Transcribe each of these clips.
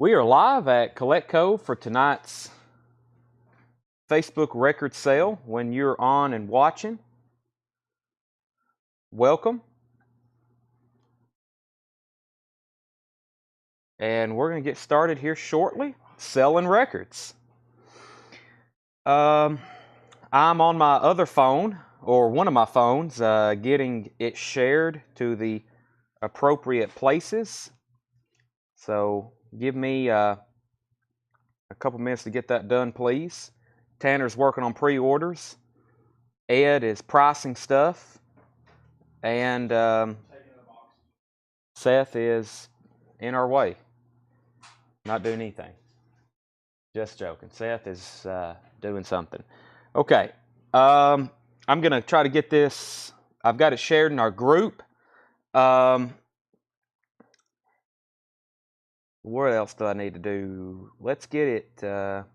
We are live at CollectCo for tonight's Facebook record sale. When you're on and watching, welcome. And we're going to get started here shortly, selling records. I'm on my other phone, or one of my phones, getting it shared to the appropriate places. So give me a couple minutes to get that done, please. Tanner's working on pre-orders. Ed is pricing stuff. And Seth is in our way. Not doing anything. Just joking. Seth is doing something. Okay. I'm going to try to get this. I've got it shared in our group. What else do I need to do? Let's get it on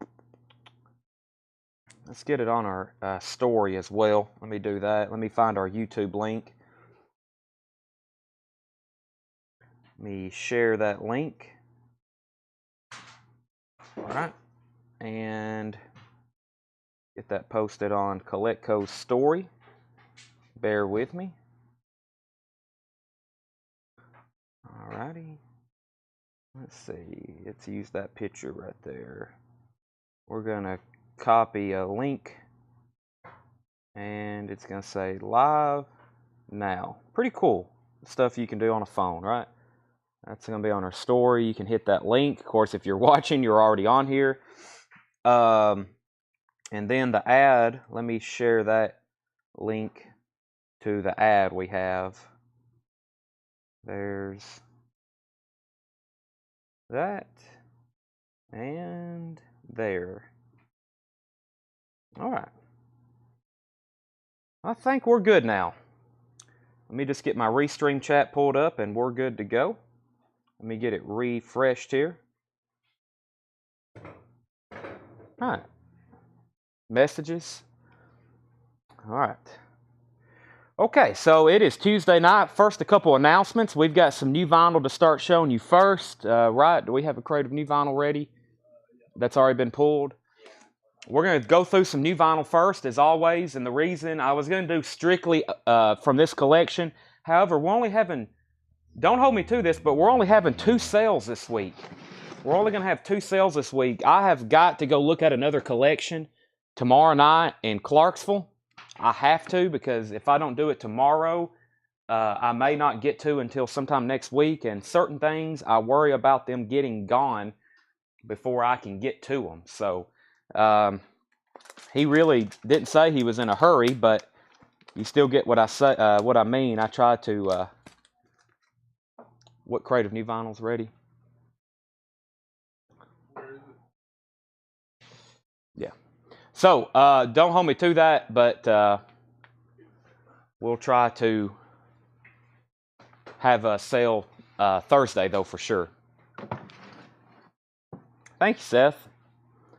our story as well. Let me do that. Let me find our YouTube link. Let me share that link. All right. And get that posted on CollectCo's story. Bear with me. All righty. Let's see. Let's use that picture right there. We're going to copy a link. And it's going to say live now. Pretty cool stuff you can do on a phone, right? That's going to be on our story. You can hit that link. Of course, if you're watching, you're already on here. And then the ad, let me share that link to the ad we have. There's that and there. All right. I think we're good now. Let me just get my Restream chat pulled up and we're good to go. Let me get it refreshed here. All right. Messages. All right. Okay, so it is Tuesday night. First, a couple announcements. We've got some new vinyl to start showing you first. Right? Do we have a crate of new vinyl ready? That's already been pulled. We're going to go through some new vinyl first, as always. And the reason I was going to do strictly from this collection. However, we're only having, don't hold me to this, but we're only having 2 sales this week. We're only going to have 2 sales this week. I have got to go look at another collection tomorrow night in Clarksville. I have to, because if I don't do it tomorrow, I may not get to until sometime next week. And certain things, I worry about them getting gone before I can get to them. So he really didn't say he was in a hurry, but you still get what I say. What I mean. I try to. What crate of new vinyl's ready? Yeah. So, don't hold me to that, but we'll try to have a sale Thursday, though, for sure. Thank you, Seth.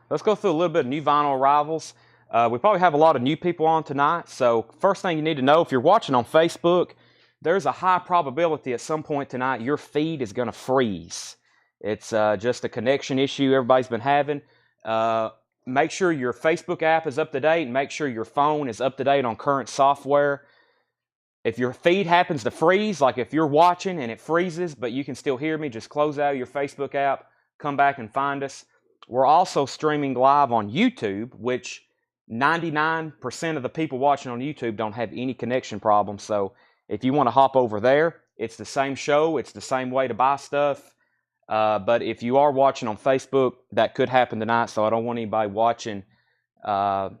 Let's go through a little bit of new vinyl arrivals. We probably have a lot of new people on tonight, so first thing you need to know, if you're watching on Facebook, there's a high probability at some point tonight your feed is going to freeze. It's just a connection issue everybody's been having. Make sure your Facebook app is up to date and make sure your phone is up to date on current software. If your feed happens to freeze, like if you're watching and it freezes, but you can still hear me, just close out your Facebook app, come back and find us. We're also streaming live on YouTube, which 99% of the people watching on YouTube don't have any connection problems. So if you want to hop over there, it's the same show. It's the same way to buy stuff. But if you are watching on Facebook, that could happen tonight, so I don't want anybody watching to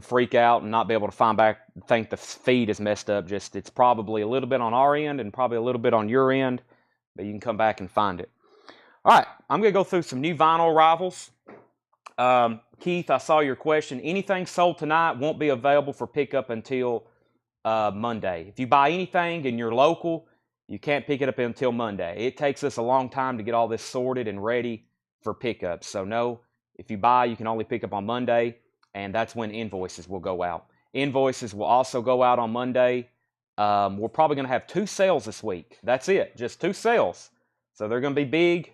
freak out and not be able to think the feed is messed up. Just it's probably a little bit on our end and probably a little bit on your end, but you can come back and find it. All right, I'm going to go through some new vinyl arrivals. Keith, I saw your question. Anything sold tonight won't be available for pickup until Monday. If you buy anything and you're local, you can't pick it up until Monday. It takes us a long time to get all this sorted and ready for pickup. So no, if you buy, you can only pick up on Monday, and that's when invoices will go out. Invoices will also go out on Monday. We're probably going to have 2 sales this week. That's it, just 2 sales. So they're going to be big,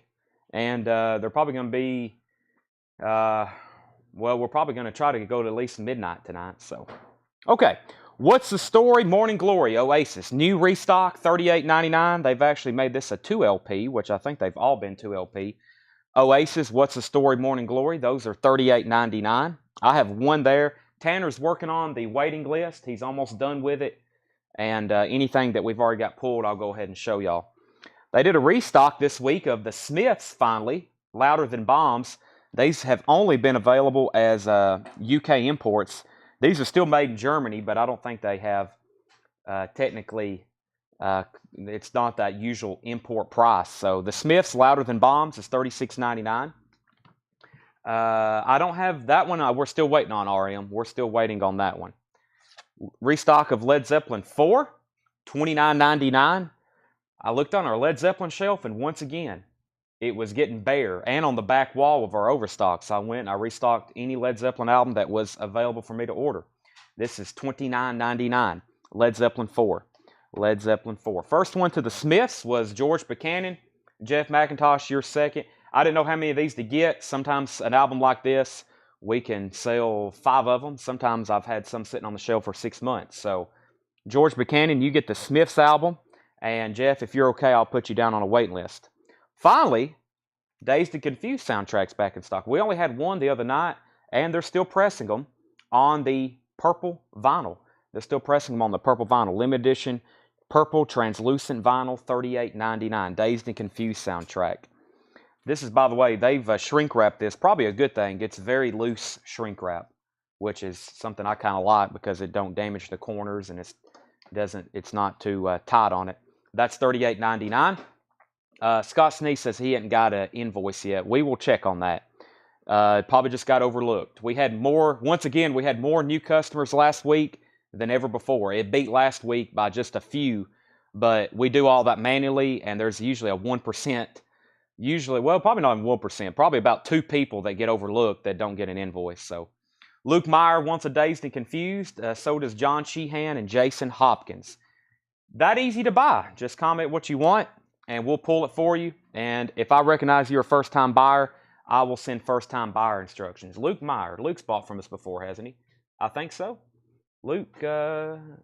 and they're probably going to be, well, we're probably going to try to go to at least midnight tonight. So, okay, what's the story? Morning Glory, Oasis, new restock, $38.99. They've actually made this a 2LP, which I think they've all been 2LP. Oasis, what's the story? Morning Glory, those are $38.99. I have one there. Tanner's working on the waiting list. He's almost done with it. And anything that we've already got pulled, I'll go ahead and show y'all. They did a restock this week of the Smiths, finally, Louder Than Bombs. These have only been available as UK imports. These are still made in Germany, but I don't think they have technically, it's not that usual import price. So the Smiths, Louder Than Bombs, is $36.99. I don't have that one. We're still waiting on RM. We're still waiting on that one. Restock of Led Zeppelin 4, $29.99. I looked on our Led Zeppelin shelf, and once again, it was getting bare, and on the back wall of our overstock. So I went and I restocked any Led Zeppelin album that was available for me to order. This is $29.99, Led Zeppelin 4. Led Zeppelin 4. First one to the Smiths was George Buchanan. Jeff McIntosh, you're second. I didn't know how many of these to get. Sometimes an album like this, we can sell 5 of them. Sometimes I've had some sitting on the shelf for 6 months. So George Buchanan, you get the Smiths album. And Jeff, if you're okay, I'll put you down on a waiting list. Finally, Dazed and Confused soundtracks back in stock. We only had one the other night, and they're still pressing them on the purple vinyl. They're still pressing them on the purple vinyl. Limited edition, purple translucent vinyl, $38.99. Dazed and Confused soundtrack. This is, by the way, they've shrink wrapped this. Probably a good thing. It's very loose shrink wrap, which is something I kind of like because it don't damage the corners and it's not too tight on it. That's $38.99. Scott Sneese says he hadn't got an invoice yet. We will check on that. It probably just got overlooked. We had more new customers last week than ever before. It beat last week by just a few, but we do all that manually, and there's usually a 1%. Well, probably not even 1%. Probably about 2 people that get overlooked that don't get an invoice. So Luke Meyer wants a Dazed and Confused. So does John Sheehan and Jason Hopkins. That easy to buy. Just comment what you want, and we'll pull it for you. And if I recognize you're a first-time buyer, I will send first-time buyer instructions. Luke Meyer. Luke's bought from us before, hasn't he? I think so. Luke,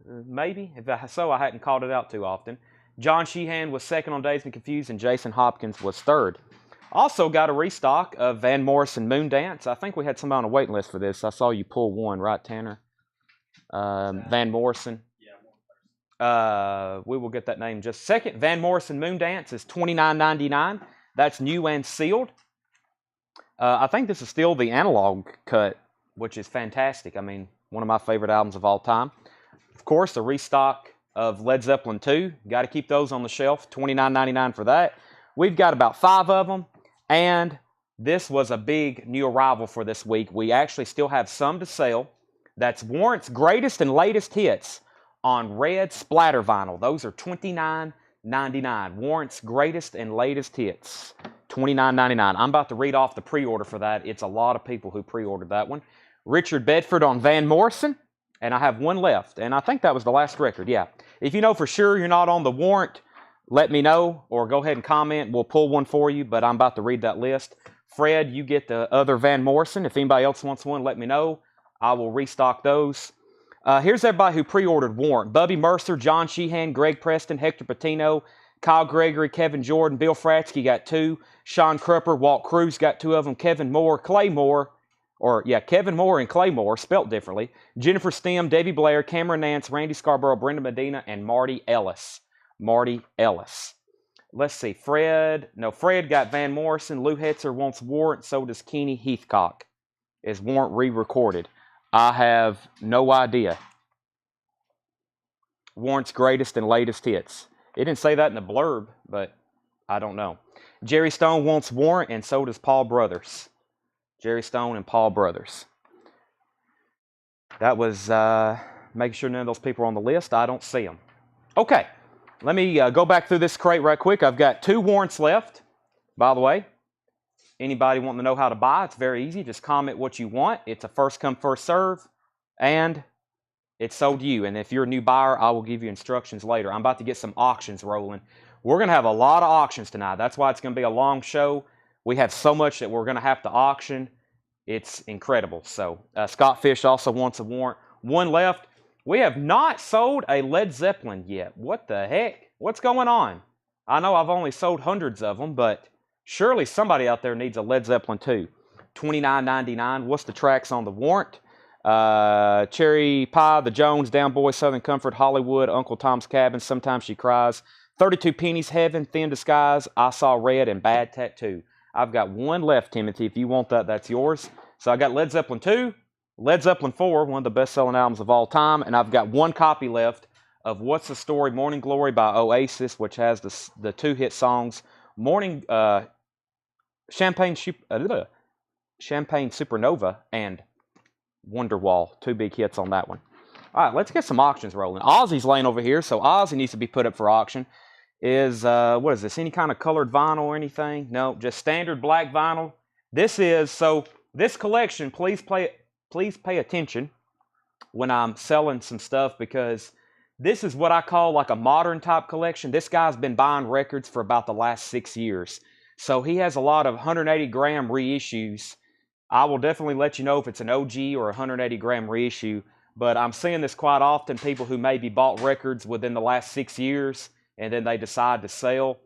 maybe. If so, I hadn't called it out too often. John Sheehan was second on Dazed and Confused, and Jason Hopkins was third. Also got a restock of Van Morrison Moondance. I think we had somebody on a waiting list for this. I saw you pull one, right, Tanner? Van Morrison. We will get that name in just a second. Van Morrison Moondance is $29.99. That's new and sealed. I think this is still the analog cut, which is fantastic. I mean, one of my favorite albums of all time. Of course, the restock of Led Zeppelin 2. Got to keep those on the shelf. $29.99 for that. We've got about 5 of them, and this was a big new arrival for this week. We actually still have some to sell. That's Warrant's greatest and latest hits on red splatter vinyl. Those are $29.99. Warrant's greatest and latest hits, $29.99. I'm about to read off the pre-order for that. It's a lot of people who pre-ordered that one. Richard Bedford on Van Morrison, and I have one left, and I think that was the last record, yeah. If you know for sure you're not on the Warrant, let me know, or go ahead and comment. We'll pull one for you, but I'm about to read that list. Fred, you get the other Van Morrison. If anybody else wants one, let me know. I will restock those. Here's everybody who pre-ordered Warrant. Bubby Mercer, John Sheehan, Greg Preston, Hector Patino, Kyle Gregory, Kevin Jordan, Bill Fratsky got 2. Sean Crupper, Walt Cruz got 2 of them. Kevin Moore and Claymore, spelt differently. Jennifer Stem, Davey Blair, Cameron Nance, Randy Scarborough, Brenda Medina, and Marty Ellis. Let's see. Fred got Van Morrison. Lou Hetzer wants Warrant. So does Kenny Heathcock. Is Warrant re-recorded? I have no idea. Warrant's greatest and latest hits. It didn't say that in the blurb, but I don't know. Jerry Stone wants Warrant, and so does Paul Brothers. Jerry Stone and Paul Brothers. That was making sure none of those people are on the list. I don't see them. Okay, let me go back through this crate right quick. I've got 2 Warrants left, by the way. Anybody wanting to know how to buy, it's very easy. Just comment what you want. It's a first come, first serve, and it's sold to you. And if you're a new buyer, I will give you instructions later. I'm about to get some auctions rolling. We're going to have a lot of auctions tonight. That's why it's going to be a long show. We have so much that we're going to have to auction. It's incredible. So Scott Fish also wants a warrant. One left. We have not sold a Led Zeppelin yet. What the heck? What's going on? I know I've only sold hundreds of them, but surely somebody out there needs a Led Zeppelin too. $29.99. What's the tracks on the warrant? Cherry Pie, The Jones, Down Boy, Southern Comfort, Hollywood, Uncle Tom's Cabin, Sometimes She Cries, 32 Pennies, Heaven, Thin Disguise, I Saw Red, and Bad Tattoo. I've got one left, Timothy. If you want that, that's yours. So I got Led Zeppelin 2, Led Zeppelin 4, one of the best-selling albums of all time, and I've got one copy left of What's the Story, Morning Glory by Oasis, which has the two hit songs, Champagne Supernova and Wonderwall. Two big hits on that one. All right, let's get some auctions rolling. Ozzy's laying over here, so Ozzy needs to be put up for auction. What is this? Any kind of colored vinyl or anything? No, just standard black vinyl. This collection, please pay attention when I'm selling some stuff, because this is what I call like a modern type collection. This guy's been buying records for about the last 6 years. So he has a lot of 180 gram reissues. I will definitely let you know if it's an OG or a 180 gram reissue, but I'm seeing this quite often, people who maybe bought records within the last 6 years and then they decide to sell.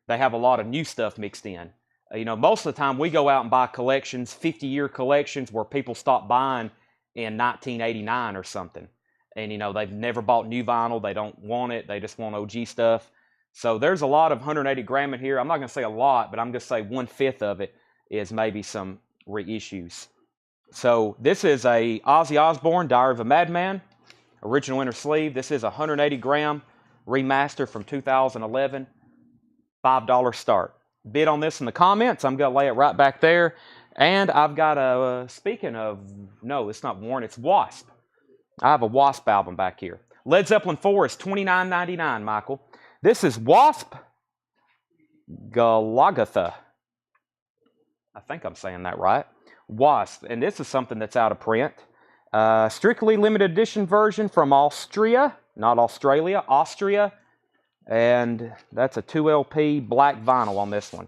They have a lot of new stuff mixed in. Most of the time we go out and buy collections, 50-year collections where people stop buying in 1989 or something. And, they've never bought new vinyl. They don't want it. They just want OG stuff. So there's a lot of 180 gram in here. I'm not going to say a lot, but I'm going to say 1/5 of it is maybe some reissues. So this is a Ozzy Osbourne, Diary of a Madman, original inner sleeve. This is a 180 gram remaster from 2011, $5 start. Bid on this in the comments. I'm going to lay it right back there. And I've got speaking of, no, it's not Warren, it's Wasp. I have a Wasp album back here. Led Zeppelin 4 is $29.99, Michael. This is Wasp Galagatha. I think I'm saying that right. Wasp, and this is something that's out of print. Strictly limited edition version from Austria, not Australia, Austria. And that's a 2LP black vinyl on this one.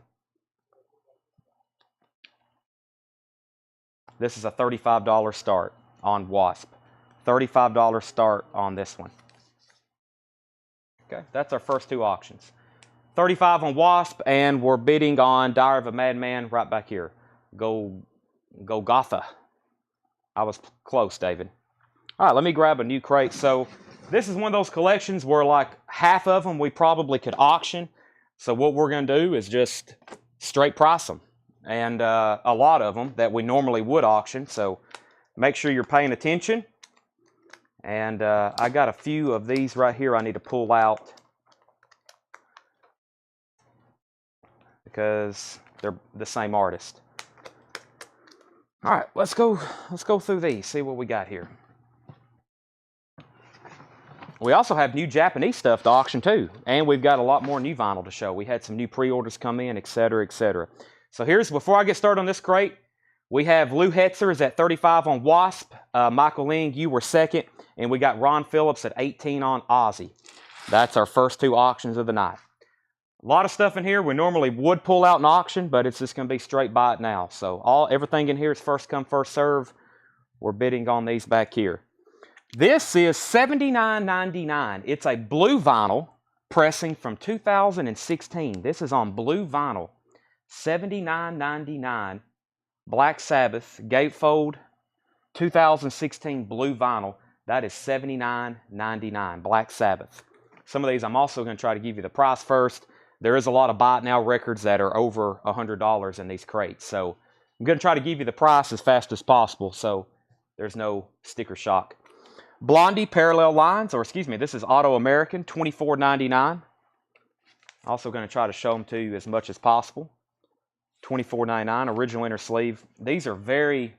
This is a $35 start on Wasp. $35 start on this one. Okay, that's our first two auctions. $35 on Wasp, and we're bidding on Diary of a Madman right back here. Golgotha. I was close, David. All right, let me grab a new crate. So this is one of those collections where like half of them we probably could auction. So what we're going to do is just straight price them. And a lot of them that we normally would auction. So make sure you're paying attention. And I got a few of these right here I need to pull out because they're the same artist. All right, let's go through these, see what we got here. We also have new Japanese stuff to auction too, and we've got a lot more new vinyl to show. We had some new pre-orders come in, etc., etc. So before I get started on this crate, we have Lou Hetzer's at $35 on Wasp. Michael Ling, you were second. And we got Ron Phillips at $18 on Ozzy. That's our first two auctions of the night. A lot of stuff in here we normally would pull out in auction, but it's just going to be straight buy it now. So everything in here is first come, first serve. We're bidding on these back here. This is $79.99. It's a blue vinyl pressing from 2016. This is on blue vinyl. $79.99. Black Sabbath gatefold 2016 blue vinyl. That is $79.99, Black Sabbath. Some of these I'm also going to try to give you the price first. There is a lot of buy it now records that are over $100 in these crates. So I'm going to try to give you the price as fast as possible so there's no sticker shock. Blondie Parallel Lines, this is Auto American, $24.99. Also going to try to show them to you as much as possible. $24.99, original inner sleeve. These are very,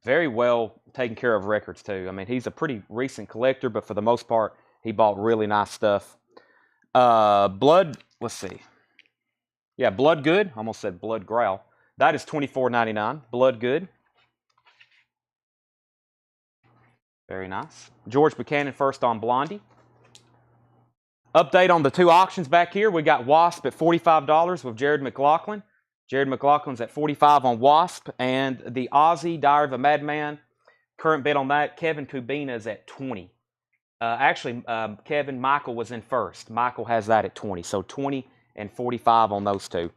very well taken care of records too. I mean, he's a pretty recent collector, but for the most part, he bought really nice stuff. Blood, let's see. Yeah, Blood Good. Almost said Blood Growl. That is $24.99. Blood Good. Very nice. George Buchanan first on Blondie. Update on the two auctions back here. We got Wasp at $45 with Jared McLaughlin. Jared McLaughlin's at 45 on Wasp. And the Aussie, Diary of a Madman, current bid on that, Kevin Kubina is at 20. Michael was in first. Michael has that at 20. So 20 and 45 on those two.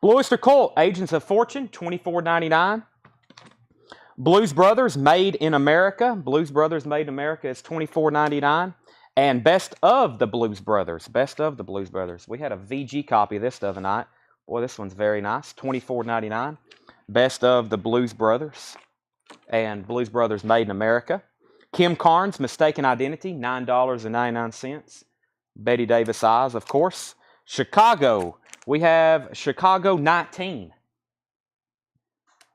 Blue Oyster Cult, Agents of Fortune, $24.99. Blues Brothers, Made in America. Blues Brothers, Made in America is $24.99. And Best of the Blues Brothers. Best of the Blues Brothers. We had a VG copy of this the other night. Boy, this one's very nice. $24.99. Best of the Blues Brothers. And Blues Brothers, Made in America. Kim Carnes, Mistaken Identity, $9.99. Betty Davis Eyes, of course. Chicago. We have Chicago 19.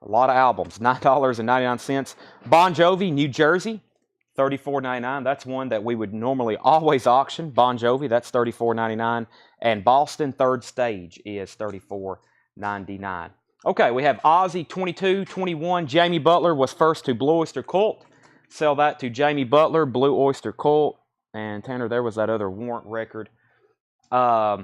A lot of albums. $9.99. Bon Jovi, New Jersey. $34.99. That's one that we would normally always auction. Bon Jovi, that's $34.99. And Boston Third Stage is $34.99. Okay, we have Ozzy 22-21. Jamie Butler was first to Blue Oyster Cult. Sell that to Jamie Butler, Blue Oyster Cult. And Tanner, there was that other warrant record. Let's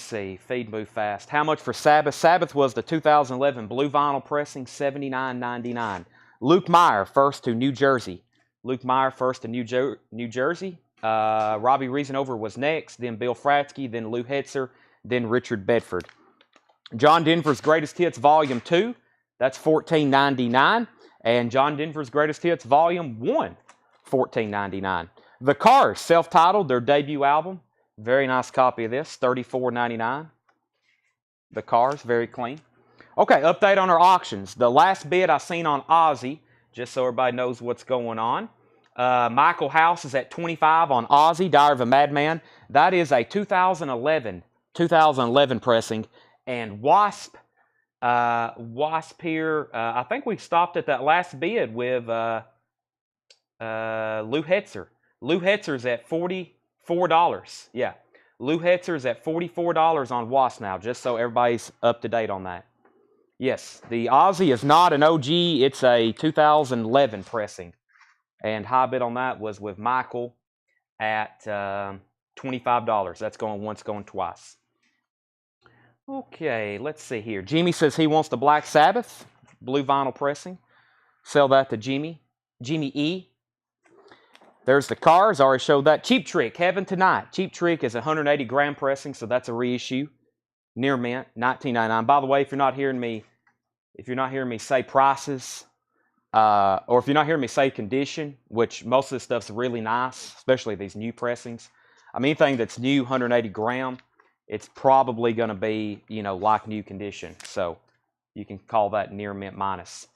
see. Feed Move Fast. How much for Sabbath? Sabbath was the 2011 blue vinyl pressing, $79.99. Luke Meyer, first to New Jersey. Luke Meyer, first to New Jersey. Robbie Reasonover was next, then Bill Fratsky, then Lou Hetzer, then Richard Bedford. John Denver's Greatest Hits Volume 2, that's $14.99. And John Denver's Greatest Hits Volume 1, $14.99. The Cars, self-titled, their debut album. Very nice copy of this, $34.99. The Cars, very clean. Okay, update on our auctions. The last bid I seen on Ozzy, just so everybody knows what's going on. Michael House is at 25 on Ozzy, Diary of a Madman. That is a 2011 pressing. And Wasp here, I think we stopped at that last bid with Lou Hetzer. Lou Hetzer's at $44. Yeah, Lou Hetzer's at $44 on Wasp now, just so everybody's up to date on that. Yes, the Ozzy is not an OG. It's a 2011 pressing. And high bid on that was with Michael at $25. That's going once, going twice. Okay, let's see here. Jimmy says he wants the Black Sabbath, blue vinyl pressing. Sell that to Jimmy E. There's the Cars. Already showed that. Cheap Trick, Heaven Tonight. Cheap Trick is 180 gram pressing, so that's a reissue. Near mint, $19.99. By the way, if you're not hearing me say prices, or if you're not hearing me say condition, which most of this stuff's really nice, especially these new pressings. I mean, anything that's new, 180 gram, it's probably going to be, like new condition. So you can call that near mint minus.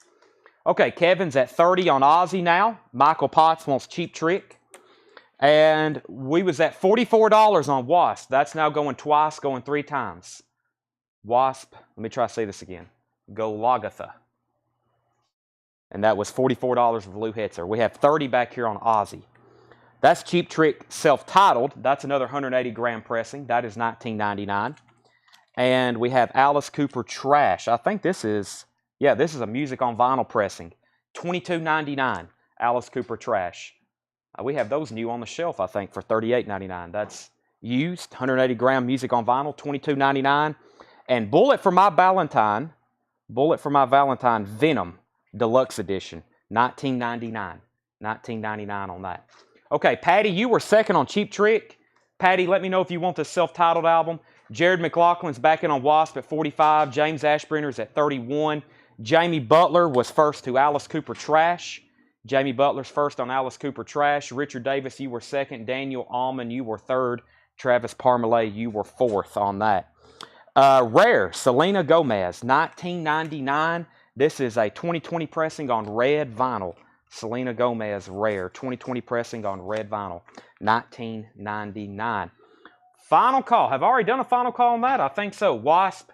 Okay, Kevin's at 30 on Ozzy now. Michael Potts wants Cheap Trick. And we was at $44 on Wasp. That's now going twice, going 3 times. Wasp, let me try to say this again. Golgotha. And that was $44 with Lou Hetzer. We have 30 back here on Ozzy. That's Cheap Trick self-titled. That's another 180 gram pressing. That is $19.99. And we have Alice Cooper Trash. I think this is a music on vinyl pressing. $22.99. Alice Cooper Trash. We have those new on the shelf, I think, for $38.99. That's used. 180 gram music on vinyl, $22.99. And Bullet for My Valentine, Venom Deluxe Edition, $19.99. $19.99 on that. Okay, Patty, you were second on Cheap Trick. Patty, let me know if you want this self-titled album. Jared McLaughlin's back in on Wasp at 45. James Ashbrenner's at 31. Jamie Butler was first to Alice Cooper Trash. Jamie Butler's first on Alice Cooper Trash. Richard Davis, you were second. Daniel Allman, you were third. Travis Parmalee, you were fourth on that. Rare, Selena Gomez, $19.99. This is a 2020 pressing on red vinyl. Selena Gomez, Rare, 2020 pressing on red vinyl, $19.99. Final call. Have I already done a final call on that? I think so. Wasp.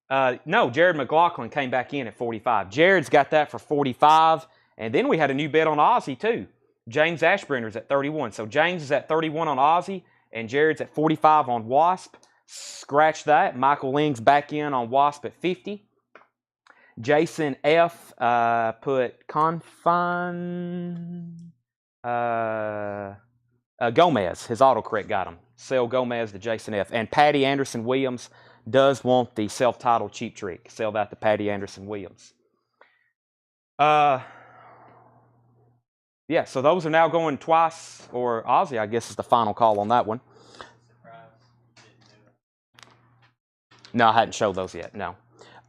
No, Jared McLaughlin came back in at 45. Jared's got that for 45. And then we had a new bet on Ozzy, too. James Ashbrenner's at 31. So James is at 31 on Ozzy, and Jared's at 45 on Wasp. Scratch that. Michael Ling's back in on Wasp at 50. Jason F. Put Confine Gomez. His autocorrect got him. Sell Gomez to Jason F. And Patty Anderson Williams does want the self-titled Cheap Trick. Sell that to Patty Anderson Williams. Yeah, so those are now going twice, or Ozzy, I guess, is the final call on that one. No, I hadn't showed those yet, no.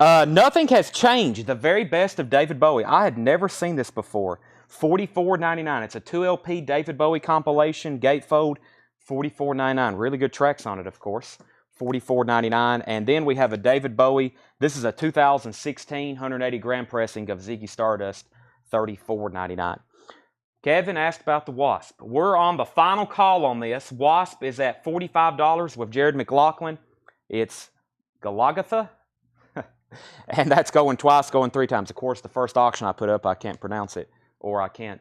Nothing has changed. The very best of David Bowie. I had never seen this before. $44.99. It's a 2LP David Bowie compilation, gatefold, $44.99. Really good tracks on it, of course. $44.99. And then we have a David Bowie. This is a 2016 180 gram pressing of Ziggy Stardust, $34.99. Kevin asked about the Wasp. We're on the final call on this. Wasp is at $45 with Jared McLaughlin. It's Galagatha. And that's going twice, going three times. Of course, the first auction I put up, I can't pronounce it, or I can't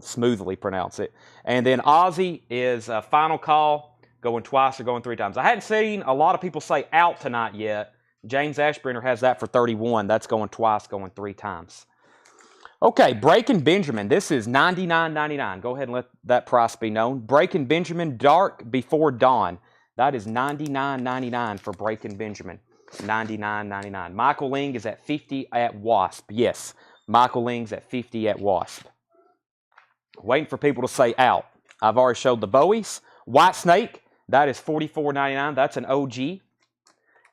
smoothly pronounce it. And then Ozzy is a final call, going twice or going three times. I hadn't seen a lot of people say out tonight yet. James Ashbrenner has that for $31. That's going twice, going three times. Okay, Breaking Benjamin. This is $99.99. Go ahead and let that price be known. Breaking Benjamin, Dark Before Dawn. That is $99.99 for Breaking Benjamin. $99.99. Michael Ling is at $50 at Wasp. Yes, Michael Ling's at $50 at Wasp. Waiting for people to say out. I've already showed the Bowies. White Snake, that is $44.99. That's an OG.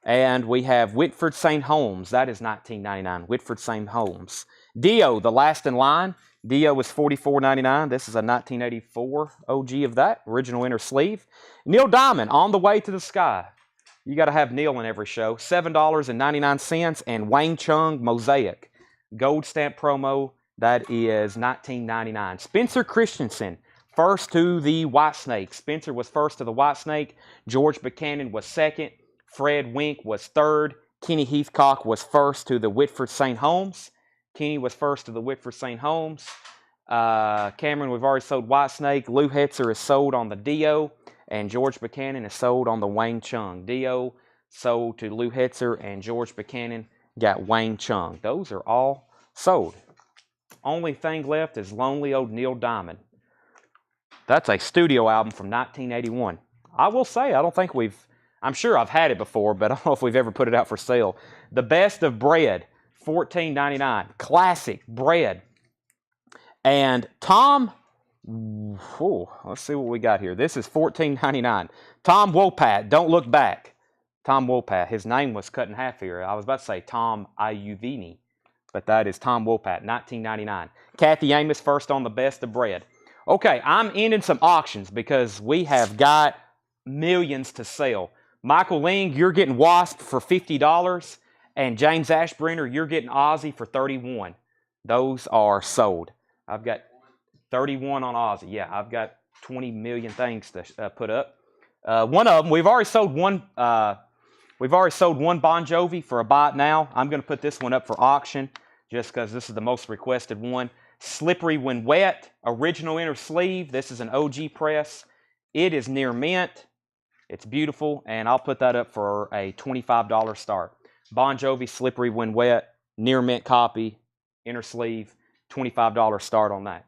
And we have Whitford St. Holmes. That is $19.99. Whitford St. Holmes. Dio, The Last in Line. Dio is $44.99. This is a 1984 OG of that. Original inner sleeve. Neil Diamond, On the Way to the Sky. You got to have Neil in every show. $7.99. And Wayne Chung, Mosaic. Gold stamp promo. That is $19.99. Spencer Christensen, first to the White Snake. Spencer was first to the White Snake. George Buchanan was second. Fred Wink was third. Kenny Heathcock was first to the Whitford St. Holmes. Kenny was first to the Whitford St. Holmes. Cameron, we've already sold White Snake. Lou Hetzer is sold on the Dio. And George Buchanan is sold on the Wayne Chung. Dio sold to Lou Hetzer, and George Buchanan got Wayne Chung. Those are all sold. Only thing left is Lonely Old Neil Diamond. That's a studio album from 1981. I will say, I don't think I'm sure I've had it before, but I don't know if we've ever put it out for sale. The Best of Bread, $14.99. Classic Bread. And Tom, let's see what we got here. This is $14.99. Tom Wopat, Don't Look Back. Tom Wopat. His name was cut in half here. I was about to say Tom Iuvini, but that is Tom Wopat, $19.99. Kathy Amos, first on the Best of Bread. Okay, I'm ending some auctions because we have got millions to sell. Michael Ling, you're getting Wasp for $50. And James Ashbrenner, you're getting Ozzy for $31. Those are sold. I've got 31 on Ozzy. Yeah, I've got 20 million things to put up. One of them, we've already sold one. We've already sold one Bon Jovi for a buy it now. I'm going to put this one up for auction just because this is the most requested one. Slippery When Wet, original inner sleeve. This is an OG press. It is near mint. It's beautiful, and I'll put that up for a $25 start. Bon Jovi, Slippery When Wet, near mint copy, inner sleeve, $25 start on that.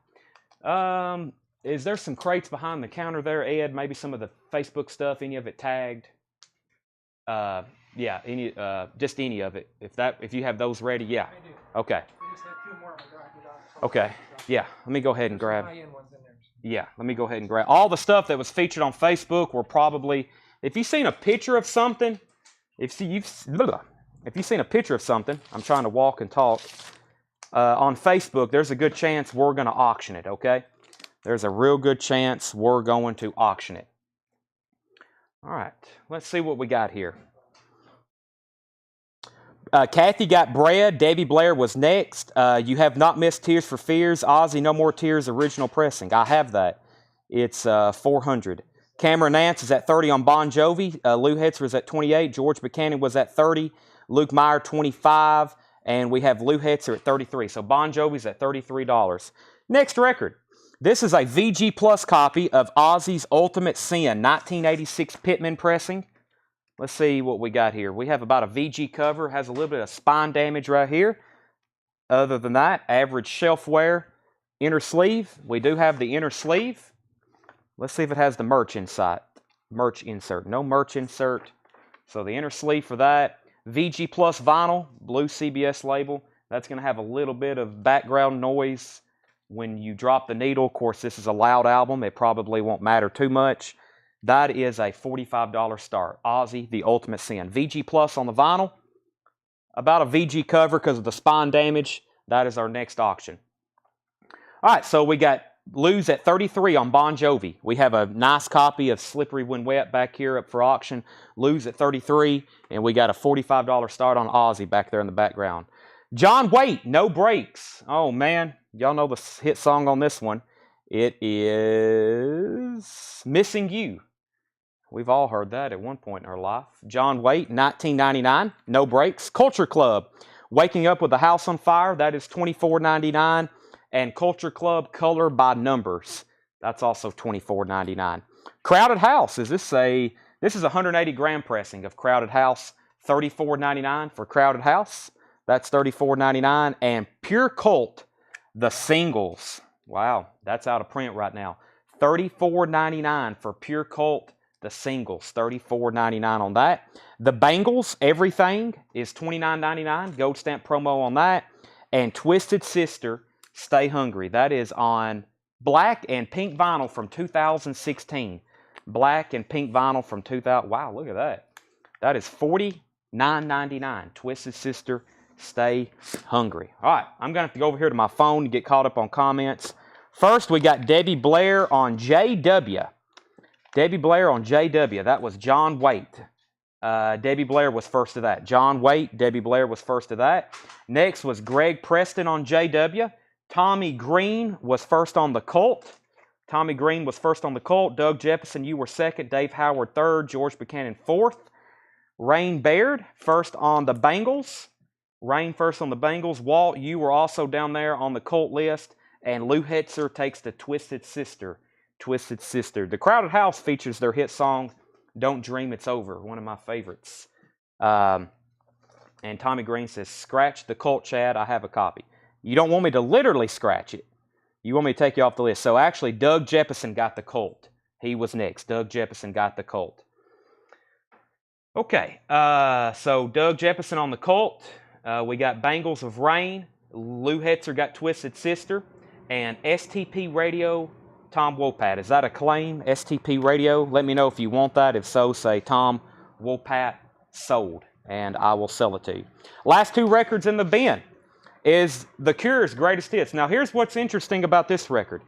Is there some crates behind the counter there, Ed? Maybe some of the Facebook stuff, any of it tagged? Yeah, just any of it. If you have those ready, yeah. I do. Okay. We just have two more. Okay. Yeah, let me go ahead and grab. Yeah, let me go ahead and grab. All the stuff that was featured on Facebook were probably, if you've seen a picture of something, if you've seen a picture of something, I'm trying to walk and talk, on Facebook, there's a good chance we're going to auction it, okay? There's a real good chance we're going to auction it. All right, let's see what we got here. Kathy got Bread. Davey Blair was next. You Have Not Missed Tears for Fears. Ozzy, No More Tears, original pressing. I have that. It's $400. Cameron Nance is at 30 on Bon Jovi. Lou Hetzer was at 28. George Buchanan was at 30. Luke Meyer, 25. And we have Lou Hetzer at 33. So Bon Jovi's at $33. Next record. This is a VG Plus copy of Ozzy's Ultimate Sin, 1986 Pittman pressing. Let's see what we got here. We have about a VG cover. Has a little bit of spine damage right here. Other than that, average shelf wear. Inner sleeve. We do have the inner sleeve. Let's see if it has the merch inside. Merch insert. No merch insert So the inner sleeve for that. VG Plus vinyl, blue CBS label. That's going to have a little bit of background noise when you drop the needle. Of course, this is a loud album. It probably won't matter too much. That is a $45 start. Ozzy, The Ultimate Sin. VG Plus on the vinyl. About a VG cover because of the spine damage. That is our next auction. All right, so we got Lose at 33 on Bon Jovi. We have a nice copy of Slippery When Wet back here up for auction. Lose at 33, and we got a $45 start on Ozzy back there in the background. John Waite, No Brakes. Oh, man. Y'all know the hit song on this one. It is Missing You. We've all heard that at one point in our life. John Waite, 1999, No Brakes. Culture Club, Waking Up with the House on Fire. That is $24.99. And Culture Club, Color by Numbers. That's also $24.99. Crowded House, this is a 180 gram pressing of Crowded House. $34.99 for Crowded House. That's $34.99. And Pure Cult, the singles. Wow, that's out of print right now. $34.99 for Pure Cult, the singles. $34.99 on that. The Bangles, Everything, is $29.99. Gold stamp promo on that. And Twisted Sister, Stay Hungry. That is on black and pink vinyl from 2016. Black and pink vinyl from 2000. Wow, look at that. That is $49.99. Twisted Sister, Stay Hungry. All right, I'm going to have to go over here to my phone to get caught up on comments. First, we got Debbie Blair on JW. Debbie Blair on JW. That was John Waite. Debbie Blair was first to that. John Waite, Debbie Blair was first to that. Next was Greg Preston on JW. Tommy Green was first on the Cult. Tommy Green was first on the Cult. Doug Jefferson, you were second. Dave Howard third. George Buchanan fourth. Rain Baird first on the Bengals. Rain first on the Bengals. Walt, you were also down there on the Cult list. And Lou Hetzer takes the Twisted Sister. Twisted Sister. The Crowded House features their hit song, Don't Dream It's Over, one of my favorites. And Tommy Green says, scratch the Cult, Chad. I have a copy. You don't want me to literally scratch it. You want me to take you off the list. So actually, Doug Jefferson got the Cult. He was next. Doug Jefferson got the Cult. Okay, so Doug Jefferson on the Cult. We got Bangles of Rain. Lou Hetzer got Twisted Sister. And STP Radio, Tom Wopat. Is that a claim, STP Radio? Let me know if you want that. If so, say Tom Wopat sold, and I will sell it to you. Last two records in the bin is The Cure's Greatest Hits. Now, here's what's interesting about this record.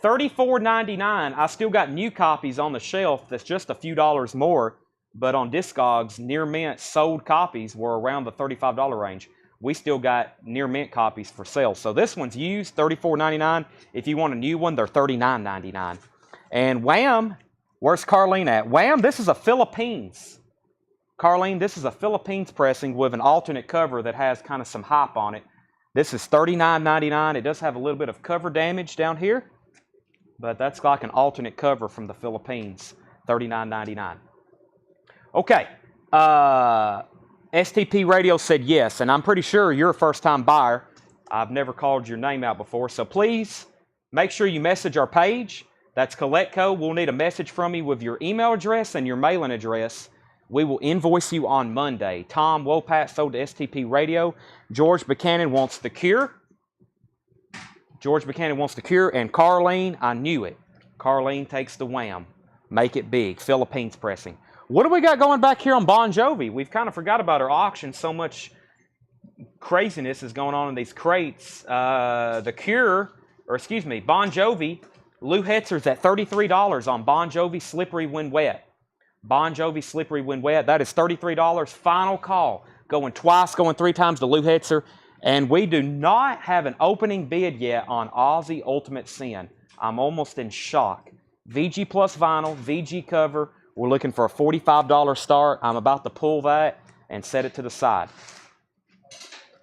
$34.99, I still got new copies on the shelf that's just a few dollars more, but on Discogs, near mint sold copies were around the $35 range. We still got near mint copies for sale. So this one's used, $34.99. If you want a new one, they're $39.99. And Wham, where's Carlene at? Wham, this is a Philippines. Carlene, this is a Philippines pressing with an alternate cover that has kind of some hype on it. This is $39.99. It does have a little bit of cover damage down here, but that's like an alternate cover from the Philippines, $39.99. Okay, STP Radio said yes, and I'm pretty sure you're a first-time buyer. I've never called your name out before, so please make sure you message our page. That's Collectco. We'll need a message from you with your email address and your mailing address. We will invoice you on Monday. Tom Wopat sold to STP Radio. George Buchanan wants The Cure. George Buchanan wants The Cure. And Carlene, I knew it. Carlene takes the Wham. Make it big. Philippines pressing. What do we got going back here on Bon Jovi? We've kind of forgot about our auction. So much craziness is going on in these crates. The Cure, or excuse me, Bon Jovi. Lou Hetzer's at $33 on Bon Jovi Slippery When Wet. Bon Jovi Slippery When Wet. That is $33. Final call. Going twice, going three times to Lou Hetzer. And we do not have an opening bid yet on Ozzy Ultimate Sin. I'm almost in shock. VG Plus vinyl, VG cover. We're looking for a $45 start. I'm about to pull that and set it to the side.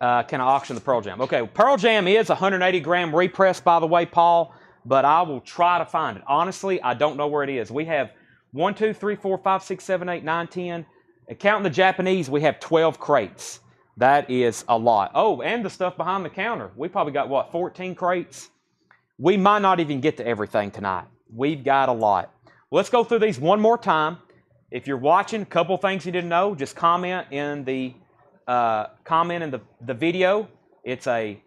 Can I auction the Pearl Jam? Okay, Pearl Jam is 180 gram repress, by the way, Paul. But I will try to find it. Honestly, I don't know where it is. We have 1, 2, 3, 4, 5, 6, 7, 8, 9, 10. And counting the Japanese, we have 12 crates. That is a lot. Oh, and the stuff behind the counter. We probably got, what, 14 crates? We might not even get to everything tonight. We've got a lot. Let's go through these one more time. If you're watching, a couple things you didn't know, just comment in the video. It's a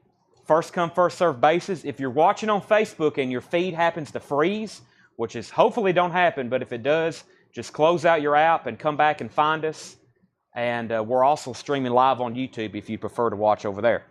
first come, first served basis. If you're watching on Facebook and your feed happens to freeze, which is hopefully don't happen, but if it does, just close out your app and come back and find us. And we're also streaming live on YouTube if you prefer to watch over there.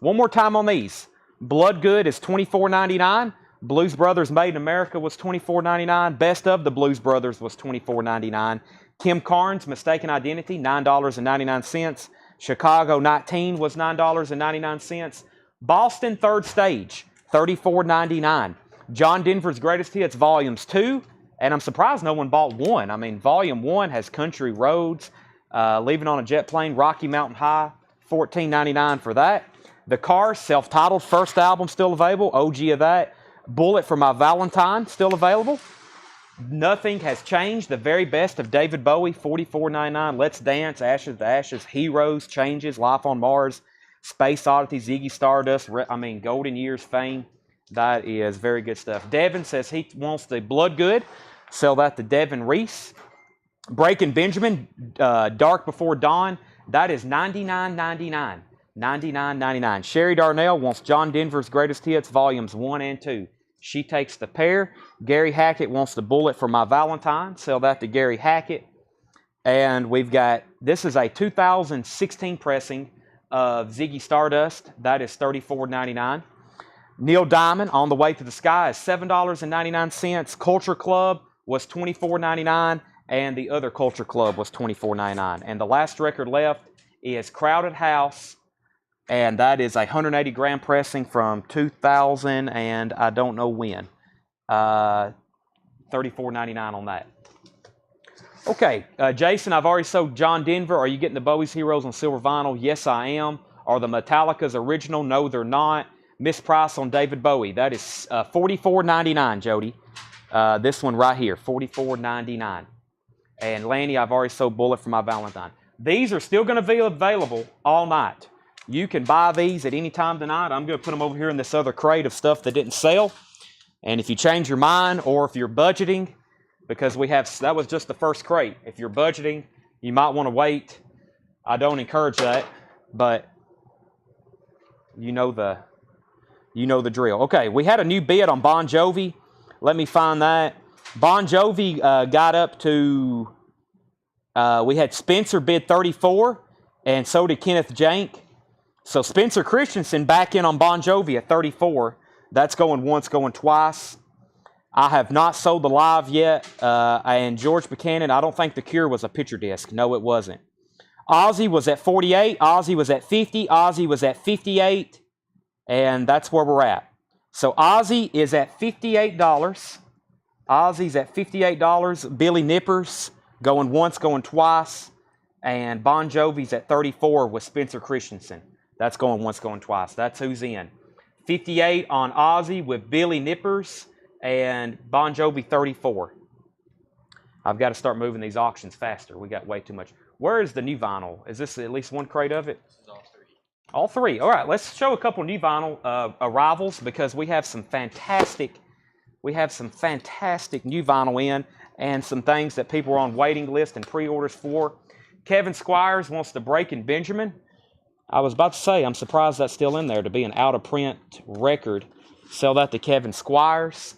One more time on these. Blood Good is $24.99. Blues Brothers Made in America was $24.99. Best of the Blues Brothers was $24.99. Kim Carnes Mistaken Identity, $9.99. Chicago 19 was $9.99. Boston Third Stage, $34.99. John Denver's Greatest Hits Volumes 2, and I'm surprised no one bought 1. I mean, Volume 1 has Country Roads, Leaving on a Jet Plane, Rocky Mountain High, $14.99 for that. The Cars self-titled first album still available, OG of that. Bullet for My Valentine still available. Nothing Has Changed, the very best of David Bowie, $44.99. Let's Dance, Ashes to Ashes, Heroes, Changes, Life on Mars, Space Oddity, Ziggy Stardust, Golden Years, Fame. That is very good stuff. Devin says he wants the Blood Good. Sell that to Devin Reese. Breaking Benjamin, Dark Before Dawn. That is $99.99. $99.99. Sherry Darnell wants John Denver's Greatest Hits, Volumes 1 and 2. She takes the pair. Gary Hackett wants the Bullet for My Valentine. Sell that to Gary Hackett. And we've got, this is a 2016 pressing of Ziggy Stardust. That is $34.99. Neil Diamond, On the Way to the Sky, is $7.99. Culture Club was $24.99. And the other Culture Club was $24.99. And the last record left is Crowded House. And that is a 180 gram pressing from 2000 and I don't know when. $34.99 on that. Okay, Jason, I've already sold John Denver. Are you getting the Bowie's Heroes on silver vinyl? Yes, I am. Are the Metallica's original? No, they're not. Misprice on David Bowie. That is $44.99, Jody. This one right here, $44.99. And Lanny, I've already sold Bullet for My Valentine. These are still going to be available all night. You can buy these at any time tonight. I'm going to put them over here in this other crate of stuff that didn't sell. And if you change your mind or if you're budgeting, because that was just the first crate. If you're budgeting, you might want to wait. I don't encourage that, but you know the drill. Okay, we had a new bid on Bon Jovi. Let me find that. Bon Jovi got up to, we had Spencer bid 34, and so did Kenneth Jank. So Spencer Christensen back in on Bon Jovi at 34. That's going once, going twice. I have not sold the live yet. And George Buchanan, I don't think The Cure was a picture disc. No, it wasn't. Ozzy was at 48. Ozzy was at 50. Ozzy was at 58. And that's where we're at. So Ozzy is at $58. Ozzy's at $58. Billy Nippers going once, going twice. And Bon Jovi's at 34 with Spencer Christensen. That's going once, going twice. That's who's in. 58 on Ozzy with Billy Nippers and Bon Jovi 34. I've got to start moving these auctions faster. We got way too much. Where is the new vinyl? Is this at least one crate of it? This is all 3. All 3. All right, let's show a couple new vinyl arrivals because we have some fantastic new vinyl in and some things that people are on waiting list and pre-orders for. Kevin Squires wants the Breaking Benjamin. I was about to say, I'm surprised that's still in there to be an out-of-print record. Sell that to Kevin Squires.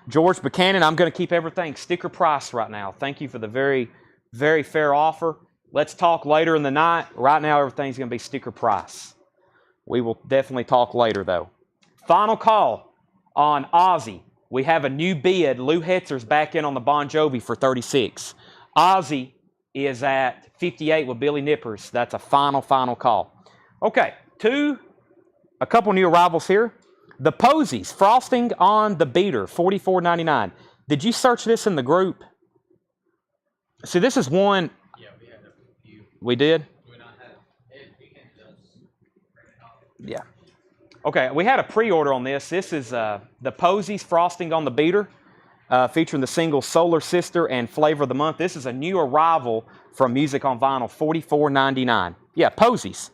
George Buchanan, I'm going to keep everything sticker price right now. Thank you for the very, very fair offer. Let's talk later in the night. Right now, everything's going to be sticker price. We will definitely talk later, though. Final call on Ozzy. We have a new bid. Lou Hetzer's back in on the Bon Jovi for 36. Ozzy is at 58 with Billy Nippers. That's a final call. Okay, a couple new arrivals here. The Posies, Frosting on the Beater, $44.99. Did you search this in the group? See, this is one. Yeah, we had a few. We did? We not have it. We can just bring it off. Yeah. Okay, we had a pre-order on this. This is the Posies, Frosting on the Beater. Featuring the singles Solar Sister and Flavor of the Month. This is a new arrival from Music on Vinyl, $44.99. Yeah, Posies.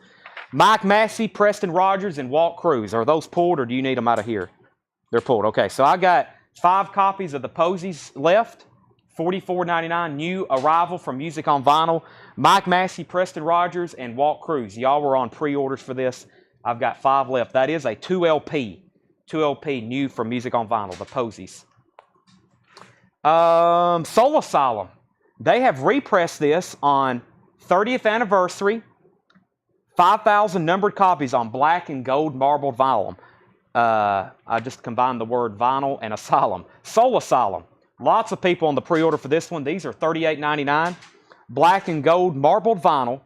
Mike Massey, Preston Rogers, and Walt Cruz. Are those pulled or do you need them out of here? They're pulled. Okay, so I got 5 copies of the Posies left $44.99. New arrival from Music on Vinyl. Mike Massey, Preston Rogers, and Walt Cruz. Y'all were on pre-orders for this. I've got 5 left. That is a 2LP. 2LP new from Music on Vinyl, the Posies. Soul Asylum. They have repressed this on 30th anniversary. 5,000 numbered copies on black and gold marbled vinyl. I just combined the word vinyl and asylum. Soul Asylum. Lots of people on the pre-order for this one. These are $38.99. Black and gold marbled vinyl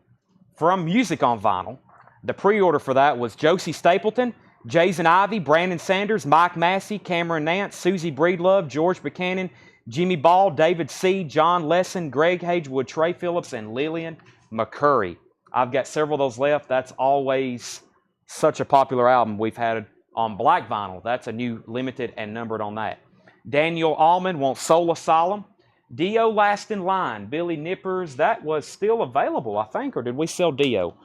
from Music on Vinyl. The pre-order for that was Josie Stapleton, Jason Ivey, Brandon Sanders, Mike Massey, Cameron Nance, Susie Breedlove, George Buchanan, Jimmy Ball, David C., John Lesson, Greg Hagewood, Trey Phillips, and Lillian McCurry. I've got several of those left. That's always such a popular album we've had on black vinyl. That's a new limited and numbered on that. Daniel Allman wants Soul Asylum. Dio Last in Line, Billy Nippers. That was still available, I think, or did we sell Dio?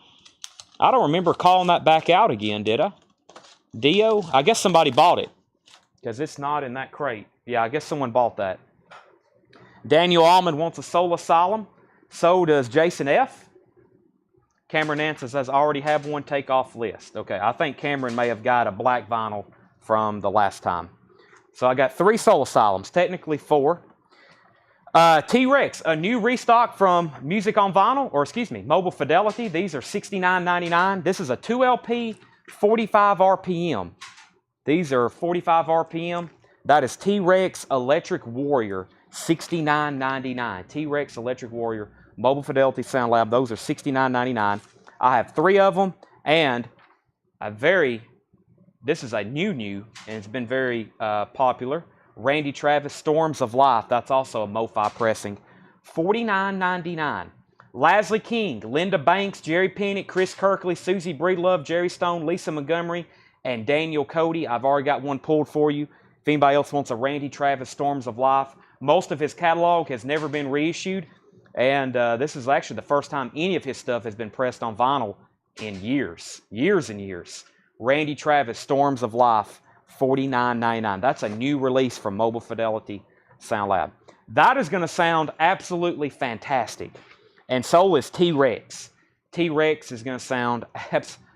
I don't remember calling that back out again, did I? Dio? I guess somebody bought it because it's not in that crate. Yeah, I guess someone bought that. Daniel Allman wants a Soul Asylum. So does Jason F. Cameron Nance says, already have one, take off list. Okay, I think Cameron may have got a black vinyl from the last time. So I got 3 Soul Asylums, technically 4. T-Rex, a new restock from Music on Vinyl, or excuse me, Mobile Fidelity. These are $69.99. This is a 2LP, 45 RPM. These are 45 RPM. That is T-Rex Electric Warrior, $69.99. T-Rex Electric Warrior, Mobile Fidelity Sound Lab. Those are $69.99. I have 3 of them, and this is a new, and it's been very popular. Randy Travis, Storms of Life. That's also a MoFi pressing. $49.99. Leslie King, Linda Banks, Jerry Pennant, Chris Kirkley, Susie Breedlove, Jerry Stone, Lisa Montgomery, and Daniel Cody. I've already got one pulled for you. If anybody else wants a Randy Travis, Storms of Life. Most of his catalog has never been reissued, and this is actually the first time any of his stuff has been pressed on vinyl in years. Years and years. Randy Travis, Storms of Life. $49.99. That's a new release from Mobile Fidelity Sound Lab. That is going to sound absolutely fantastic. And so is T-Rex. T-Rex is going to sound,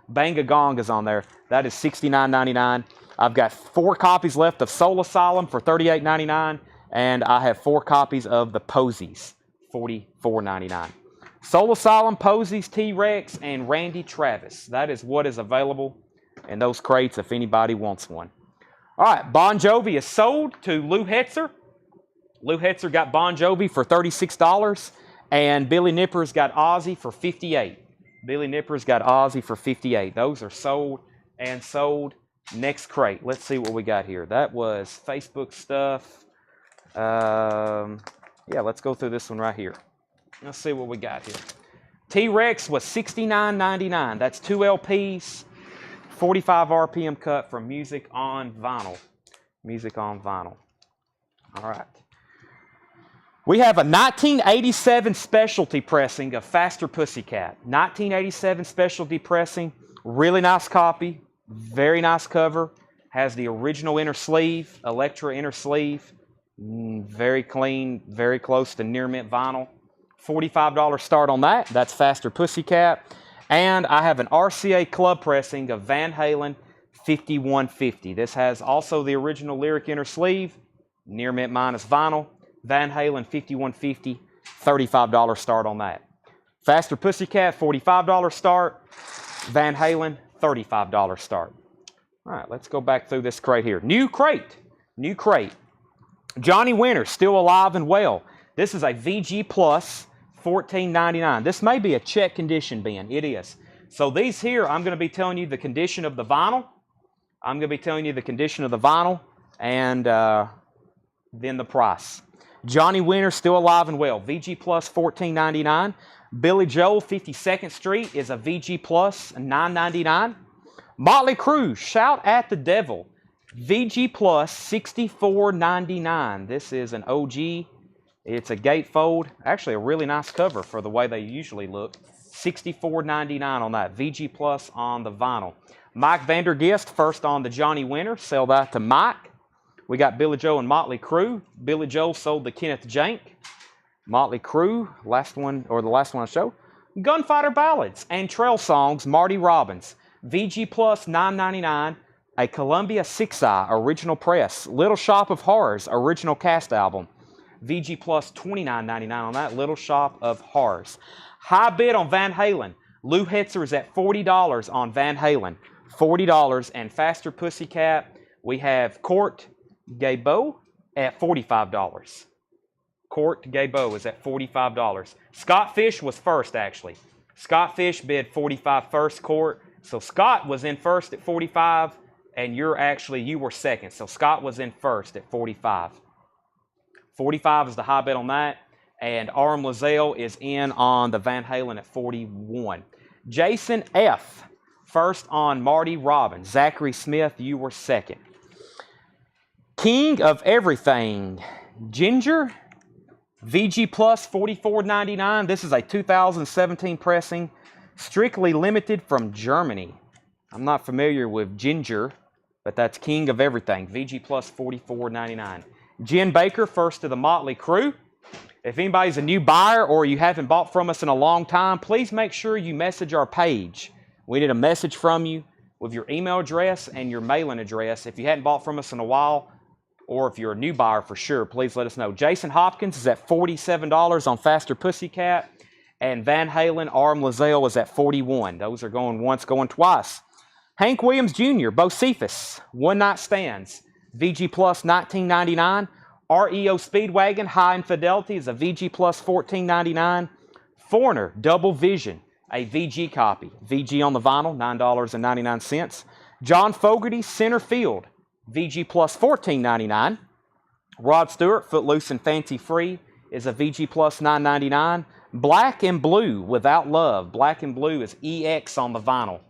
Banga Gong is on there. That is $69.99. I've got 4 copies left of Soul Asylum for $38.99. And I have 4 copies of the Posies, $44.99. Soul Asylum, Posies, T-Rex, and Randy Travis. That is what is available in those crates if anybody wants one. All right, Bon Jovi is sold to Lou Hetzer. Lou Hetzer got Bon Jovi for $36, and Billy Nippers got Ozzy for $58. Billy Nippers got Ozzy for $58. Those are sold and sold. Next crate. Let's see what we got here. That was Facebook stuff. Yeah, let's go through this one right here. Let's see what we got here. T-Rex was $69.99. That's 2 LPs. 45 RPM cut from Music on Vinyl. Music on Vinyl. All right. We have a 1987 specialty pressing of Faster Pussycat. 1987 specialty pressing. Really nice copy. Very nice cover. Has the original inner sleeve. Electra inner sleeve. Very clean. Very close to near mint vinyl. $45 start on that. That's Faster Pussycat. And I have an RCA club pressing of Van Halen 5150. This has also the original lyric inner sleeve, near mint minus vinyl. Van Halen 5150, $35 start on that. Faster Pussycat, $45 start. Van Halen, $35 start. All right, let's go back through this crate here. New crate. New crate. Johnny Winter, still alive and well. This is a VG Plus. $14.99. This may be a check condition bin. It is. So these here, I'm going to be telling you the condition of the vinyl. I'm going to be telling you the condition of the vinyl and then the price. Johnny Winter, still alive and well. VG Plus, $14.99. Billy Joel, 52nd Street is a VG Plus, $9.99. Motley Crue, Shout at the Devil. VG Plus, $64.99. This is an OG. It's a gatefold. Actually, a really nice cover for the way they usually look. $64.99 on that. VG Plus on the vinyl. Mike Vandergist, first on the Johnny Winter. Sell that to Mike. We got Billy Joel and Motley Crue. Billy Joel sold to Kenneth Jank. Motley Crue, the last one I showed. Gunfighter Ballads and Trail Songs, Marty Robbins. VG Plus $9.99. A Columbia 6i original press. Little Shop of Horrors original cast album. VG Plus $29.99 on that. Little Shop of Horrors. High bid on Van Halen. Lou Hetzer is at $40 on Van Halen. $40. And Faster Pussycat, we have Court Gaybo at $45. Court Gaybo is at $45. Scott Fish was first, actually. Scott Fish bid $45 first, Court. So Scott was in first at $45, and you were second. So Scott was in first at $45. $45 is the high bet on that. And Aram Lazelle is in on the Van Halen at $41. Jason F. first on Marty Robbins. Zachary Smith, you were second. King of Everything, Ginger, VG Plus $44.99. This is a 2017 pressing, strictly limited from Germany. I'm not familiar with Ginger, but that's King of Everything. VG Plus $44.99. Jen Baker, first to the Motley Crue. If anybody's a new buyer or you haven't bought from us in a long time, please make sure you message our page. We need a message from you with your email address and your mailing address. If you hadn't bought from us in a while, or if you're a new buyer for sure, please let us know. Jason Hopkins is at $47 on Faster Pussycat. And Van Halen, Aram Lazelle is at $41. Those are going once, going twice. Hank Williams Jr., Bocephus, One Night Stands, VG Plus $19.99. REO Speedwagon, High Infidelity is a VG Plus $14.99. Foreigner, Double Vision, a VG copy. VG on the vinyl, $9.99. John Fogerty, Center Field, VG Plus $14.99. Rod Stewart, Footloose and Fancy Free is a VG Plus $9.99. Black and Blue, Without Love. Black and Blue is EX on the vinyl.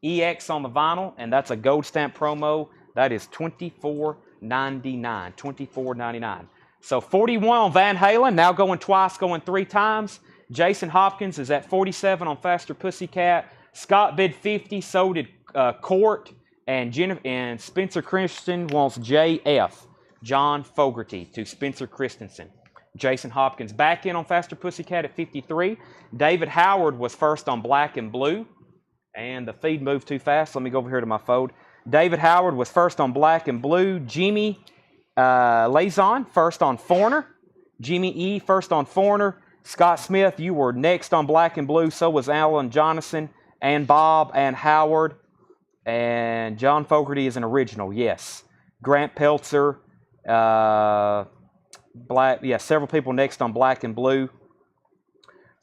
EX on the vinyl, and that's a gold stamp promo. That is $24.99. $24.99. So 41 on Van Halen, now going twice, going three times. Jason Hopkins is at 47 on Faster Pussycat. Scott bid 50, so did Court. And Spencer Christensen wants JF, John Fogerty, to Spencer Christensen. Jason Hopkins back in on Faster Pussycat at 53. David Howard was first on Black and Blue. And the feed moved too fast. Let me go over here to my phone. David Howard was first on Black and Blue. Jimmy Lazon, first on Foreigner. Jimmy E, first on Foreigner. Scott Smith, you were next on Black and Blue. So was Alan Jonathan and Bob and Howard. And John Fogerty is an original, yes. Grant Peltzer, several people next on Black and Blue.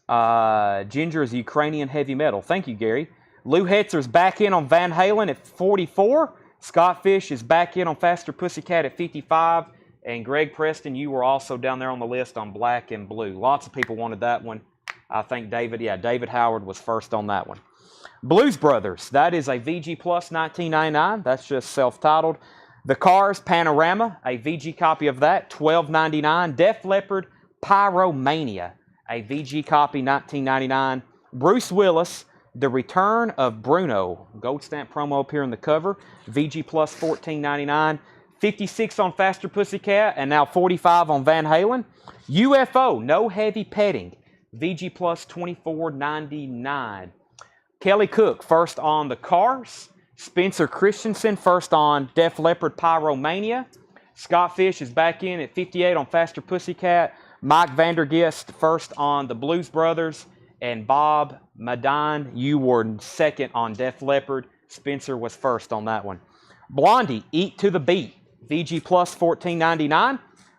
Ginger is Ukrainian heavy metal. Thank you, Gary. Lou Hetzer's back in on Van Halen at 44. Scott Fish is back in on Faster Pussycat at 55. And Greg Preston, you were also down there on the list on Black and Blue. Lots of people wanted that one. I think David Howard was first on that one. Blues Brothers, that is a VG Plus $19.99. That's just self-titled. The Cars Panorama, a VG copy of that, $12.99. Def Leppard Pyromania, a VG copy, $19.99. Bruce Willis, The Return of Bruno, gold stamp promo up here in the cover, VG Plus $14.99. 56 on Faster Pussycat, and now 45 on Van Halen. UFO, No Heavy Petting, VG Plus $24.99. Kelly Cook, first on The Cars. Spencer Christensen, first on Def Leppard Pyromania. Scott Fish is back in at 58 on Faster Pussycat. Mike Vandergist, first on The Blues Brothers. And Bob Madine, you were second on Def Leppard. Spencer was first on that one. Blondie, Eat to the Beat, VG Plus $14.99.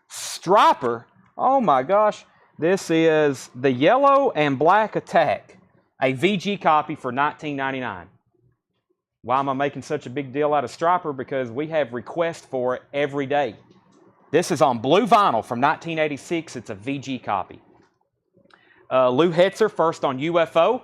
Striper, oh my gosh, this is the Yellow and Black Attack, a VG copy for $19.99. Why am I making such a big deal out of Striper? Because we have requests for it every day. This is on blue vinyl from 1986. It's a VG copy. Lou Hetzer, first on UFO.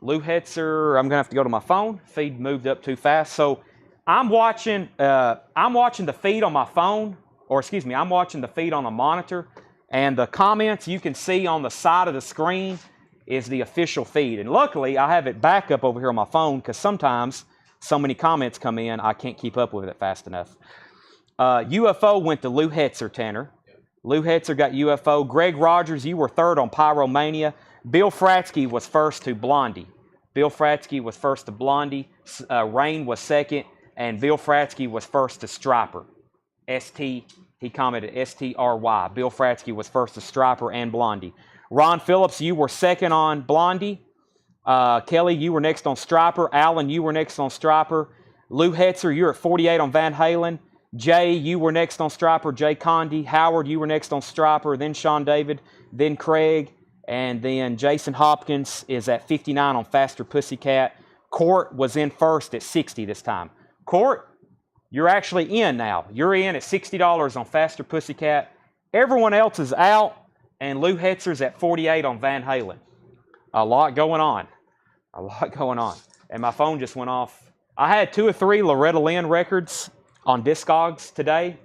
Lou Hetzer, I'm going to have to go to my phone. Feed moved up too fast. So I'm watching the feed on my phone, or excuse me, I'm watching the feed on the monitor, and the comments you can see on the side of the screen is the official feed. And luckily, I have it back up over here on my phone because sometimes so many comments come in, I can't keep up with it fast enough. UFO went to Lou Hetzer, Tanner. Lou Hetzer got UFO. Greg Rogers, you were third on Pyromania. Bill Fratsky was first to Blondie. Bill Fratsky was first to Blondie. Rain was second. And Bill Fratsky was first to Striper. He commented S-T-R-Y. Bill Fratsky was first to Striper and Blondie. Ron Phillips, you were second on Blondie. Kelly, you were next on Striper. Alan, you were next on Striper. Lou Hetzer, you're at 48 on Van Halen. Jay, you were next on Striper. Jay Condi. Howard, you were next on Striper. Then Sean David. Then Craig. And then Jason Hopkins is at 59 on Faster Pussycat. Court was in first at 60 this time. Court, you're actually in now. You're in at $60 on Faster Pussycat. Everyone else is out. And Lou Hetzer's at 48 on Van Halen. A lot going on. A lot going on. And my phone just went off. I had 2 or 3 Loretta Lynn records on Discogs today,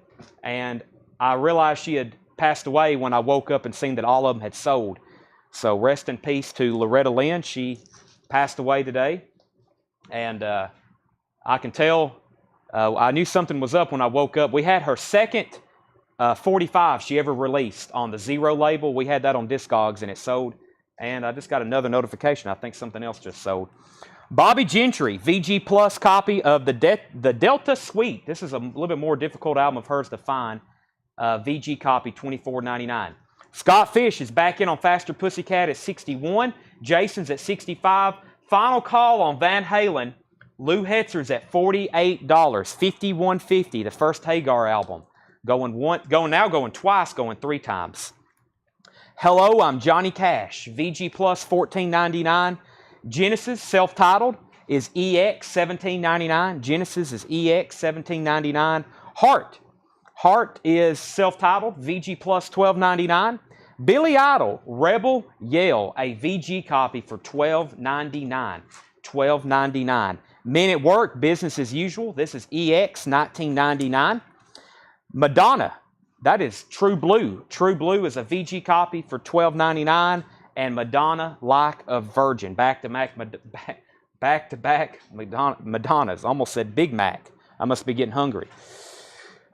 and I realized she had passed away when I woke up and seen that all of them had sold. So rest in peace to Loretta Lynn. She passed away today, and I can tell I knew something was up when I woke up. We had her second 45 she ever released on the Zero label. We had that on Discogs, and it sold. And I just got another notification. I think something else just sold. Bobby Gentry, VG Plus copy of the Delta Suite. This is a little bit more difficult album of hers to find. VG copy, $24.99. Scott Fish is back in on Faster Pussycat at 61. Jason's at 65. Final call on Van Halen. Lou Hetzer's at $48. $51.50, the first Hagar album. Going twice, going 3 times. Hello, I'm Johnny Cash. VG Plus, $14.99. Genesis, self-titled, is EX, $17.99. Genesis is EX, $17.99. Heart is self-titled, VG Plus, $12.99. Billy Idol, Rebel Yell, a VG copy for $12.99. $12.99. Men at Work, Business as Usual. This is EX, $19.99. Madonna, that is True Blue. True Blue is a VG copy for $12.99. And Madonna, Like a Virgin. Back to back Madonnas. Almost said Big Mac. I must be getting hungry.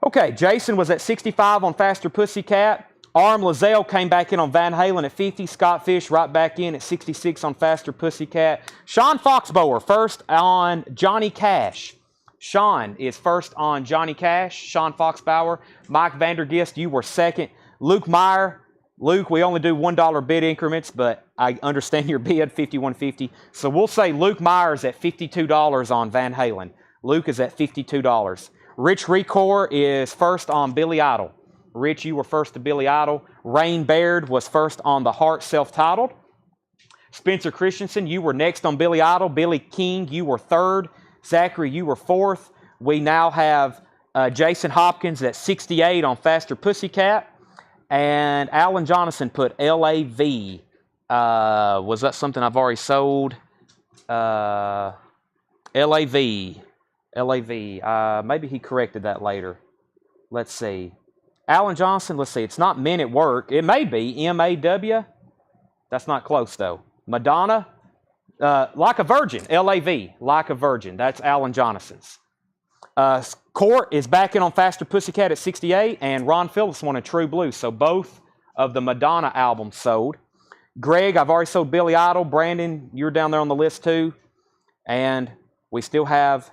Okay, Jason was at 65 on Faster Pussycat. Arm Lazelle came back in on Van Halen at 50. Scott Fish right back in at 66 on Faster Pussycat. Sean Foxbower first on Johnny Cash. Sean is first on Johnny Cash. Sean Foxbower. Mike Vandergist, you were second. Luke Meyer. Luke, we only do $1 bid increments, but I understand your bid, $51.50. So we'll say Luke Myers at $52 on Van Halen. Luke is at $52. Rich Recor is first on Billy Idol. Rich, you were first to Billy Idol. Rain Baird was first on The Heart, self-titled. Spencer Christensen, you were next on Billy Idol. Billy King, you were third. Zachary, you were fourth. We now have Jason Hopkins at 68 on Faster Pussycat. And Alan Jonathan put LAV. Was that something I've already sold? LAV. Maybe he corrected that later. Let's see. Alan Johnson, let's see. It's not Men at Work. It may be MAW. That's not close, though. Madonna. Like a Virgin. LAV. Like a Virgin. That's Alan Jonason's. Court is back in on Faster Pussycat at 68, and Ron Phillips wanted True Blue, so both of the Madonna albums sold. Greg, I've already sold Billy Idol. Brandon, you're down there on the list too. And we still have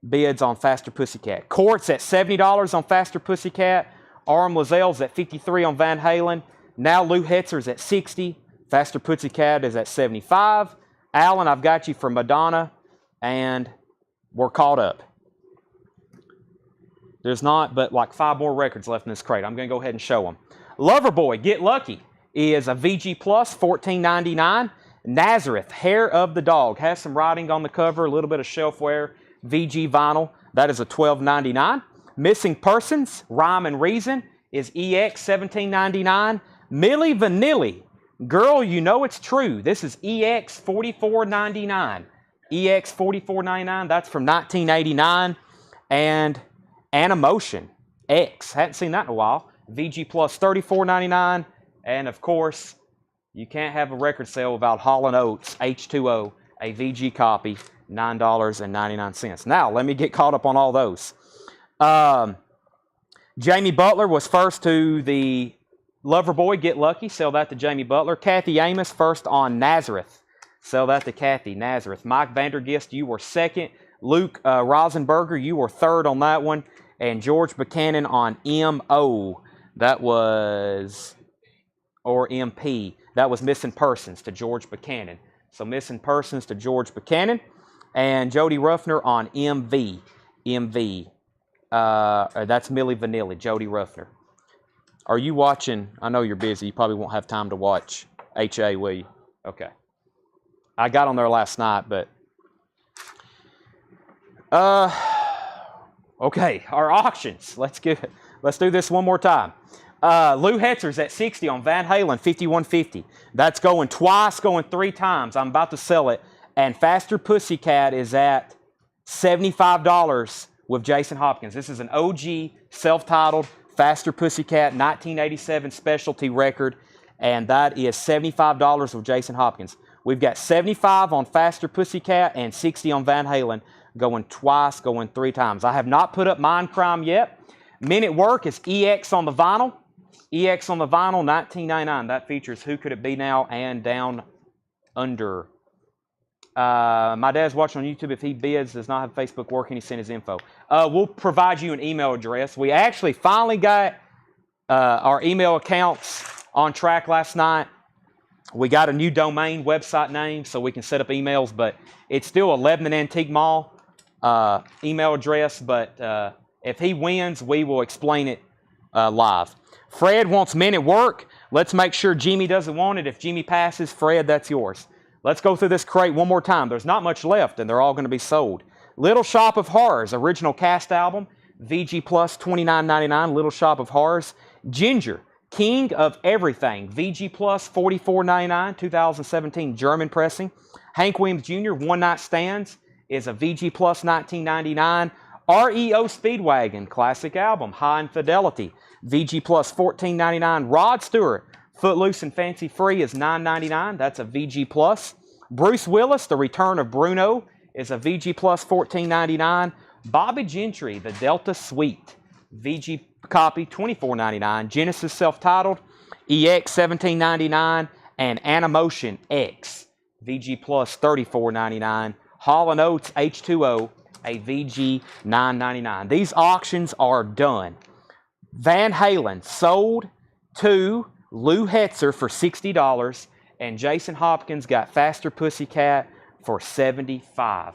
bids on Faster Pussycat. Court's at $70 on Faster Pussycat. Arm Lazelle's at $53 on Van Halen. Now Lou Hetzer's at $60. Faster Pussycat is at $75. Alan, I've got you for Madonna, and we're caught up. There's not but like 5 more records left in this crate. I'm going to go ahead and show them. Loverboy, Get Lucky, is a VG Plus, $14.99. Nazareth, Hair of the Dog, has some writing on the cover, a little bit of shelfware. VG vinyl, that is a $12.99. Missing Persons, Rhyme and Reason, is EX, $17.99. Milli Vanilli, Girl, You Know It's True. This is EX, $44.99. EX, $44.99. That's from 1989. And Animotion X, hadn't seen that in a while. VG Plus, $34.99. And of course, you can't have a record sale without Hall & Oates H2O, a VG copy, $9.99. Now, let me get caught up on all those. Jamie Butler was first to the Loverboy, Get Lucky. Sell that to Jamie Butler. Kathy Amos first on Nazareth. Sell that to Kathy, Nazareth. Mike Vandergist, you were second. Luke Rosenberger, you were third on that one. And George Buchanan on MO. That was, or MP. That was Missing Persons to George Buchanan. So Missing Persons to George Buchanan. And Jody Ruffner on MV. MV. That's Millie Vanilli, Jody Ruffner. Are you watching? I know you're busy. You probably won't have time to watch HA, will you? Okay. I got on there last night, but... okay, our auctions. Let's do this one more time. Lou Hetzer's at 60 on Van Halen, 5150. That's going twice, going 3 times. I'm about to sell it. And Faster Pussycat is at $75 with Jason Hopkins. This is an OG, self-titled Faster Pussycat 1987 specialty record, and that is $75 with Jason Hopkins. We've got 75 on Faster Pussycat and 60 on Van Halen, going twice, going 3 times. I have not put up Mind Crime yet. Men at Work is EX on the vinyl. EX on the vinyl, $19.99. That features Who Could It Be Now and Down Under. My dad's watching on YouTube. If he bids, does not have Facebook working, he sent his info. We'll provide you an email address. We actually finally got our email accounts on track last night. We got a new domain website name so we can set up emails, but it's still a Lebanon Antique Mall email address. But if he wins, we will explain it live. Fred wants Men at Work. Let's make sure Jimmy doesn't want it. If Jimmy passes, Fred, that's yours. Let's go through this crate one more time. There's not much left, and they're all going to be sold. Little Shop of Horrors, original cast album, VG Plus, $29.99, Little Shop of Horrors. Ginger, King of Everything, VG Plus, $44.99, 2017, German pressing. Hank Williams Jr., One Night Stands, is a VG Plus, $19.99. REO Speedwagon, classic album, High Infidelity, VG Plus, $14.99. Rod Stewart, Footloose and Fancy Free is $9.99. That's a VG Plus. Bruce Willis, The Return of Bruno, is a VG Plus, $14.99. Bobby Gentry, The Delta Suite, VG copy, $24.99. Genesis self-titled, EX, $17.99. And Animotion X, VG Plus, $34.99. Hall & Oates H2O, a VG, $9.99. These auctions are done. Van Halen sold to Lou Hetzer for $60, and Jason Hopkins got Faster Pussycat for $75.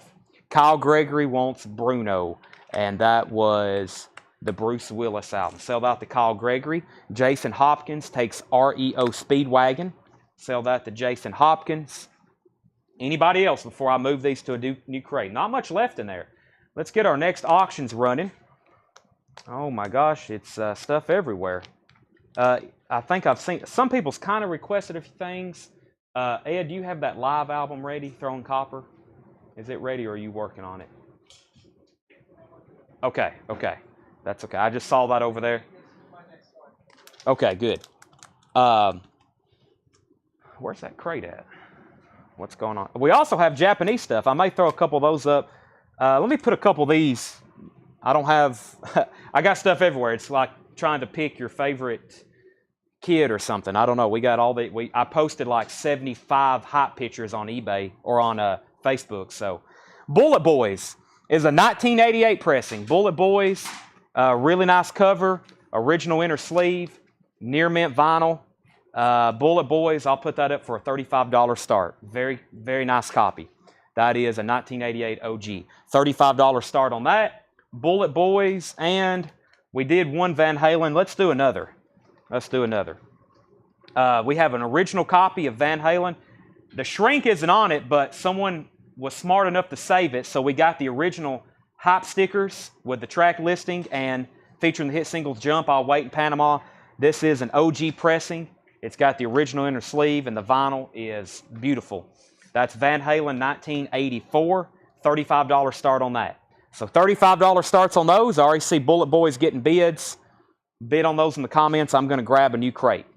Kyle Gregory wants Bruno, and that was the Bruce Willis album. Sell that to Kyle Gregory. Jason Hopkins takes REO Speedwagon. Sell that to Jason Hopkins. Anybody else before I move these to a new crate? Not much left in there. Let's get our next auctions running. Oh my gosh, it's stuff everywhere. I think I've seen, some people's kind of requested a few things. Ed, do you have that live album ready, Throwing Copper? Is it ready or are you working on it? Okay. That's okay. I just saw that over there. Okay, good. Where's that crate at? What's going on? We also have Japanese stuff. I may throw a couple of those up. Let me put a couple of these. I don't have, I got stuff everywhere. It's like trying to pick your favorite kid or something. I don't know. We got all the, I posted like 75 hot pictures on eBay or on Facebook. So Bullet Boys is a 1988 pressing. Bullet Boys, really nice cover, original inner sleeve, near mint vinyl. Bullet Boys, I'll put that up for a $35 start. Very, very nice copy. That is a 1988 OG. $35 start on that. Bullet Boys, and we did one Van Halen. Let's do another. We have an original copy of Van Halen. The shrink isn't on it, but someone was smart enough to save it, so we got the original hype stickers with the track listing and featuring the hit singles Jump, I'll Wait in Panama. This is an OG pressing. It's got the original inner sleeve, and the vinyl is beautiful. That's Van Halen 1984, $35 start on that. So $35 starts on those. I already see Bullet Boys getting bids. Bid on those in the comments. I'm going to grab a new crate.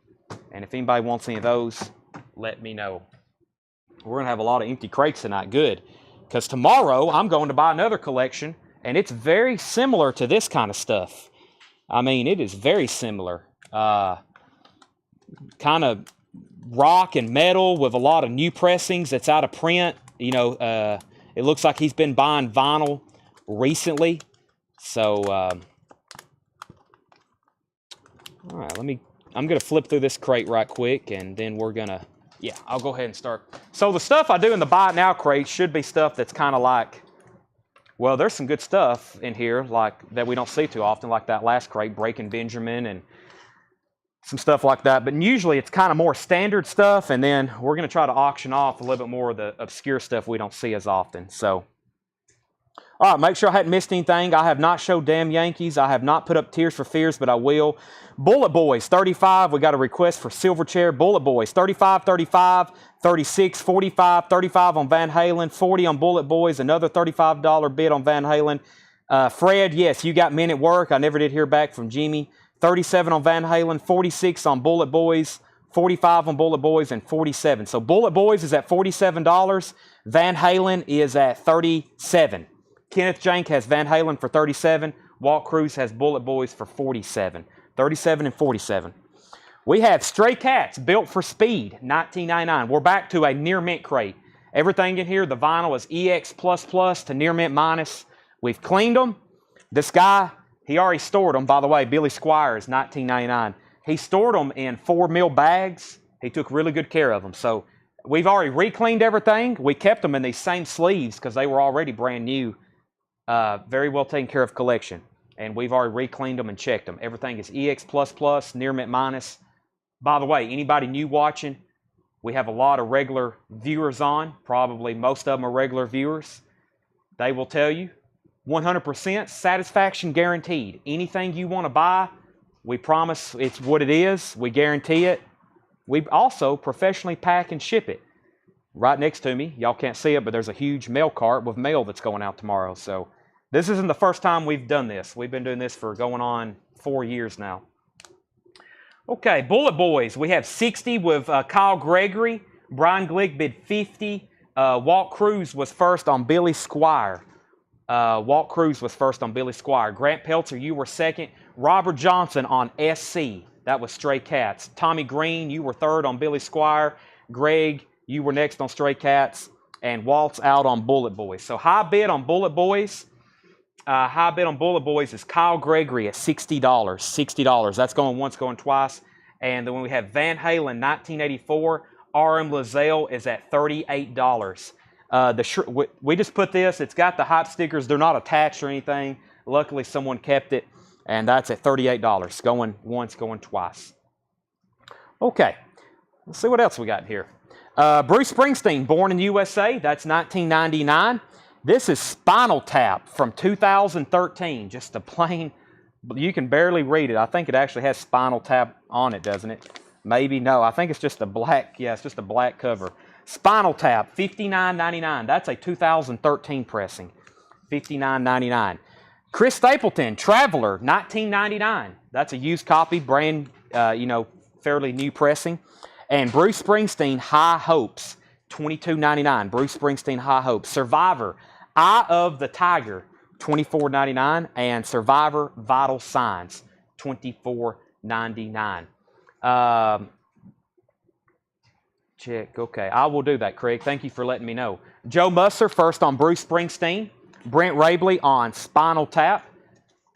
And if anybody wants any of those, let me know. We're going to have a lot of empty crates tonight. Good. Because tomorrow I'm going to buy another collection, and it's very similar to this kind of stuff. I mean, it is very similar. Kind of rock and metal with a lot of new pressings that's out of print. You know, it looks like he's been buying vinyl recently. So, all right, I'm going to flip through this crate right quick, and then we're going to, yeah, I'll go ahead and start. So the stuff I do in the Buy It Now crate should be stuff that's kind of like, well, there's some good stuff in here like that we don't see too often, like that last crate, Breaking Benjamin, and some stuff like that. But usually it's kind of more standard stuff, and then we're going to try to auction off a little bit more of the obscure stuff we don't see as often. So, all right, make sure I hadn't missed anything. I have not showed Damn Yankees. I have not put up Tears for Fears, but I will. Bullet Boys, 35. We got a request for Silverchair. Bullet Boys, 35, 35, 36, 45, 35 on Van Halen, 40 on Bullet Boys, another $35 bid on Van Halen. Fred, yes, you got men at work. I never did hear back from Jimmy. 37 on Van Halen, 46 on Bullet Boys, 45 on Bullet Boys, and 47. So Bullet Boys is at $47. Van Halen is at $37. Kenneth Jank has Van Halen for $37. Walt Cruz has Bullet Boys for $47. $37 and $47. We have Stray Cats, Built for Speed, $19.99. We're back to a near mint crate. Everything in here, the vinyl is EX++ to near mint minus. We've cleaned them. This guy, he already stored them. By the way, Billy Squires, $19.99. He stored them in 4 mil bags. He took really good care of them. So we've already re-cleaned everything. We kept them in these same sleeves because they were already brand new. Very well taken care of collection. And we've already re-cleaned them and checked them. Everything is EX++, near mint minus. By the way, anybody new watching, we have a lot of regular viewers on. Probably most of them are regular viewers. They will tell you 100% satisfaction guaranteed. Anything you want to buy, we promise it's what it is. We guarantee it. We also professionally pack and ship it. Right next to me, y'all can't see it, but there's a huge mail cart with mail that's going out tomorrow. So this isn't the first time we've done this. We've been doing this for going on 4 years now. Okay, Bullet Boys. We have 60 with Kyle Gregory. Brian Glick bid 50. Walt Cruz was first on Billy Squire. Walt Cruz was first on Billy Squire. Grant Peltzer, you were second. Robert Johnson on SC. That was Stray Cats. Tommy Green, you were third on Billy Squire. Greg, you were next on Stray Cats. And Walt's out on Bullet Boys. So high bid on Bullet Boys. High bid on Bullet Boys is Kyle Gregory at $60. $60. That's going once, going twice. And then we have Van Halen, 1984. RM Lazelle is at $38. We just put this. It's got the hot stickers. They're not attached or anything. Luckily, someone kept it. And that's at $38. Going once, going twice. Okay. Let's see what else we got here. Bruce Springsteen, Born in the USA. That's $19.99. This is Spinal Tap from 2013. Just a plain, you can barely read it. I think it actually has Spinal Tap on it, doesn't it? Maybe, no. I think it's just a black, yeah, it's just a black cover. Spinal Tap, $59.99. That's a 2013 pressing. $59.99. Chris Stapleton, Traveler, $19.99. That's a used copy, brand, fairly new pressing. And Bruce Springsteen, High Hopes, $22.99. Bruce Springsteen, High Hopes. Survivor, Eye of the Tiger, $24.99. And Survivor, Vital Signs, $24.99. Check, okay. I will do that, Craig. Thank you for letting me know. Joe Musser, first on Bruce Springsteen. Brent Rabley on Spinal Tap.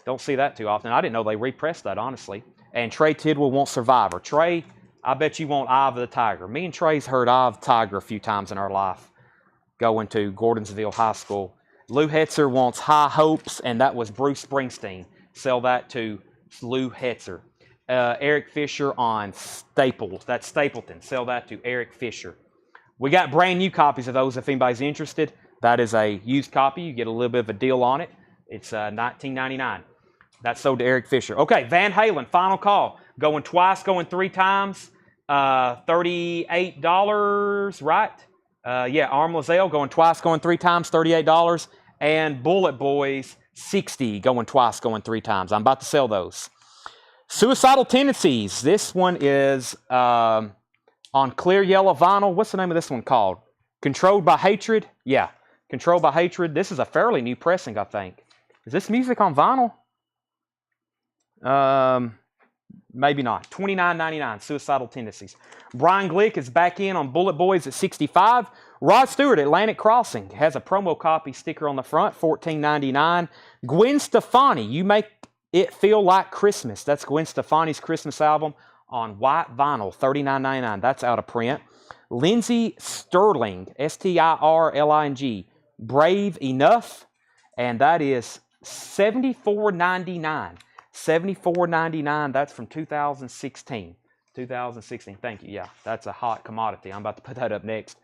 Don't see that too often. I didn't know they repressed that, honestly. And Trey Tidwell wants Survivor. Trey, I bet you want Eye of the Tiger. Me and Trey's heard Eye of the Tiger a few times in our life, going to Gordonsville High School. Lou Hetzer wants High Hopes, and that was Bruce Springsteen. Sell that to Lou Hetzer. Eric Fisher on Staples. That's Stapleton. Sell that to Eric Fisher. We got brand new copies of those if anybody's interested. That is a used copy. You get a little bit of a deal on it. It's $19.99. That's sold to Eric Fisher. Okay, Van Halen, final call. Going twice, going 3 times. $38, right? Yeah, Arm Lazelle going twice, going 3 times, $38. And Bullet Boys, $60, going twice, going 3 times. I'm about to sell those. Suicidal Tendencies. This one is on clear yellow vinyl. What's the name of this one called? Controlled by Hatred? Yeah, Controlled by Hatred. This is a fairly new pressing, I think. Is this music on vinyl? Maybe not. $29.99, Suicidal Tendencies. Brian Glick is back in on Bullet Boys at 65. Rod Stewart, Atlantic Crossing, has a promo copy sticker on the front, $14.99. Gwen Stefani, You Make It Feel Like Christmas. That's Gwen Stefani's Christmas album on white vinyl, $39.99. That's out of print. Lindsay Sterling, Stirling, Brave Enough, and that is $74.99. $74.99. That's from 2016. 2016. Thank you. Yeah, that's a hot commodity. I'm about to put that up next.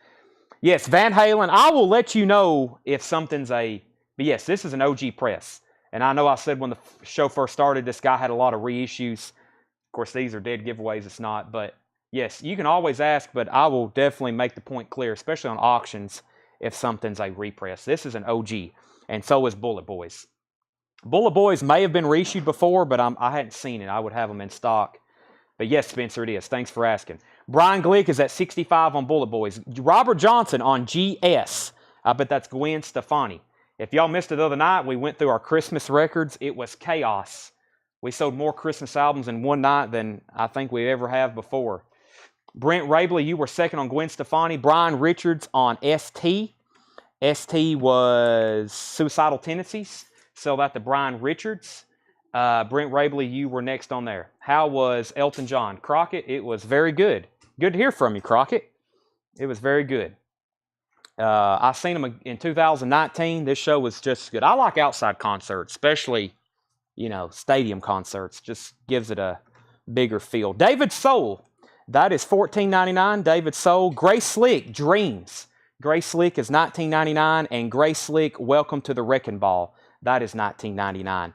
Yes, Van Halen. I will let you know if something's a... But yes, this is an OG press. And I know I said when the show first started, this guy had a lot of reissues. Of course, these are dead giveaways. It's not. But yes, you can always ask, but I will definitely make the point clear, especially on auctions, if something's a repress. This is an OG. And so is Bullet Boys. Bullet Boys may have been reissued before, but I hadn't seen it. I would have them in stock. But yes, Spencer, it is. Thanks for asking. Brian Glick is at 65 on Bullet Boys. Robert Johnson on GS. I bet that's Gwen Stefani. If y'all missed it the other night, we went through our Christmas records. It was chaos. We sold more Christmas albums in one night than I think we ever have before. Brent Rabley, you were second on Gwen Stefani. Brian Richards on ST. ST was Suicidal Tendencies. Sell that to Brian Richards. Brent Rabley, you were next on there. How was Elton John? Crockett, it was very good. Good to hear from you, Crockett. It was very good. I seen him in 2019. This show was just good. I like outside concerts, especially, stadium concerts. Just gives it a bigger feel. David Soul, that is $14.99. David Soul. Grace Slick, Dreams. Grace Slick is $19.99. And Grace Slick, Welcome to the Wrecking Ball. That is $19.99.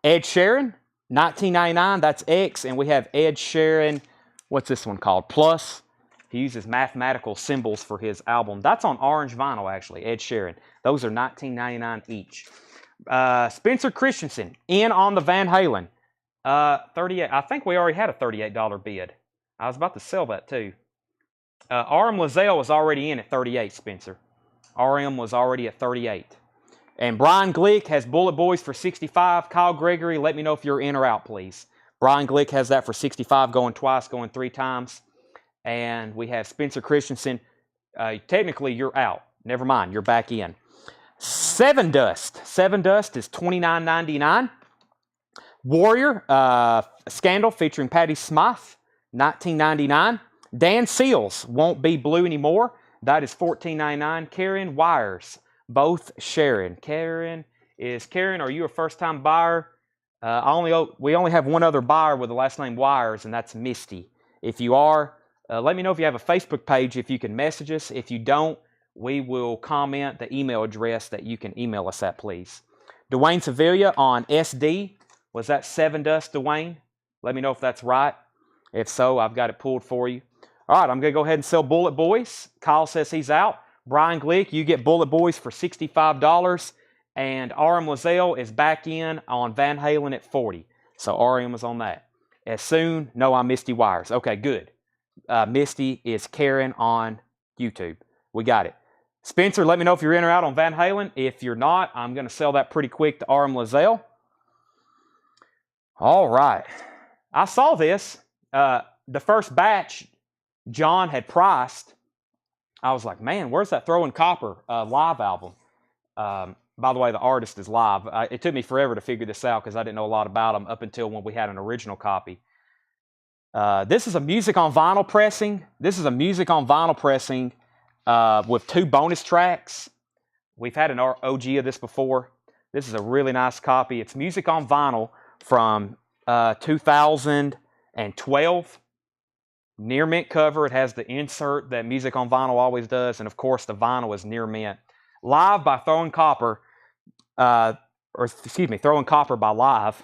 Ed Sheeran, $19.99. That's X. And we have Ed Sheeran, what's this one called? Plus. He uses mathematical symbols for his album. That's on orange vinyl, actually, Ed Sheeran. Those are $19.99 each. Spencer Christensen, in on the Van Halen. 38. I think we already had a $38 bid. I was about to sell that, too. RM Lizelle was already in at 38, Spencer. RM was already at 38. And Brian Glick has Bullet Boys for 65. Kyle Gregory, let me know if you're in or out, please. Brian Glick has that for 65, going twice, going 3 times. And we have Spencer Christensen. Technically, you're out. Never mind, you're back in. Seven Dust. Seven Dust is $29.99. Warrior, Scandal featuring Patti Smith, $19.99. Dan Seals, Won't Be Blue Anymore. That is $14.99. Karen Wires. Both Sharon. Karen, are you a first-time buyer? We only have one other buyer with the last name Wires, and that's Misty. If you are, let me know if you have a Facebook page, if you can message us. If you don't, we will comment the email address that you can email us at, please. Dwayne Sevilla on SD. Was that Seven Dust, Dwayne? Let me know if that's right. If so, I've got it pulled for you. All right, I'm going to go ahead and sell Bullet Boys. Kyle says he's out. Brian Glick, you get Bullet Boys for $65. And RM Lizelle is back in on Van Halen at $40. So RM is on that. As soon, no, I'm Misty Wires. Okay, good. Misty is Karen on YouTube. We got it. Spencer, let me know if you're in or out on Van Halen. If you're not, I'm going to sell that pretty quick to RM Lizelle. All right. I saw this. The first batch John had priced. I was like, man, where's that Throwing Copper live album? By the way, the artist is live. It took me forever to figure this out because I didn't know a lot about them up until when we had an original copy. This is a music on vinyl pressing. This is a music on vinyl pressing with 2 bonus tracks. We've had an OG of this before. This is a really nice copy. It's music on vinyl from 2012. Near mint cover. It has the insert that Music on Vinyl always does. And of course, the vinyl is near mint. Live by Throwing Copper. Throwing Copper by Live.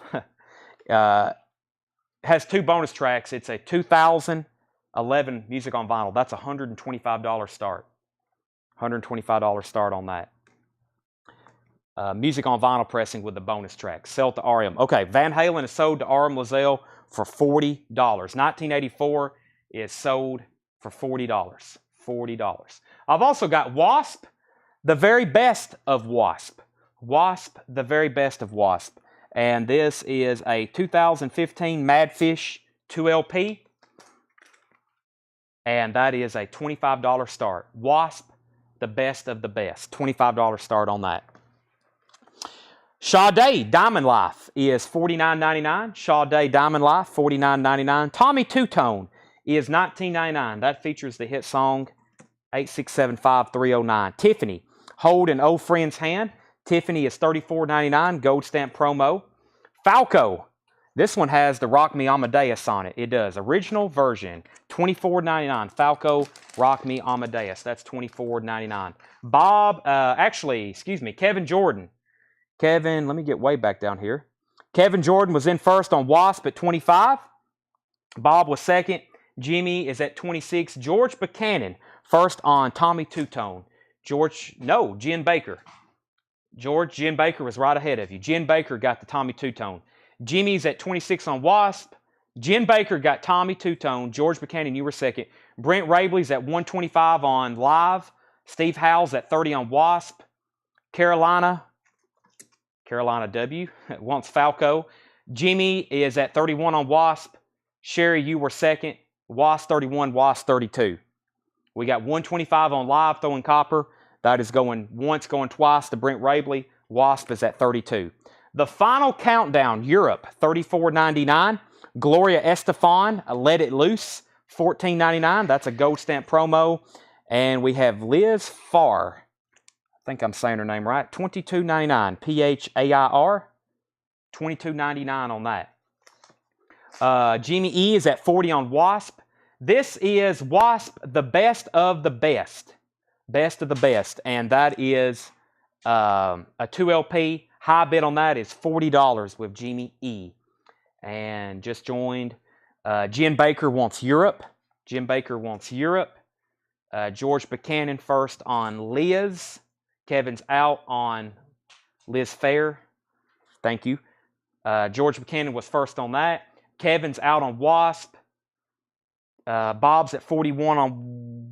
Has 2 bonus tracks. It's a 2011 Music on Vinyl. That's $125 start. $125 start on that. Music on Vinyl pressing with the bonus track. Sell to RM. Okay, Van Halen is sold to RM Lizelle for $40. 1984 is sold for $40. $40. I've also got Wasp, the very best of Wasp. Wasp, the very best of Wasp. And this is a 2015 Madfish 2LP. And that is a $25 start. Wasp, the best of the best. $25 start on that. Sade Diamond Life is $49.99. Sade Diamond Life, $49.99. Tommy Two-Tone is $19.99. That features the hit song 8675309. Tiffany, Hold an Old Friend's Hand. Tiffany is $34.99. Gold stamp promo. Falco. This one has the Rock Me Amadeus on it. It does. Original version, $24.99. Falco, Rock Me Amadeus. That's $24.99. Kevin Jordan. Kevin, let me get way back down here. Kevin Jordan was in first on Wasp at 25. Bob was second. Jimmy is at 26. George Buchanan, first on Tommy Two-Tone. Jen Baker. Jen Baker was right ahead of you. Jen Baker got the Tommy Two-Tone. Jimmy's at 26 on Wasp. Jen Baker got Tommy Two-Tone. George Buchanan, you were second. Brent Rabley's at 125 on Live. Steve Howell's at 30 on Wasp. Carolina W wants Falco. Jimmy is at 31 on Wasp. Sherry, you were second. Wasp 31, Wasp 32. We got 125 on Live throwing copper. That is going once, going twice to Brent Rabley. Wasp is at 32. The final countdown, Europe, $34.99. Gloria Estefan, Let It Loose, $14.99. That's a gold stamp promo. And we have Liz Farr. I think I'm saying her name right. $22.99. PHAIR. $22.99 on that. Jimmy E is at 40 on Wasp. This is Wasp, the best of the best. Best of the best. And that is a 2LP. High bid on that is $40 with Jimmy E. And just joined. Jen Baker wants Europe. George Buchanan first on Liz. Kevin's out on Liz Fair. Thank you. George Buchanan was first on that. Kevin's out on Wasp. Bob's at 41 on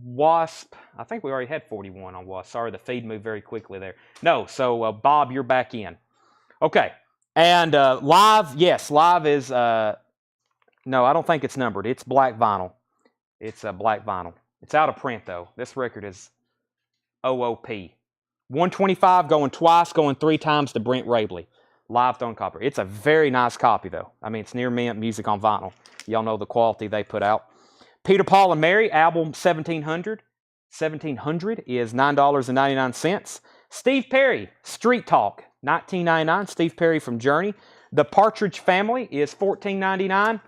Wasp. I think we already had 41 on Wasp. Sorry, the feed moved very quickly there. No, so Bob, you're back in. Okay. And Live, yes, Live is, no, I don't think it's numbered. It's black vinyl. It's black vinyl. It's out of print, though. This record is OOP. 125 going twice, going 3 times to Brent Rabley. Live throwing copper. It's a very nice copy, though. I mean, it's near mint music on vinyl. Y'all know the quality they put out. Peter, Paul, and Mary, album 1700. 1700 is $9.99. Steve Perry, Street Talk, $19.99. Steve Perry from Journey. The Partridge Family is $14.99.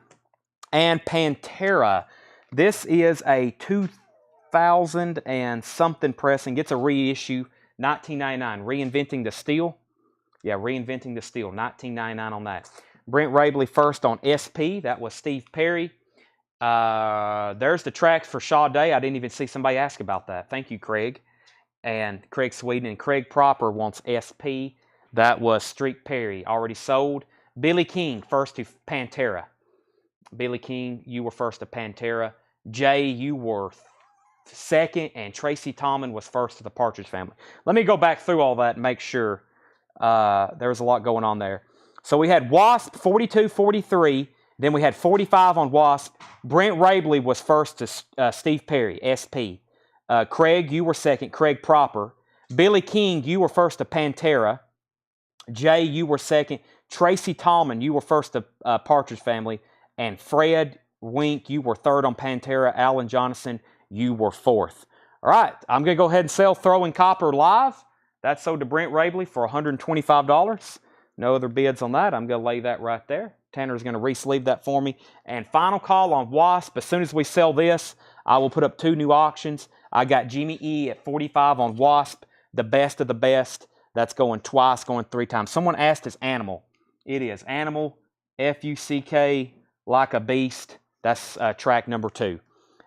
And Pantera. This is a 2000 and something pressing. It's a reissue. $19.99. Reinventing the Steel. Yeah, Reinventing the Steel. $19.99 on that. Brent Rabley first on SP. That was Steve Perry. There's the tracks for Sade. I didn't even see somebody ask about that. Thank you, Craig. And Craig Sweden. And Craig Proper wants SP. That was Street Perry. Already sold. Billy King first to Pantera. Billy King, you were first to Pantera. Jay, you were second. And Tracy Tallman was first to the Partridge Family. Let me go back through all that and make sure there was a lot going on there. So we had Wasp 42, 43. Then we had 45 on Wasp. Brent Rabley was first to Steve Perry, SP. Craig, you were second. Craig Proper. Billy King, you were first to Pantera. Jay, you were second. Tracy Tallman, you were first to Partridge Family. And Fred Wink, you were third on Pantera. Alan Johnson, you were fourth. All right, I'm going to go ahead and sell Throwing Copper Live. That's sold to Brent Rabley for $125. No other bids on that. I'm going to lay that right there. Tanner's going to re-sleeve that for me. And final call on Wasp. As soon as we sell this, I will put up 2 new auctions. I got Jimmy E at 45 on Wasp. The best of the best. That's going twice, going 3 times. Someone asked us Animal. It is Animal, F-U-C-K, Like a Beast. That's track number 2.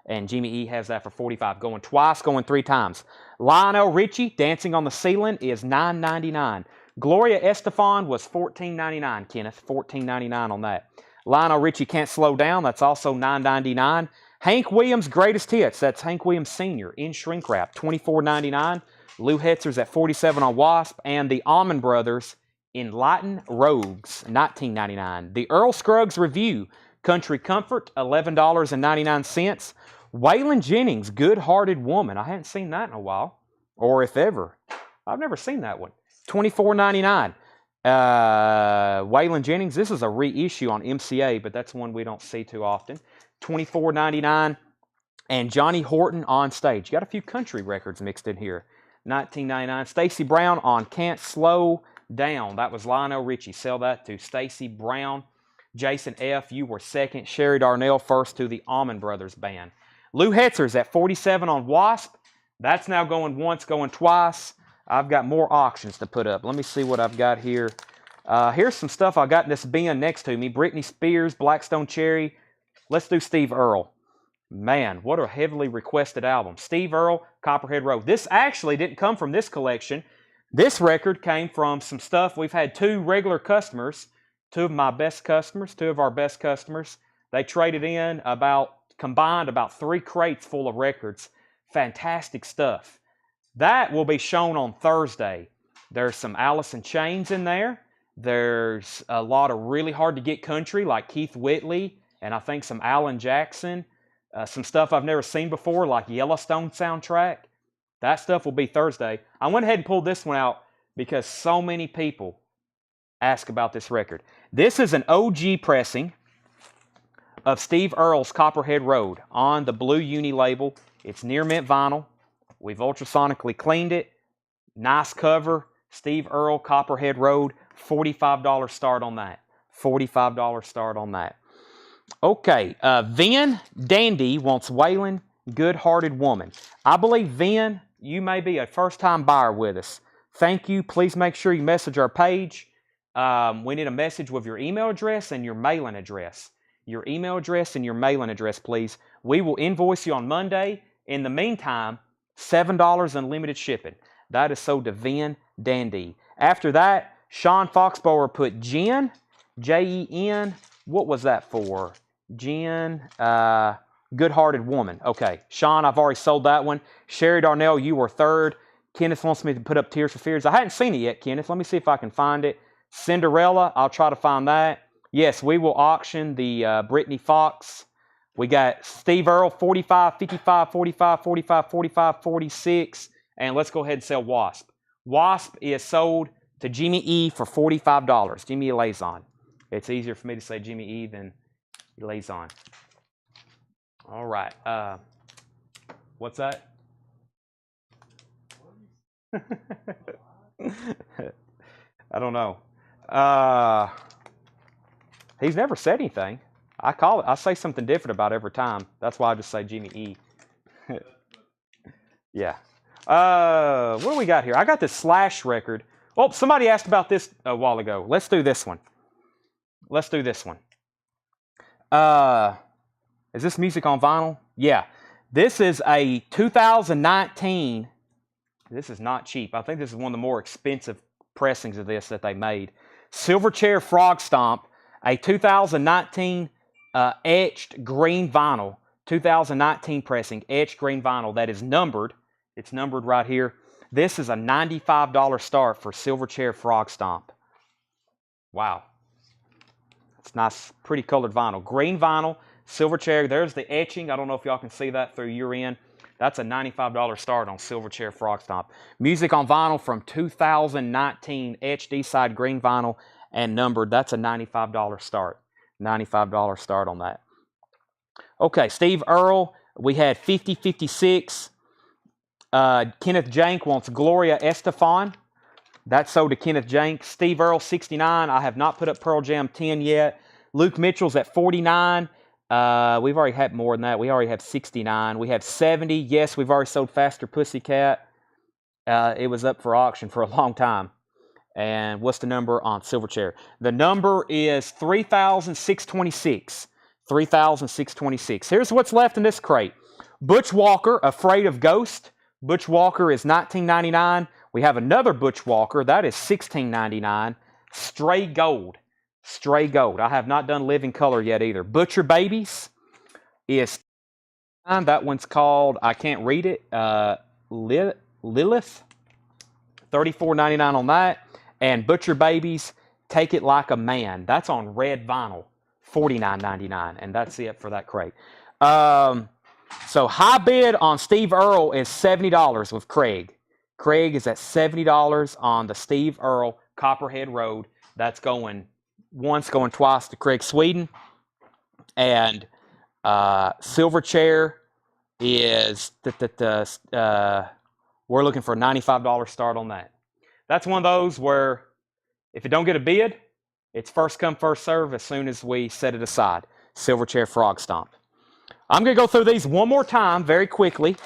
And Jimmy E has that for 45. Going twice, going 3 times. Lionel Richie, Dancing on the Ceiling, is $9.99. Gloria Estefan was $14.99, Kenneth. $14.99 on that. Lionel Richie, Can't Slow Down. That's also $9.99. Hank Williams, Greatest Hits. That's Hank Williams Sr. in shrink wrap, $24.99. Lou Hetzer's at 47 on Wasp. And the Allman Brothers, Enlightened Rogues, $19.99. The Earl Scruggs Review, Country Comfort, $11.99. Waylon Jennings, Good Hearted Woman. I hadn't seen that in a while, or if ever. I've never seen that one. $24.99. Waylon Jennings, this is a reissue on MCA, but that's one we don't see too often. $24.99. And Johnny Horton on Stage. Got a few country records mixed in here. $19.99. Stacey Brown on Can't Slow Down. That was Lionel Richie. Sell that to Stacey Brown. Jason F., you were second. Sherry Darnell first to the Allman Brothers Band. Lou Hetzer's at 47 on Wasp. That's now going once, going twice. I've got more auctions to put up. Let me see what I've got here. Here's some stuff I got in this bin next to me. Britney Spears, Blackstone Cherry. Let's do Steve Earle. Man, what a heavily requested album. Steve Earle, Copperhead Road. This actually didn't come from this collection. This record came from some stuff. We've had two regular customers, two of our best customers. They traded in combined about 3 crates full of records. Fantastic stuff. That will be shown on Thursday. There's some Alice in Chains in there. There's a lot of really hard to get country like Keith Whitley and I think some Alan Jackson. Some stuff I've never seen before, like Yellowstone soundtrack. That stuff will be Thursday. I went ahead and pulled this one out because so many people ask about this record. This is an OG pressing of Steve Earle's Copperhead Road on the Blue Uni label. It's near mint vinyl. We've ultrasonically cleaned it. Nice cover. Steve Earle, Copperhead Road. $45 start on that. $45 start on that. Okay, Vin Dandy wants Waylon, Good Hearted Woman. I believe, Vin, you may be a first-time buyer with us. Thank you. Please make sure you message our page. We need a message with your email address and your mailing address. Your email address and your mailing address, please. We will invoice you on Monday. In the meantime, $7 unlimited shipping. That is sold to Vin Dandy. After that, Sean Foxborough put Jen, Jen. What was that for? Jen, Good-Hearted Woman. Okay, Sean, I've already sold that one. Sherry Darnell, you were third. Kenneth wants me to put up Tears for Fears. I hadn't seen it yet, Kenneth. Let me see if I can find it. Cinderella, I'll try to find that. Yes, we will auction the Brittany Fox. We got Steve Earle, 45, 55, 45, 45, 45, 46. And let's go ahead and sell Wasp. Wasp is sold to Jimmy E for $45. Jimmy Lazon. It's easier for me to say Jimmy E than Lazon. All right. What's that? I don't know. He's never said anything. I say something different about every time. That's why I just say Jimmy E. Yeah. What do we got here? I got this Slash record. Oh, somebody asked about this a while ago. Let's do this one. Let's do this one. Is this music on vinyl? Yeah. This is a 2019. This is not cheap. I think this is one of the more expensive pressings of this that they made. Silverchair Frog Stomp, a 2019 etched green vinyl. 2019 pressing, etched green vinyl that is numbered. It's numbered right here. This is a $95 start for Silverchair Frog Stomp. Wow. It's nice, pretty colored vinyl. Green vinyl, Silverchair. There's the etching. I don't know if y'all can see that through your end. That's a $95 start on Silverchair Frog Stomp. Music on vinyl from 2019, etched Eastside green vinyl and numbered. That's a $95 start. $95 start on that. Okay, Steve Earle. We had 50, 56. Kenneth Jank wants Gloria Estefan. That's sold to Kenneth Jank. Steve Earle, 69. I have not put up Pearl Jam 10 yet. Luke Mitchell's at 49. We've already had more than that. We already have 69. We have 70. Yes, we've already sold Faster Pussycat. It was up for auction for a long time. And what's the number on Silverchair? The number is 3,626. 3,626. Here's what's left in this crate. Butch Walker, Afraid of Ghost. Butch Walker is $19.99. We have another Butch Walker. That is $16.99. Stray Gold. Stray Gold. I have not done Living Color yet either. Butcher Babies is that one's called, I can't read it, Lilith. $34.99 on that. And Butcher Babies, Take It Like a Man. That's on red vinyl, $49.99, and that's it for that crate. So high bid on Steve Earle is $70 with Craig. Craig is at $70 on the Steve Earle Copperhead Road. That's going once, going twice to Craig Sweden. And Silverchair is we're looking for a $95 start on that. That's one of those where if it don't get a bid, it's first come, first serve as soon as we set it aside. Silverchair Frog Stomp. I'm going to go through these one more time very quickly.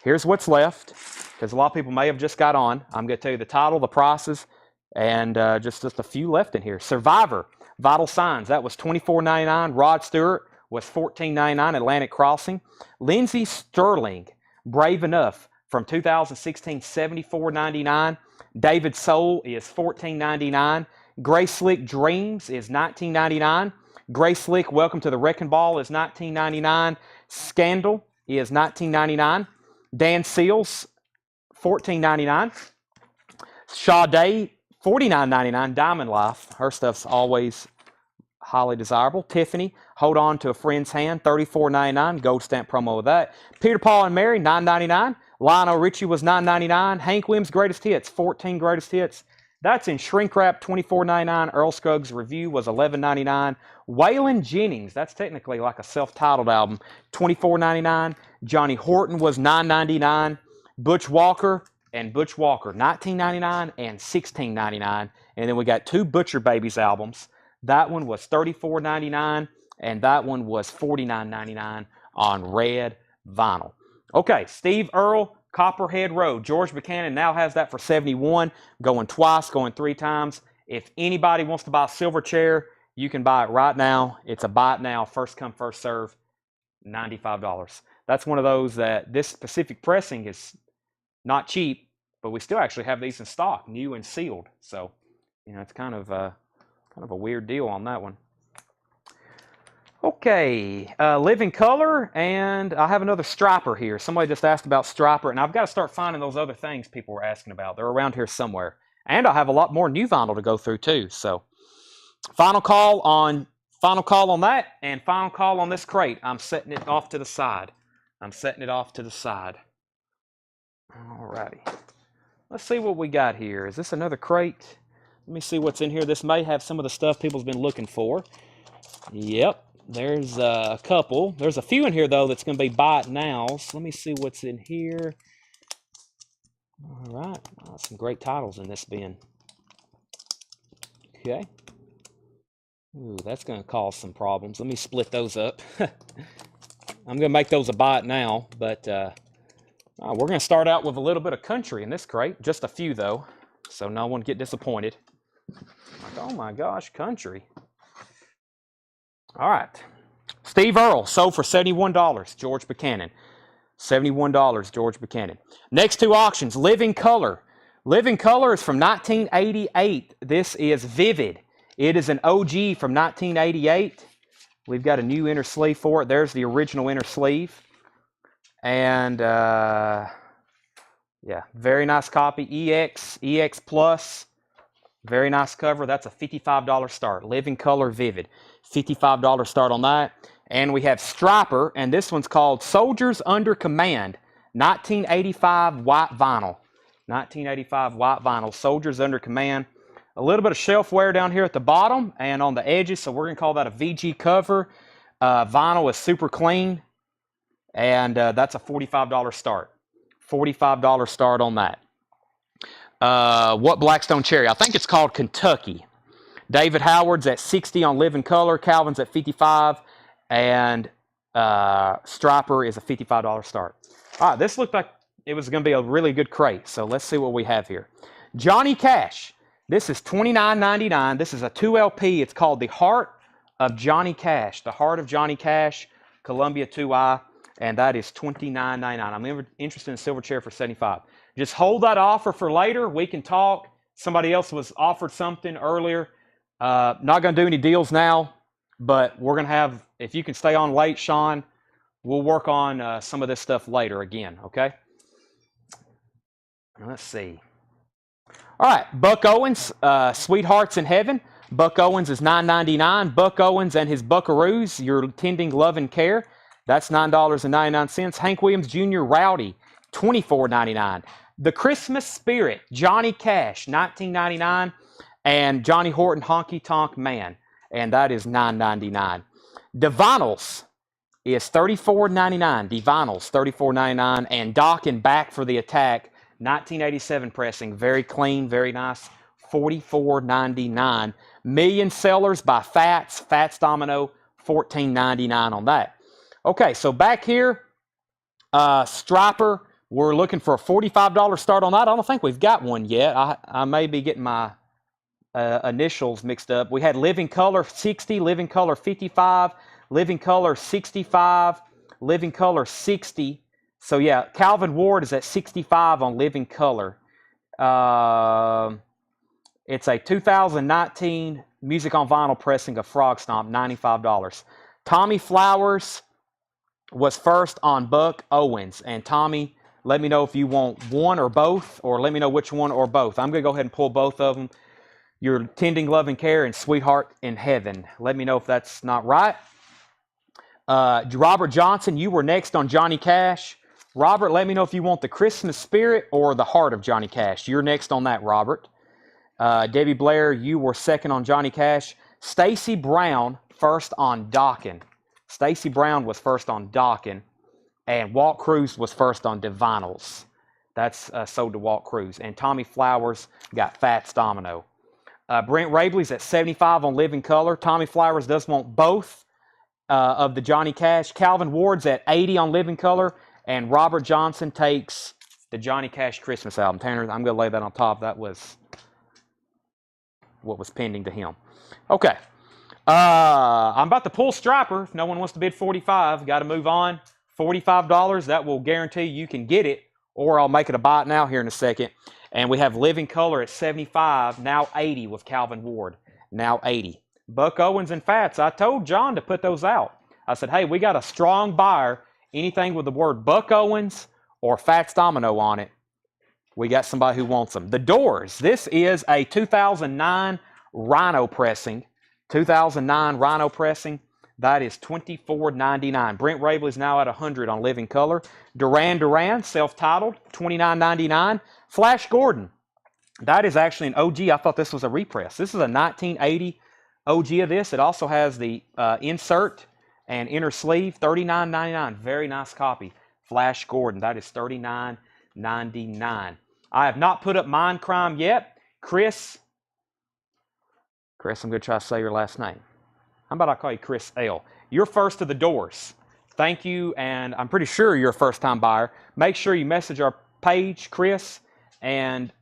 Here's what's left, because a lot of people may have just got on. I'm going to tell you the title, the prices, and just a few left in here. Survivor, Vital Signs, that was $24.99. Rod Stewart was $14.99, Atlantic Crossing. Lindsey Sterling, Brave Enough, from 2016, $74.99. David Soul is $14.99. Gray Slick Dreams is $19.99. Gray Slick Welcome to the Wrecking Ball is $19.99. Scandal is $19.99. Dan Seals, $14.99. Sade, $49.99. Diamond Life, her stuff's always highly desirable. Tiffany, Hold On to a Friend's Hand, $34.99. Gold stamp promo with that. Peter, Paul, and Mary, $9.99. Lionel Richie was $9.99. Hank Williams Greatest Hits, 14 Greatest Hits. That's in shrink wrap, $24.99. Earl Scruggs Review was $11.99. Waylon Jennings, that's technically like a self-titled album, $24.99. Johnny Horton was $9.99. Butch Walker and Butch Walker, $19.99 and $16.99. And then we got two Butcher Babies albums. That one was $34.99 and that one was $49.99 on red vinyl. Okay, Steve Earle, Copperhead Road. George Buchanan now has that for $71, going twice, going 3 times. If anybody wants to buy a Silverchair, you can buy it right now. It's a buy it now, first come, first serve, $95. That's one of those that this specific pressing is not cheap, but we still actually have these in stock, new and sealed. So, you know, it's kind of a weird deal on that one. Okay, Living Color, and I have another striper here. Somebody just asked about striper, and I've got to start finding those other things people were asking about. They're around here somewhere. And I have a lot more new vinyl to go through too. So, final call on that, and final call on this crate. I'm setting it off to the side. Alrighty. Let's see what we got here. Is this another crate? Let me see what's in here. This may have some of the stuff people's been looking for. Yep. There's a couple. There's a few in here, though, that's going to be buy it nows. Let me see what's in here. All right. Oh, some great titles in this bin. Okay. Ooh, that's going to cause some problems. Let me split those up. I'm going to make those a buy it now, but we're going to start out with a little bit of country in this crate. Just a few, though, so no one get disappointed. Like, oh, my gosh, country. All right. Steve Earle sold for $71. George Buchanan. $71. George Buchanan. Next two auctions. Living Color. Living Color is from 1988. This is Vivid. It is an OG from 1988. We've got a new inner sleeve for it. There's the original inner sleeve. And, yeah, very nice copy. EX Plus. Very nice cover. That's a $55 start. Living Color Vivid. $55 start on that. And we have Striper, and this one's called Soldiers Under Command. 1985 white vinyl. 1985 white vinyl. Soldiers Under Command. A little bit of shelf wear down here at the bottom and on the edges, so we're going to call that a VG cover. Vinyl is super clean, and that's a $45 start. $45 start on that. What Blackstone Cherry? I think it's called Kentucky. David Howard's at 60 on Living Color. Calvin's at 55. And Striper is a $55 start. All right, this looked like it was going to be a really good crate. So let's see what we have here. Johnny Cash. This is $29.99. This is a 2LP. It's called The Heart of Johnny Cash. The Heart of Johnny Cash, Columbia 2i. And that is $29.99. I'm interested in Silverchair for $75. Just hold that offer for later. We can talk. Somebody else was offered something earlier. Not going to do any deals now, but we're going to have, if you can stay on late, Sean, we'll work on some of this stuff later again, okay? Let's see. All right, Buck Owens, Sweethearts in Heaven. Buck Owens is $9.99. Buck Owens and his Buckaroos, Your Tending Love and Care. That's $9.99. Hank Williams Jr. Rowdy, $24.99. The Christmas Spirit, Johnny Cash, $19.99. And Johnny Horton Honky Tonk Man, and that is $9.99. Divinals is $34.99. Divinals, $34.99. And Doc and Back for the Attack, 1987 pressing, very clean, very nice, $44.99. Million Sellers by Fats Domino, $14.99 on that. Okay, so back here, Striper, we're looking for a $45 start on that. I don't think we've got one yet. I may be getting my initials mixed up. We had Living Color 60, Living Color 55, Living Color 65, Living Color 60. So yeah, Calvin Ward is at 65 on Living Color. It's a 2019 Music on Vinyl pressing of Frog Stomp, $95. Tommy Flowers was first on Buck Owens. And Tommy, let me know if you want one or both, or let me know which one or both. I'm going to go ahead and pull both of them. Your Tending Love and Care and Sweetheart in Heaven. Let me know if that's not right. Robert Johnson, you were next on Johnny Cash. Robert, let me know if you want the Christmas Spirit or the Heart of Johnny Cash. You're next on that, Robert. Debbie Blair, you were second on Johnny Cash. Stacy Brown, first on Dockin. Stacy Brown was first on Dockin. And Walt Cruz was first on Divinals. That's sold to Walt Cruz. And Tommy Flowers got Fats Domino. Brent Rabley's at 75 on Living Color. Tommy Flowers does want both of the Johnny Cash. Calvin Ward's at 80 on Living Color. And Robert Johnson takes the Johnny Cash Christmas album. Tanner, I'm going to lay that on top. That was what was pending to him. Okay. I'm about to pull Striper. If no one wants to bid 45, got to move on. $45, that will guarantee you can get it, or I'll make it a buy it now here in a second. And we have Living Color at 75, now 80 with Calvin Ward, now 80. Buck Owens and Fats, I told John to put those out. I said, hey, we got a strong buyer. Anything with the word Buck Owens or Fats Domino on it, we got somebody who wants them. The Doors, this is a 2009 Rhino pressing. 2009 Rhino pressing. That is $24.99. Brent Rabley's now at 100 on Living Color. Duran Duran, self-titled, $29.99. Flash Gordon, that is actually an OG. I thought this was a repress. This is a 1980 OG of this. It also has the insert and inner sleeve, $39.99. Very nice copy. Flash Gordon, that is $39.99. I have not put up Mind Crime yet. Chris, I'm going to try to say your last name. How about I call you Chris L? You're first to the Doors. Thank you, and I'm pretty sure you're a first-time buyer. Make sure you message our page, Chris, and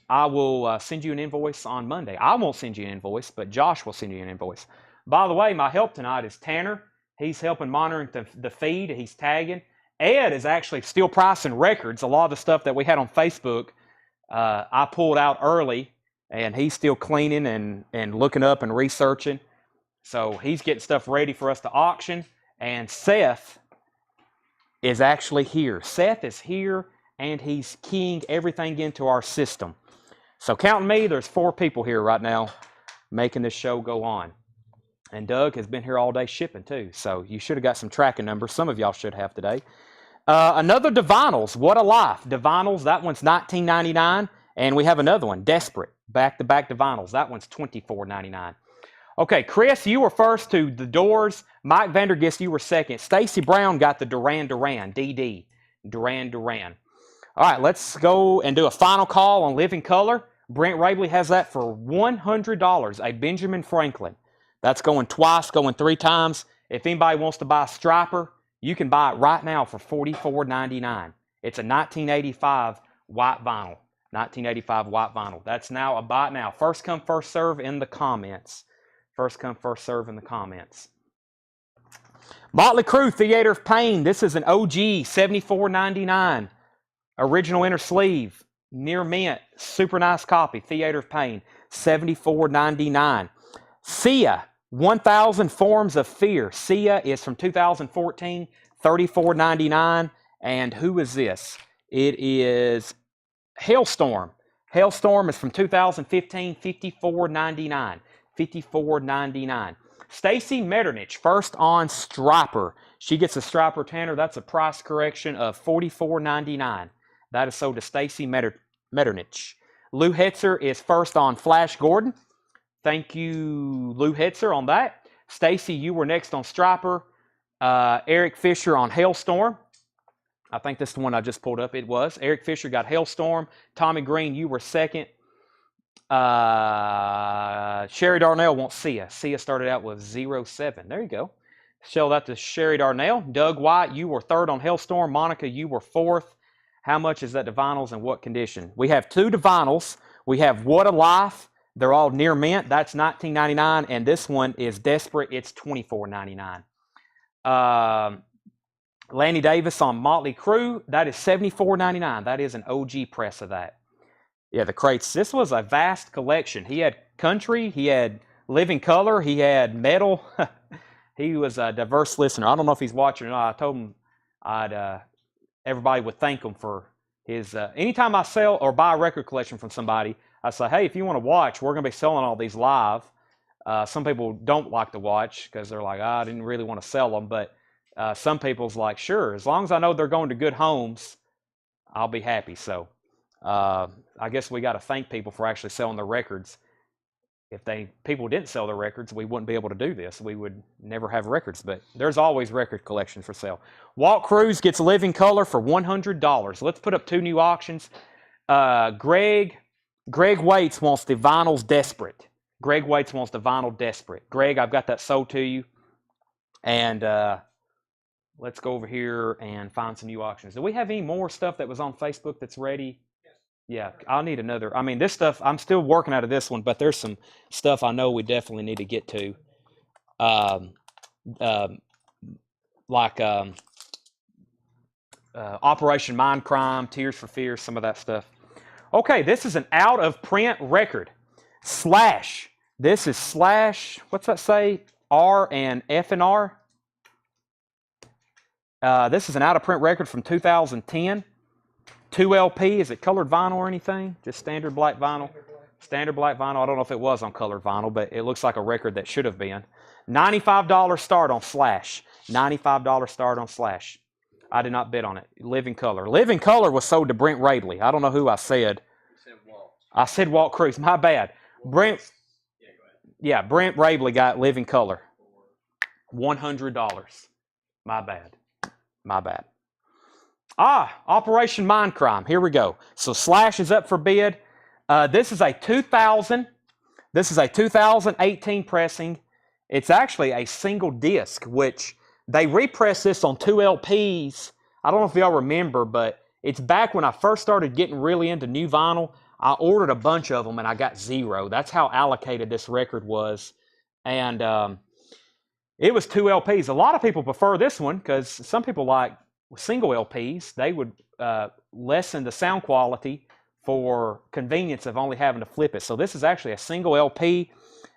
I will send you an invoice on Monday. I won't send you an invoice, but Josh will send you an invoice. By the way, my help tonight is Tanner. He's helping monitoring the feed. He's tagging. Ed is actually still pricing records. A lot of the stuff that we had on Facebook, I pulled out early, and he's still cleaning and looking up and researching. So he's getting stuff ready for us to auction. And Seth is actually here. Seth is here, and he's keying everything into our system. So counting me, there's 4 people here right now making this show go on. And Doug has been here all day shipping too. So you should have got some tracking numbers. Some of y'all should have today. Another Divinals, What a Life. Divinals, that one's $19.99. And we have another one, Desperate, back-to-back Divinals. That one's $24.99. Okay, Chris, you were first to the Doors. Mike Vandergist, you were second. Stacy Brown got the Duran Duran, DD, Duran Duran. All right, let's go and do a final call on Living Color. Brent Rabley has that for $100, a Benjamin Franklin. That's going twice, going 3 times. If anybody wants to buy a Striper, you can buy it right now for $44.99. It's a 1985 white vinyl. 1985 white vinyl. That's now a buy it now. First come, first serve in the comments. First come, first serve in the comments. Motley Crue, Theater of Pain. This is an OG, $74.99. Original inner sleeve, near mint, super nice copy. Theater of Pain, $74.99. Sia, 1,000 Forms of Fear. Sia is from 2014, $34.99. And who is this? It is Hailstorm. Hailstorm is from 2015, $54.99. $54.99. Stacy Metternich, first on Striper. She gets a Striper Tanner. That's a price correction of $44.99. That is sold to Stacy Metternich. Lou Hetzer is first on Flash Gordon. Thank you, Lou Hetzer, on that. Stacy, you were next on Striper. Eric Fisher on Hailstorm. I think this is the one I just pulled up. It was. Eric Fisher got Hailstorm. Tommy Green, you were second. Sherry Darnell won't see us. Sia started out with 0.7. There you go. Show that to Sherry Darnell. Doug White, you were third on Hailstorm. Monica, you were fourth. How much is that to vinyls and what condition? We have two to vinyls. We have What a Life. They're all near mint. That's $19.99. And this one is Desperate. It's $24.99. Lanny Davis on Motley Crue. That is $74.99. That is an OG press of that. Yeah, the crates. This was a vast collection. He had country. He had living color. He had metal. He was a diverse listener. I don't know if he's watching or not. I told him everybody would thank him for his. Anytime I sell or buy a record collection from somebody, I say, hey, if you want to watch, we're going to be selling all these live. Some people don't like to watch because they're like, I didn't really want to sell them. But some people's like, sure, as long as I know they're going to good homes, I'll be happy. So I guess we got to thank people for actually selling their records. If people didn't sell their records, we wouldn't be able to do this. We would never have records, but there's always record collections for sale. Walt Cruz gets Living Color for $100. Let's put up two new auctions. Greg Waits wants the vinyls Desperate. Greg Waits wants the vinyl Desperate. Greg, I've got that sold to you. And let's go over here and find some new auctions. Do we have any more stuff that was on Facebook that's ready? Yeah, I'll need another. I mean, this stuff, I'm still working out of this one, but there's some stuff I know we definitely need to get to. Operation Mindcrime, Tears for Fears, some of that stuff. Okay, this is an out-of-print record. Slash. This is Slash, what's that say? R and F and R. This is an out-of-print record from 2010. 2 LP. Is it colored vinyl or anything? Just standard black vinyl? Standard black vinyl. I don't know if it was on colored vinyl, but it looks like a record that should have been. $95 start on Slash. $95 start on Slash. I did not bid on it. Living Color. Living Color was sold to Brent Radley. I don't know who I said. You said Walt. I said Walt Cruz. My bad. Brent. Yeah, go ahead. Yeah, Brent Radley got Living Color. $100. My bad. My bad. Operation Mindcrime. Here we go. So Slash is up for bid. This is a 2018 pressing. It's actually a single disc, which they repressed this on 2 LPs. I don't know if y'all remember, but it's back when I first started getting really into new vinyl. I ordered a bunch of them and I got 0. That's how allocated this record was. And it was 2 LPs. A lot of people prefer this one because some people like single LPs. They would lessen the sound quality for convenience of only having to flip it. So this is actually a single LP,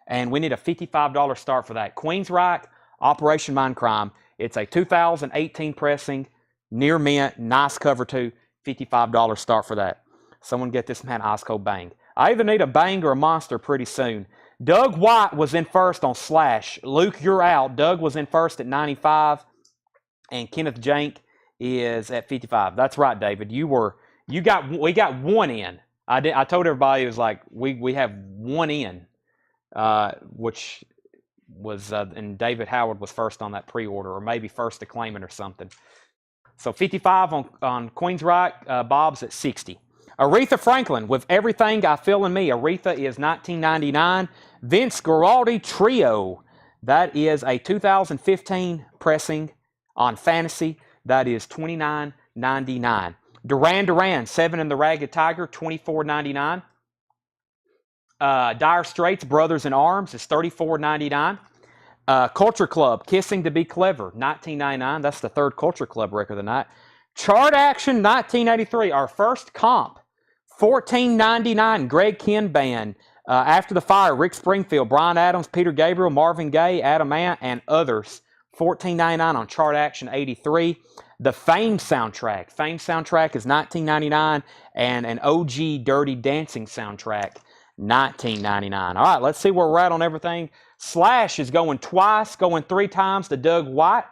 and we need a $55 start for that. Queensryche, Operation Mindcrime. It's a 2018 pressing, near mint, nice cover too. $55 start for that. Someone get this man ice cold bang. I either need a bang or a monster pretty soon. Doug White was in first on Slash. Luke, you're out. Doug was in first at 95, and Kenneth Jank is at 55. That's right, David. We got one in. I told everybody it was like we have one in, which was and David Howard was first on that pre-order, or maybe first to claim it or something. So 55 on Queensryche. Bob's at 60. Aretha Franklin with Everything I Feel in Me. Aretha is $19.99. Vince Guaraldi Trio. That is a 2015 pressing on Fantasy. That is $29.99. Duran, 7 and the Ragged Tiger, $24.99. Dire Straits, Brothers in Arms is $34.99. Culture Club, Kissing to Be Clever, $19.99. That's the third Culture Club record of the night. Chart Action, 1983, our first comp, $14.99. Greg Kihn Band, After the Fire, Rick Springfield, Bryan Adams, Peter Gabriel, Marvin Gaye, Adam Ant, and others. $14.99 on Chart Action 83. The Fame soundtrack. Fame soundtrack is $19.99. and an OG Dirty Dancing soundtrack, $19.99. All right, let's see where we're at on everything. Slash is going twice, going 3 times to Doug White.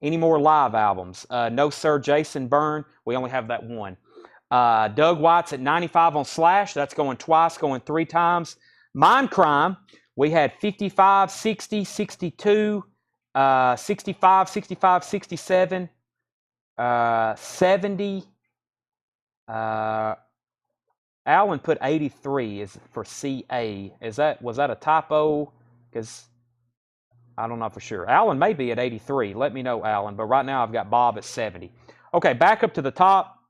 Any more live albums? No, sir, Jason Byrne. We only have that one. Doug White's at 95 on Slash. That's going twice, going 3 times. Mindcrime, we had 55, 60, 62, 65, 65, 67, 70. Alan put 83 is for CA. Was that a typo? Because I don't know for sure. Alan may be at 83. Let me know, Alan. But right now I've got Bob at 70. Okay, back up to the top.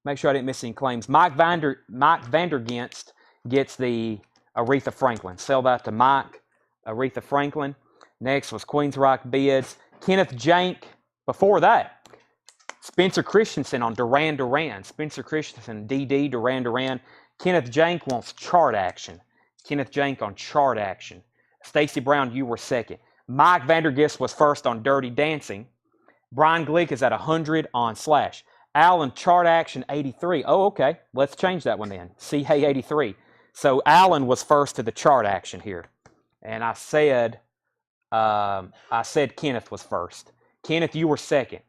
Make sure I didn't miss any claims. Mike Vandergenst gets the Aretha Franklin. Sell that to Mike. Aretha Franklin. Next was Queensryche bids. Kenneth Jank. Before that, Spencer Christensen on Duran Duran. Spencer Christensen, DD, Duran Duran. Kenneth Jank wants chart action. Kenneth Jank on chart action. Stacey Brown, you were second. Mike Vandergist was first on Dirty Dancing. Brian Glick is at 100 on Slash. Alan, chart action 83. Oh, okay. Let's change that one then. CA 83. So Alan was first to the chart action here. And I said Kenneth was first. Kenneth, you were second.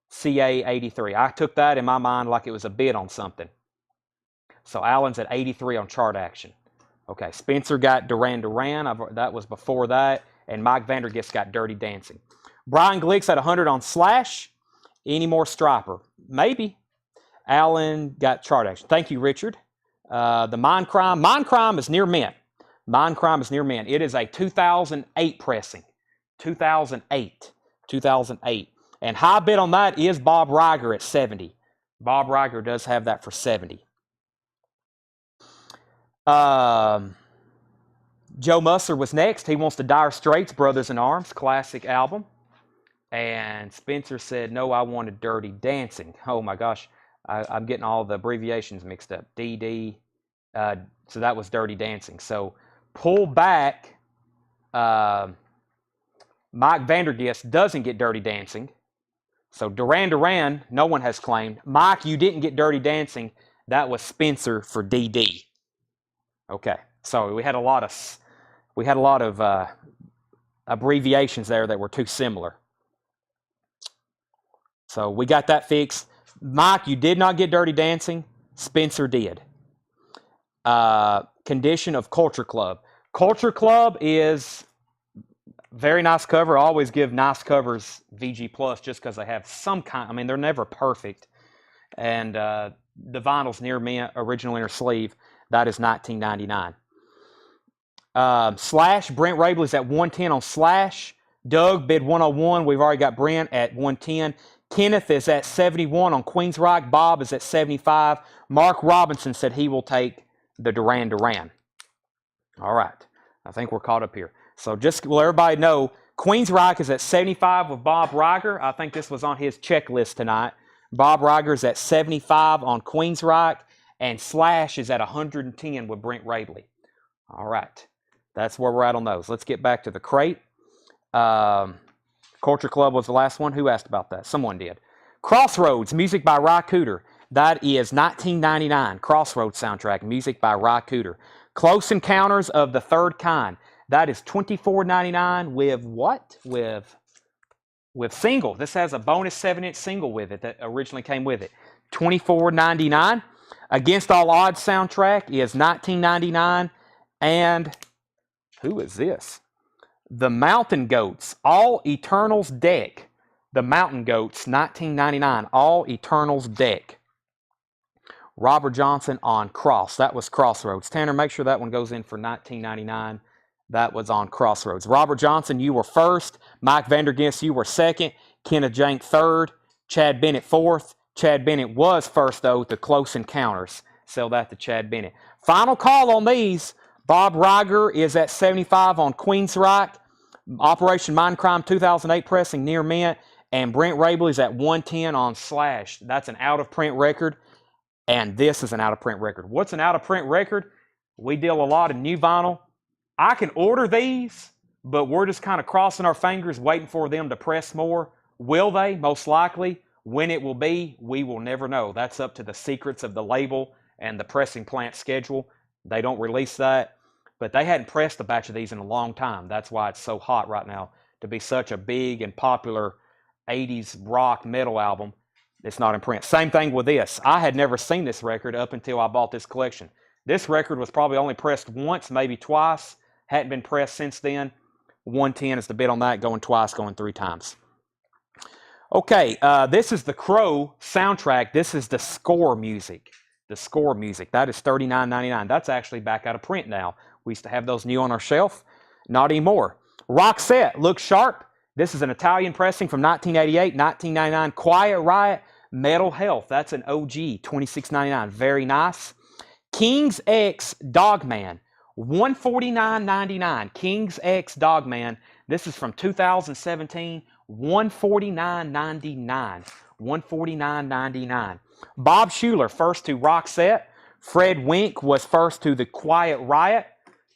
CA 83. I took that in my mind like it was a bid on something. So Alan's at 83 on chart action. Okay, Spencer got Duran Duran. That was before that. And Mike Vandergist got Dirty Dancing. Brian Glick's at 100 on Slash. Any more Striper? Maybe. Alan got chart action. Thank you, Richard. The Mindcrime. Mindcrime is near mint. Mindcrime is near mint. It is a 2008 pressing. 2008. 2008. And high bid on that is Bob Riger at 70. Bob Riger does have that for 70. Joe Musser was next. He wants the Dire Straits, Brothers in Arms, classic album. And Spencer said, no, I wanted Dirty Dancing. Oh my gosh, I'm getting all the abbreviations mixed up. DD, so that was Dirty Dancing. So pull back, Mike Vandergist doesn't get Dirty Dancing. So Duran Duran, no one has claimed. Mike, you didn't get Dirty Dancing. That was Spencer for DD. Okay, so we had a lot of abbreviations there that were too similar. So we got that fixed. Mike, you did not get Dirty Dancing. Spencer did. Condition of Culture Club. Culture Club is very nice cover. I always give nice covers VG Plus just because they have some kind. I mean, they're never perfect. And the vinyl's near mint, original inner sleeve. That is $19.99. Slash, Brent Rabley's at 110 on Slash. Doug bid 101. We've already got Brent at 110. Kenneth is at 71 on Queensryche. Bob is at 75. Mark Robinson said he will take the Duran Duran. All right. I think we're caught up here. So just to let everybody know, Queensryche is at 75 with Bob Riger. I think this was on his checklist tonight. Bob Riger is at 75 on Queensryche. And Slash is at 110 with Brent Rabley. All right. That's where we're at on those. Let's get back to the crate. Culture Club was the last one. Who asked about that? Someone did. Crossroads, music by Ry Cooder. That is $19.99. Crossroads soundtrack, music by Ry Cooder. Close Encounters of the Third Kind. That is $24.99 with what? With single. This has a bonus 7-inch single with it that originally came with it. $24.99. Against All Odds soundtrack is $19.99. And who is this? The Mountain Goats, All Eternals deck. The Mountain Goats, $19.99. All Eternals deck. Robert Johnson on Cross. That was Crossroads. Tanner, make sure that one goes in for $19.99. That was on Crossroads. Robert Johnson, you were first. Mike Vandergist, you were second. Kenneth Jank, third. Chad Bennett, fourth. Chad Bennett was first, though, to Close Encounters. Sell that to Chad Bennett. Final call on these. Bob Riger is at 75 on Queensryche. Operation Mindcrime 2008 pressing near mint. And Brent Rabley's at 110 on Slash. That's an out-of-print record. And this is an out-of-print record. What's an out-of-print record? We deal a lot in new vinyl. I can order these, but we're just kind of crossing our fingers, waiting for them to press more. Will they? Most likely. When it will be, we will never know. That's up to the secrets of the label and the pressing plant schedule. They don't release that. But they hadn't pressed a batch of these in a long time. That's why it's so hot right now to be such a big and popular 80s rock metal album. It's not in print. Same thing with this. I had never seen this record up until I bought this collection. This record was probably only pressed once, maybe twice. Hadn't been pressed since then. 110 is the bid on that, going twice, going 3 times. Okay, this is the Crow soundtrack. This is the score music. The score music. That is $39.99. That's actually back out of print now. We used to have those new on our shelf. Not anymore. Roxette, Look Sharp. This is an Italian pressing from 1988, 1999. Quiet Riot, Metal Health. That's an OG, $26.99. Very nice. King's X Dogman, $149.99. King's X Dogman. This is from 2017, $149.99. $149.99. Bob Schuler, first to Roxette. Fred Wink was first to the Quiet Riot.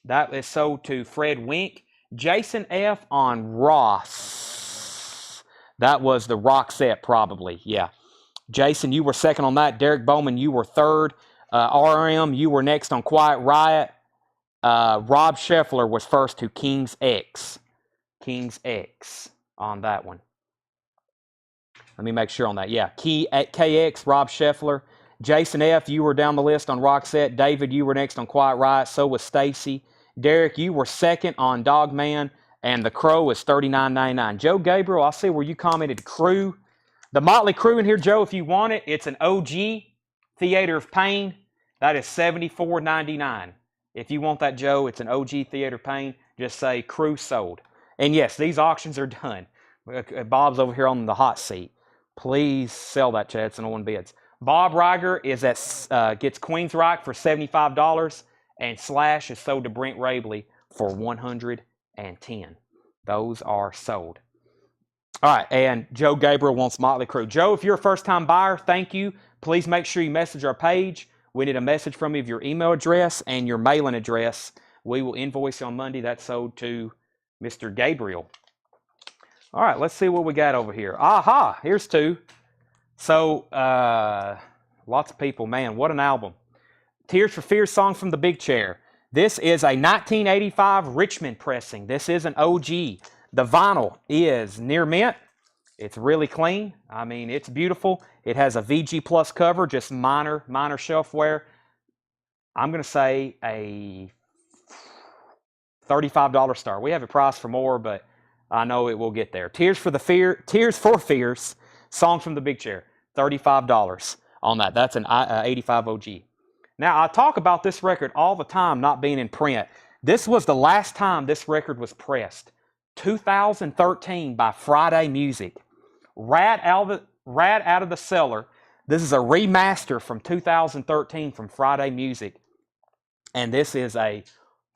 That is sold to Fred Wink. Jason F. on Ross. That was the Roxette, probably. Yeah. Jason, you were second on that. Derek Bowman, you were third. RM, you were next on Quiet Riot. Rob Scheffler was first to King's X. King's X on that one. Let me make sure on that. Yeah, KX, Rob Scheffler. Jason F., you were down the list on Roxette. David, you were next on Quiet Riot. So was Stacy. Derek, you were second on Dogman. And the Crow is $39.99. Joe Gabriel, I see where you commented Crew. The Motley Crue in here, Joe, if you want it, it's an OG Theater of Pain. That is $74.99. If you want that, Joe, it's an OG Theater of Pain. Just say Crew sold. And yes, these auctions are done. Bob's over here on the hot seat. Please sell that, Chad. It's no one bids. Bob Riger is at gets Queensryche for $75, and Slash is sold to Brent Rabley for $110. Those are sold. All right, and Joe Gabriel wants Motley Crue. Joe, if you're a first-time buyer, thank you. Please make sure you message our page. We need a message from you of your email address and your mailing address. We will invoice you on Monday. That's sold to Mr. Gabriel. All right, let's see what we got over here. Aha, here's 2. So, lots of people. Man, what an album. Tears for Fears song from the Big Chair. This is a 1985 Richmond pressing. This is an OG. The vinyl is near mint. It's really clean. I mean, it's beautiful. It has a VG Plus cover, just minor shelf wear. I'm going to say a $35 star. We have it priced for more, but I know it will get there. Tears for Fears, song from the Big Chair, $35 on that. That's an 85 OG. Now, I talk about this record all the time not being in print. This was the last time this record was pressed. 2013 by Friday Music. Rat Out of the Cellar. This is a remaster from 2013 from Friday Music. And this is a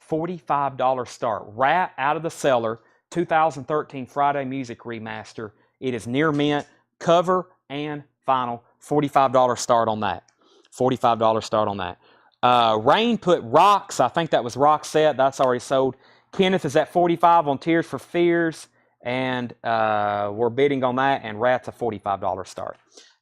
$45 start. Rat Out of the Cellar, 2013 Friday Music remaster. It is near mint, cover and vinyl. $45 start on that. $45 start on that. Rain put Rocks. I think that was Roxette. That's already sold. Kenneth is at $45 on Tears for Fears. And we're bidding on that. And Rat's a $45 start.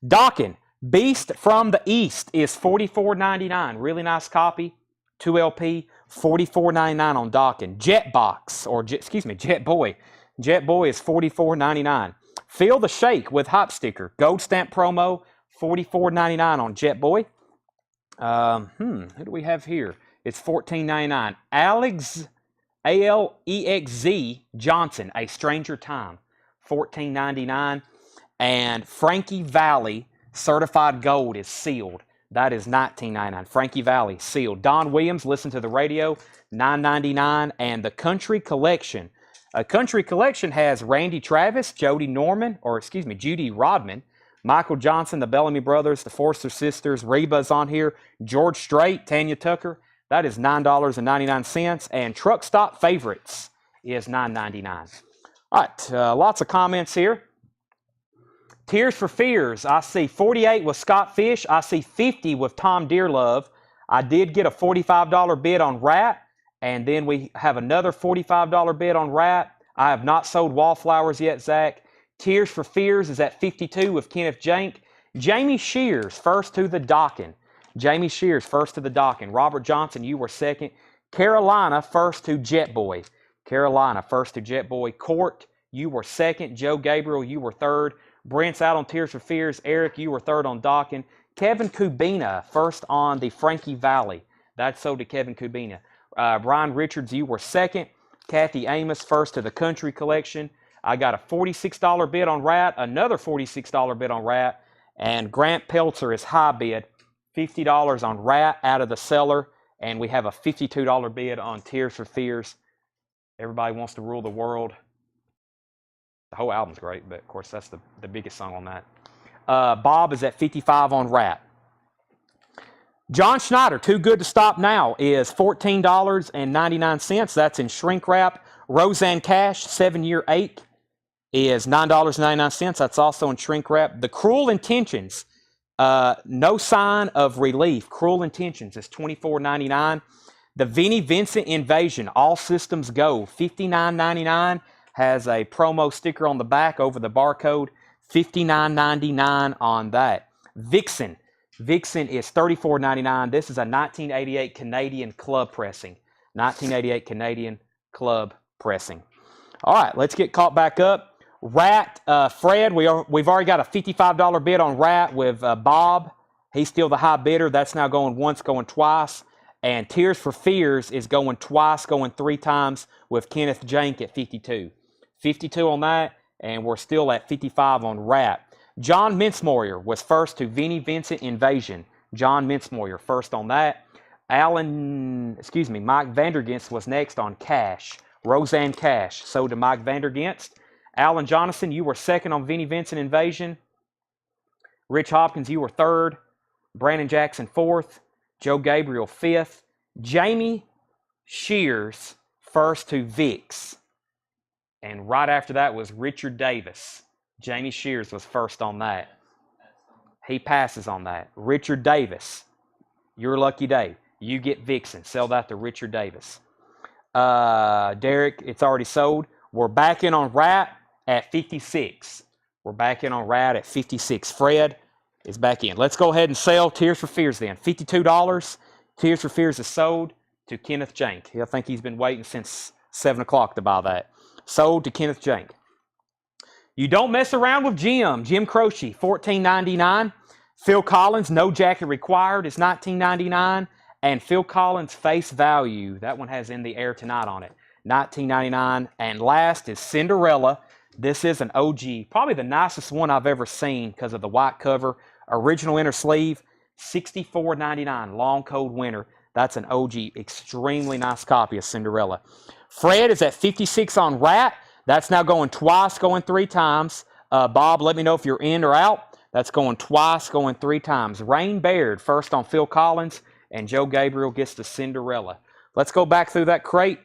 Dokken, Beast from the East is $44.99. Really nice copy. 2 LP. $44.99 on Dokken. Jetbox, or Jet Boy. Jet Boy is $44.99. Feel the Shake with Hop Sticker. Gold stamp promo. $44.99 on Jet Boy. Who do we have here? It's $14.99. Alexz Johnson, A Stranger Time, $14.99. And Frankie Valli, Certified Gold is sealed. That is $19.99. Frankie Valli, sealed. Don Williams, Listen to the Radio, $9.99. And the Country Collection. A Country Collection has Randy Travis, Judy Rodman, Michael Johnson, the Bellamy Brothers, the Forster Sisters, Reba's on here, George Strait, Tanya Tucker. That is $9.99. And Truck Stop Favorites is $9.99. All right, lots of comments here. Tears for Fears, I see 48 with Scott Fish. I see 50 with Tom Dearlove. I did get a $45 bid on Rat, and then we have another $45 bid on Rat. I have not sold Wallflowers yet, Zach. Tears for Fears is at 52 with Kenneth Jank. Jamie Shears, first to the docking. Jamie Shears, first to the docking. Robert Johnson, you were second. Carolina, first to Jet Boy. Carolina, first to Jet Boy. Court, you were second. Joe Gabriel, you were third. Brent's out on Tears for Fears. Eric, you were third on docking. Kevin Kubina, first on the Frankie Valley. That's sold to Kevin Kubina. Brian Richards, you were second. Kathy Amos, first to the Country Collection. I got a $46 bid on Rat, another $46 bid on Rat, and Grant Peltzer is high bid, $50 on Rat out of the cellar, and we have a $52 bid on Tears for Fears. Everybody Wants to Rule the World. The whole album's great, but of course that's the biggest song on that. Bob is at 55 on Rat. John Schneider, Too Good to Stop Now, is $14.99. That's in shrink wrap. Roseanne Cash, 7-year 8, is $9.99. That's also in shrink wrap. The Cruel Intentions, No Sign of Relief. Cruel Intentions is $24.99. The Vinnie Vincent Invasion, All Systems Go, $59.99. Has a promo sticker on the back over the barcode. $59.99 on that. Vixen. Vixen is $34.99. This is a 1988 Canadian club pressing. 1988 Canadian club pressing. All right, let's get caught back up. Rat, Fred, we've already got a $55 bid on Rat with Bob. He's still the high bidder. That's now going once, going twice. And Tears for Fears is going twice, going 3 times with Kenneth Jank at 52. 52 on that, and we're still at 55 on Rat. John Mincemoyer was first to Vinnie Vincent Invasion. John Mincemoyer first on that. Mike Vandergenst was next on Cash. Roseanne Cash sold to Mike Vandergenst. Alan Jonathan, you were second on Vinnie Vincent Invasion. Rich Hopkins, you were third. Brandon Jackson fourth. Joe Gabriel fifth. Jamie Shears first to Vix. And right after that was Richard Davis. Jamie Shears was first on that. He passes on that. Richard Davis, your lucky day. You get Vixen. Sell that to Richard Davis. Derek, it's already sold. We're back in on Rat at 56. We're back in on Rat at 56. Fred is back in. Let's go ahead and sell Tears for Fears then. $52. Tears for Fears is sold to Kenneth Jank. I think he's been waiting since 7 o'clock to buy that. Sold to Kenneth Jank. You Don't Mess Around with Jim. Jim Croce, $14.99. Phil Collins, No Jacket Required, is $19.99. And Phil Collins, Face Value. That one has In the Air Tonight on it. $19.99. And last is Cinderella. This is an OG. Probably the nicest one I've ever seen because of the white cover. Original inner sleeve. $64.99. Long Cold Winter. That's an OG. Extremely nice copy of Cinderella. Fred is at 56 on Rat. That's now going twice, going 3 times. Bob, let me know if you're in or out. That's going twice, going 3 times. Rain Baird, first on Phil Collins, and Joe Gabriel gets the Cinderella. Let's go back through that crate.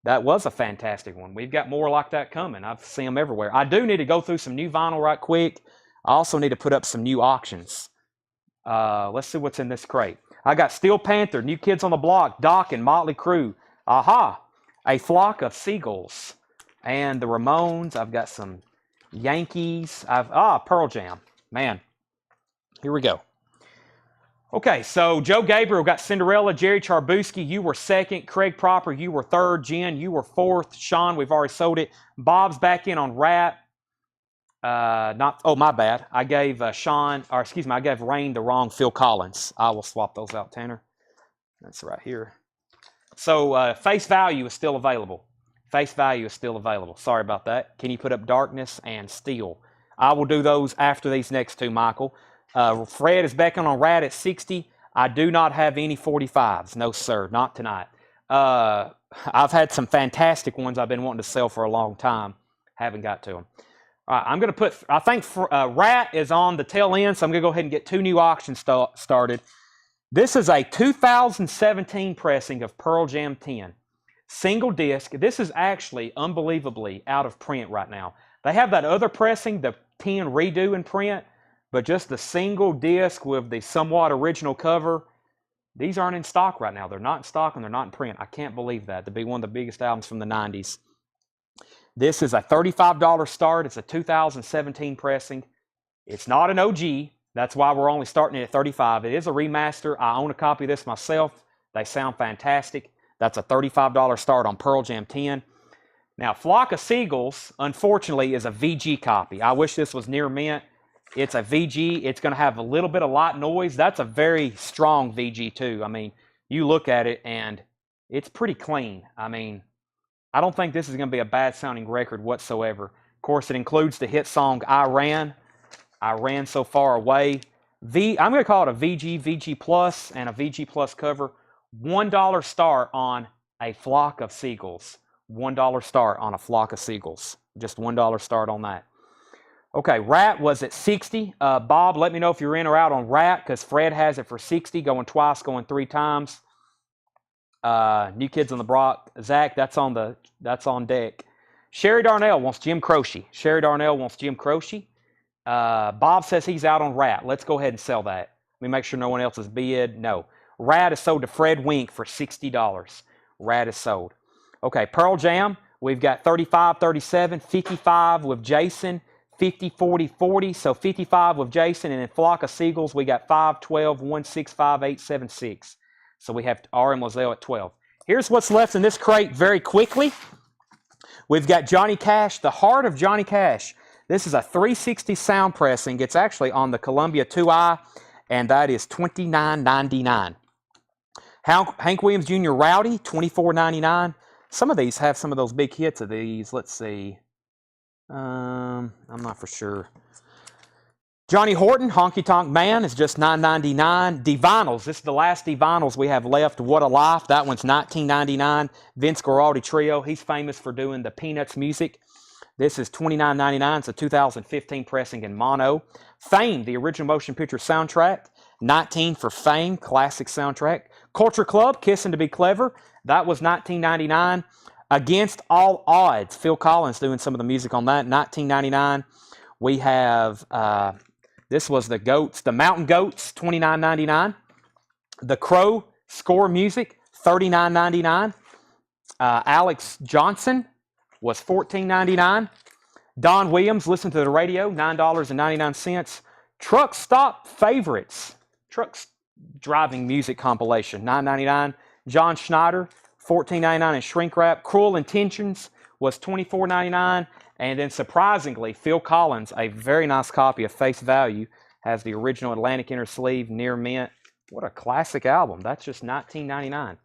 That was a fantastic one. We've got more like that coming. I've seen them everywhere. I do need to go through some new vinyl right quick. I also need to put up some new auctions. Let's see what's in this crate. I got Steel Panther, New Kids on the Block, Doc, and Motley Crue. Aha! A Flock of Seagulls. And the Ramones. I've got some Yankees. Pearl Jam. Man, here we go. Okay, so Joe Gabriel got Cinderella. Jerry Charbuski, you were second. Craig Proper, you were third. Jen, you were fourth. Sean, we've already sold it. Bob's back in on Rat. My bad. I gave I gave Rain the wrong Phil Collins. I will swap those out, Tanner. That's right here. So Face Value is still available. Face Value is still available. Sorry about that. Can you put up Darkness and Steel? I will do those after these next two, Michael. Fred is back on Rat at 60. I do not have any 45s. No, sir. Not tonight. I've had some fantastic ones I've been wanting to sell for a long time. Haven't got to them. All right, I'm going to put, I think Rat is on the tail end, so I'm going to go ahead and get 2 new auctions started. This is a 2017 pressing of Pearl Jam 10. Single disc. This is actually unbelievably out of print right now. They have that other pressing, the 10 redo in print, but just the single disc with the somewhat original cover, these aren't in stock right now. They're not in stock and they're not in print. I can't believe that. To be one of the biggest albums from the 90s. This is a $35 start. It's a 2017 pressing. It's not an OG. That's why we're only starting it at $35. It is a remaster. I own a copy of this myself. They sound fantastic. That's a $35 start on Pearl Jam 10. Now, Flock of Seagulls, unfortunately, is a VG copy. I wish this was near mint. It's a VG. It's going to have a little bit of light noise. That's a very strong VG, too. I mean, you look at it, and it's pretty clean. I mean, I don't think this is going to be a bad-sounding record whatsoever. Of course, it includes the hit song I Ran So Far Away. I'm going to call it a VG, VG Plus, and a VG Plus cover. $1 start on a Flock of Seagulls. $1 start on a Flock of Seagulls. Just $1 start on that. Okay, Rat was at 60. Bob, let me know if you're in or out on Rat, because Fred has it for 60, going twice, going 3 times. New Kids on the Block. Zach, that's on deck. Sherry Darnell wants Jim Croce. Sherry Darnell wants Jim Croce. Bob says he's out on Rat. Let's go ahead and sell that. Let me make sure no one else has bid. No. Rat is sold to Fred Wink for $60. Rat is sold. Okay, Pearl Jam. We've got 35, 37, 55 with Jason, 50, 40, 40. So 55 with Jason. And in Flock of Seagulls, we got 5, 12, 1, 6, 5, 8, 7, 6. So we have R.M. Lozelle at 12. Here's what's left in this crate very quickly. We've got Johnny Cash, the heart of Johnny Cash. This is a 360 sound pressing. It's actually on the Columbia 2i, and that is $29.99. Hank Williams Jr. Rowdy, $24.99. Some of these have some of those big hits of these. Let's see. I'm not for sure. Johnny Horton, Honky Tonk Man, is just $9.99. D-Vinyls, this is the last D-Vinyls we have left. What a Life, that one's $19.99. Vince Guaraldi Trio, he's famous for doing the Peanuts music. This is $29.99. It's a 2015 pressing in mono. Fame, the original motion picture soundtrack, $19 for Fame, classic soundtrack. Culture Club, Kissin' to Be Clever, that was $19.99. Against All Odds, Phil Collins doing some of the music on that, $19.99. We have, this was the Goats, the Mountain Goats, $29.99. The Crow, score music, $39.99. Alex Johnson was $14.99. Don Williams, Listen to the Radio, $9.99. Truck Stop Favorites, Trucks Driving Music Compilation, $9.99. John Schneider, $14.99 in shrink wrap. Cruel Intentions was $24.99. And then surprisingly, Phil Collins, a very nice copy of Face Value, has the original Atlantic Inner Sleeve, near mint. What a classic album. That's just $19.99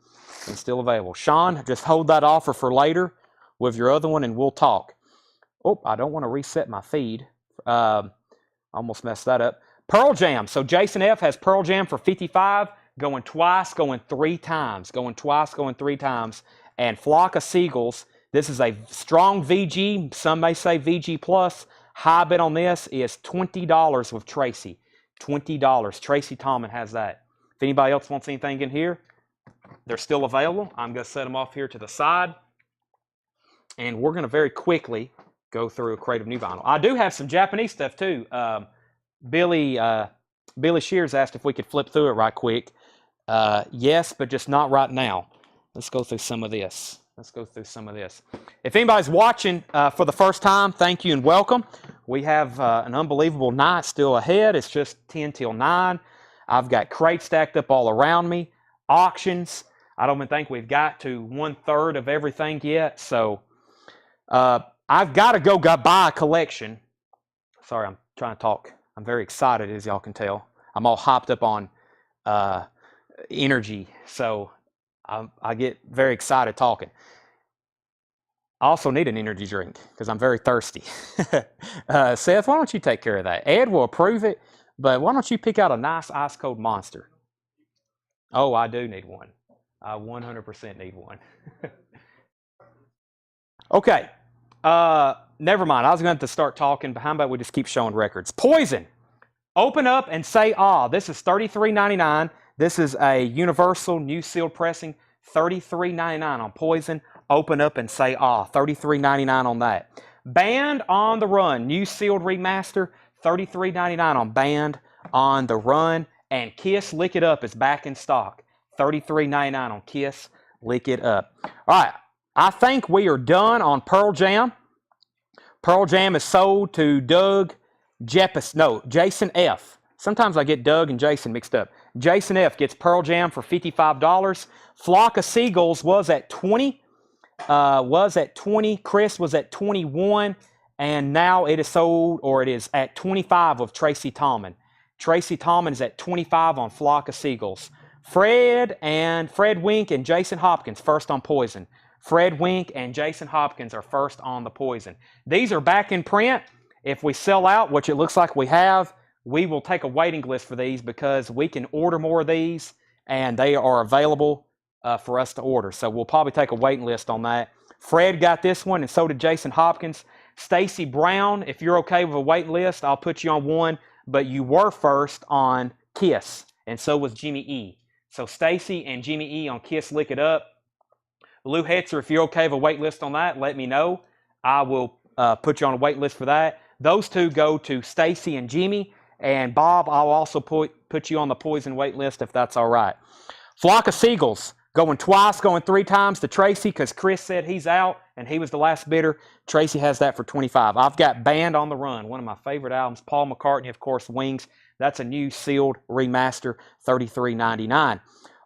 and still available. Sean, just hold that offer for later with your other one and we'll talk. Oh, I don't want to reset my feed. Almost messed that up. Pearl Jam. So Jason F. has Pearl Jam for $55, going twice, going 3 times. Going twice, going 3 times. And Flock of Seagulls. This is a strong VG. Some may say VG plus. High bid on this is $20 with Tracy. $20. Tracy Tallman has that. If anybody else wants anything in here, they're still available. I'm going to set them off here to the side. And we're going to very quickly go through a crate of new vinyl. I do have some Japanese stuff too. Billy Shears asked if we could flip through it right quick. Yes, but just not right now. Let's go through some of this. If anybody's watching for the first time, thank you and welcome. We have an unbelievable night still ahead. It's just 10 till 9. I've got crates stacked up all around me. Auctions. I don't even think we've got to 1/3 of everything yet. So I've got to go buy a collection. Sorry, I'm trying to talk. I'm very excited, as y'all can tell. I'm all hopped up on energy. So I get very excited talking. I also need an energy drink because I'm very thirsty. Seth, why don't you take care of that? Ed will approve it, but why don't you pick out a nice ice cold Monster? Oh, I do need one. I 100% need one. Okay. Never mind. I was going to start talking, but how about we just keep showing records? Poison. Open up and say ah. This is $33.99. This is a Universal new sealed pressing. $33.99 on Poison. Open up and say ah. $33.99 on that. Band on the Run. New sealed remaster. $33.99 on Band on the Run. And Kiss Lick It Up is back in stock. $33.99 on Kiss Lick It Up. All right. I think we are done on Pearl Jam. Pearl Jam is sold to Jason F. Sometimes I get Doug and Jason mixed up. Jason F. gets Pearl Jam for $55. Flock of Seagulls was at 20. Chris was at 21. And now it is sold, or it is at 25 of Tracy Tallman. Tracy Tallman is at 25 on Flock of Seagulls. Fred Wink and Jason Hopkins first on Poison. Fred Wink and Jason Hopkins are first on the Poison. These are back in print. If we sell out, which it looks like we have, we will take a waiting list for these because we can order more of these and they are available for us to order. So we'll probably take a waiting list on that. Fred got this one and so did Jason Hopkins. Stacy Brown, if you're okay with a waiting list, I'll put you on one, but you were first on Kiss and so was Jimmy E. So Stacy and Jimmy E on Kiss Lick It Up. Lou Hetzer, if you're okay with a wait list on that, let me know. I will put you on a wait list for that. Those two go to Stacy and Jimmy. And Bob, I'll also put you on the Poison wait list if that's all right. Flock of Seagulls, going twice, going 3 times to Tracy because Chris said he's out and he was the last bidder. Tracy has that for 25. I've got Band on the Run, one of my favorite albums. Paul McCartney, of course, Wings. That's a new sealed remaster, $33.99.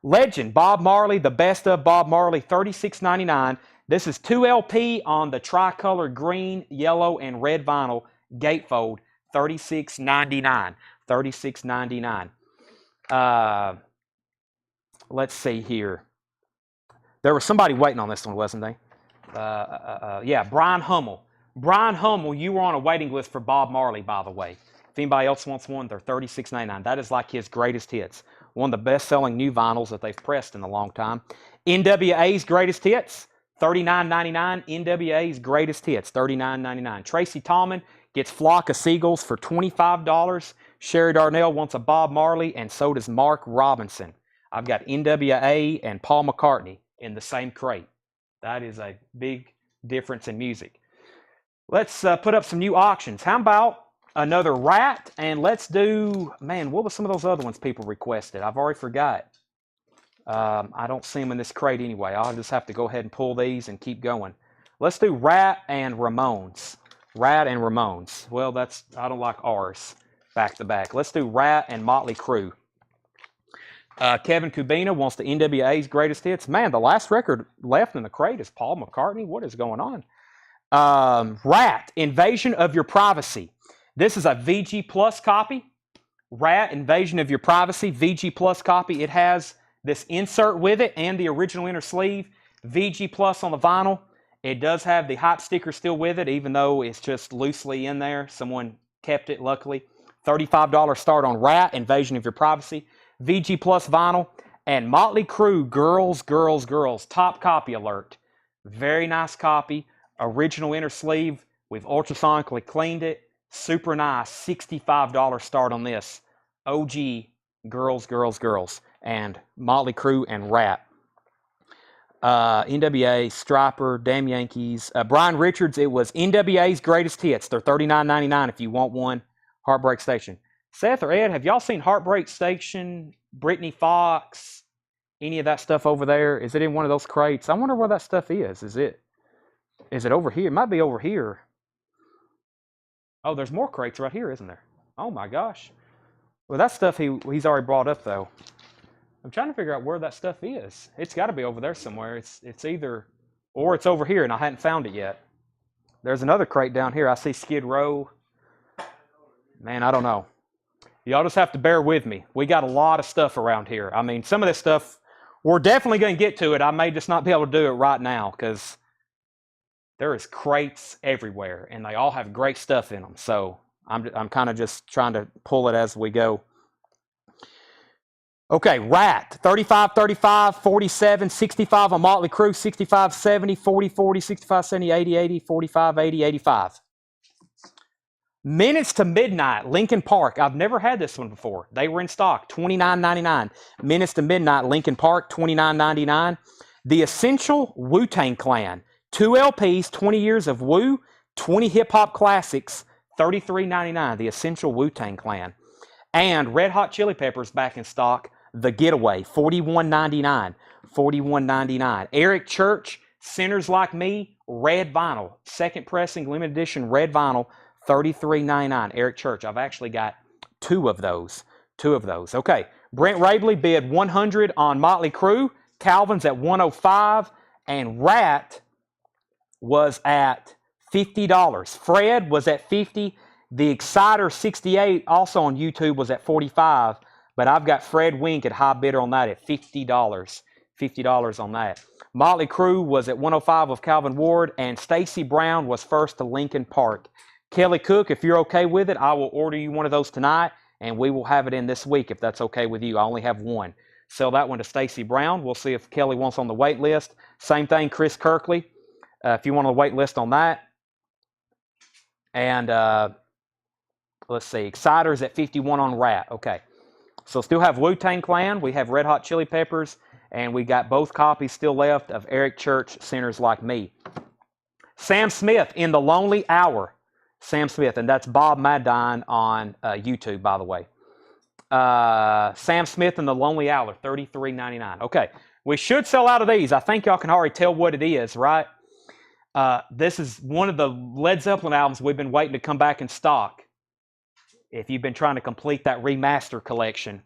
Legend, Bob Marley, the best of Bob Marley, $36.99. This is 2 LP on the tricolor green, yellow, and red vinyl gatefold, $36.99. $36.99. Let's see here. There was somebody waiting on this one, wasn't they? Yeah, Brian Hummel. Brian Hummel, you were on a waiting list for Bob Marley, by the way. If anybody else wants one, they're $36.99. That is like his greatest hits. One of the best-selling new vinyls that they've pressed in a long time. NWA's Greatest Hits, $39.99. NWA's Greatest Hits, $39.99. Tracy Tallman gets Flock of Seagulls for $25. Sherry Darnell wants a Bob Marley, and so does Mark Robinson. I've got NWA and Paul McCartney in the same crate. That is a big difference in music. Let's put up some new auctions. How about another Rat? And let's do, man, what was some of those other ones people requested? I've already forgot. I don't see them in this crate anyway. I'll just have to go ahead and pull these and keep going. Let's do Rat and Ramones. Rat and Ramones. Well, I don't like ours back to back. Let's do Rat and Motley Crue. Kevin Kubina wants the NWA's Greatest Hits. Man, the last record left in the crate is Paul McCartney. What is going on? Rat, Invasion of Your Privacy. This is a VG Plus copy. Rat, Invasion of Your Privacy, VG Plus copy. It has this insert with it and the original inner sleeve. VG Plus on the vinyl. It does have the hot sticker still with it, even though it's just loosely in there. Someone kept it, luckily. $35 start on Rat, Invasion of Your Privacy. VG Plus vinyl. And Motley Crue, Girls, Girls, Girls. Top copy alert. Very nice copy. Original inner sleeve. We've ultrasonically cleaned it. Super nice. $65 start on this. OG, Girls, Girls, Girls. And Motley Crue and Rat. NWA, Striper, Damn Yankees. Brian Richards, it was NWA's Greatest Hits. They're $39.99 if you want one. Heartbreak Station. Seth or Ed, have y'all seen Heartbreak Station, Brittany Fox, any of that stuff over there? Is it in one of those crates? I wonder where that stuff is. Is it over here? It might be over here. Oh, there's more crates right here, isn't there? Oh my gosh. Well, that stuff he's already brought up though. I'm trying to figure out where that stuff is. It's got to be over there somewhere. It's either, or it's over here and I hadn't found it yet. There's another crate down here. I see Skid Row. Man, I don't know. Y'all just have to bear with me. We got a lot of stuff around here. I mean, some of this stuff, we're definitely going to get to it. I may just not be able to do it right now because there is crates everywhere and they all have great stuff in them. So I'm kind of just trying to pull it as we go. Okay, Rat, 35, 35, 47, 65 on Motley Crue, 65, 70, 40, 40, 65, 70, 80, 80, 45, 80, 85. Minutes to Midnight, Linkin Park. I've never had this one before. They were in stock, $29.99. Minutes to Midnight, Linkin Park, $29.99. The Essential Wu-Tang Clan, 2 LPs, 20 years of Wu, 20 hip-hop classics, $33.99. The Essential Wu-Tang Clan. And Red Hot Chili Peppers back in stock, The Getaway, $41.99. $41.99. Eric Church, Sinners Like Me, red vinyl. Second pressing, limited edition red vinyl, $33.99. Eric Church. I've actually got two of those. Okay. Brent Rabley bid 100 on Motley Crue. Calvin's at 105. And Rat was at $50. Fred was at 50. The Exciter 68, also on YouTube, was at 45. But I've got Fred Wink at high bidder on that at $50. $50 on that. Motley Crue was at 105 of Calvin Ward, and Stacy Brown was first to Lincoln Park. Kelly Cook, if you're okay with it, I will order you one of those tonight, and we will have it in this week if that's okay with you. I only have one. Sell that one to Stacy Brown. We'll see if Kelly wants on the wait list. Same thing, Chris Kirkley, if you want on the wait list on that. And let's see, Exciter's at 51 on Rat. Okay. So still have Wu-Tang Clan. We have Red Hot Chili Peppers. And we got both copies still left of Eric Church, Sinners Like Me. Sam Smith, In the Lonely Hour. Sam Smith, and that's Bob Madine on YouTube, by the way. Sam Smith, In the Lonely Hour, $33.99. Okay, we should sell out of these. I think y'all can already tell what it is, right? This is one of the Led Zeppelin albums we've been waiting to come back in stock. If you've been trying to complete that remaster collection.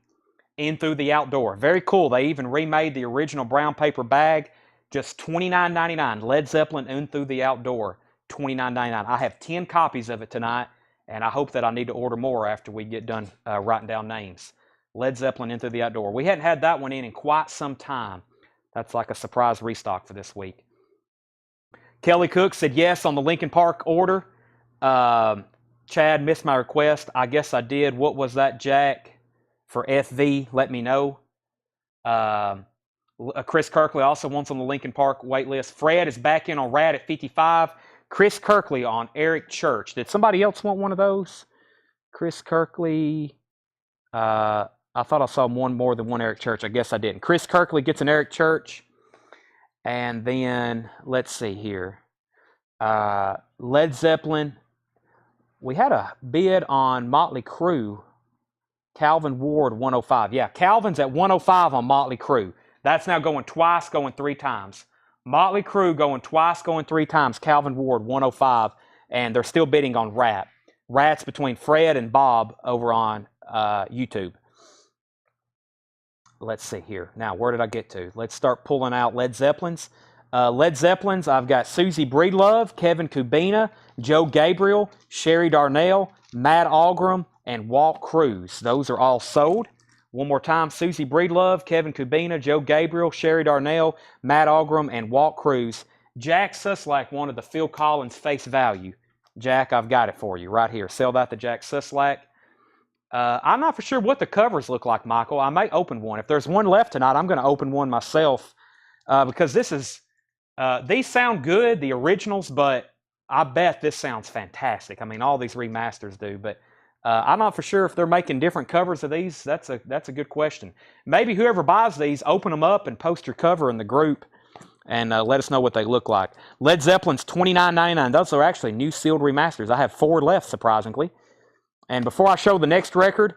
In Through the Outdoor. Very cool. They even remade the original brown paper bag. Just $29.99. Led Zeppelin In Through the Outdoor. $29.99. I have 10 copies of it tonight, and I hope that I need to order more after we get done writing down names. Led Zeppelin In Through the Outdoor. We hadn't had that one in quite some time. That's like a surprise restock for this week. Kelly Cook said yes on the Lincoln Park order. Chad missed my request. I guess I did. What was that, Jack? For FV, let me know. Chris Kirkley also wants on the Lincoln Park wait list. Fred is back in on Rat at 55. Chris Kirkley on Eric Church. Did somebody else want one of those? Chris Kirkley. I thought I saw one more than one Eric Church. I guess I didn't. Chris Kirkley gets an Eric Church. And then, let's see here. Led Zeppelin. We had a bid on Motley Crue. Calvin Ward, 105. Yeah, Calvin's at 105 on Motley Crue. That's now going twice, going three times. Motley Crue going twice, going three times. Calvin Ward, 105. And they're still bidding on Rat. Rat's between Fred and Bob over on YouTube. Let's see here. Now, where did I get to? Let's start pulling out Led Zeppelins. Led Zeppelins, I've got Susie Breedlove, Kevin Kubina, Joe Gabriel, Sherry Darnell, Matt Algram, and Walt Cruz. Those are all sold. One more time, Susie Breedlove, Kevin Kubina, Joe Gabriel, Sherry Darnell, Matt Algram, and Walt Cruz. Jack Suslak wanted the Phil Collins face value. Jack, I've got it for you right here. Sell that to Jack Suslak. I'm not for sure what the covers look like, Michael. I may open one. If there's one left tonight, I'm going to open one myself because this is, these sound good, the originals, but I bet this sounds fantastic. I mean, all these remasters do, but I'm not for sure if they're making different covers of these. That's a good question. Maybe whoever buys these, open them up and post your cover in the group and let us know what they look like. Led Zeppelin's $29.99. Those are actually new sealed remasters. I have 4 left, surprisingly. And before I show the next record,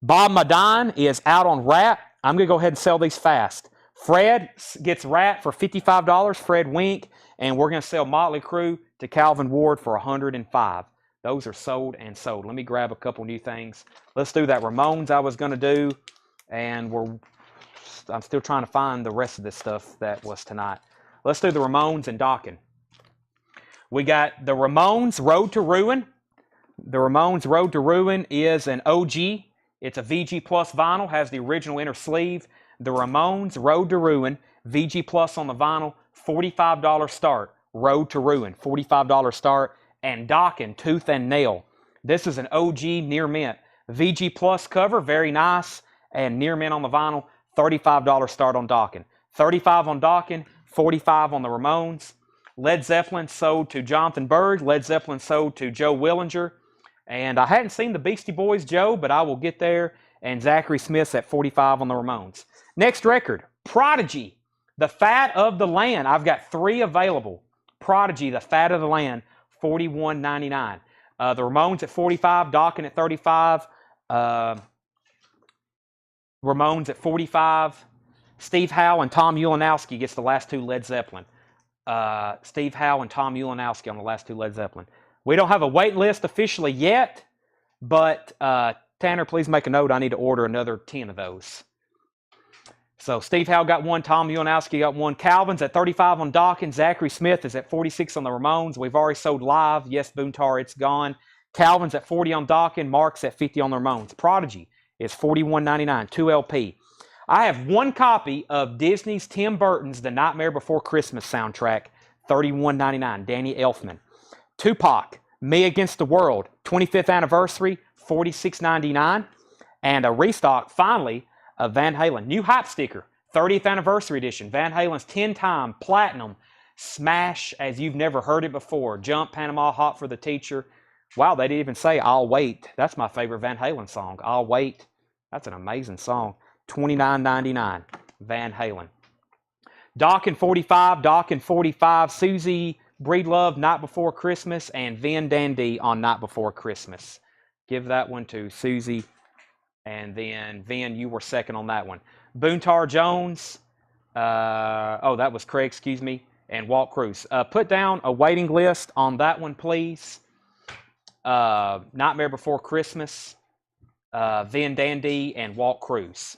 Bob Madine is out on Rat. I'm going to go ahead and sell these fast. Fred gets Rat for $55, Fred Wink, and we're going to sell Motley Crue to Calvin Ward for $105. Those are sold and sold. Let me grab a couple new things. Let's do that Ramones I was going to do, and I'm still trying to find the rest of this stuff that was tonight. Let's do the Ramones and Dokken. We got the Ramones Road to Ruin. The Ramones Road to Ruin is an OG. It's a VG Plus vinyl, has the original inner sleeve. The Ramones Road to Ruin, VG Plus on the vinyl, $45 start. Road to Ruin, $45 start. And Dokken, Tooth and Nail. This is an OG near mint. VG Plus cover, very nice. And near mint on the vinyl, $35 start on Dokken. $35 on Dokken, $45 on the Ramones. Led Zeppelin sold to Jonathan Berg. Led Zeppelin sold to Joe Willinger. And I hadn't seen the Beastie Boys, Joe, but I will get there. And Zachary Smith's at $45 on the Ramones. Next record, Prodigy, The Fat of the Land. I've got 3 available. Prodigy, The Fat of the Land, $41.99. The Ramones at $45, Dokken at $35. Ramones at $45. Steve Howe and Tom Ulanowski gets the last 2 Led Zeppelin. Steve Howe and Tom Ulanowski on the last two Led Zeppelin. We don't have a wait list officially yet, but Tanner, please make a note. I need to order another 10 of those. So Steve Howe got one, Tom Ulanowski got one. Calvin's at 35 on Dawkins. Zachary Smith is at 46 on the Ramones. We've already sold live. Yes, Boontar, it's gone. Calvin's at 40 on Dawkins. Mark's at 50 on the Ramones. Prodigy is $41.99, 2 LP. I have one copy of Disney's Tim Burton's The Nightmare Before Christmas soundtrack, $31.99, Danny Elfman. Tupac, Me Against the World, 25th anniversary, $46.99. And a restock, finally, of Van Halen. New hype sticker, 30th anniversary edition. Van Halen's 10-time platinum smash as you've never heard it before. Jump, Panama, Hot for the Teacher. Wow, they didn't even say I'll Wait. That's my favorite Van Halen song. I'll Wait. That's an amazing song. $29.99, Van Halen. Dawkins 45, Dawkins 45, Susie Breedlove, Night Before Christmas, and Vin Dandy on Night Before Christmas. Give that one to Susie, and then Vin, you were second on that one. Boontar Jones, that was Craig, excuse me, and Walt Cruz. Put down a waiting list on that one, please. Nightmare Before Christmas, Vin Dandy, and Walt Cruz.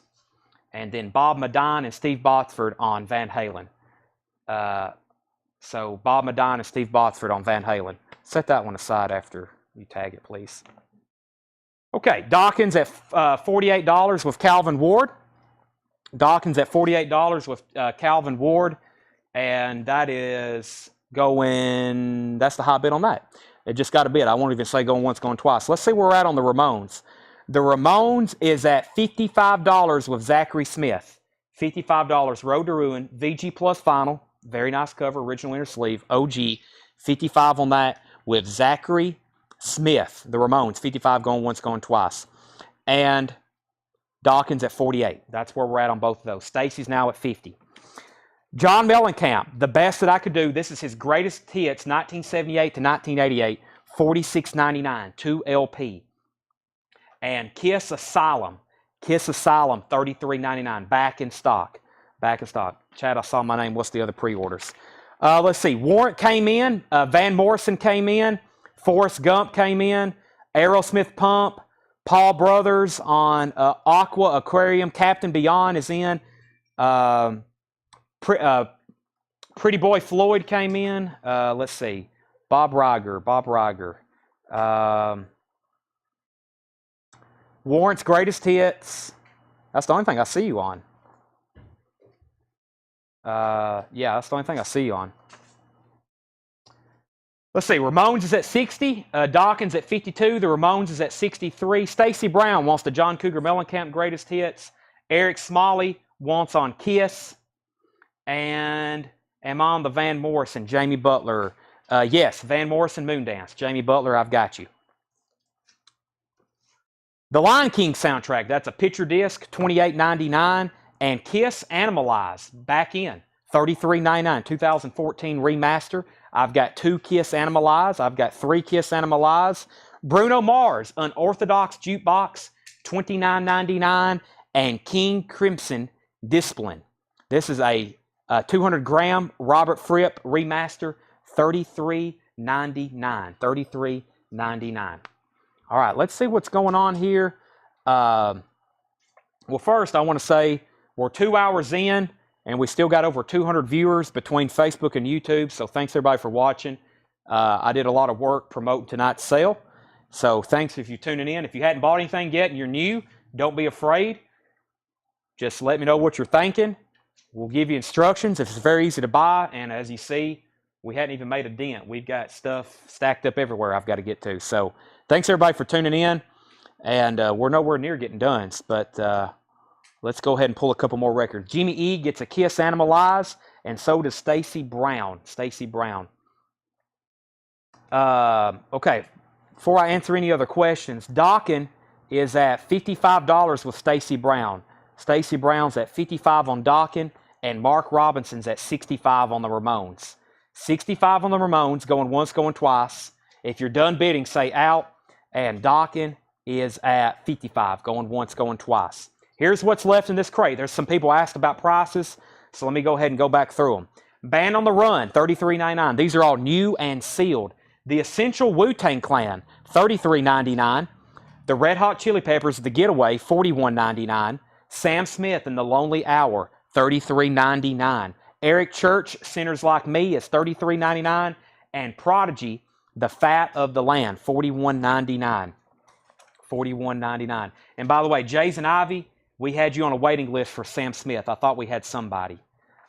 And then Bob Madine and Steve Botsford on Van Halen. So Bob Madine and Steve Botsford on Van Halen. Set that one aside after you tag it, please. Okay, Dawkins at $48 with Calvin Ward. Dawkins at $48 with Calvin Ward. And that is going, that's the high bid on that. It just got a bid. I won't even say going once, going twice. Let's see where we're at on the Ramones. The Ramones is at $55 with Zachary Smith. $55, Road to Ruin, VG Plus Vinyl. Very nice cover, original inner sleeve, OG. $55 on that with Zachary Smith. The Ramones, $55 going once, going twice. And Dawkins at $48. That's where we're at on both of those. Stacy's now at $50. John Mellencamp, the best that I could do. This is his greatest hits, 1978 to 1988. $46.99, 2 LP. And Kiss Asylum, $33.99, back in stock. Back in stock. Chad, I saw my name. What's the other pre-orders? Let's see. Warrant came in. Van Morrison came in. Forrest Gump came in. Aerosmith Pump. Paul Brothers on Aqua Aquarium. Captain Beyond is in. Pretty Boy Floyd came in. Let's see. Bob Riger. Warrant's Greatest Hits. That's the only thing I see you on. Yeah, that's the only thing I see you on. Let's see. Ramones is at 60. Dawkins at 52. The Ramones is at 63. Stacy Brown wants the John Cougar Mellencamp Greatest Hits. Eric Smalley wants on Kiss. And am I on the Van Morrison, Jamie Butler? Yes, Van Morrison Moondance. Jamie Butler, I've got you. The Lion King soundtrack, that's a picture disc, $28.99. And Kiss Animalize, back in, $33.99, 2014 remaster. I've got 2 Kiss Animalize. I've got 3 Kiss Animalize. Bruno Mars, Unorthodox Jukebox, $29.99. And King Crimson Discipline. This is a 200-gram Robert Fripp remaster, $33.99. $33.99. All right, let's see what's going on here. Well, first, I want to say we're 2 hours in, and we still got over 200 viewers between Facebook and YouTube, so thanks, everybody, for watching. I did a lot of work promoting tonight's sale, so thanks if you're tuning in. If you hadn't bought anything yet and you're new, don't be afraid. Just let me know what you're thinking. We'll give you instructions. It's very easy to buy, and as you see, we hadn't even made a dent. We've got stuff stacked up everywhere I've got to get to. So thanks, everybody, for tuning in. And we're nowhere near getting done, but let's go ahead and pull a couple more records. Jimmy E gets a Kiss Animalize, and so does Stacy Brown. Okay, before I answer any other questions, Dawkins is at $55 with Stacy Brown. Stacy Brown's at $55 on Dawkins, and Mark Robinson's at $65 on the Ramones. $65 on the Ramones, going once, going twice. If you're done bidding, say out. And Dawkins is at $55, going once, going twice. Here's what's left in this crate. There's some people asked about prices, so let me go ahead and go back through them. Band on the Run, $33.99. These are all new and sealed. The Essential Wu-Tang Clan, $33.99. The Red Hot Chili Peppers, The Getaway, $41.99. Sam Smith and The Lonely Hour, $33.99. Eric Church, Sinners Like Me, is $33.99. And Prodigy, The Fat of the Land, $41.99. $41.99. And by the way, Jays and Ivy, we had you on a waiting list for Sam Smith. I thought we had somebody.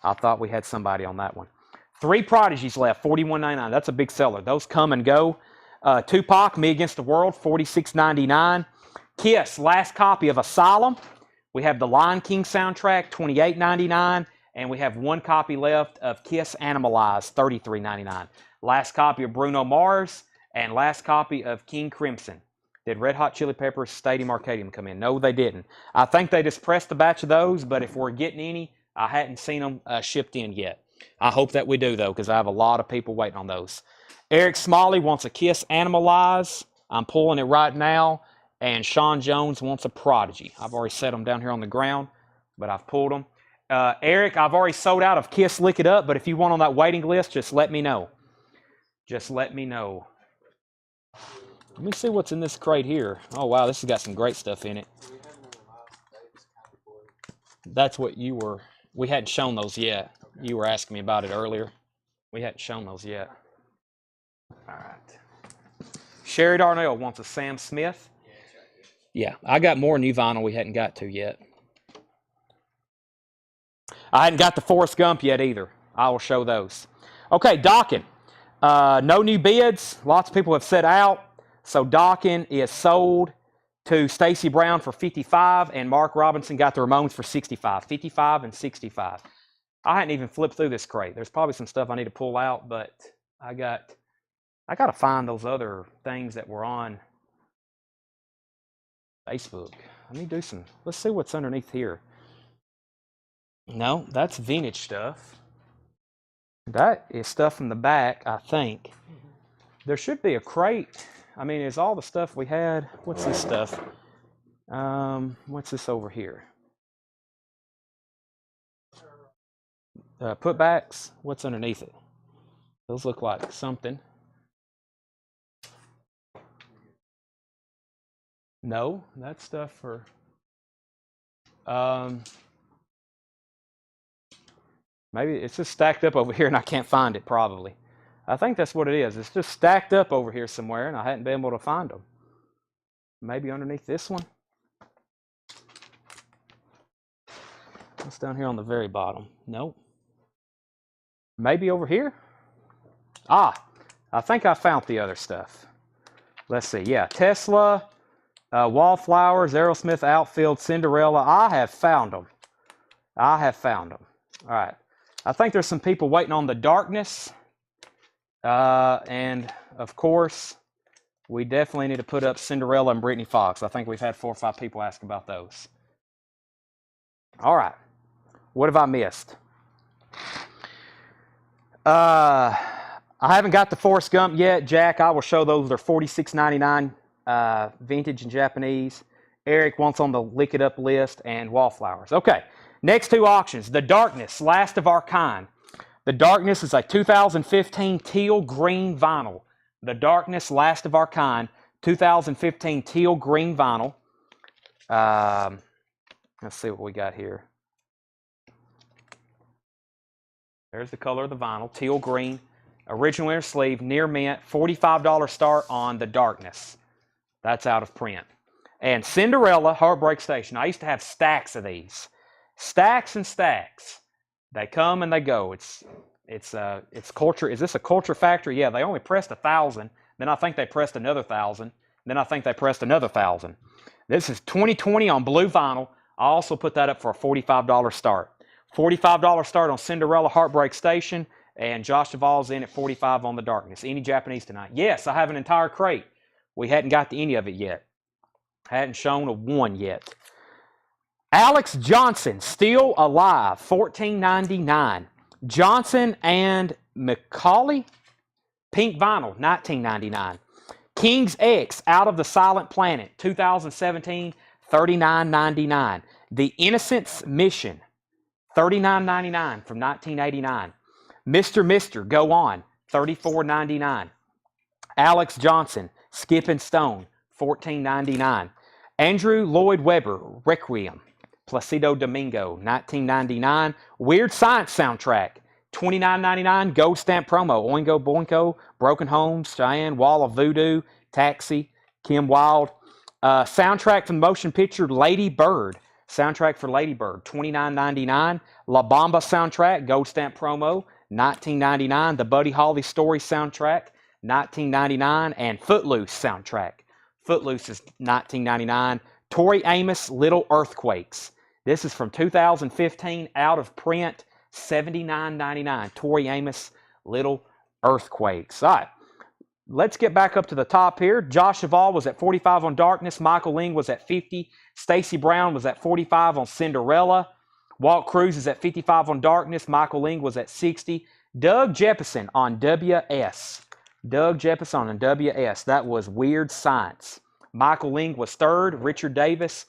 on that one. 3 Prodigies left, $41.99. That's a big seller. Those come and go. Tupac, Me Against the World, $46.99. Kiss, last copy of Asylum. We have the Lion King soundtrack, $28.99. And we have 1 copy left of Kiss Animalized, $33.99. Last copy of Bruno Mars and last copy of King Crimson. Did Red Hot Chili Peppers Stadium Arcadium come in? No, they didn't. I think they just pressed a batch of those, but if we're getting any, I hadn't seen them shipped in yet. I hope that we do, though, because I have a lot of people waiting on those. Eric Smalley wants a Kiss Animalize. I'm pulling it right now. And Sean Jones wants a Prodigy. I've already set them down here on the ground, but I've pulled them. Eric, I've already sold out of Kiss Lick It Up, but if you want on that waiting list, just let me know. Just let me know. Let me see what's in this crate here. Oh, wow, this has got some great stuff in it. That's what you were... We hadn't shown those yet. You were asking me about it earlier. We hadn't shown those yet. All right. Sherry Darnell wants a Sam Smith. Yeah, I got more new vinyl we hadn't got to yet. I hadn't got the Forrest Gump yet either. I will show those. Okay, Dockin. No new bids. Lots of people have set out. So Dockin is sold to Stacy Brown for $55, and Mark Robinson got the Ramones for $65. $55 and $65. I hadn't even flipped through this crate. There's probably some stuff I need to pull out, but I got to find those other things that were on Facebook. Let me do some. Let's see what's underneath here. No, that's vintage stuff. That is stuff from the back, I think. There should be a crate. I mean, it's all the stuff we had. What's this stuff? What's this over here? Putbacks. What's underneath it? Those look like something. No, that's stuff for... maybe it's just stacked up over here and I can't find it, probably. I think that's what it is. It's just stacked up over here somewhere and I hadn't been able to find them. Maybe underneath this one. What's down here on the very bottom? Nope. Maybe over here? Ah, I think I found the other stuff. Let's see. Yeah, Tesla, Wallflowers, Aerosmith, Outfield, Cinderella. I have found them. I have found them. All right. I think there's some people waiting on the Darkness. And, of course, we definitely need to put up Cinderella and Brittany Fox. I think we've had 4 or 5 people ask about those. All right. What have I missed? I haven't got the Forrest Gump yet. Jack, I will show those. They're $46.99, vintage and Japanese. Eric wants on the Lick It Up list and Wallflowers. Okay. Next 2 auctions. The Darkness, last of our kind. The Darkness is a 2015 teal green vinyl. The Darkness, last of our kind, 2015 teal green vinyl. Let's see what we got here. There's the color of the vinyl, teal green. Original inner sleeve, near mint, $45 start on The Darkness. That's out of print. And Cinderella, Heartbreak Station. I used to have stacks of these. Stacks and stacks. They come and they go. It's culture. Is this a Culture Factory? Yeah, they only pressed 1,000. Then I think they pressed another 1,000. Then I think they pressed another 1,000. This is 2020 on blue vinyl. I also put that up for a $45 start. $45 start on Cinderella, Heartbreak Station, and Josh Duvall's in at $45 on The Darkness. Any Japanese tonight? Yes, I have an entire crate. We hadn't got to any of it yet. Hadn't shown a one yet. Alex Johnson, Still Alive, $14.99. Johnson and McCauley, pink vinyl, $19.99. King's X, Out of the Silent Planet, 2017, $39.99. The Innocence Mission, $39.99 from 1989. Mr. Go On, $34.99. Alex Johnson, Skip and Stone, $14.99. Andrew Lloyd Webber, Requiem. Placido Domingo, $19.99. Weird Science soundtrack, $29.99. Gold stamp promo, Oingo Boingo, Broken Homes, Cheyenne, Wall of Voodoo, Taxi, Kim Wilde. Soundtrack from the motion picture Lady Bird. Soundtrack for Lady Bird, $29.99. La Bamba soundtrack, gold stamp promo, $19.99. The Buddy Holly Story soundtrack, $19.99. And Footloose soundtrack. Footloose is $19.99. Tori Amos, Little Earthquakes. This is from 2015, out of print, $79.99. Tori Amos, Little Earthquakes. All right. Let's get back up to the top here. Josh Duvall was at 45 on Darkness. Michael Ling was at 50. Stacey Brown was at 45 on Cinderella. Walt Cruz is at 55 on Darkness. Michael Ling was at 60. Doug Jeppesen on WS. Doug Jeppesen on WS. That was Weird Science. Michael Ling was third. Richard Davis.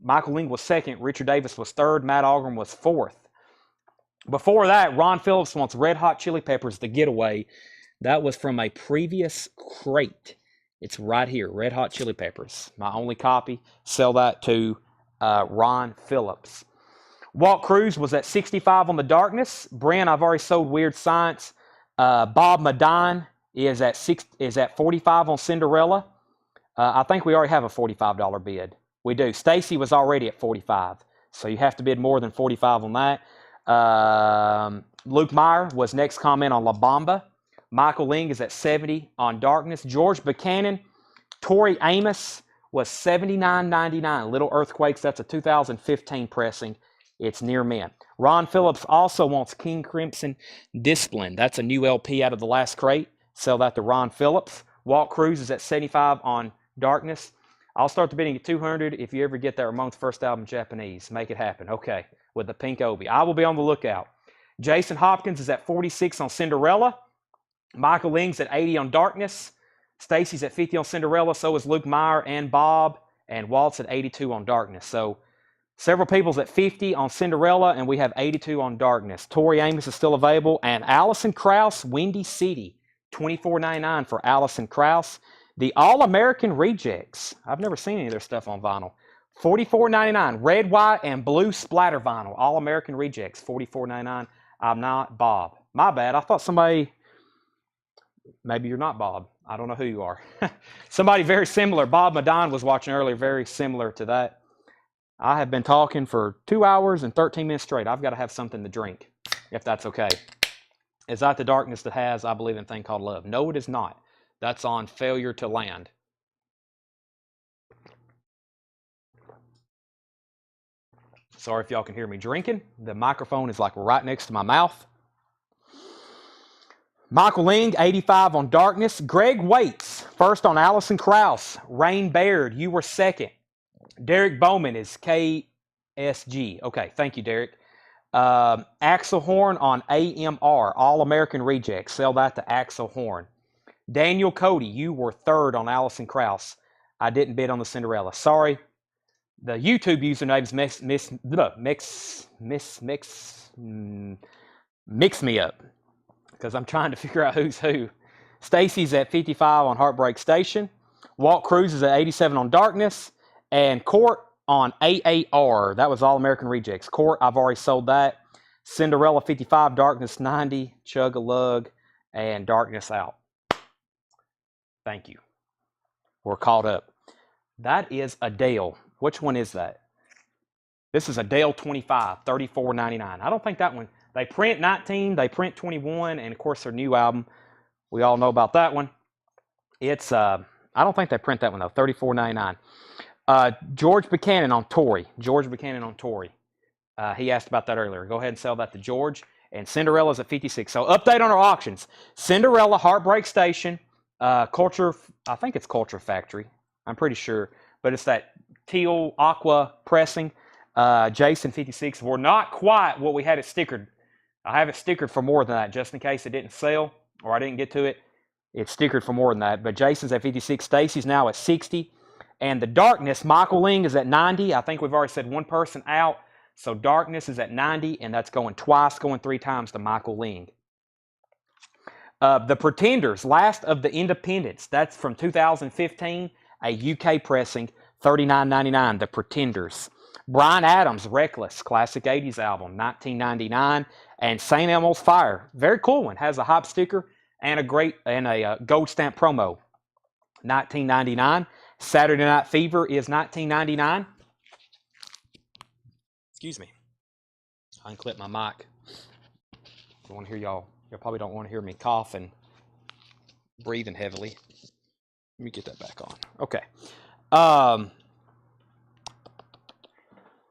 Michael Ling was second. Richard Davis was third. Matt Algren was fourth. Before that, Ron Phillips wants Red Hot Chili Peppers, The Getaway. That was from a previous crate. It's right here, Red Hot Chili Peppers. My only copy. Sell that to Ron Phillips. Walt Cruz was at 65 on The Darkness. Brent, I've already sold Weird Science. Bob Madine is at 45 on Cinderella. I think we already have a $45 bid. We do. Stacy was already at 45, so you have to bid more than 45 on that. Luke Meyer was next comment on La Bamba. Michael Ling is at 70 on Darkness. George Buchanan, Tori Amos was $79.99. Little Earthquakes, that's a 2015 pressing. It's near mint. Ron Phillips also wants King Crimson Discipline. That's a new LP out of the last crate. Sell that to Ron Phillips. Walt Cruz is at 75 on Darkness. I'll start the bidding at 200 if you ever get that Ramones first album Japanese. Make it happen. Okay, with the pink obi. I will be on the lookout. Jason Hopkins is at 46 on Cinderella. Michael Ling's at 80 on Darkness. Stacy's at 50 on Cinderella. So is Luke Meyer and Bob. And Walt's at 82 on Darkness. So several people's at 50 on Cinderella, and we have 82 on Darkness. Tori Amos is still available. And Allison Krauss, Windy City, $24.99 for Allison Krauss. The All-American Rejects. I've never seen any of their stuff on vinyl. $44.99. Red, white, and blue splatter vinyl. All-American Rejects, $44.99. I'm not Bob. My bad. I thought somebody... Maybe you're not Bob. I don't know who you are. Somebody very similar. Bob Madine was watching earlier, very similar to that. I have been talking for 2 hours and 13 minutes straight. I've got to have something to drink, if that's okay. Is that the darkness that has, I believe in a thing called love? No, it is not. That's on Failure to Land. Sorry if y'all can hear me drinking. The microphone is like right next to my mouth. Michael Ling, 85 on Darkness. Greg Waits, first on Allison Krauss. Rain Baird, you were second. Derek Bowman is KSG. Okay, thank you, Derek. Axel Horn on AMR, All-American Rejects. Sell that to Axel Horn. Daniel Cody, you were third on Allison Krauss. I didn't bid on the Cinderella. Sorry. The YouTube username is mix me up, because I'm trying to figure out who's who. Stacy's at 55 on Heartbreak Station. Walt Cruz is at 87 on Darkness. And Court on AAR. That was All-American Rejects. Court, I've already sold that. Cinderella 55, Darkness 90, Chug-a-Lug, and Darkness out. Thank you. We're caught up. That is Adele. Which one is that? This is Adele 25, $34.99. I don't think that one. They print 19, they print 21, and of course their new album. We all know about that one. It's I don't think they print that one though. $34.99. George Buchanan on Tory. George Buchanan on Tory. He asked about that earlier. Go ahead and sell that to George. And Cinderella's at 56. So update on our auctions. Cinderella, Heartbreak Station, Culture. I think it's Culture Factory. I'm pretty sure, but it's that teal aqua pressing. Jason 56. We're not quite what we had it stickered. I have it stickered for more than that, just in case it didn't sell or I didn't get to it. It's stickered for more than that. But Jason's at 56. Stacy's now at 60. And the Darkness, Michael Ling is at 90. I think we've already said one person out. So Darkness is at 90, and that's going twice, going 3 times to Michael Ling. The Pretenders, Last of the Independents. That's from 2015, a UK pressing, $39.99. The Pretenders. Bryan Adams, Reckless, classic 80s album, $19.99. And St. Elmo's Fire, very cool one. Has a hop sticker and a gold stamp promo, $19.99. Saturday Night Fever is $19.99. Excuse me. I unclip my mic. I want to hear y'all. You probably don't want to hear me coughing, breathing heavily. Let me get that back on. Okay.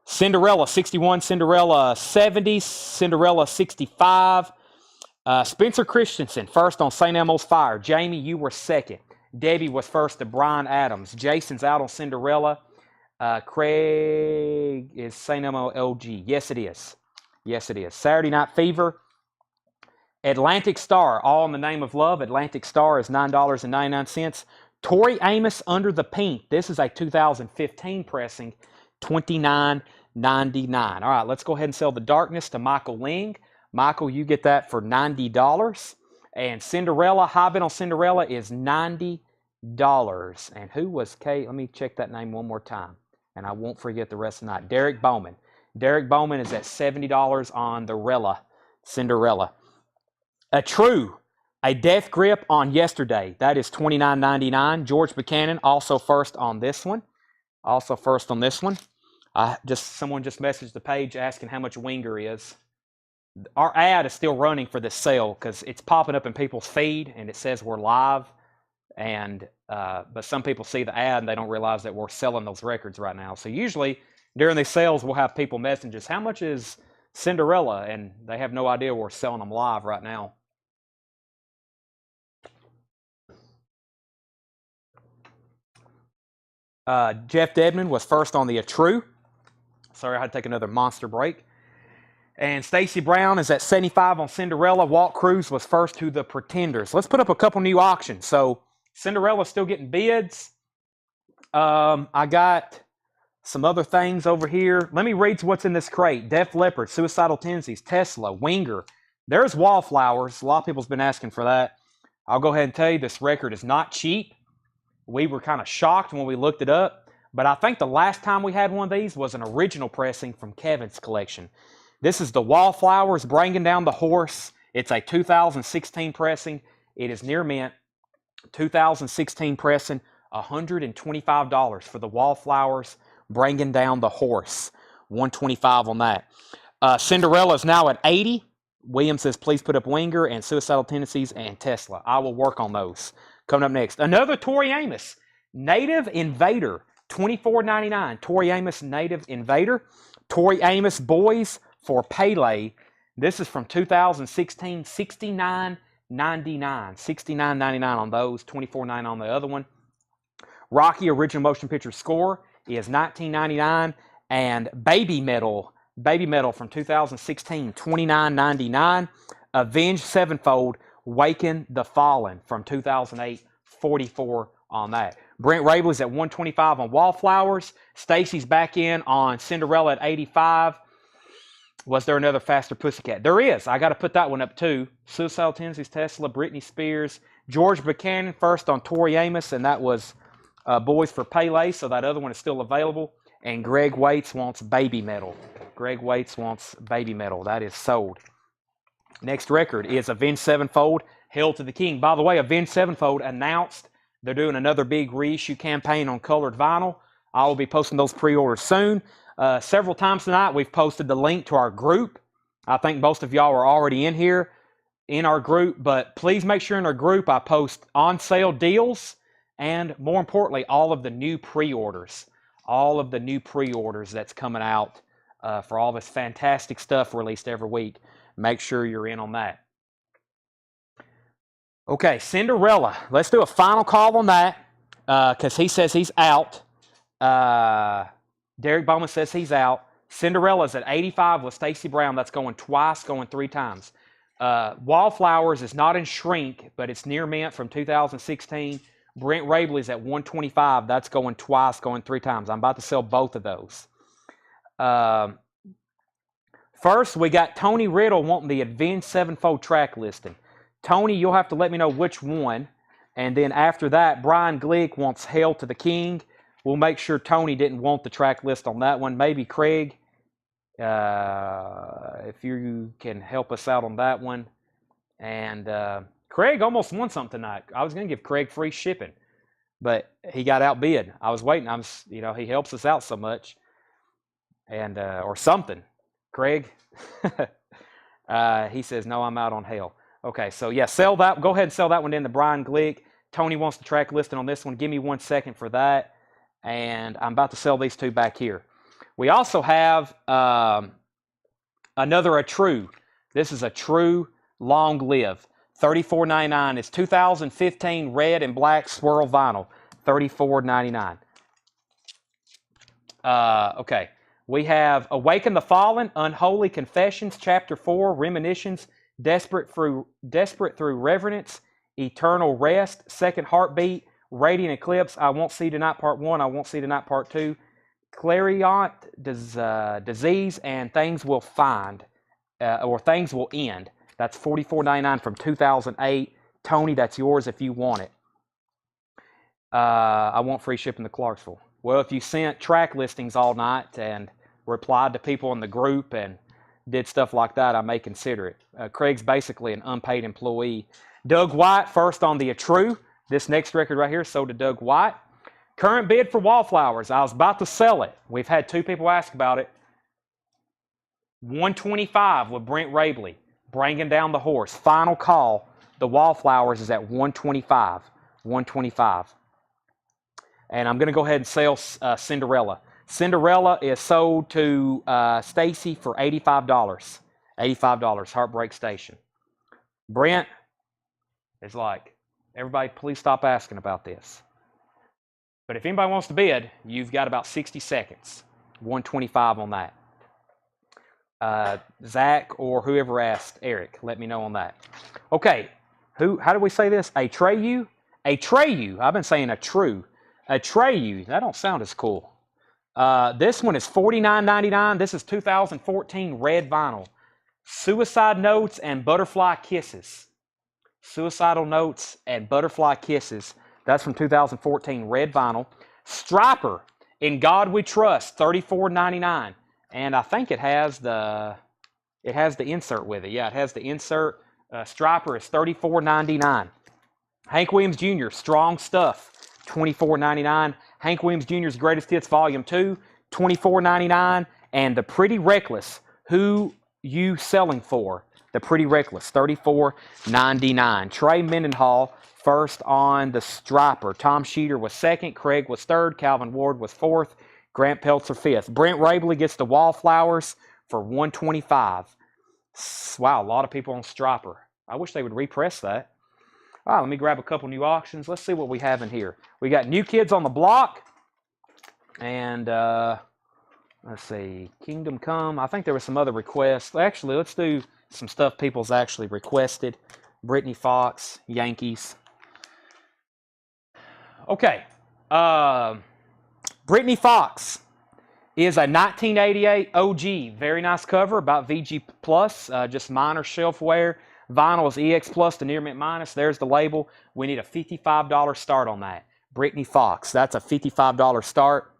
Cinderella 61, Cinderella 70, Cinderella 65. Spencer Christensen, first on St. Elmo's Fire. Jamie, you were second. Debbie was first to Bryan Adams. Jason's out on Cinderella. Craig is St. Elmo LG. Yes, it is. Yes, it is. Saturday Night Fever. Atlantic Star, All in the Name of Love. Atlantic Star is $9.99. Tori Amos, Under the Pink. This is a 2015 pressing, $29.99. All right, let's go ahead and sell the Darkness to Michael Ling. Michael, you get that for $90. And Cinderella, High Bid on Cinderella is $90. And who was Kate? Let me check that name one more time, and I won't forget the rest of the night. Derek Bowman. Derek Bowman is at $70 on the Rella, Cinderella. A Death Grip on Yesterday. That is $29.99. George Buchanan, also first on this one. Someone just messaged the page asking how much Winger is. Our ad is still running for this sale because it's popping up in people's feed and it says we're live. And but some people see the ad and they don't realize that we're selling those records right now. So usually during these sales, we'll have people message us, how much is Cinderella? And they have no idea we're selling them live right now. Jeff Dedman was first on the True. Sorry, I had to take another monster break. And Stacy Brown is at 75 on Cinderella. Walt Cruz was first to the Pretenders. Let's put up a couple new auctions. So Cinderella's still getting bids. I got some other things over here. Let me read what's in this crate. Def Leppard, Suicidal Tendencies, Tesla, Winger. There's Wallflowers. A lot of people's been asking for that. I'll go ahead and tell you this record is not cheap. We were kind of shocked when we looked it up. But I think the last time we had one of these was an original pressing from Kevin's collection. This is the Wallflowers, Bringing Down the Horse. It's a 2016 pressing. It is near mint. 2016 pressing, $125 for the Wallflowers, Bringing Down the Horse. $125 on that. Cinderella is now at 80. William says, please put up Winger and Suicidal Tendencies and Tesla. I will work on those. Coming up next, another Tori Amos, Native Invader, $24.99. Tori Amos, Native Invader. Tori Amos, Boys for Pele. This is from 2016, $69.99. $69.99 on those, $24.99 on the other one. Rocky Original Motion Picture Score is $19.99. And Baby Metal from 2016, $29.99. Avenged Sevenfold, Waken the Fallen from 2008, $44 on that. Brent Rabley's at $125 on Wallflowers. Stacy's back in on Cinderella at $85. Was there another Faster Pussycat? There is. I got to put that one up too. Suicidal Tendencies, Tesla, Britney Spears. George Buchanan first on Tori Amos, and that was Boys for Pele, so that other one is still available. And Greg Waits wants Baby Metal. Greg Waits wants Baby Metal. That is sold. Next record is Avenged Sevenfold, Hail to the King. By the way, Avenged Sevenfold announced they're doing another big reissue campaign on colored vinyl. I will be posting those pre-orders soon. Several times tonight, we've posted the link to our group. I think most of y'all are already in here in our group, but please make sure in our group I post on-sale deals and, more importantly, all of the new pre-orders. All of the new pre-orders that's coming out for all this fantastic stuff released every week. Make sure you're in on that. Okay, Cinderella. Let's do a final call on that because he says he's out. Derek Bowman says he's out. Cinderella's at 85 with Stacy Brown. That's going twice, going 3 times. Wallflowers is not in shrink, but it's near mint from 2016. Brent Rabley's at 125. That's going twice, going 3 times. I'm about to sell both of those. First, we got Tony Riddle wanting the Avenged Sevenfold track listing. Tony, you'll have to let me know which one. And then after that, Brian Glick wants Hail to the King. We'll make sure Tony didn't want the track list on that one. Maybe Craig, if you can help us out on that one. And Craig almost won something tonight. I was going to give Craig free shipping, but he got outbid. I was waiting. He helps us out so much, and or something. Craig, he says no. I'm out on Hail. Okay, so yeah, sell that. Go ahead and sell that one in to Brian Glick. Tony wants the track listing on this one. Give me 1 second for that, and I'm about to sell these two back here. We also have another a true. This is a true long live. $34.99. It's 2015 red and black swirl vinyl. $34.99. Okay. We have Awaken the Fallen, Unholy Confessions, Chapter 4, Reminiscence, Desperate through Reverence, Eternal Rest, Second Heartbeat, Radiant Eclipse, I Won't See Tonight Part 1, I Won't See Tonight Part 2, Clarion Disease, and Things Will Find, or Things Will End. That's $44.99 from 2008. Tony, that's yours if you want it. I want free shipping to Clarksville. Well, if you sent track listings all night and replied to people in the group and did stuff like that, I may consider it. Craig's basically an unpaid employee. Doug White, first on the True. This next record right here, sold to Doug White. Current bid for Wallflowers. I was about to sell it. We've had two people ask about it. $125 with Brent Rabley. Bringing down the horse. Final call. The Wallflowers is at $125. $125. And I'm going to go ahead and sell Cinderella. Cinderella is sold to Stacy for $85. $85. Heartbreak Station. Brent is like, everybody please stop asking about this. But if anybody wants to bid, you've got about 60 seconds. $125 on that. Zach or whoever asked Eric, let me know on that. Okay, how do we say this? Atreyu? Atreyu. I've been saying a true. Atreyu. That don't sound as cool. This one is $49.99. This is 2014 red vinyl. Suicide Notes and Butterfly Kisses. Suicidal Notes and Butterfly Kisses. That's from 2014 red vinyl. Striper, In God We Trust, $34.99. And I think it has the insert with it. Yeah, it has the insert. Striper is $34.99. Hank Williams Jr., Strong Stuff, $24.99. Hank Williams Jr.'s Greatest Hits Volume 2, $24.99. And The Pretty Reckless, Who You Selling For? The Pretty Reckless, $34.99. Trey Mendenhall, first on the Striper. Tom Sheeter was second. Craig was third. Calvin Ward was fourth. Grant Peltzer fifth. Brent Rabley gets the Wallflowers for $125. Wow, a lot of people on Striper. I wish they would repress that. All right, let me grab a couple new auctions. Let's see what we have in here. We got New Kids on the Block. And let's see, Kingdom Come. I think there was some other requests. Actually, let's do some stuff people's actually requested. Brittany Fox, Yankees. Okay. Brittany Fox is a 1988 OG. Very nice cover, about VG Plus, just minor shelf wear. Vinyl is EX Plus to Near Mint Minus. There's the label. We need a $55 start on that. Brittany Fox, that's a $55 start.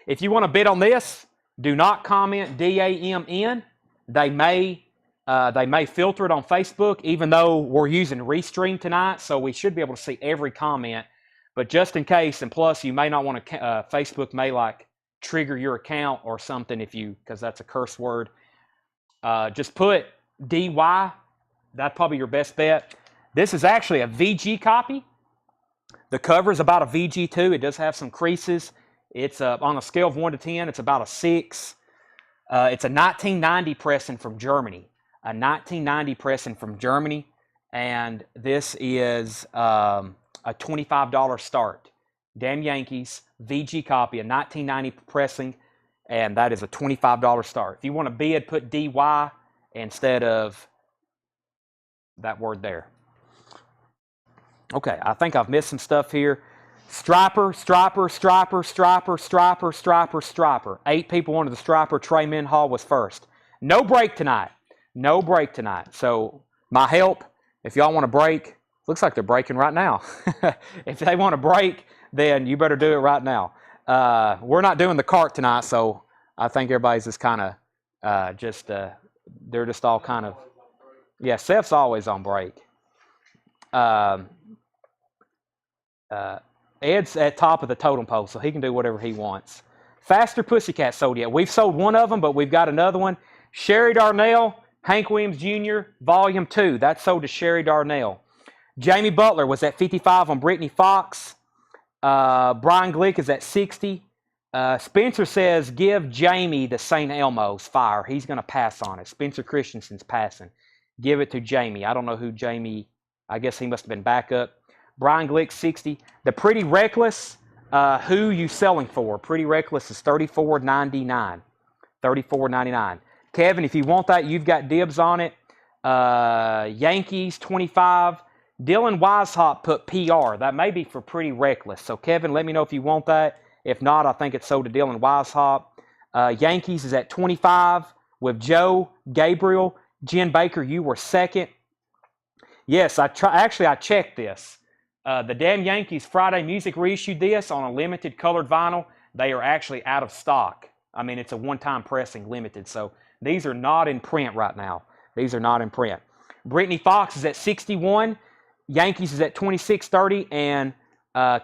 If you want to bid on this, do not comment DAMN. They may filter it on Facebook, even though we're using Restream tonight, so we should be able to see every comment. But just in case, and plus you may not want to, Facebook may like trigger your account or something because that's a curse word. Just put DY. That's probably your best bet. This is actually a VG copy. The cover is about a VG2. It does have some creases. It's on a scale of 1 to 10, it's about a 6. It's a 1990 pressing from Germany. A 1990 pressing from Germany. And this is a $25 start. Damn Yankees, VG copy, a 1990 pressing, and that is a $25 start. If you want to bid, put DY instead of that word there. Okay, I think I've missed some stuff here. Striper. 8 people wanted the Striper. Trey Mendenhall was first. No break tonight. So my help, If y'all want to break, looks like they're breaking right now. If they want to break, then you better do it right now. We're not doing the cart tonight, so I think everybody's just kind of they're just all kind of, yeah, Seth's always on break. Ed's at top of the totem pole, so he can do whatever he wants. Faster Pussycat sold yet. We've sold one of them, but we've got another one. Sherry Darnell, Hank Williams Jr., Volume 2. That's sold to Sherry Darnell. Jamie Butler was at 55 on Brittany Fox. Brian Glick is at 60. Spencer says, give Jamie the St. Elmo's fire. He's going to pass on it. Spencer Christensen's passing. Give it to Jamie. I don't know who Jamie, I guess he must have been backup. Brian Glick, 60. The Pretty Reckless, who you selling for? Pretty Reckless is $34.99. $34.99. Kevin, if you want that, you've got dibs on it. Yankees, 25. Dylan Weishaupt put PR. That may be for Pretty Reckless. So, Kevin, let me know if you want that. If not, I think it's sold to Dylan Weishaupt. Yankees is at 25 with Joe Gabriel. Jen Baker, you were second. Yes, I checked this. The damn Yankees Friday Music reissued this on a limited colored vinyl. They are actually out of stock. I mean, it's a one-time pressing limited. So these are not in print right now. These are not in print. Brittany Fox is at 61. Yankees is at 26.30. And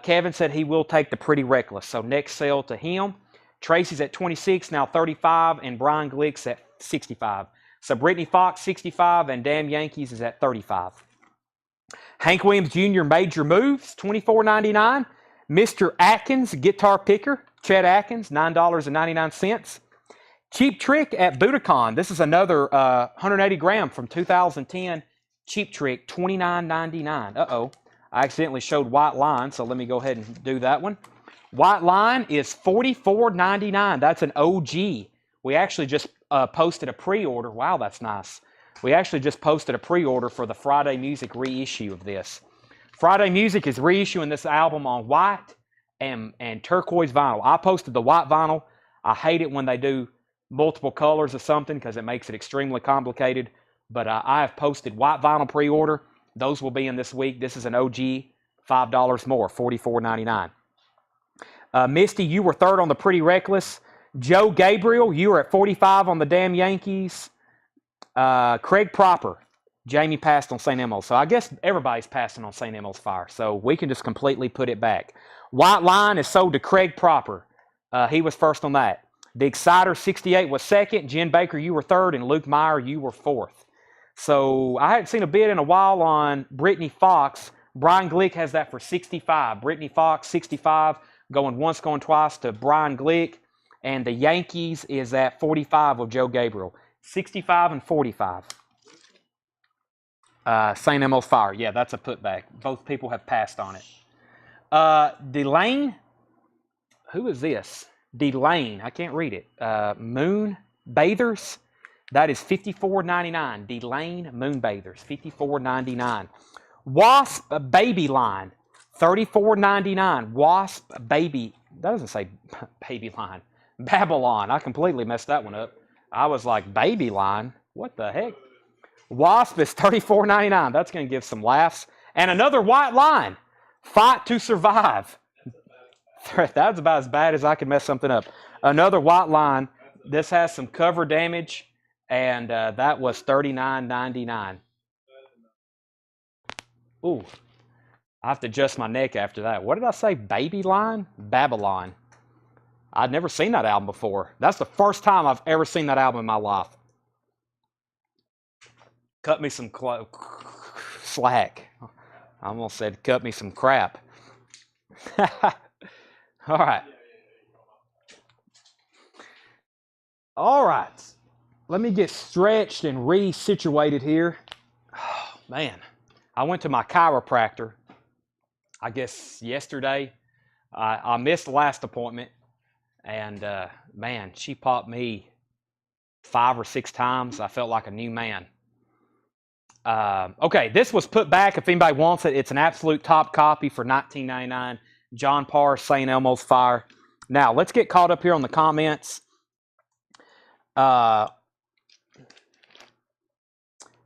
Kevin said he will take the Pretty Reckless. So next sale to him. Tracy's at 26, now 35. And Brian Glick's at 65. So Brittany Fox, 65. And damn Yankees is at 35. Hank Williams Jr. Major Moves, $24.99. Mr. Atkins, Guitar Picker, Chet Atkins, $9.99. Cheap Trick at Budokan. This is another 180 gram from 2010. Cheap Trick, $29.99. Uh-oh. I accidentally showed White Line, so let me go ahead and do that one. White Line is $44.99. That's an OG. We actually just posted a pre-order. Wow, that's nice. We actually just posted a pre-order for the Friday Music reissue of this. Friday Music is reissuing this album on white and turquoise vinyl. I posted the white vinyl. I hate it when they do multiple colors of something because it makes it extremely complicated. But I have posted white vinyl pre-order. Those will be in this week. This is an OG, $5 more, $44.99. Misty, you were third on the Pretty Reckless. Joe Gabriel, you were at 45 on the damn Yankees. Craig Proper, Jamie passed on St. Elmo's. So I guess everybody's passing on St. Elmo's fire. So we can just completely put it back. White Line is sold to Craig Proper. He was first on that. The Exciter 68 was second. Jen Baker, you were third. And Luke Meyer, you were fourth. So I hadn't seen a bid in a while on Brittany Fox. Brian Glick has that for 65. Brittany Fox, 65. Going once, going twice to Brian Glick. And the Yankees is at 45 with Joe Gabriel. 65 and 45. St. Elmo's Fire. Yeah, that's a putback. Both people have passed on it. Delane. Who is this? Delane. I can't read it. Moon Bathers. That is $54.99. Delane Moon Bathers. $54.99. Wasp Baby Line. $34.99. Wasp Baby. That doesn't say Baby Line. Babylon. I completely messed that one up. I was like, Baby Line? What the heck? Wasp is $34.99. That's going to give some laughs. And another White Line. Fight to Survive. That's about as bad as I can mess something up. Another White Line. This has some cover damage. And that was $39.99. Ooh. I have to adjust my neck after that. What did I say? Baby Line? Babylon. I'd never seen that album before. That's the first time I've ever seen that album in my life. Cut me some slack. I almost said cut me some crap. All right. All right. Let me get stretched and resituated here. Oh, man. I went to my chiropractor, I guess yesterday. I missed the last appointment. And, man, she popped me 5 or 6 times. I felt like a new man. Okay, this was put back. If anybody wants it, it's an absolute top copy for $19.99. John Parr, St. Elmo's Fire. Now, let's get caught up here on the comments.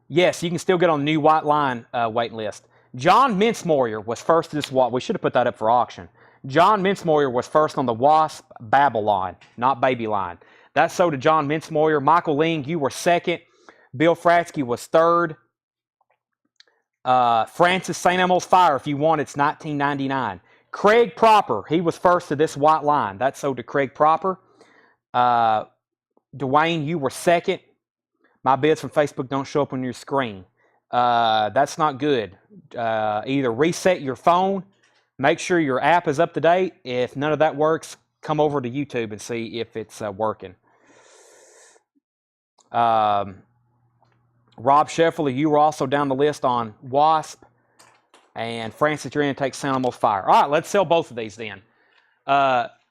Yes, you can still get on the new white line waiting list. John Mincemoyer was first to this Wasp. We should have put that up for auction. John Mincemoyer was first on the Wasp Babylon, not Baby line. That sold to John Mincemoyer. Michael Ling, you were second. Bill Fratsky was third. Francis St. Elmo's Fire, if you want, it's $19.99. Craig Proper, he was first to this white line. That sold to Craig Proper. Dwayne, you were second. My bids from Facebook don't show up on your screen. That's not good. Either reset your phone, make sure your app is up to date. If none of that works, come over to YouTube and see if it's working. Rob Sheffield, you were also down the list on Wasp. And Francis, you're in to take St. Elmo's Fire. All right, let's sell both of these then.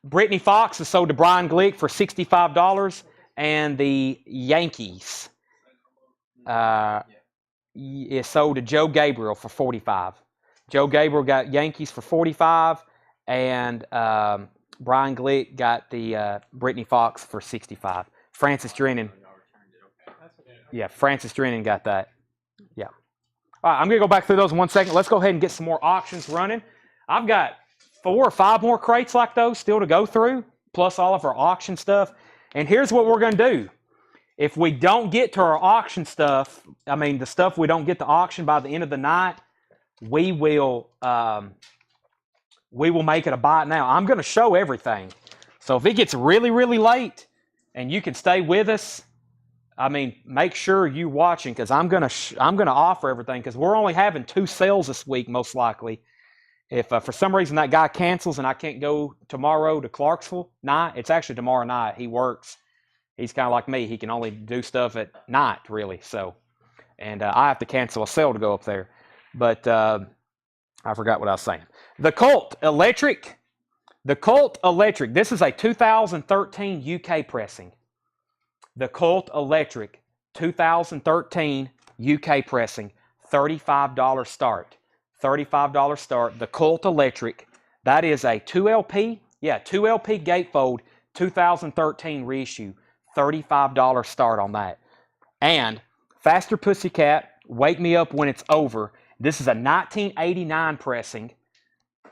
Brittany Fox is sold to Brian Glick for $65. And the Yankees is sold to Joe Gabriel for $45. Joe Gabriel got Yankees for $45. And Brian Glick got the Brittany Fox for $65. Francis Drennan. Yeah, Francis Drennan got that. Yeah. All right, I'm going to go back through those in 1 second. Let's go ahead and get some more auctions running. I've got 4 or 5 more crates like those still to go through, plus all of our auction stuff. And here's what we're going to do. If we don't get to our auction stuff, I mean the stuff we don't get to auction by the end of the night, we will make it a buy it now. I'm going to show everything. So if it gets really, really late and you can stay with us, I mean, make sure you're watching because I'm gonna offer everything because we're only having 2 sales this week most likely. If for some reason that guy cancels and I can't go tomorrow to Clarksville night, it's actually tomorrow night. He works. He's kind of like me. He can only do stuff at night really. So, and I have to cancel a sale to go up there. But I forgot what I was saying. The Colt Electric. The Colt Electric. This is a 2013 UK pressing. The Colt Electric 2013 UK pressing, $35 start. $35 start. The Colt Electric. That is a 2LP. Yeah, 2LP gatefold 2013 reissue. $35 start on that. And Faster Pussycat, Wake Me Up When It's Over. This is a 1989 pressing.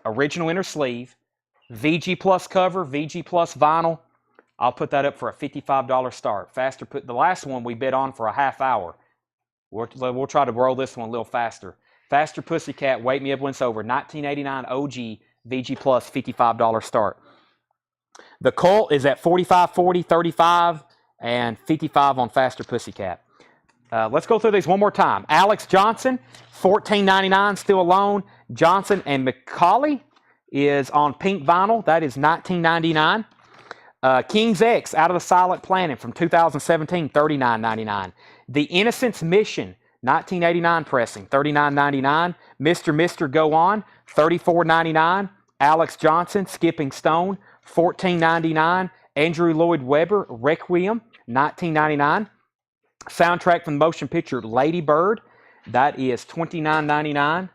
Original inner sleeve. VG Plus cover, VG Plus vinyl. I'll put that up for a $55 start. The last one we bid on for a half hour. We'll try to roll this one a little faster. Faster Pussycat, Wake Me Up When It's Over. 1989 OG, VG Plus, $55 start. The Colt is at $45, $40, $35, and $55 on Faster Pussycat. Let's go through these one more time. Alex Johnson, $14.99, still alone. Johnson and McCauley is on pink vinyl. That is $19.99. King's X, Out of the Silent Planet from 2017, $39.99. The Innocence Mission, 1989 pressing, $39.99. Mr. Go On, $34.99. Alex Johnson, Skipping Stone, $14.99. Andrew Lloyd Webber, Requiem, $19.99. Soundtrack from the motion picture Lady Bird, that is $29.99.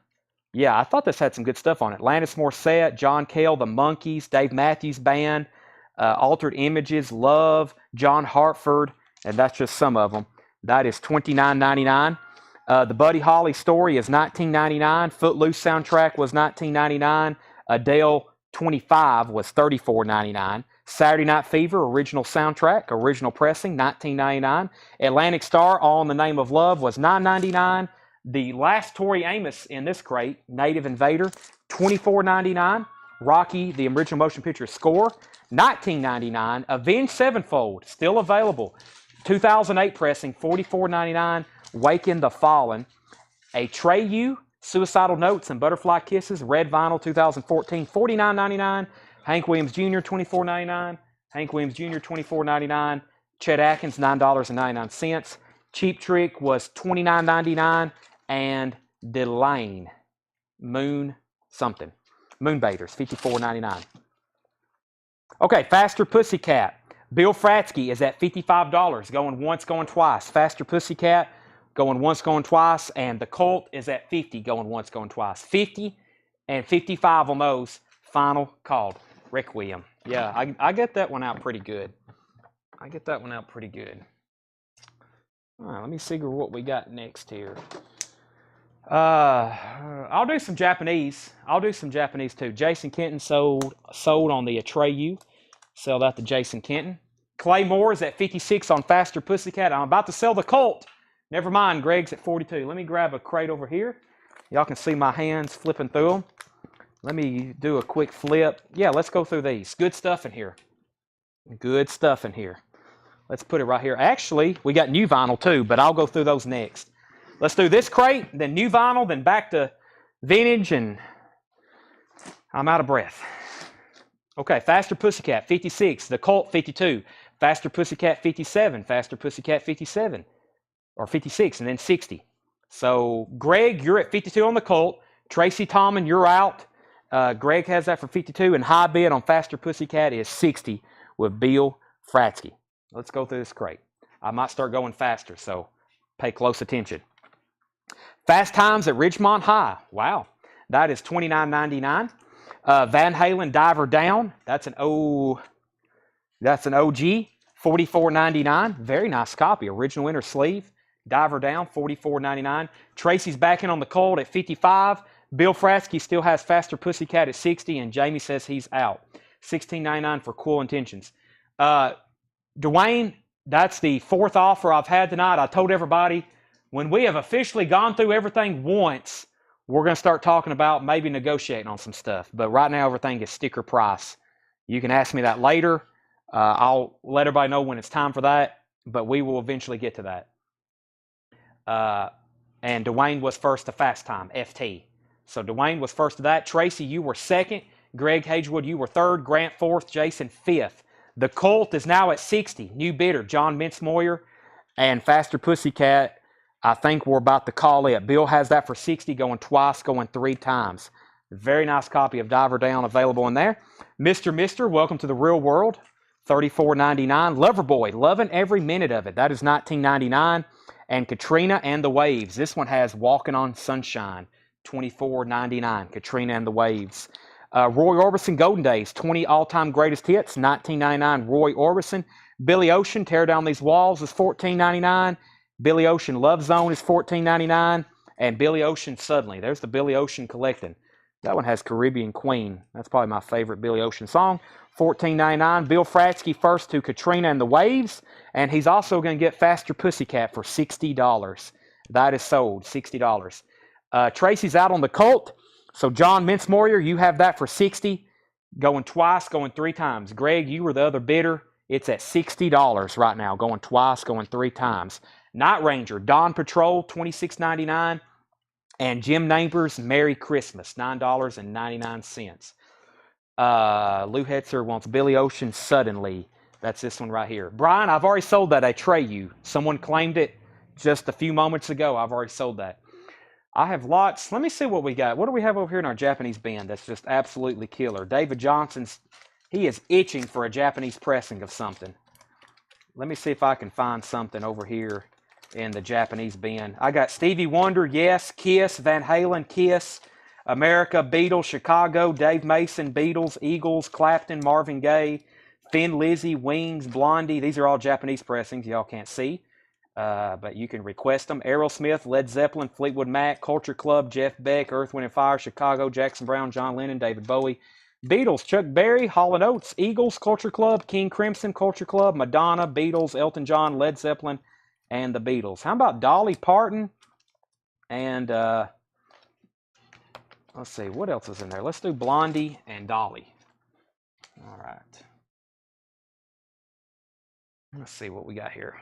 Yeah, I thought this had some good stuff on it. Alanis Morissette, John Cale, The Monkees, Dave Matthews Band, Altered Images, Love, John Hartford, and that's just some of them. That is $29.99. The Buddy Holly Story is $19.99. Footloose soundtrack was $19.99. Adele 25 was $34.99. Saturday Night Fever, original soundtrack, original pressing, $19.99. Atlantic Star, All in the Name of Love, was $9.99. The last Tori Amos in this crate, Native Invader, $24.99. Rocky, the original motion picture score, $19.99. Avenged Sevenfold, still available. 2008 pressing, $44.99. Waken the Fallen. Atreyu, Suicidal Notes and Butterfly Kisses, red vinyl, 2014, $49.99. Hank Williams Jr., $24.99. Hank Williams Jr., $24.99. Chet Atkins, $9.99. Cheap Trick was $29.99. And Delane, Moon something. Moonbaiters, $54.99. Okay, Faster Pussycat. Bill Fratsky is at $55, going once, going twice. Faster Pussycat, going once, going twice. And the Colt is at $50, going once, going twice. 50 and 55 on those. Final called. Requiem. Yeah, I get that one out pretty good. All right, let me see what we got next here. I'll do some Japanese. I'll do some Japanese too. Jason Kenton sold on the Atreyu. Sell that to Jason Kenton. Clay Moore is at 56 on Faster Pussycat. I'm about to sell the Colt. Never mind, Greg's at 42. Let me grab a crate over here. Y'all can see my hands flipping through them. Let me do a quick flip. Yeah, let's go through these. Good stuff in here. Good stuff in here. Let's put it right here. Actually, we got new vinyl too, but I'll go through those next. Let's do this crate, then new vinyl, then back to vintage, and I'm out of breath. Okay, Faster Pussycat, 56. The Colt, 52. Faster Pussycat, 57. Faster Pussycat, 57. Or 56, and then 60. So, Greg, you're at 52 on the Colt. Tracy Tomlin, you're out. Greg has that for 52, and high bid on Faster Pussycat is 60 with Bill Fratsky. Let's go through this crate. I might start going faster, so pay close attention. Fast Times at Ridgemont High. Wow, that is $29.99. Van Halen Diver Down. That's an OG. $44.99. Very nice copy. Original inner sleeve. Diver Down, $44.99. Tracy's back in on the Colt at 55. Bill Fratsky still has Faster Pussycat at 60, and Jamie says he's out. $16.99 for Cool Intentions. Dwayne, that's the fourth offer I've had tonight. I told everybody, when we have officially gone through everything once, we're going to start talking about maybe negotiating on some stuff. But right now, everything is sticker price. You can ask me that later. I'll let everybody know when it's time for that, but we will eventually get to that. And Dwayne was first to Fast Time, FT. So Dwayne was first to that. Tracy, you were second. Greg Hagewood, you were third. Grant fourth. Jason fifth. The Colt is now at 60. New bidder, John Mintzmoyer. And Faster Pussycat, I think we're about to call it. Bill has that for 60, going twice, going 3 times. Very nice copy of Diver Down available in there. Mr. Welcome to the Real World, $34.99. Loverboy, loving every minute of it. That is $19.99. And Katrina and the Waves. This one has Walking on Sunshine, $24.99. Katrina and the Waves. Roy Orbison, Golden Days, 20 all-time greatest hits, $19.99. Roy Orbison. Billy Ocean, Tear Down These Walls, is $14.99. Billy Ocean, Love Zone is $14.99. And Billy Ocean, Suddenly. There's the Billy Ocean collecting. That one has Caribbean Queen. That's probably my favorite Billy Ocean song. $14.99. Bill Fratsky first to Katrina and the Waves. And he's also going to get Faster Pussycat for $60. That is sold, $60. Tracy's out on the Colt. So John Mintzmoyer, you have that for 60, going twice, going 3 times. Greg, you were the other bidder. It's at $60 right now, going twice, going 3 times. Night Ranger, Dawn Patrol, $26.99. And Jim Neighbors, Merry Christmas, $9.99. Lou Hetzer wants Billy Ocean, Suddenly. That's this one right here. Brian, I've already sold that Atreyu. Someone claimed it just a few moments ago. I've already sold that. I have lots. Let me see what we got. What do we have over here in our Japanese bin that's just absolutely killer? David Johnson's, he is itching for a Japanese pressing of something. Let me see if I can find something over here in the Japanese bin. I got Stevie Wonder, yes, Kiss, Van Halen, Kiss, America, Beatles, Chicago, Dave Mason, Beatles, Eagles, Clapton, Marvin Gaye, Thin Lizzy, Wings, Blondie. These are all Japanese pressings. Y'all can't see. But you can request them. Aerosmith, Led Zeppelin, Fleetwood Mac, Culture Club, Jeff Beck, Earth, Wind & Fire, Chicago, Jackson Browne, John Lennon, David Bowie. Beatles, Chuck Berry, Hall & Oates, Eagles, Culture Club, King Crimson, Culture Club, Madonna, Beatles, Elton John, Led Zeppelin, and the Beatles. How about Dolly Parton? And let's see, what else is in there? Let's do Blondie and Dolly. All right. Let's see what we got here.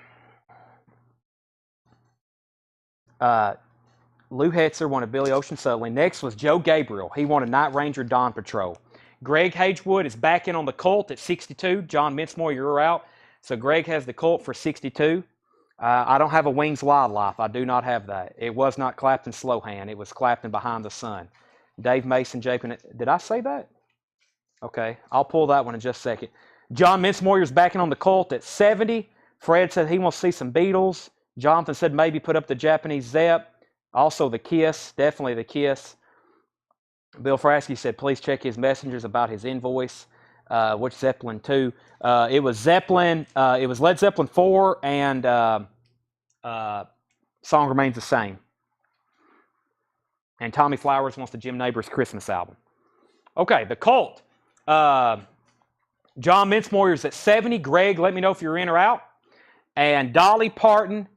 Lou Hetzer wanted Billy Ocean, Suddenly. Next was Joe Gabriel. He wanted Night Ranger, Dawn Patrol. Greg Hagewood is back in on the Colt at 62. John Mintzmoyer, you're out. So Greg has the Colt for 62. I don't have a Wings Wildlife. I do not have that. It was not Clapton Slowhand. It was Clapton Behind the Sun. Dave Mason, Japan. Did I say that? Okay, I'll pull that one in just a second. John Mintzmoyer's backing on the Colt at 70. Fred said he wants to see some Beatles. Jonathan said maybe put up the Japanese Zepp. Also the Kiss, definitely the Kiss. Bill Fratsky said please check his messengers about his invoice. Which Zeppelin 2? It was Zeppelin. It was Led Zeppelin 4 and Song remains the same. And Tommy Flowers wants the Jim Neighbors Christmas album. Okay, the Cult. John Mincemoyer's at 70. Greg, let me know if you're in or out. And Dolly Parton,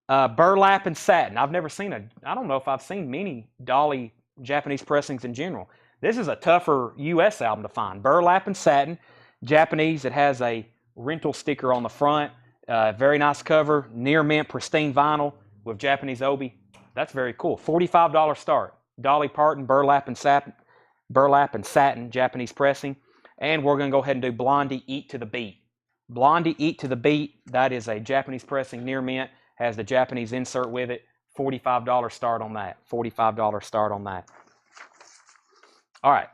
Burlap and Satin. I've never seen I don't know if I've seen many Dolly Japanese pressings in general. This is a tougher U.S. album to find. Burlap and Satin, Japanese. It has a rental sticker on the front. Very nice cover. Near mint, pristine vinyl with Japanese obi. That's very cool. $45 start. Dolly Parton, Burlap and Satin, Japanese pressing. And we're going to go ahead and do Blondie, Eat to the Beat. Blondie, Eat to the Beat. That is a Japanese pressing near mint. Has the Japanese insert with it. $45 start on that. $45 start on that. All right.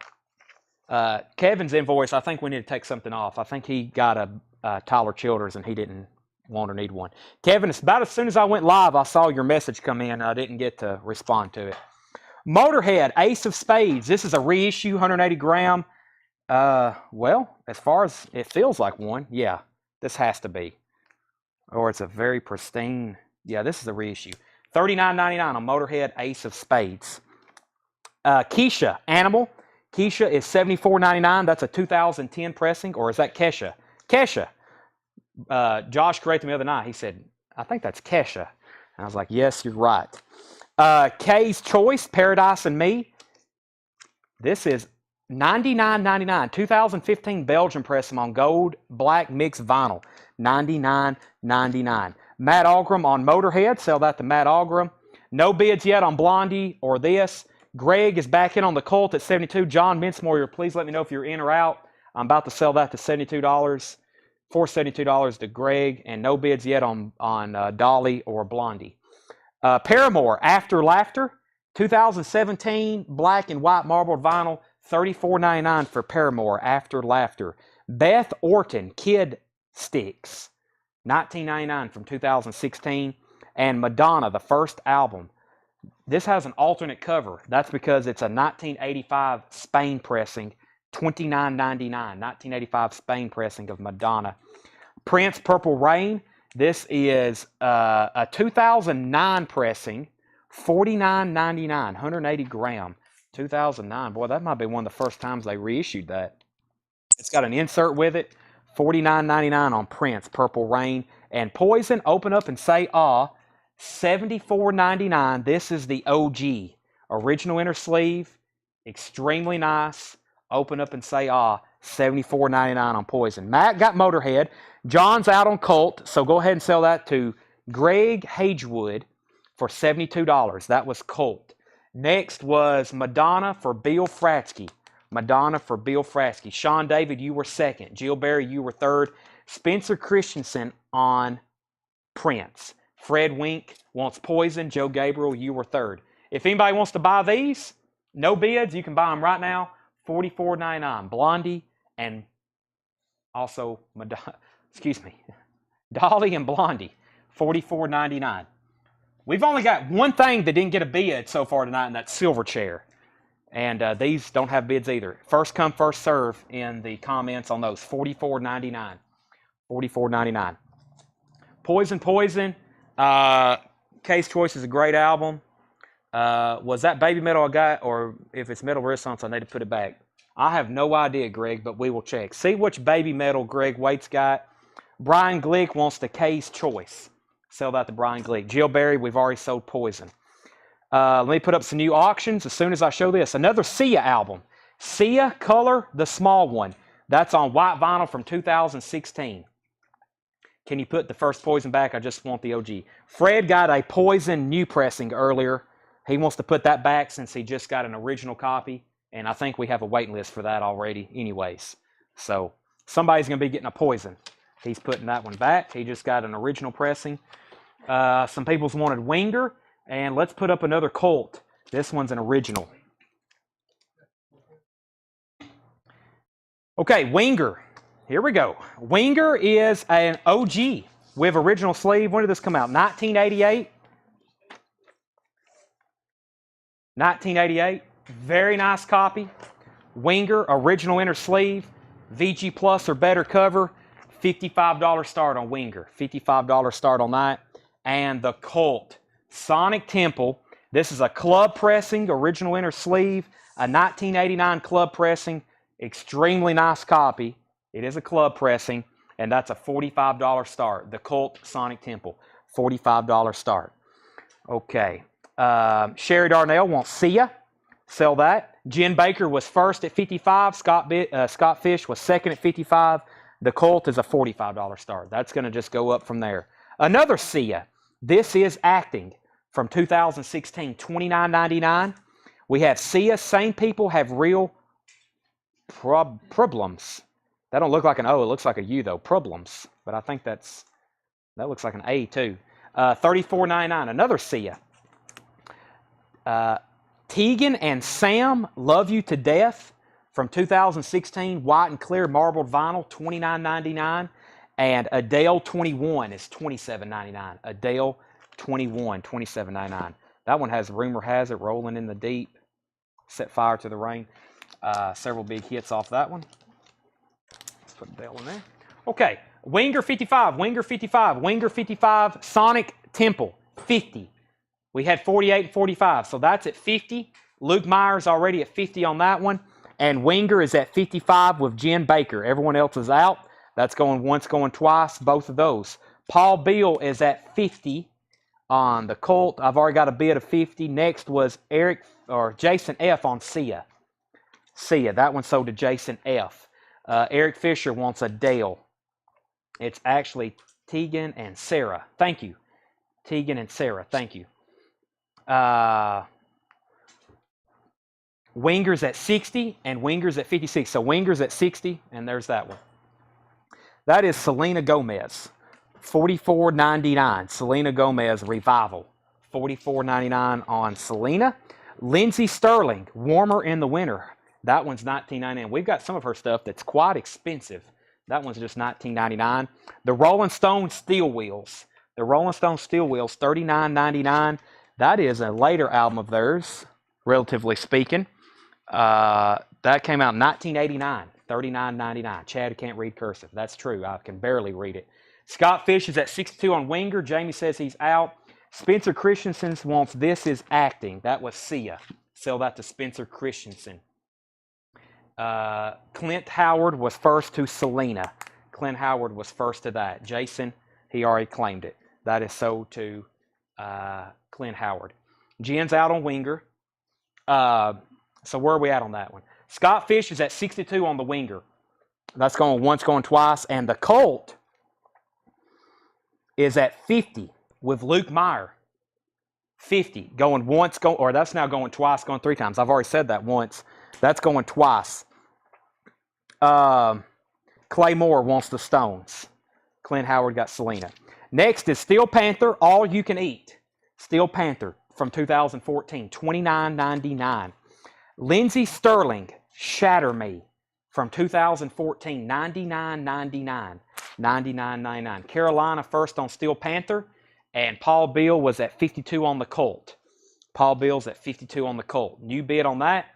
Kevin's invoice, I think we need to take something off. I think he got a Tyler Childers and he didn't want or need one. Kevin, it's about as soon as I went live, I saw your message come in. I didn't get to respond to it. Motorhead, Ace of Spades. This is a reissue, 180 gram. Well, as far as it feels like one, yeah, this has to be. Or it's a very pristine. Yeah, this is a reissue. $39.99 on Motorhead, Ace of Spades. Keisha, Animal. Keisha is $74.99. That's a 2010 pressing, or is that Kesha? Kesha. Josh corrected me the other night. He said, I think that's Kesha. And I was like, yes, you're right. Kay's Choice, Paradise and Me. This is $99.99. 2015 Belgian pressing on gold, black mixed vinyl. $99.99. Matt Algram on Motorhead. Sell that to Matt Algram. No bids yet on Blondie or this. Greg is back in on the Cult at $72. John Mincemoyer, please let me know if you're in or out. I'm about to sell that to $72. For $72 to Greg, and no bids yet on Dolly or Blondie. Paramore, After Laughter, 2017 black and white marbled vinyl, $34.99 for Paramore, After Laughter. Beth Orton, Kid Sticks, $19.99 from 2016. And Madonna, the first album. This has an alternate cover. That's because it's a 1985 Spain pressing. $29.99, 1985 Spain pressing of Madonna. Prince, Purple Rain. This is a 2009 pressing, $49.99, 180 gram, 2009. Boy, that might be one of the first times they reissued that. It's got an insert with it, $49.99 on Prince, Purple Rain. And Poison, Open Up and Say Ah, $74.99. This is the OG, original inner sleeve, extremely nice. Open Up and Say Ah, $74.99 on Poison. Matt got Motorhead. John's out on Cult, so go ahead and sell that to Greg Hagewood for $72. That was Cult. Next was Madonna for Bill Fratsky. Madonna for Bill Fratsky. Sean David, you were second. Jill Berry, you were third. Spencer Christensen on Prince. Fred Wink wants Poison. Joe Gabriel, you were third. If anybody wants to buy these, no bids, you can buy them right now. $44.99. Blondie and also Dolly and Blondie. $44.99. We've only got one thing that didn't get a bid so far tonight, and that's Silverchair. And these don't have bids either. First come, first serve in the comments on those. $44.99. $44.99. Poison. Case Choice is a great album. Was that Baby Metal I got, or if it's Metal Renaissance, I need to put it back? I have no idea, Greg, but we will check. See which Baby Metal Greg Waite's got. Brian Glick wants the Case Choice. Sell that to Brian Glick. Jill Berry, we've already sold Poison. Let me put up some new auctions as soon as I show this. Another Sia album. Sia Color, the small one. That's on white vinyl from 2016. Can you put the first Poison back? I just want the OG. Fred got a Poison new pressing earlier. He wants to put that back since he just got an original copy. And I think we have a waiting list for that already anyways. So somebody's going to be getting a Poison. He's putting that one back. He just got an original pressing. Some people's wanted Winger. And let's put up another Cult. This one's an original. Okay, Winger. Here we go. Winger is an OG with original sleeve. When did this come out? 1988. 1988. Very nice copy. Winger, original inner sleeve. VG Plus or better cover. $55 start on Winger. $55 start on that. and the Cult Sonic Temple. This is a club pressing, original inner sleeve, a 1989 club pressing, extremely nice copy. It is a club pressing, and that's a $45 start. The Cult Sonic Temple, $45 start. Okay. Sherry Darnell wants Sia. Sell that. Jen Baker was first at 55. Scott Fish was second at 55. The Cult is a $45 start. That's going to just go up from there. Another Sia. This is acting from 2016, $29.99. We have Sia. Same people have real problems. That don't look like an O. It looks like a U though. Problems. But I think that looks like an A too. $34.99. Another Sia. Tegan and Sam, Love You to Death from 2016, white and clear marbled vinyl, $29.99. And Adele 21 is $27.99. Adele 21, $27.99. That one has Rumor Has It, Rolling in the Deep, Set Fire to the Rain. Several big hits off that one. Let's put Adele in there. Okay, Winger 55, Winger 55, Winger 55, Sonic Temple 50. We had 48 and 45, so that's at 50. Luke Myers already at 50 on that one. And Winger is at 55 with Jen Baker. Everyone else is out. That's going once, going twice, both of those. Paul Beal is at 50 on the Cult. I've already got a bid of 50. Next was Jason F. on Sia. Sia, that one sold to Jason F. Eric Fisher wants Adele. It's actually Tegan and Sarah. Thank you. Tegan and Sarah, thank you. Winger's at 60 and Winger's at 56. So Winger's at 60 and there's that one. That is Selena Gomez, $44.99. Selena Gomez Revival, $44.99 on Selena. Lindsey Sterling, Warmer in the Winter. That one's $19.99. We've got some of her stuff that's quite expensive. That one's just $19.99. The Rolling Stone Steel Wheels. The Rolling Stone Steel Wheels, $39.99. That is a later album of theirs, relatively speaking. That came out in 1989, $39.99. Chad can't read cursive. That's true. I can barely read it. Scott Fish is at 62 on Winger. Jamie says he's out. Spencer Christensen wants This Is Acting. That was Sia. Sell that to Spencer Christensen. Clint Howard was first to Selena. Clint Howard was first to that. Jason, he already claimed it. That is sold to Clint Howard. Jen's out on Winger. So where are we at on that one? Scott Fish is at 62 on the Winger. That's going once, going twice. And the Colt is at 50 with Luke Meyer. 50. Going once, or that's now going twice, going three times. I've already said that once. That's going twice. Clay Moore wants the Stones. Clint Howard got Selena. Next is Steel Panther, All You Can Eat. Steel Panther from 2014, $29.99. Lindsey Sterling, Shatter Me from 2014, $99.99. $99.99. Carolina first on Steel Panther, and Paul Beal was at 52 on the Colt. Paul Beal's at 52 on the Colt. New bid on that.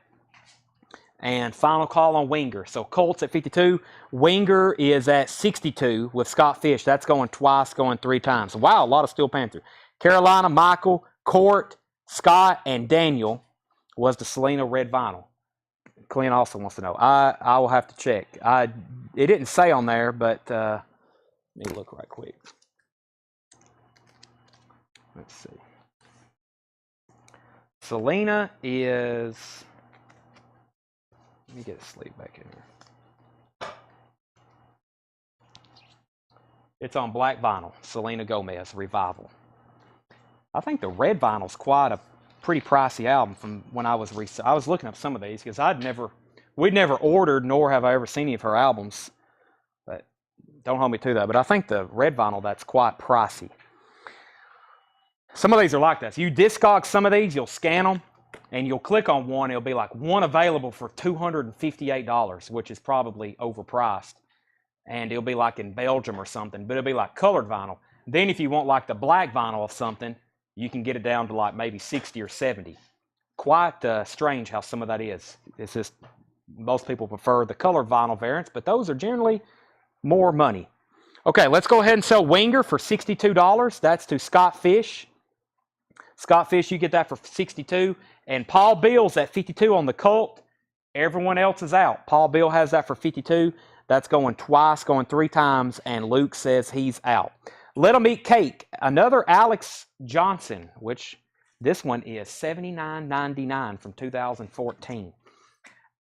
And final call on Winger. So Colt's at 52. Winger is at 62 with Scott Fish. That's going twice, going three times. Wow, a lot of Steel Panther. Carolina, Michael, Court, Scott, and Daniel was the Selena red vinyl. Clint also wants to know. I will have to check. It didn't say on there, but let me look right quick. Let's see. Selena is... Let me get a sleeve back in here. It's on black vinyl. Selena Gomez, Revival. I think the red vinyl's quite a pretty pricey album from when I was looking up some of these because we'd never ordered nor have I ever seen any of her albums. But don't hold me to that. But I think the red vinyl, that's quite pricey. Some of these are like that. So you Discog some of these, you'll scan them. And you'll click on one, it'll be like one available for $258, which is probably overpriced. And it'll be like in Belgium or something, but it'll be like colored vinyl. Then if you want like the black vinyl of something, you can get it down to like maybe 60 or 70. Quite strange how some of that is. It's just most people prefer the colored vinyl variants, but those are generally more money. Okay, let's go ahead and sell Winger for $62. That's to Scott Fish. Scott Fish, you get that for $62. And Paul Bill's at $52 on the Colt. Everyone else is out. Paul Bill has that for $52. That's going twice, going 3 times, and Luke says he's out. Let 'em Eat Cake. Another Alex Johnson, which this one is $79.99 from 2014.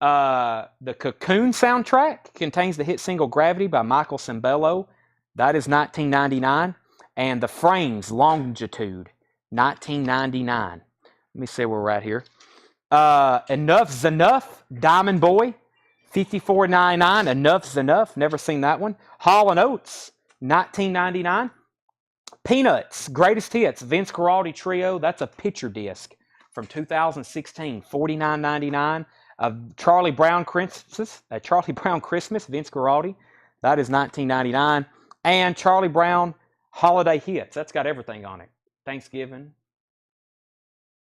The Cocoon soundtrack contains the hit single Gravity by Michael Cimbello. That is $19.99. And The Frames Longitude, $19.99. Let me see where we're at here. Enough's Enough, Diamond Boy, $54.99. Enough's Enough, never seen that one. Hall & Oates, $19.99. Peanuts, Greatest Hits, Vince Guaraldi Trio, that's a picture disc from 2016, $49.99. Charlie Brown Christmas, Vince Guaraldi, that is $19.99. And Charlie Brown Holiday Hits, that's got everything on it. Thanksgiving,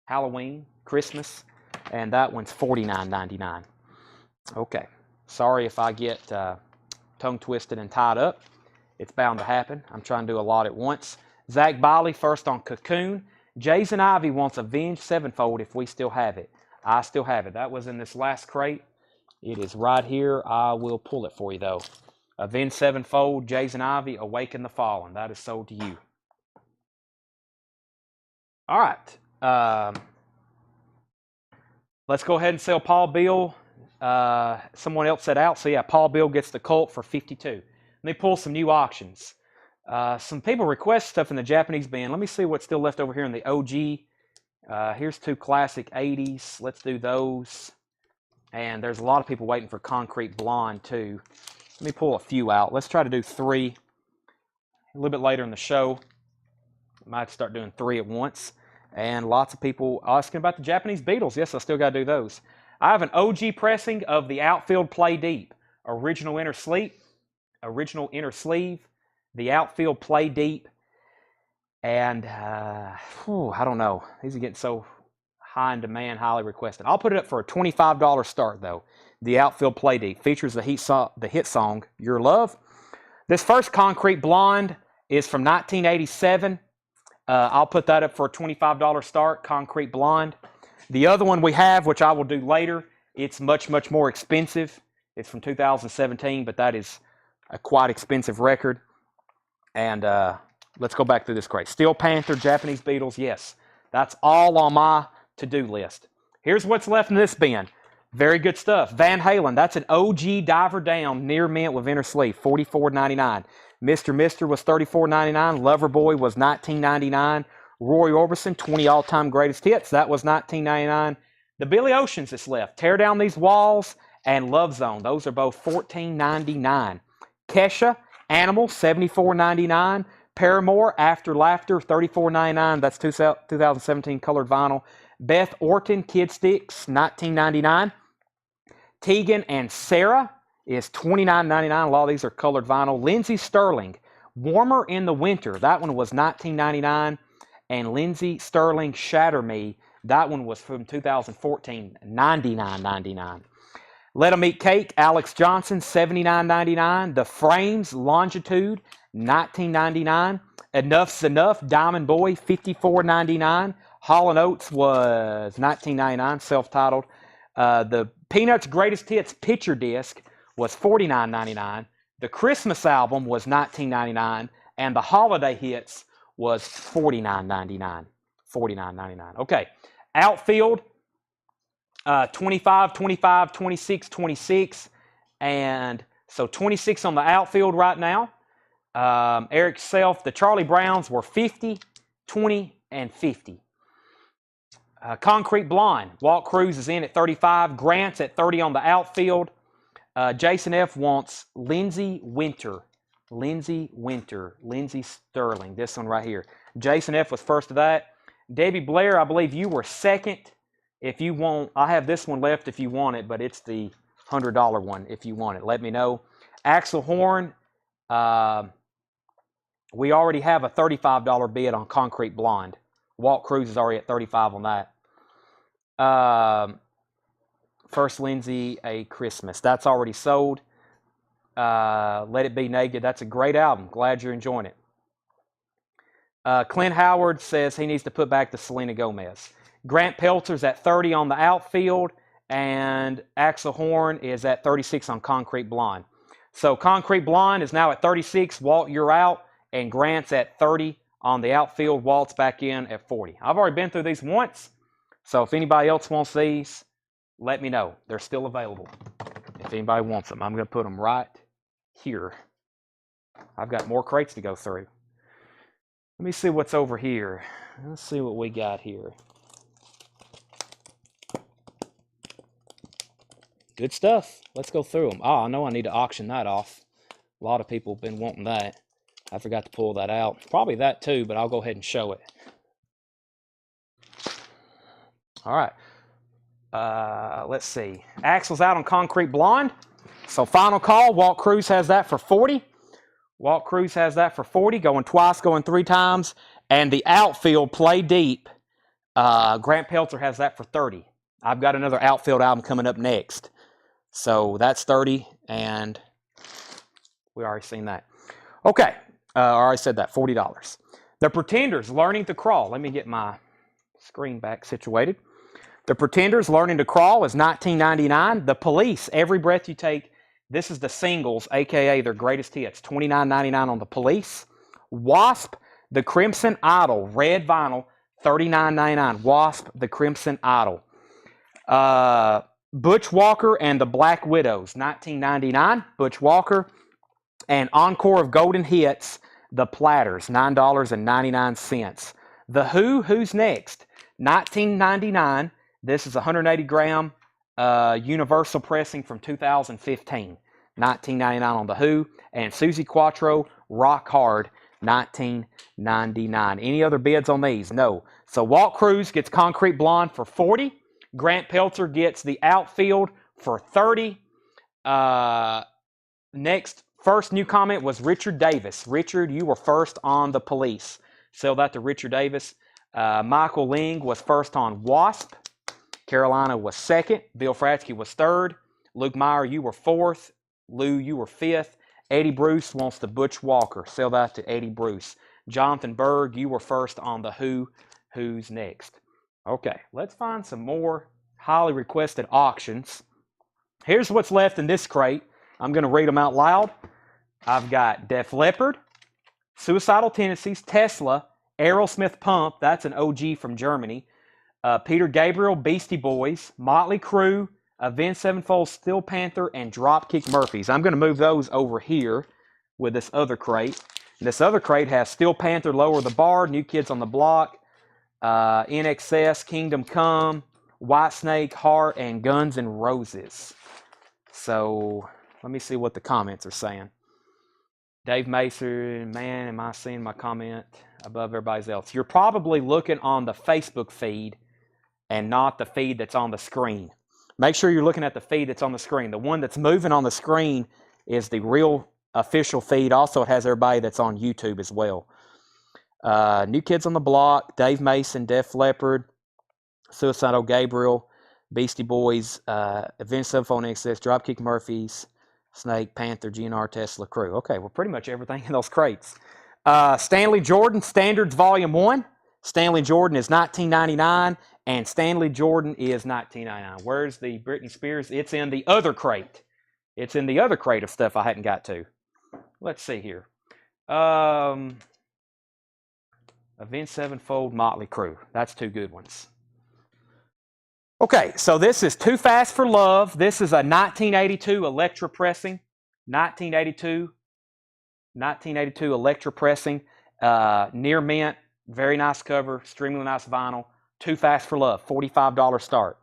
Halloween, Christmas, and that one's $49.99. Okay, sorry if I get tongue twisted and tied up. It's bound to happen. I'm trying to do a lot at once. Zach Biley first on Cocoon. Jason Ivey wants Avenged Sevenfold if we still have it. I still have it. That was in this last crate. It is right here. I will pull it for you though. Avenged Sevenfold, Jason Ivey, Awaken the Fallen. That is sold to you. All right. Let's go ahead and sell Paul Bill. Someone else said out. So yeah, Paul Bill gets the Colt for $52. Let me pull some new auctions. Some people request stuff in the Japanese bin. Let me see what's still left over here in the OG. Here's 2 classic 80s. Let's do those. And there's a lot of people waiting for Concrete Blonde too. Let me pull a few out. Let's try to do 3 a little bit later in the show. Might start doing 3 at once. And lots of people asking about the Japanese Beatles. Yes, I still got to do those. I have an OG pressing of the Outfield Play Deep. Original inner sleeve, the Outfield Play Deep, and I don't know. These are getting so high in demand, highly requested. I'll put it up for a $25 start though. The Outfield Play Deep features the hit song Your Love. This first Concrete Blonde is from 1987. I'll put that up for a $25 start, Concrete Blonde. The other one we have, which I will do later, it's much, much more expensive. It's from 2017, but that is a quite expensive record. And let's go back through this crate. Steel Panther, Japanese Beatles, yes. That's all on my to-do list. Here's what's left in this bin. Very good stuff. Van Halen, that's an OG Diver Down, near mint with inner sleeve, $44.99. Mr. Mister was $34.99. Loverboy was $19.99. Roy Orbison, 20 all-time greatest hits. That was $19.99. The Billy Oceans is left. Tear Down These Walls and Love Zone. Those are both $14.99. Kesha, Animal, $74.99. Paramore, After Laughter, $34.99. That's 2017 colored vinyl. Beth Orton, Kid Sticks, $19.99. Tegan and Sarah is $29.99. A lot of these are colored vinyl. Lindsey Sterling, Warmer in the Winter. That one was $19.99. And Lindsey Sterling, Shatter Me. That one was from 2014, $99.99. Let 'Em Eat Cake, Alex Johnson, $79.99. The Frames, Longitude, $19.99. Enough's Enough, Diamond Boy, $54.99. Hall & Oates was $19.99, self-titled. The Peanuts Greatest Hits picture disc was $49.99. The Christmas album was $19.99. And the Holiday Hits was $49.99. $49.99. Okay. Outfield, 25, 25, 26, 26. And so 26 on the outfield right now. Eric Self, the Charlie Browns were 50, 20, and 50. Concrete Blonde, Walt Cruz is in at 35. Grant's at 30 on the outfield. Jason F. wants Lindsey Winter. Lindsey Sterling. This one right here. Jason F. was first to that. Debbie Blair, I believe you were second. If you want, I have this one left if you want it, but it's the $100 one if you want it. Let me know. Axel Horn, we already have a $35 bid on Concrete Blonde. Walt Cruz is already at 35 on that. First Lindsay, A Christmas. That's already sold. Let It Be Naked. That's a great album. Glad you're enjoying it. Clint Howard says he needs to put back the Selena Gomez. Grant Peltzer's at 30 on the outfield, and Axel Horn is at 36 on Concrete Blonde. So Concrete Blonde is now at 36. Walt, you're out, and Grant's at 30 on the outfield. Walt's back in at 40. I've already been through these once, so if anybody else wants these, let me know. They're still available. If anybody wants them, I'm going to put them right here. I've got more crates to go through. Let me see what's over here. Let's see what we got here. Good stuff. Let's go through them. Oh, I know I need to auction that off. A lot of people have been wanting that. I forgot to pull that out. Probably that too, but I'll go ahead and show it. All right. Let's see. Axel's out on Concrete Blonde. So final call. Walt Cruz has that for 40. Walt Cruz has that for 40. Going twice, going 3 times. And the outfield, Play Deep. Grant Peltzer has that for 30. I've got another outfield album coming up next. So that's 30, and we already seen that. Okay, I already said that, $40. The Pretenders, Learning to Crawl. Let me get my screen back situated. The Pretenders, Learning to Crawl is $19.99. The Police, Every Breath You Take. This is the singles, a.k.a. their greatest hits, $29.99 on the Police. Wasp, The Crimson Idol, red vinyl, $39.99. Wasp, The Crimson Idol. Butch Walker and the Black Widows, $19.99. Butch Walker. And Encore of Golden Hits, The Platters, $9.99. The Who, Who's Next, $19.99. This is 180-gram Universal pressing from 2015. $19.99 on The Who. And Susie Quattro, Rock Hard, $19.99. Any other bids on these? No. So Walt Cruz gets Concrete Blonde for 40. Grant Peltzer gets the outfield for 30. Next, first new comment was Richard Davis. Richard, you were first on the Police. Sell that to Richard Davis. Michael Ling was first on Wasp. Carolina was second. Bill Fratsky was third. Luke Meyer, you were fourth. Lou, you were fifth. Eddie Bruce wants the Butch Walker. Sell that to Eddie Bruce. Jonathan Berg, you were first on the Who, Who's Next. Okay, let's find some more highly requested auctions. Here's what's left in this crate. I'm going to read them out loud. I've got Def Leppard, Suicidal Tendencies, Tesla, Aerosmith Pump, that's an OG from Germany, Peter Gabriel, Beastie Boys, Motley Crue, Avenged Sevenfold, Steel Panther, and Dropkick Murphys. I'm going to move those over here with this other crate. And this other crate has Steel Panther, Lower the Bar, New Kids on the Block, In Excess, Kingdom Come, Whitesnake, Heart, and Guns N' Roses. So let me see what the comments are saying. Dave Mason, man, am I seeing my comment above everybody else? You're probably looking on the Facebook feed and not the feed that's on the screen. Make sure you're looking at the feed that's on the screen. The one that's moving on the screen is the real official feed. Also, it has everybody that's on YouTube as well. New Kids on the Block, Dave Mason, Def Leppard, Suicidal Gabriel, Beastie Boys, Avenged Sevenfold, Excess, Dropkick Murphys, Snake, Panther, GNR, Tesla, Crew. Okay, well, pretty much everything in those crates. Stanley Jordan, Standards Volume 1. Stanley Jordan is $19.99, and Stanley Jordan is $19.99. Where's the Britney Spears? It's in the other crate. It's in the other crate of stuff I hadn't got to. Let's see here. Avenged Sevenfold, Motley Crue. That's 2 good ones. Okay, so this is Too Fast for Love. This is a 1982 Electra pressing. 1982 Electra pressing. Near mint, very nice cover, extremely nice vinyl. Too Fast for Love, $45 start.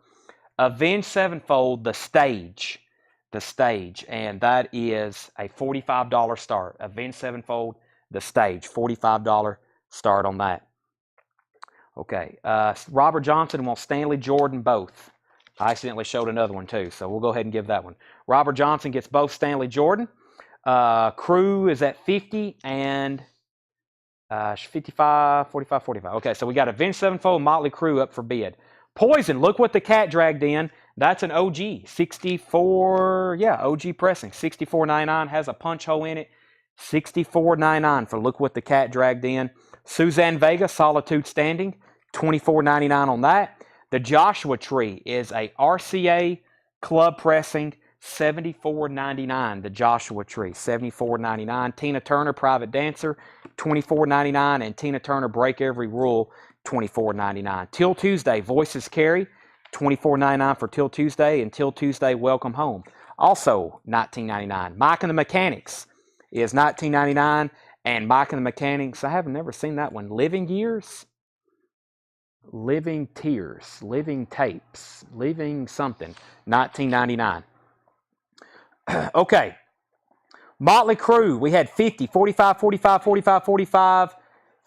Avenged Sevenfold, The Stage. The Stage, and that is a $45 start. Avenged Sevenfold, The Stage, $45 start on that. Okay, Robert Johnson wants Stanley Jordan both. I accidentally showed another one too, so we'll go ahead and give that one. Robert Johnson gets both Stanley Jordan. Crew is at 50 and 55, 45, 45. Okay, so we got Avenged Sevenfold, Motley Crue up for bid. Poison, look what the cat dragged in. That's an OG 64. Yeah, OG pressing 64.99 has a punch hole in it. 64.99 for look what the cat dragged in. Suzanne Vega Solitude Standing, 24.99 on that. The Joshua Tree is a RCA club pressing, 74.99. The Joshua Tree, 74.99. Tina Turner Private Dancer, 24.99, and Tina Turner Break Every Rule, 24.99. Till Tuesday Voices Carry, 24.99 for Till Tuesday, and Till Tuesday Welcome Home, also 19.99. Mike and the Mechanics is 19.99, and Mike and the Mechanics, I have never seen that one. Living Years, Living Tears, Living Tapes, Living something, 19.99. Okay, Motley Crue, we had 50, 45, 45, 45, 45,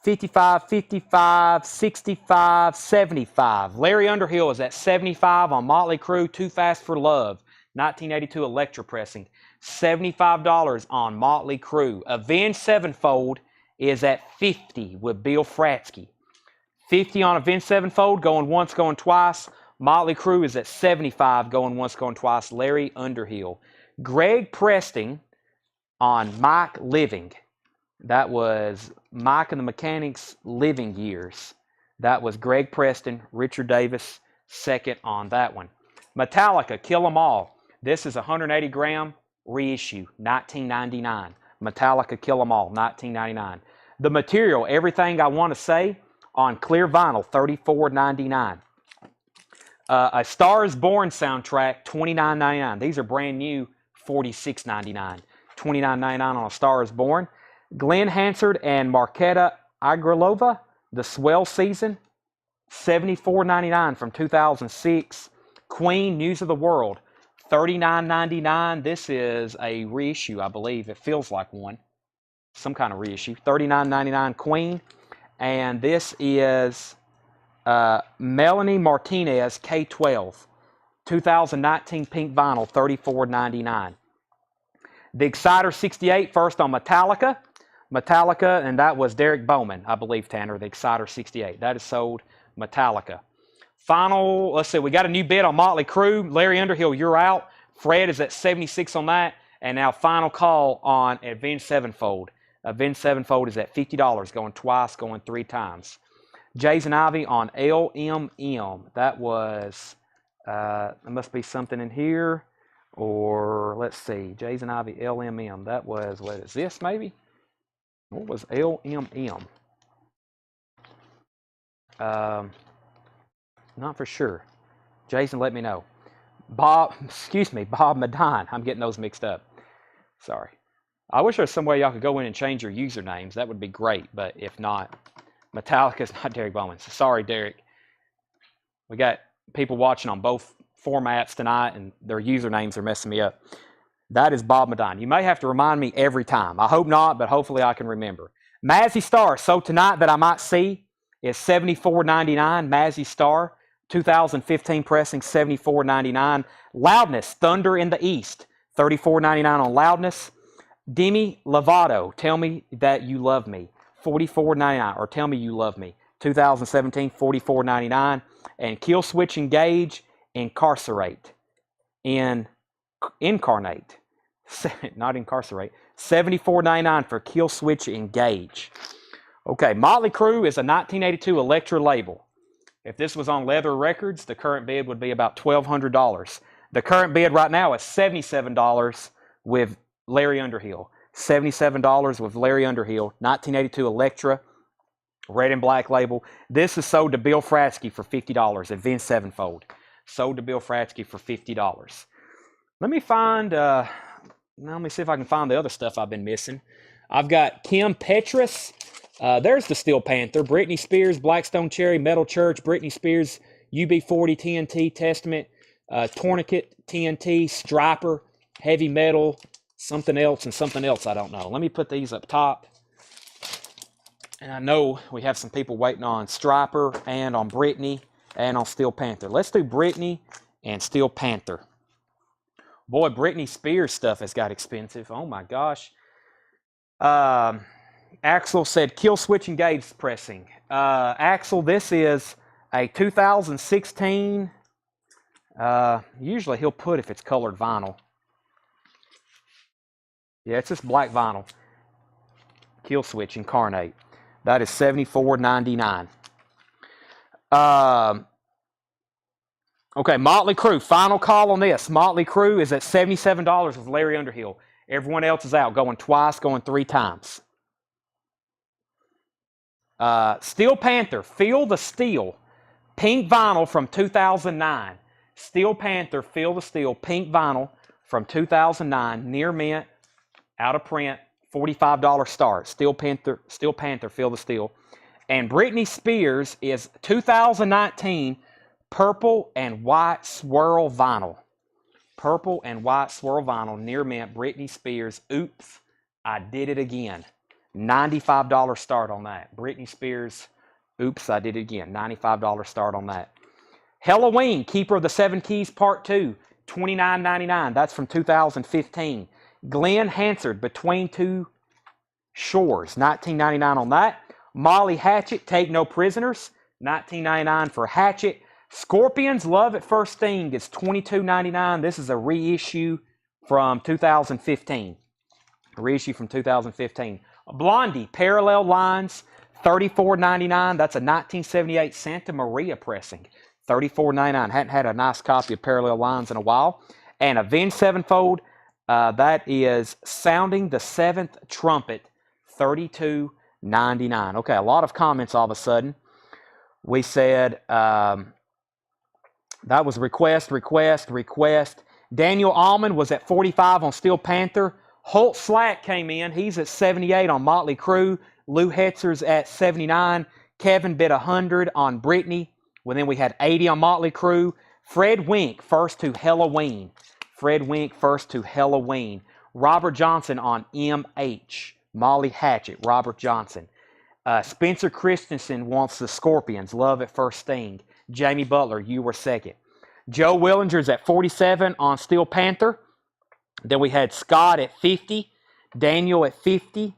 55, 55, 65, 75. Larry Underhill is at 75 on Motley Crue. Too Fast for Love, 1982 Electra pressing, $75 on Motley Crue. Avenged Sevenfold is at 50 with Bill Fratsky. 50 on Avenged Sevenfold, going once, going twice. Motley Crue is at 75, going once, going twice. Larry Underhill. Greg Preston on Mike Living. That was Mike and the Mechanics' Living Years. That was Greg Preston, Richard Davis, second on that one. Metallica, Kill 'Em All. This is a 180 gram reissue, 1999. Metallica, Kill 'Em All, 1999. The Material, Everything I Want to Say on clear vinyl, $34.99. A Star Is Born soundtrack, $29.99. These are brand new, $46.99. $29.99 on A Star Is Born. Glenn Hansard and Marketa Agralova, The Swell Season, $74.99 from 2006. Queen, News of the World, $39.99. This is a reissue, I believe. It feels like one. Some kind of reissue. $39.99 Queen. And this is Melanie Martinez, K12, 2019 pink vinyl, $34.99. The Exciter 68, first on Metallica. Metallica, and that was Derek Bowman, I believe, Tanner, the Exciter 68. That is sold Metallica. Final, let's see, we got a new bid on Motley Crue. Larry Underhill, you're out. Fred is at 76 on that. And now final call on Avenged Sevenfold. Avenged Sevenfold is at $50, going twice, going three times. Jason Ivy on LMM. That was, there must be something in here. Or, let's see, Jason Ivy, LMM. That was, what is this, maybe? What was LMM? Not for sure. Jason, let me know. Bob Madine. I'm getting those mixed up. Sorry. I wish there was some way y'all could go in and change your usernames. That would be great, but if not, Metallica's not Derek Bowman. So sorry, Derek. We got people watching on both formats tonight, and their usernames are messing me up. That is Bob Madine. You may have to remind me every time. I hope not, but hopefully I can remember. Mazzy Star, So Tonight That I Might See, is $74.99. Mazzy Star, 2015 pressing, $74.99. Loudness, Thunder in the East, $34.99 on Loudness. Demi Lovato, Tell Me That You Love Me, $44.99, or Tell Me You Love Me, 2017, $44.99. And Kill Switch Engage, Incarnate, not Incarcerate, $74.99 for Kill Switch Engage. Okay, Motley Crue is a 1982 Electra label. If this was on Leather Records, the current bid would be about $1,200. The current bid right now is $77 with Larry Underhill. $77 with Larry Underhill, 1982 Electra, red and black label. This is sold to Bill Fratsky for $50 at Vince Sevenfold. Sold to Bill Fratsky for $50. Let me find, let me see if I can find the other stuff I've been missing. I've got Kim Petras. There's the Steel Panther. Britney Spears, Blackstone Cherry, Metal Church, Britney Spears, UB40, TNT, Testament, Tourniquet, TNT, Striper, Heavy Metal, something else, and something else I don't know. Let me put these up top. And I know we have some people waiting on Striper and on Britney and on Steel Panther. Let's do Britney and Steel Panther. Boy, Britney Spears stuff has got expensive. Oh my gosh. Axel said Kill Switch Engage pressing. Axel, this is a 2016. Usually he'll put if it's colored vinyl. Yeah, it's just black vinyl. Kill Switch Incarnate. That is $74.99. Okay, Motley Crue. Final call on this. Motley Crue is at $77 with Larry Underhill. Everyone else is out, going twice, going 3 times. Steel Panther, Feel the Steel. Pink vinyl from 2009. Steel Panther, Feel the Steel. Pink vinyl from 2009. Near mint, out of print, $45 start. Steel Panther, Feel the Steel. And Britney Spears is 2019 purple and white swirl vinyl. Purple and white swirl vinyl, near mint, Britney Spears. Oops, I did it again. $95 start on that. Britney Spears, Oops, I did it again. $95 start on that. Halloween, Keeper of the Seven Keys Part 2, $29.99. That's from 2015. Glenn Hansard, Between Two Shores, $19.99 on that. Molly Hatchet, Take No Prisoners, $19.99 for Hatchet. Scorpions, Love at First Sting is $22.99. This is a reissue from 2015. A reissue from 2015. Blondie, Parallel Lines, $34.99. That's a 1978 Santa Maria pressing. $34.99. Hadn't had a nice copy of Parallel Lines in a while. And Avenged Sevenfold, that is Sounding the Seventh Trumpet, $32.99. Okay, a lot of comments all of a sudden. We said that was request. Daniel Allman was at 45 on Steel Panther. Holt Slack came in. He's at 78 on Motley Crue. Lou Hetzer's at 79. Kevin bid 100 on Britney. Well, then we had 80 on Motley Crue. Fred Wink, First to Halloween. Robert Johnson on MH. Molly Hatchet, Robert Johnson. Spencer Christensen wants the Scorpions, Love at First Sting. Jamie Butler, You Were Second. Joe Willinger's at 47 on Steel Panther. Then we had Scott at 50. Daniel at 50.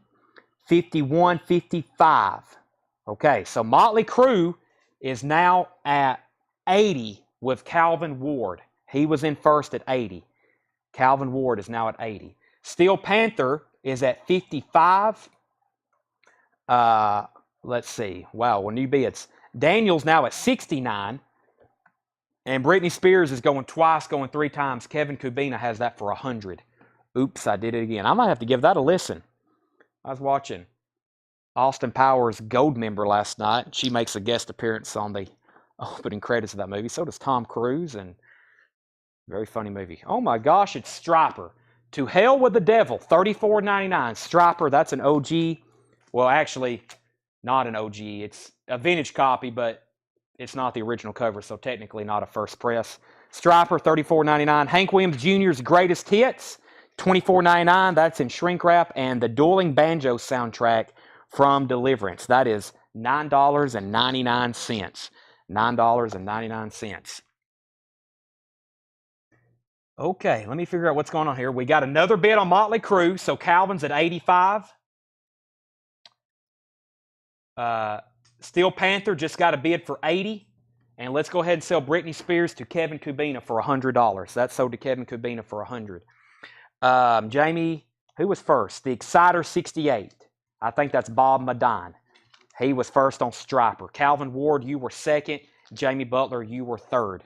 51, 55. Okay, so Motley Crue is now at 80 with Calvin Ward. He was in first at 80. Calvin Ward is now at 80. Steel Panther is at 55. Let's see. Wow, well, new bids. Daniel's now at 69. And Britney Spears is going twice, going 3 times. Kevin Kubina has that for 100. Oops, I did it again. I might have to give that a listen. I was watching Austin Powers' Gold Member last night. She makes a guest appearance on the opening credits of that movie. So does Tom Cruise, and very funny movie. Oh my gosh, it's Striper. To Hell with the Devil, $34.99. Striper, that's an OG. Well, actually, not an OG. It's a vintage copy, but it's not the original cover, so technically not a first press. Striper, $34.99. Hank Williams Jr.'s Greatest Hits, $24.99. That's in shrink wrap. And the Dueling Banjo soundtrack from Deliverance. That is $9.99. $9.99. Okay, let me figure out what's going on here. We got another bid on Motley Crue, so Calvin's at 85. Steel Panther just got a bid for 80. And let's go ahead and sell Britney Spears to Kevin Kubina for $100. That's sold to Kevin Kubina for $100. Jamie, who was first? The Exciter 68. I think that's Bob Madine. He was first on Striper. Calvin Ward, you were second. Jamie Butler, you were third.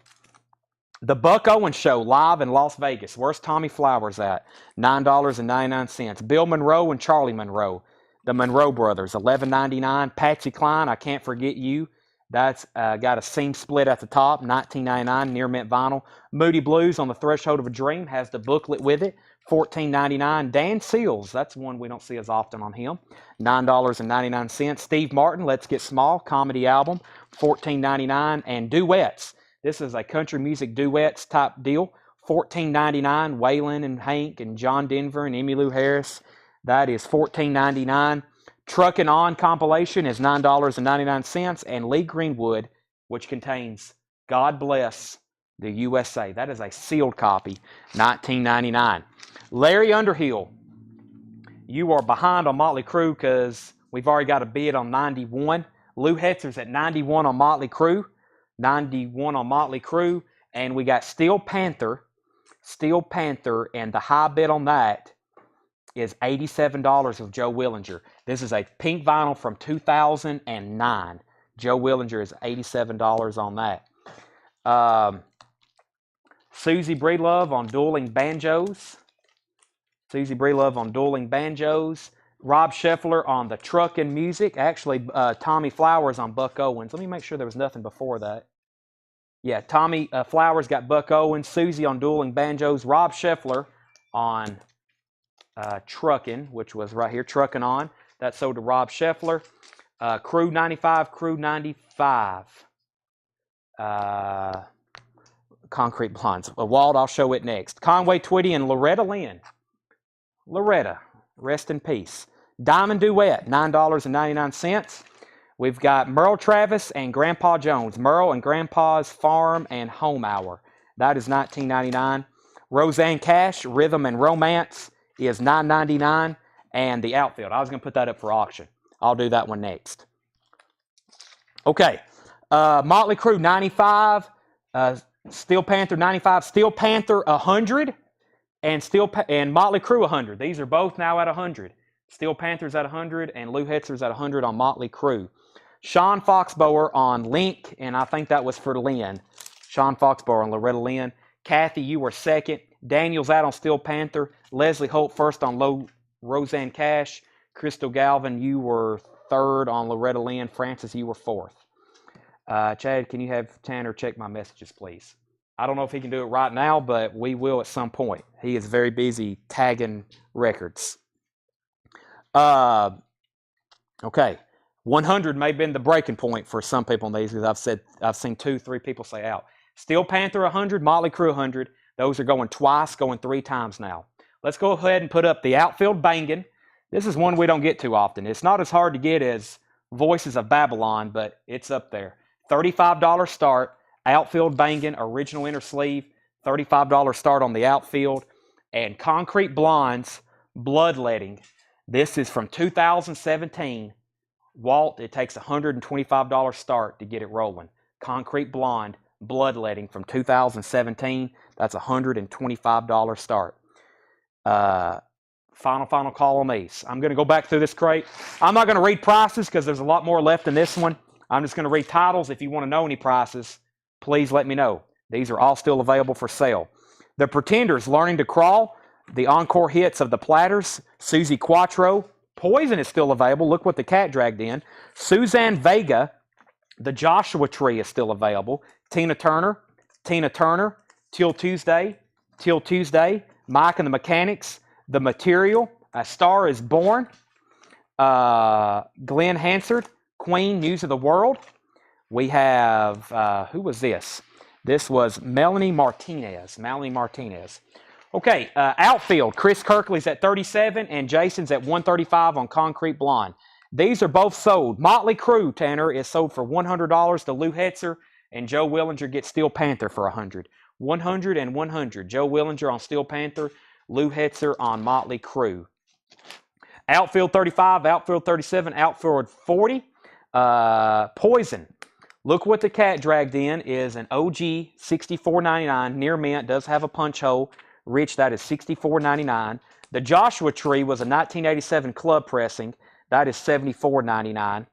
The Buck Owens Show live in Las Vegas. Where's Tommy Flowers at? $9.99. Bill Monroe and Charlie Monroe. The Monroe Brothers, $11.99. Patsy Cline, I Can't Forget You. That's got a seam split at the top, $19.99, near mint vinyl. Moody Blues, On the Threshold of a Dream, has the booklet with it, $14.99. Dan Seals, that's one we don't see as often on him, $9.99. Steve Martin, Let's Get Small, comedy album, $14.99. And Duets, this is a country music duets type deal, $14.99. Waylon and Hank and John Denver and Emmylou Harris, that is $14.99. Truckin' On compilation is $9.99. And Lee Greenwood, which contains God Bless the USA. That is a sealed copy, $19.99. Larry Underhill, you are behind on Motley Crue because we've already got a bid on 91. Lou Hetzer's at 91 on Motley Crue. 91 on Motley Crue. And we got Steel Panther, and the high bid on that is $87 of Joe Willinger. This is a pink vinyl from 2009. Joe Willinger is $87 on that. Susie Breedlove on Dueling Banjos. Rob Scheffler on the Truckin' Music. Actually, Tommy Flowers on Buck Owens. Let me make sure there was nothing before that. Yeah, Tommy Flowers got Buck Owens. Susie on Dueling Banjos. Rob Scheffler on Truckin', which was right here, Truckin' On. That sold to Rob Scheffler. Crew 95. Concrete Blondes. Walt, I'll show it next. Conway Twitty and Loretta Lynn. Loretta, rest in peace. Diamond Duet, $9.99. We've got Merle Travis and Grandpa Jones. Merle and Grandpa's Farm and Home Hour. That is $19.99. Roseanne Cash, Rhythm and Romance is $9.99. And the Outfield. I was going to put that up for auction. I'll do that one next. Okay. Motley Crue, 95. Steel Panther, 95. Steel Panther, 100. And Motley Crue, 100. These are both now at 100. Steel Panther's at 100 and Lou Hetzer's at 100 on Motley Crue. Sean Foxbower on Link, and I think that was for Lynn. Sean Foxbower on Loretta Lynn. Kathy, you were second. Daniel's out on Steel Panther. Leslie Holt first on Roseanne Cash. Crystal Galvin, you were third on Loretta Lynn. Francis, you were fourth. Chad, can you have Tanner check my messages, please? I don't know if he can do it right now, but we will at some point. He is very busy tagging records. Okay. 100 may have been the breaking point for some people on these, because I've seen 2-3 people say out. Steel Panther 100, Motley Crue 100. Those are going twice, going 3 times now. Let's go ahead and put up the Outfield Bangin'. This is one we don't get too often. It's not as hard to get as Voices of Babylon, but it's up there. $35 start. Outfield Bangin', original inner sleeve. $35 start on the outfield. And Concrete Blondes, Bloodletting. This is from 2017. Walt, it takes $125 start to get it rolling. Concrete Blonde, Bloodletting from 2017. That's $125 start. Final call on these. I'm going to go back through this crate. I'm not going to read prices because there's a lot more left in this one. I'm just going to read titles. If you want to know any prices, please let me know. These are all still available for sale. The Pretenders, Learning to Crawl. The encore hits of the Platters. Susie Quattro. Poison is still available. Look what the cat dragged in. Suzanne Vega. The Joshua Tree is still available. Tina Turner. Till Tuesday. Mike and the Mechanics. The Material. A Star is Born. Glenn Hansard. Queen, News of the World. We have, who was this? This was Melanie Martinez. Okay, outfield. Chris Kirkley's at 37 and Jason's at 135 on Concrete Blonde. These are both sold. Motley Crue, Tanner, is sold for $100 to Lou Hetzer, and Joe Willinger gets Steel Panther for $100. 100 and 100. Joe Willinger on Steel Panther, Lou Hetzer on Motley Crue. Outfield 35, outfield 37, outfield 40. Poison. Look what the cat dragged in is an OG $64.99. Near mint, does have a punch hole. Rich, that is $64.99. The Joshua Tree was a 1987 club pressing. That is $74.99.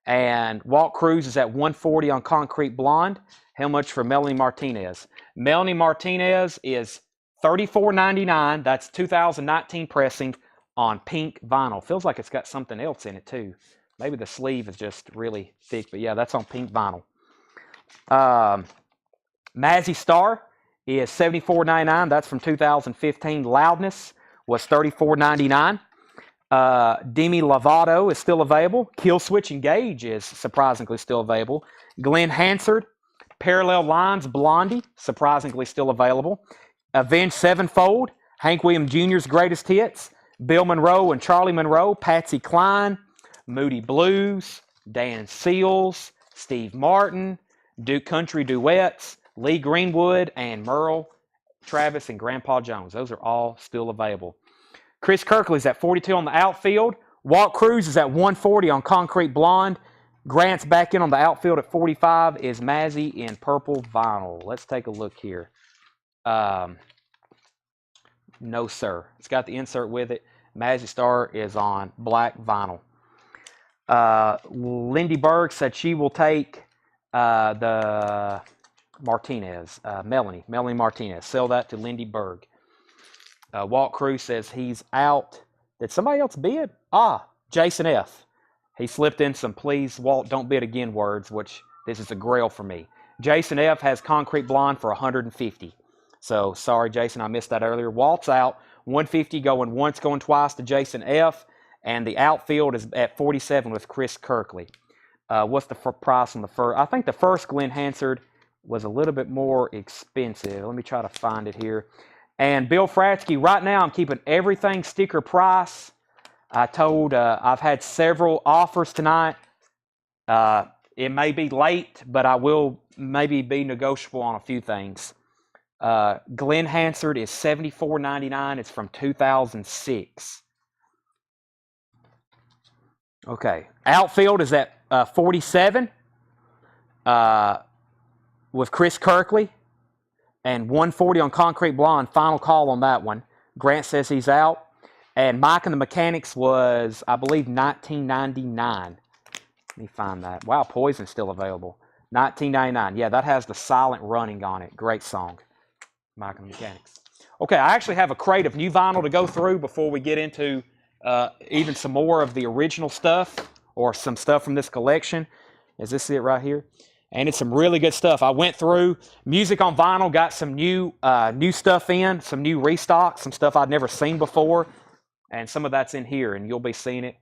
And Walt Cruz is at $140 on Concrete Blonde. How much for Melanie Martinez? Melanie Martinez is $34.99. That's 2019 pressing on pink vinyl. Feels like it's got something else in it too. Maybe the sleeve is just really thick, but yeah, that's on pink vinyl. Mazzy Star is $74.99. That's from 2015. Loudness was $34.99. Demi Lovato is still available. Kill Switch Engage is surprisingly still available. Glenn Hansard, Parallel Lines, Blondie, surprisingly still available. Avenged Sevenfold, Hank Williams Jr.'s Greatest Hits. Bill Monroe and Charlie Monroe, Patsy Cline, Moody Blues, Dan Seals, Steve Martin, Duke Country Duets, Lee Greenwood, and Merle Travis and Grandpa Jones. Those are all still available. Chris Kirkley's at 42 on the outfield. Walt Cruz is at 140 on Concrete Blonde. Grant's back in on the outfield at 45 is Mazzy in purple vinyl. Let's take a look here. No, sir. It's got the insert with it. Mazzy Star is on black vinyl. Lindy Berg said she will take the Martinez. Melanie Martinez. Sell that to Lindy Berg. Walt Cruz says he's out. Did somebody else bid? Jason F. He slipped in some please, Walt, don't bid again words, which this is a grail for me. Jason F. has Concrete Blonde for 150. So, sorry, Jason, I missed that earlier. Walt's out. 150 going once, going twice to Jason F. And the outfield is at 47 with Chris Kirkley. What's the price on the first? I think the first Glenn Hansard was a little bit more expensive. Let me try to find it here. And Bill Fratsky, right now I'm keeping everything sticker price. I've had several offers tonight. It may be late, but I will maybe be negotiable on a few things. Glenn Hansard is $74.99. It's from 2006. Okay. Outfield is at 47 with Chris Kirkley. And 140 on Concrete Blonde. Final call on that one. Grant says he's out. And Mike and the Mechanics was, I believe, $19.99. Let me find that. Wow, Poison's still available. $19.99. Yeah, that has the silent running on it. Great song. Mike and the Mechanics. Okay, I actually have a crate of new vinyl to go through before we get into even some more of the original stuff or some stuff from this collection. Is this it right here? And it's some really good stuff. I went through Music on Vinyl, got some new stuff in, some new restock, some stuff I'd never seen before. And some of that's in here, and you'll be seeing it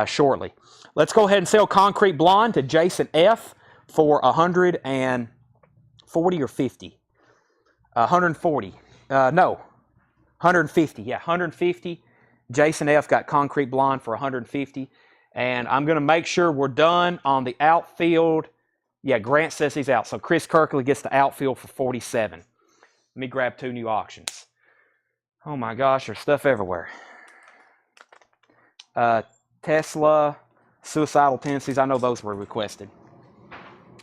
shortly. Let's go ahead and sell Concrete Blonde to Jason F. for 140 or 50. 140. No, 150. Yeah, 150. Jason F. got Concrete Blonde for 150. And I'm going to make sure we're done on the outfield. Yeah, Grant says he's out. So Chris Kirkley gets the outfield for 47. Let me grab two new auctions. Oh my gosh, there's stuff everywhere. Tesla, Suicidal Tendencies. I know those were requested.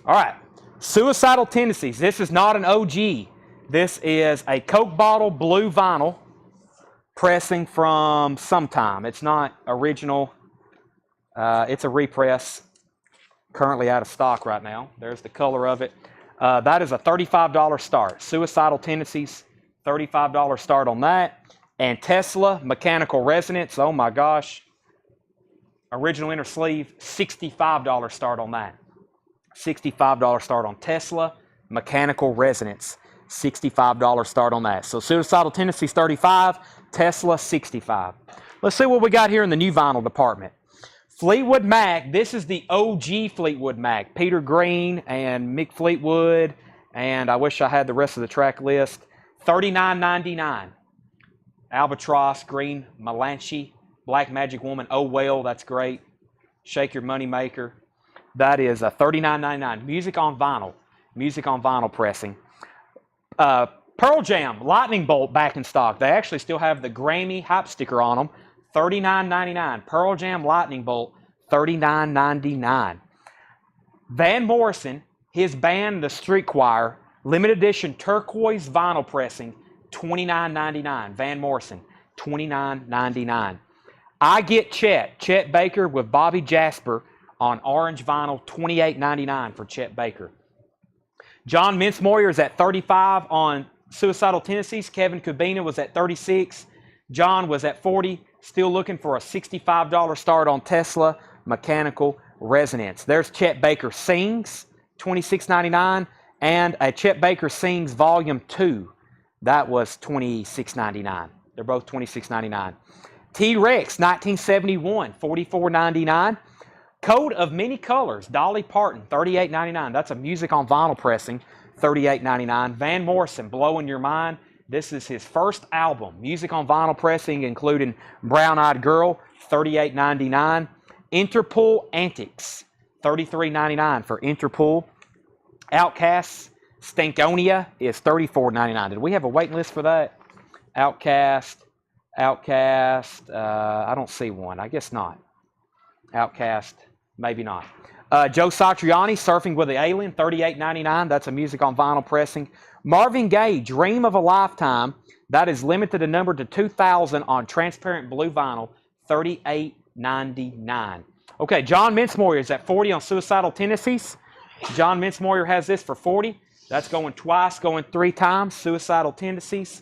All right, Suicidal Tendencies. This is not an OG. This is a Coke bottle blue vinyl pressing from sometime. It's not original. It's a repress. Currently out of stock right now. There's the color of it. That is a $35 start. Suicidal Tendencies, $35 start on that. And Tesla, Mechanical Resonance, oh my gosh. Original inner sleeve, $65 start on that. $65 start on Tesla, Mechanical Resonance, $65 start on that. So Suicidal Tendencies, $35, Tesla, $65. Let's see what we got here in the new vinyl department. Fleetwood Mac, this is the OG Fleetwood Mac. Peter Green and Mick Fleetwood, and I wish I had the rest of the track list. $39.99. Albatross, Green, Melanchi, Black Magic Woman, Oh Well, that's great. Shake Your Money Maker. That is $39.99. Music on vinyl. Music on vinyl pressing. Pearl Jam, Lightning Bolt back in stock. They actually still have the Grammy hype sticker on them. $39.99. Pearl Jam Lightning Bolt, $39.99. Van Morrison, his band, the Street Choir, limited edition turquoise vinyl pressing, $29.99. Van Morrison, $29.99. I Get Chet Baker with Bobby Jasper on orange vinyl, $28.99 for Chet Baker. John Mincemoyer is at $35 on Suicidal Tendencies. Kevin Kubina was at $36. John was at $40. Still looking for a $65 start on Tesla Mechanical Resonance. There's Chet Baker Sings, $26.99, and a Chet Baker Sings Volume 2. That was $26.99. They're both $26.99. T-Rex, 1971, $44.99. Coat of Many Colors, Dolly Parton, $38.99. That's a music on vinyl pressing, $38.99. Van Morrison, Blowing Your Mind. This is his first album, music on vinyl pressing, including Brown Eyed Girl, $38.99. Interpol Antics, $33.99 for Interpol. Outcasts, Stankonia is $34.99. Did we have a waiting list for that? Outcast, I don't see one. I guess not. Outcast, maybe not. Joe Satriani, Surfing with the Alien, $38.99. That's a music on vinyl pressing. Marvin Gaye, Dream of a Lifetime. That is limited to number to 2,000 on transparent blue vinyl, $38.99. Okay, John Mincemoyer is at 40 on Suicidal Tendencies. John Mincemoyer has this for 40. That's going twice, going 3 times, Suicidal Tendencies.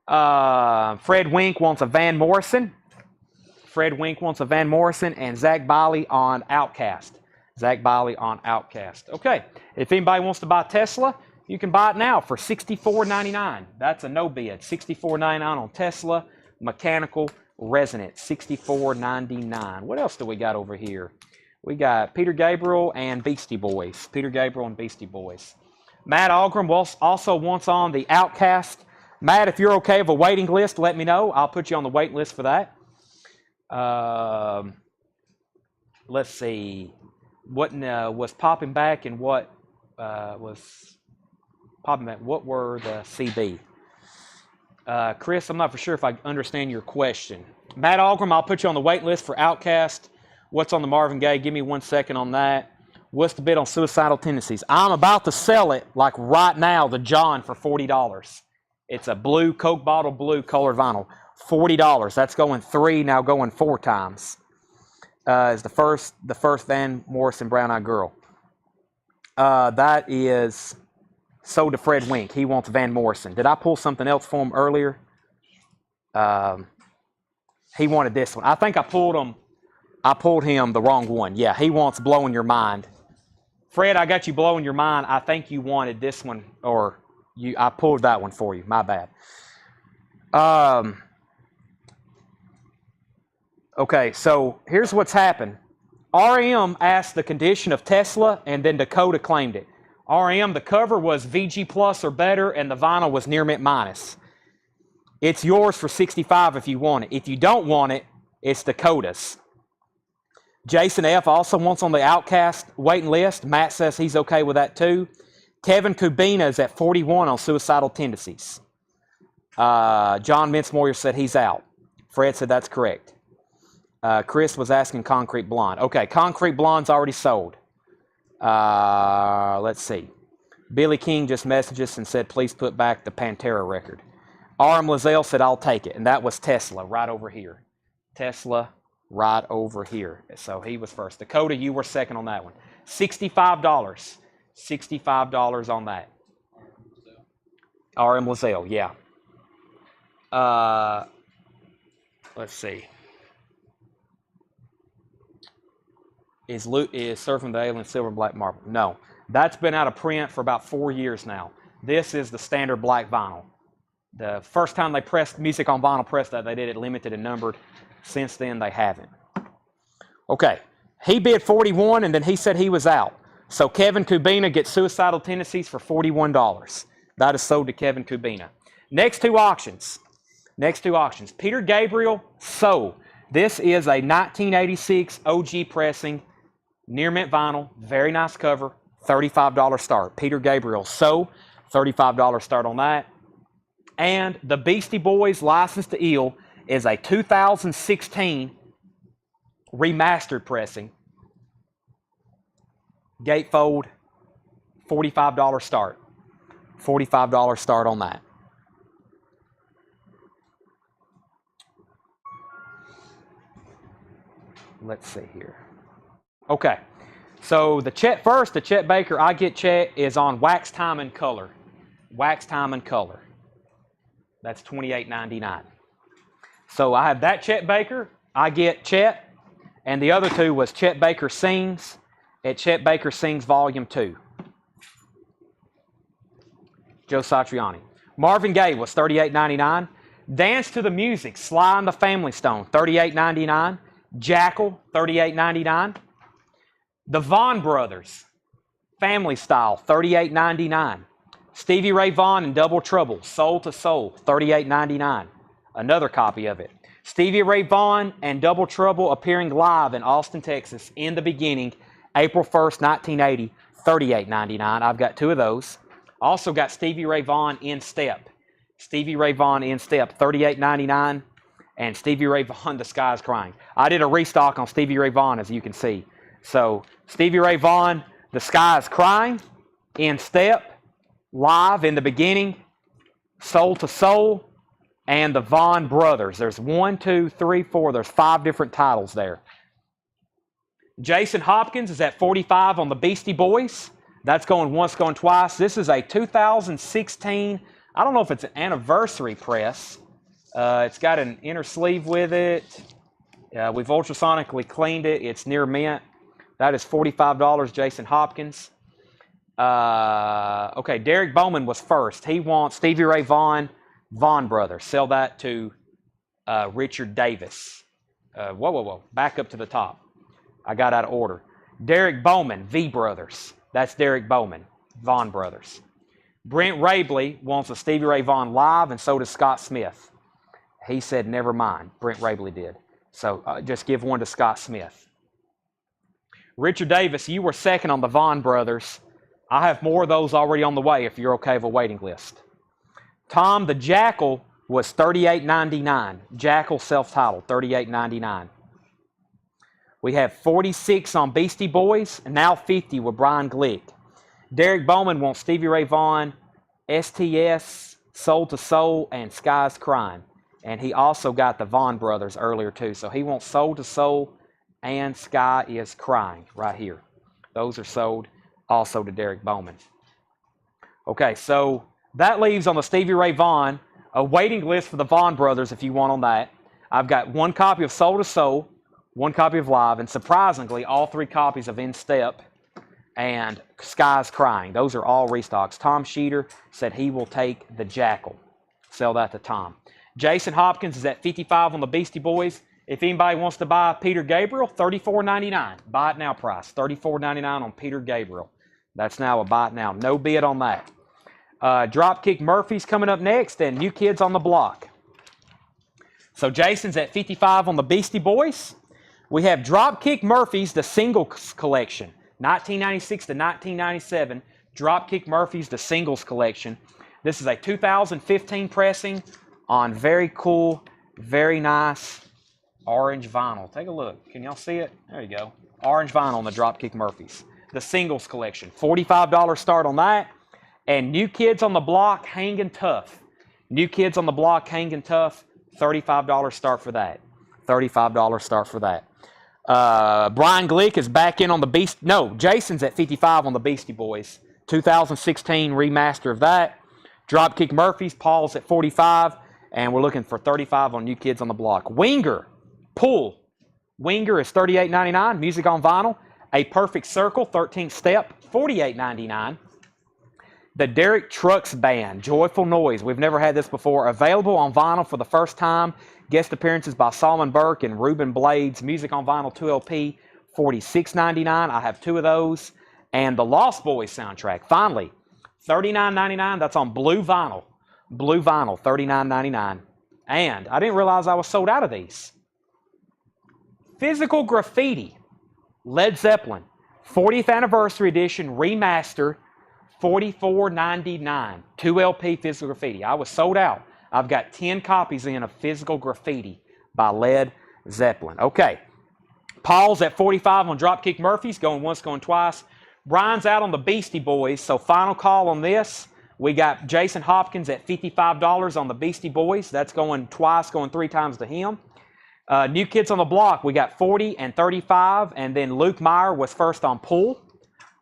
Fred Wink wants a Van Morrison. Fred Wink wants a Van Morrison, and Zach Biley on Outcast. Zach Biley on Outcast. Okay, if anybody wants to buy Tesla, you can buy it now for $64.99. That's a no bid. $64.99 on Tesla, mechanical resonance, $64.99. What else do we got over here? We got Peter Gabriel and Beastie Boys. Peter Gabriel and Beastie Boys. Matt Algram also wants on the Outcast. Matt, if you're okay with a waiting list, let me know. I'll put you on the wait list for that. Let's see. What was popping back and what was popping back? What were the CB? Chris, I'm not for sure if I understand your question. Matt Algram, I'll put you on the wait list for Outcast. What's on the Marvin Gaye? Give me 1 second on that. What's the bid on Suicidal Tendencies? I'm about to sell it, like right now, the John for $40. It's a blue, Coke bottle blue colored vinyl. $40. That's going 3, now going 4 times. Is the first Van Morrison Brown Eyed Girl. That is sold to Fred Wink. He wants Van Morrison. Did I pull something else for him earlier? He wanted this one. I think I pulled him the wrong one. Yeah, he wants Blowing Your Mind. Fred, I got you Blowing Your Mind. I think you wanted this one, or I pulled that one for you. My bad. Okay, so here's what's happened. RM asked the condition of Tesla, and then Dakota claimed it. RM, the cover was VG Plus or better, and the vinyl was Near Mint Minus. It's yours for $65 if you want it. If you don't want it, it's Dakota's. Jason F. also wants on the Outcast waiting list. Matt says he's okay with that too. Kevin Kubina is at 41 on Suicidal Tendencies. John Mincemoyer said he's out. Fred said that's correct. Chris was asking Concrete Blonde. Okay, Concrete Blonde's already sold. Let's see. Billy King just messaged us and said, please put back the Pantera record. R.M. Lazelle said, I'll take it. And that was Tesla right over here. Tesla right over here. So he was first. Dakota, you were second on that one. $65. $65 on that. R.M. Lazelle, yeah. Let's see. Is Surfing the Alien Silver and Black Marble? No. That's been out of print for about 4 years now. This is the standard black vinyl. The first time they pressed music on vinyl press that, they did it limited and numbered. Since then, they haven't. Okay. He bid 41, and then he said he was out. So Kevin Kubina gets Suicidal Tendencies for $41. That is sold to Kevin Kubina. Next two auctions. Peter Gabriel, sold. This is a 1986 OG pressing, Near Mint vinyl, very nice cover, $35 start. Peter Gabriel, so $35 start on that. And the Beastie Boys License to Ill is a 2016 remastered pressing. Gatefold, $45 start. $45 start on that. Let's see here. Okay, so the Chet Baker I Get Chet is on Wax Time and Color. Wax Time and Color. That's $28.99. So I have that Chet Baker, I Get Chet, and the other two was Chet Baker Sings at Chet Baker Sings Volume 2. Joe Satriani. Marvin Gaye was $38.99. Dance to the Music, Sly and the Family Stone, $38.99. Jackal, $38.99. The Vaughn Brothers, Family Style, $38.99. Stevie Ray Vaughan and Double Trouble, Soul to Soul, $38.99. Another copy of it. Stevie Ray Vaughan and Double Trouble appearing live in Austin, Texas in the beginning, April 1st, 1980, $38.99. I've got two of those. Also got Stevie Ray Vaughan in Step. Stevie Ray Vaughan in Step, $38.99. And Stevie Ray Vaughan, The Sky's Crying. I did a restock on Stevie Ray Vaughan, as you can see. So Stevie Ray Vaughan, The Sky is Crying, In Step, Live in the Beginning, Soul to Soul, and the Vaughan Brothers. There's 1, 2, 3, 4. There's 5 different titles there. Jason Hopkins is at 45 on the Beastie Boys. That's going once, going twice. This is a 2016, I don't know if it's an anniversary press. It's got an inner sleeve with it. We've ultrasonically cleaned it. It's near mint. That is $45, Jason Hopkins. Okay, Derek Bowman was first. He wants Stevie Ray Vaughan, Vaughan Brothers. Sell that to Richard Davis. Whoa. Back up to the top. I got out of order. Derek Bowman, V Brothers. That's Derek Bowman, Vaughan Brothers. Brent Rabley wants a Stevie Ray Vaughan live, and so does Scott Smith. He said, never mind. Brent Rabley did. So just give one to Scott Smith. Richard Davis, you were second on the Vaughan Brothers. I have more of those already on the way if you're okay with a waiting list. Tom the Jackal was $38.99. Jackal self-titled, $38.99. We have 46 on Beastie Boys, and now 50 with Brian Glick. Derek Bowman wants Stevie Ray Vaughan, STS, Soul to Soul, and Sky's Crying. And he also got the Vaughan Brothers earlier too. So he wants Soul to Soul and Sky is Crying right here. Those are sold also to Derek Bowman. Okay, so that leaves on the Stevie Ray Vaughan a waiting list for the Vaughan Brothers if you want on that. I've got 1 copy of Soul to Soul, 1 copy of Live, and surprisingly, all 3 copies of In Step and Sky's Crying. Those are all restocks. Tom Sheeter said he will take the Jackal. Sell that to Tom. Jason Hopkins is at 55 on the Beastie Boys. If anybody wants to buy Peter Gabriel, $34.99. Buy it now price. $34.99 on Peter Gabriel. That's now a buy it now. No bid on that. Dropkick Murphys coming up next, and New Kids on the Block. So Jason's at 55 on the Beastie Boys. We have Dropkick Murphys, the singles collection, 1996 to 1997. Dropkick Murphys, the singles collection. This is a 2015 pressing on very cool, very nice orange vinyl. Take a look. Can y'all see it? There you go. Orange vinyl on the Dropkick Murphys. The singles collection. $45 start on that. And New Kids on the Block, Hangin' Tough. New Kids on the Block, Hangin' Tough. $35 start for that. $35 start for that. Brian Glick is back in on the Beast. No, Jason's at 55 on the Beastie Boys. 2016 remaster of that. Dropkick Murphys, Paul's at 45. And we're looking for 35 on New Kids on the Block. Winger, Pull. Winger is $38.99. Music on vinyl. A Perfect Circle, 13th Step, $48.99. The Derek Trucks Band, Joyful Noise. We've never had this before. Available on vinyl for the first time. Guest appearances by Solomon Burke and Ruben Blades. Music on vinyl 2LP, $46.99. I have 2 of those. And the Lost Boys soundtrack, finally, $39.99. That's on blue vinyl. Blue vinyl, $39.99. And I didn't realize I was sold out of these. Physical Graffiti, Led Zeppelin, 40th Anniversary Edition, remaster, $44.99. 2LP Physical Graffiti. I was sold out. I've got 10 copies in of Physical Graffiti by Led Zeppelin. Okay. Paul's at 45 on Dropkick Murphys, going once, going twice. Brian's out on the Beastie Boys, so final call on this. We got Jason Hopkins at $55 on the Beastie Boys. That's going twice, going 3 times to him. New Kids on the Block, we got 40 and 35, and then Luke Meyer was first on Pull.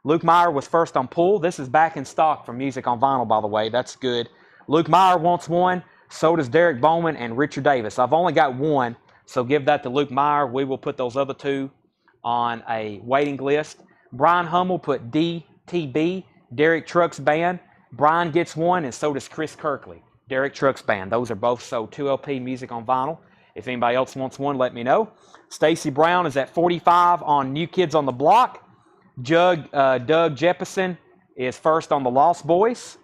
Luke Meyer was first on Pull. This is back in stock for Music on Vinyl, by the way. That's good. Luke Meyer wants one. So does Derek Bowman and Richard Davis. I've only got 1, so give that to Luke Meyer. We will put those other 2 on a waiting list. Brian Hummel put DTB, Derek Trucks Band. Brian gets 1, and so does Chris Kirkley. Derek Trucks Band. Those are both sold 2LP Music on Vinyl. If anybody else wants one, let me know. Stacy Brown is at 45 on New Kids on the Block. Doug Jeppesen is first on the Lost Boys.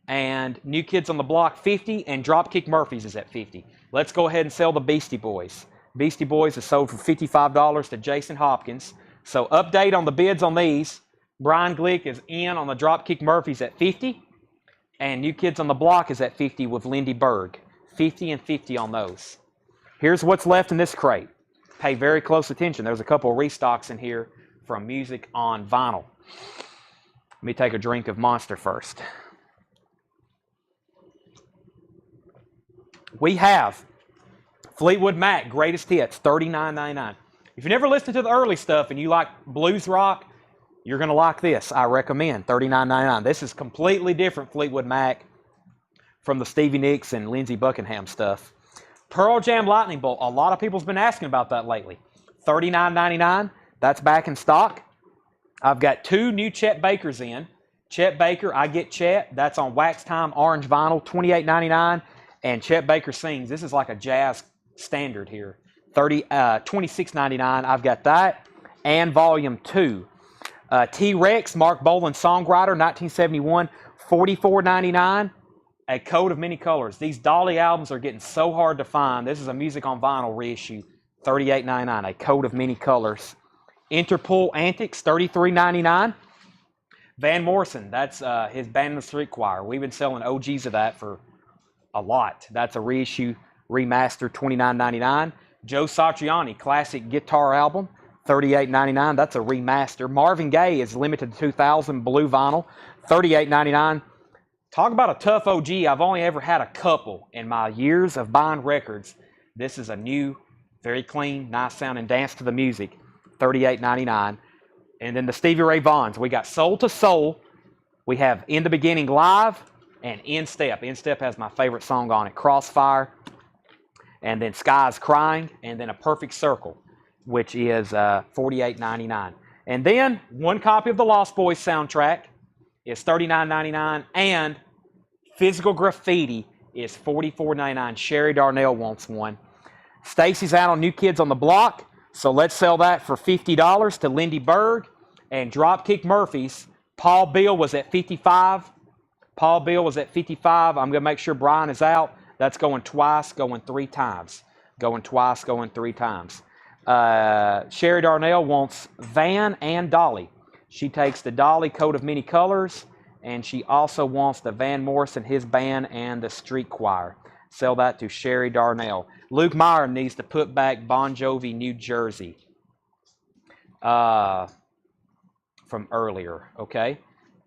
And New Kids on the Block 50, and Dropkick Murphys is at 50. Let's go ahead and sell the Beastie Boys. Beastie Boys is sold for $55 to Jason Hopkins. So update on the bids on these. Brian Glick is in on the Dropkick Murphys at 50. And New Kids on the Block is at 50 with Lindy Berg. 50 and 50 on those. Here's what's left in this crate. pay very close attention. There's a couple of restocks in here from Music on Vinyl. Let me take a drink of Monster first. We have Fleetwood Mac Greatest Hits, $39.99. If you never listened to the early stuff and you like blues rock, you're going to like this. I recommend $39.99. This is completely different Fleetwood Mac from the Stevie Nicks and Lindsey Buckingham stuff. Pearl Jam Lightning Bolt. A lot of people's been asking about that lately. $39.99. That's back in stock. I've got 2 new Chet Bakers in. Chet Baker, I Get Chet. That's on Wax Time Orange Vinyl, $28.99. And Chet Baker Sings. This is like a jazz standard here. $26.99. I've got that. And Volume 2. T-Rex, Mark Bolan Songwriter, 1971, $44.99. A Coat of Many Colors. These Dolly albums are getting so hard to find. This is a Music on Vinyl reissue, $38.99. A Coat of Many Colors. Interpol Antics, $33.99. Van Morrison, that's his Band in the Street Choir. We've been selling OGs of that for a lot. That's a reissue, remaster, $29.99. Joe Satriani, classic guitar album, $38.99. That's a remaster. Marvin Gaye is limited to 2000 blue vinyl, $38.99. Talk about a tough OG. I've only ever had a couple in my years of buying records. This is a new, very clean, nice sounding Dance to the Music, $38.99. And then the Stevie Ray Vaughns. We got Soul to Soul. We have In the Beginning Live and In Step. In Step has my favorite song on it, Crossfire. And then Sky's Crying. And then A Perfect Circle, which is $48.99. And then one copy of the Lost Boys soundtrack is $39.99. And Physical Graffiti is $44.99. Sherry Darnell wants one. Stacy's out on New Kids on the Block, so let's sell that for $50 to Lindy Berg. And Dropkick Murphys, Paul Beal was at $55. Paul Beal was at $55. I'm going to make sure Brian is out. That's going twice, going 3 times. Going twice, going 3 times. Sherry Darnell wants Van and Dolly. She takes the Dolly Coat of Many Colors, and she also wants the Van Morrison, his band, and the Street Choir. Sell that to Sherry Darnell. Luke Meyer needs to put back Bon Jovi, New Jersey. From earlier, okay?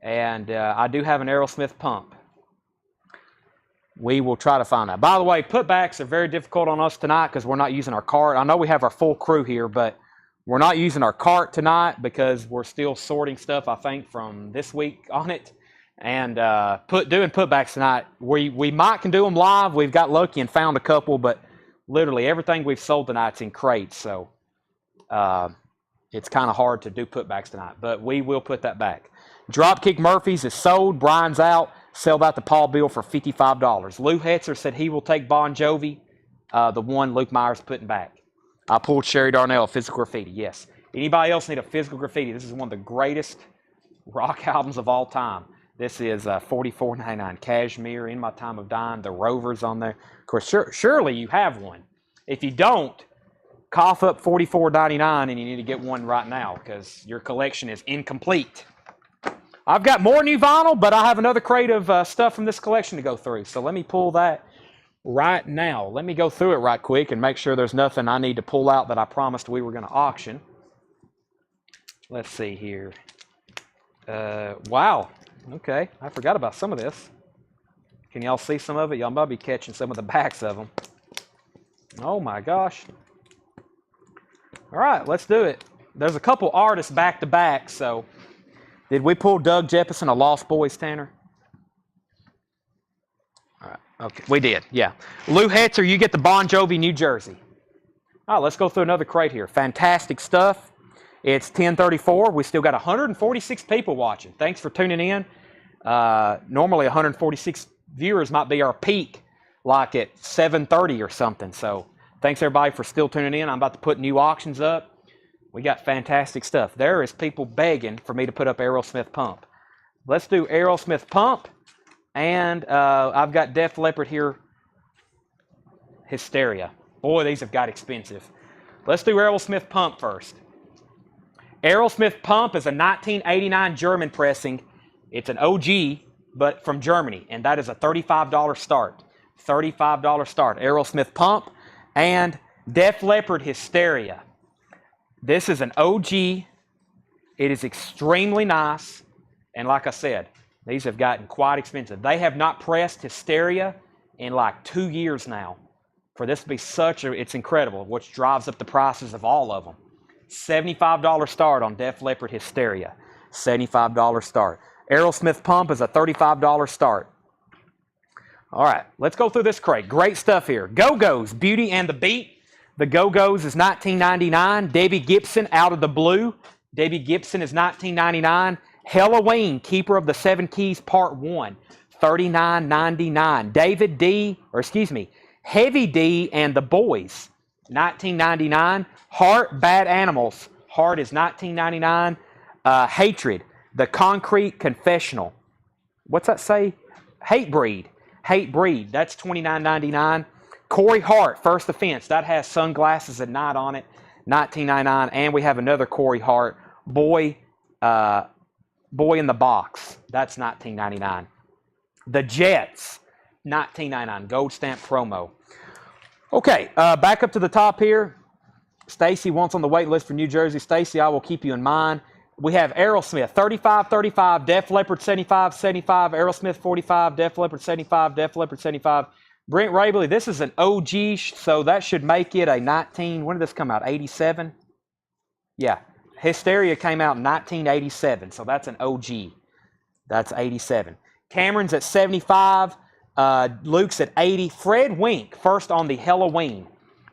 And I do have an Aerosmith pump. We will try to find that. By the way, putbacks are very difficult on us tonight because we're not using our cart. I know we have our full crew here, but we're not using our cart tonight because we're still sorting stuff, I think, from this week on it. And doing putbacks tonight, we might can do them live. We've got lucky and found a couple, but literally everything we've sold tonight's in crates. So it's kind of hard to do putbacks tonight, but we will put that back. Dropkick Murphys is sold. Brian's out. Sell that to Paul Beal for $55. Lou Hetzer said he will take Bon Jovi, the one Luke Myers putting back. I pulled Sherry Darnell, Physical Graffiti, yes. Anybody else need a Physical Graffiti? This is one of the greatest rock albums of all time. This is $44.99. Cashmere, In My Time of Dying, The Rovers on there. Of course, surely you have one. If you don't, cough up $44.99 and you need to get one right now because your collection is incomplete. I've got more new vinyl, but I have another crate of stuff from this collection to go through. So let me pull that right now. Let me go through it right quick and make sure there's nothing I need to pull out that I promised we were going to auction. Let's see here. Wow. Okay. I forgot about some of this. Can y'all see some of it? Y'all might be catching some of the backs of them. Oh my gosh. All right, let's do it. There's a couple artists back to back, so... Did we pull Doug Jefferson, a Lost Boys, Tanner? All right, okay, we did, yeah. Lou Hetzer, you get the Bon Jovi, New Jersey. All right, let's go through another crate here. Fantastic stuff. It's 10:34. We still got 146 people watching. Thanks for tuning in. Normally 146 viewers might be our peak, like at 7:30 or something. So thanks everybody for still tuning in. I'm about to put new auctions up. We got fantastic stuff. There is people begging for me to put up Aerosmith Pump. Let's do Aerosmith Pump. And I've got Def Leppard here. Hysteria. Boy, these have got expensive. Let's do Aerosmith Pump first. Aerosmith Pump is a 1989 German pressing. It's an OG, but from Germany. And that is a $35 start. $35 start. Aerosmith Pump. And Def Leppard Hysteria. This is an OG. It is extremely nice. And like I said, these have gotten quite expensive. They have not pressed Hysteria in like 2 years now. For this to be it's incredible, which drives up the prices of all of them. $75 start on Def Leppard Hysteria. $75 start. Aerosmith Pump is a $35 start. All right, let's go through this crate. Great stuff here. Go-Go's, Beauty and the Beat. The Go-Go's is $19.99. Debbie Gibson, Out of the Blue. Debbie Gibson is $19.99. Halloween, Keeper of the Seven Keys, Part 1, $39.99. Heavy D and the Boys, $19.99. Heart, Bad Animals. Heart is $19.99. Hatred, The Concrete Confessional. What's that say? Hatebreed. Hatebreed, that's $29.99. Corey Hart, First Offense. That has Sunglasses at Night on it, $19.99. And we have another Corey Hart, Boy in the Box. That's $19.99. The Jets, $19.99. Gold stamp promo. Okay, back up to the top here. Stacy wants on the wait list for New Jersey. Stacy, I will keep you in mind. We have Aerosmith, 35, Def Leppard, 75, Aerosmith, 45, Def Leppard, 75, Def Leppard, 75. Brent Rabley, this is an OG, so that should make it a 19, when did this come out, 87? Yeah, Hysteria came out in 1987, so that's an OG. That's 87. Cameron's at 75, Luke's at 80. Fred Wink, first on the Halloween.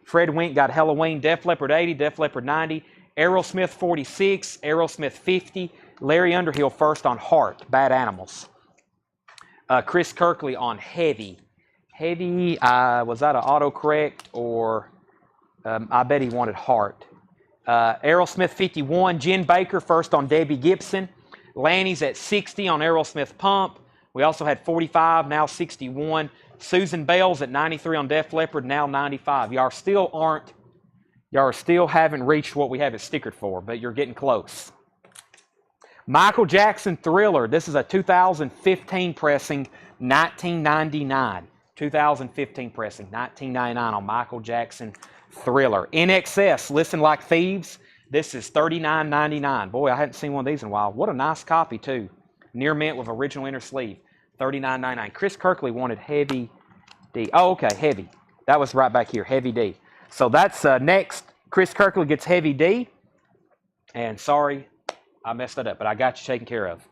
Fred Wink got Halloween, Def Leppard 80, Def Leppard 90. Aerosmith 46, Aerosmith 50. Larry Underhill first on Heart, Bad Animals. Chris Kirkley on Heavy. Heavy, was that an autocorrect or I bet he wanted Heart. Aerosmith 51, Jen Baker first on Debbie Gibson. Lanny's at 60 on Aerosmith Pump. We also had 45, now 61. Susan Bell's at 93 on Def Leppard, now 95. Y'all still haven't reached what we have it stickered for, but you're getting close. Michael Jackson Thriller. This is a 2015 pressing, $19.99. 2015 pressing, $19.99 on Michael Jackson Thriller. In Excess, Listen Like Thieves. This is $39.99. Boy, I hadn't seen one of these in a while. What a nice copy, too. Near mint with original inner sleeve. $39.99. Chris Kirkley wanted Heavy D. Oh, okay, Heavy. That was right back here, Heavy D. So that's next. Chris Kirkley gets Heavy D. And sorry, I messed that up, but I got you taken care of.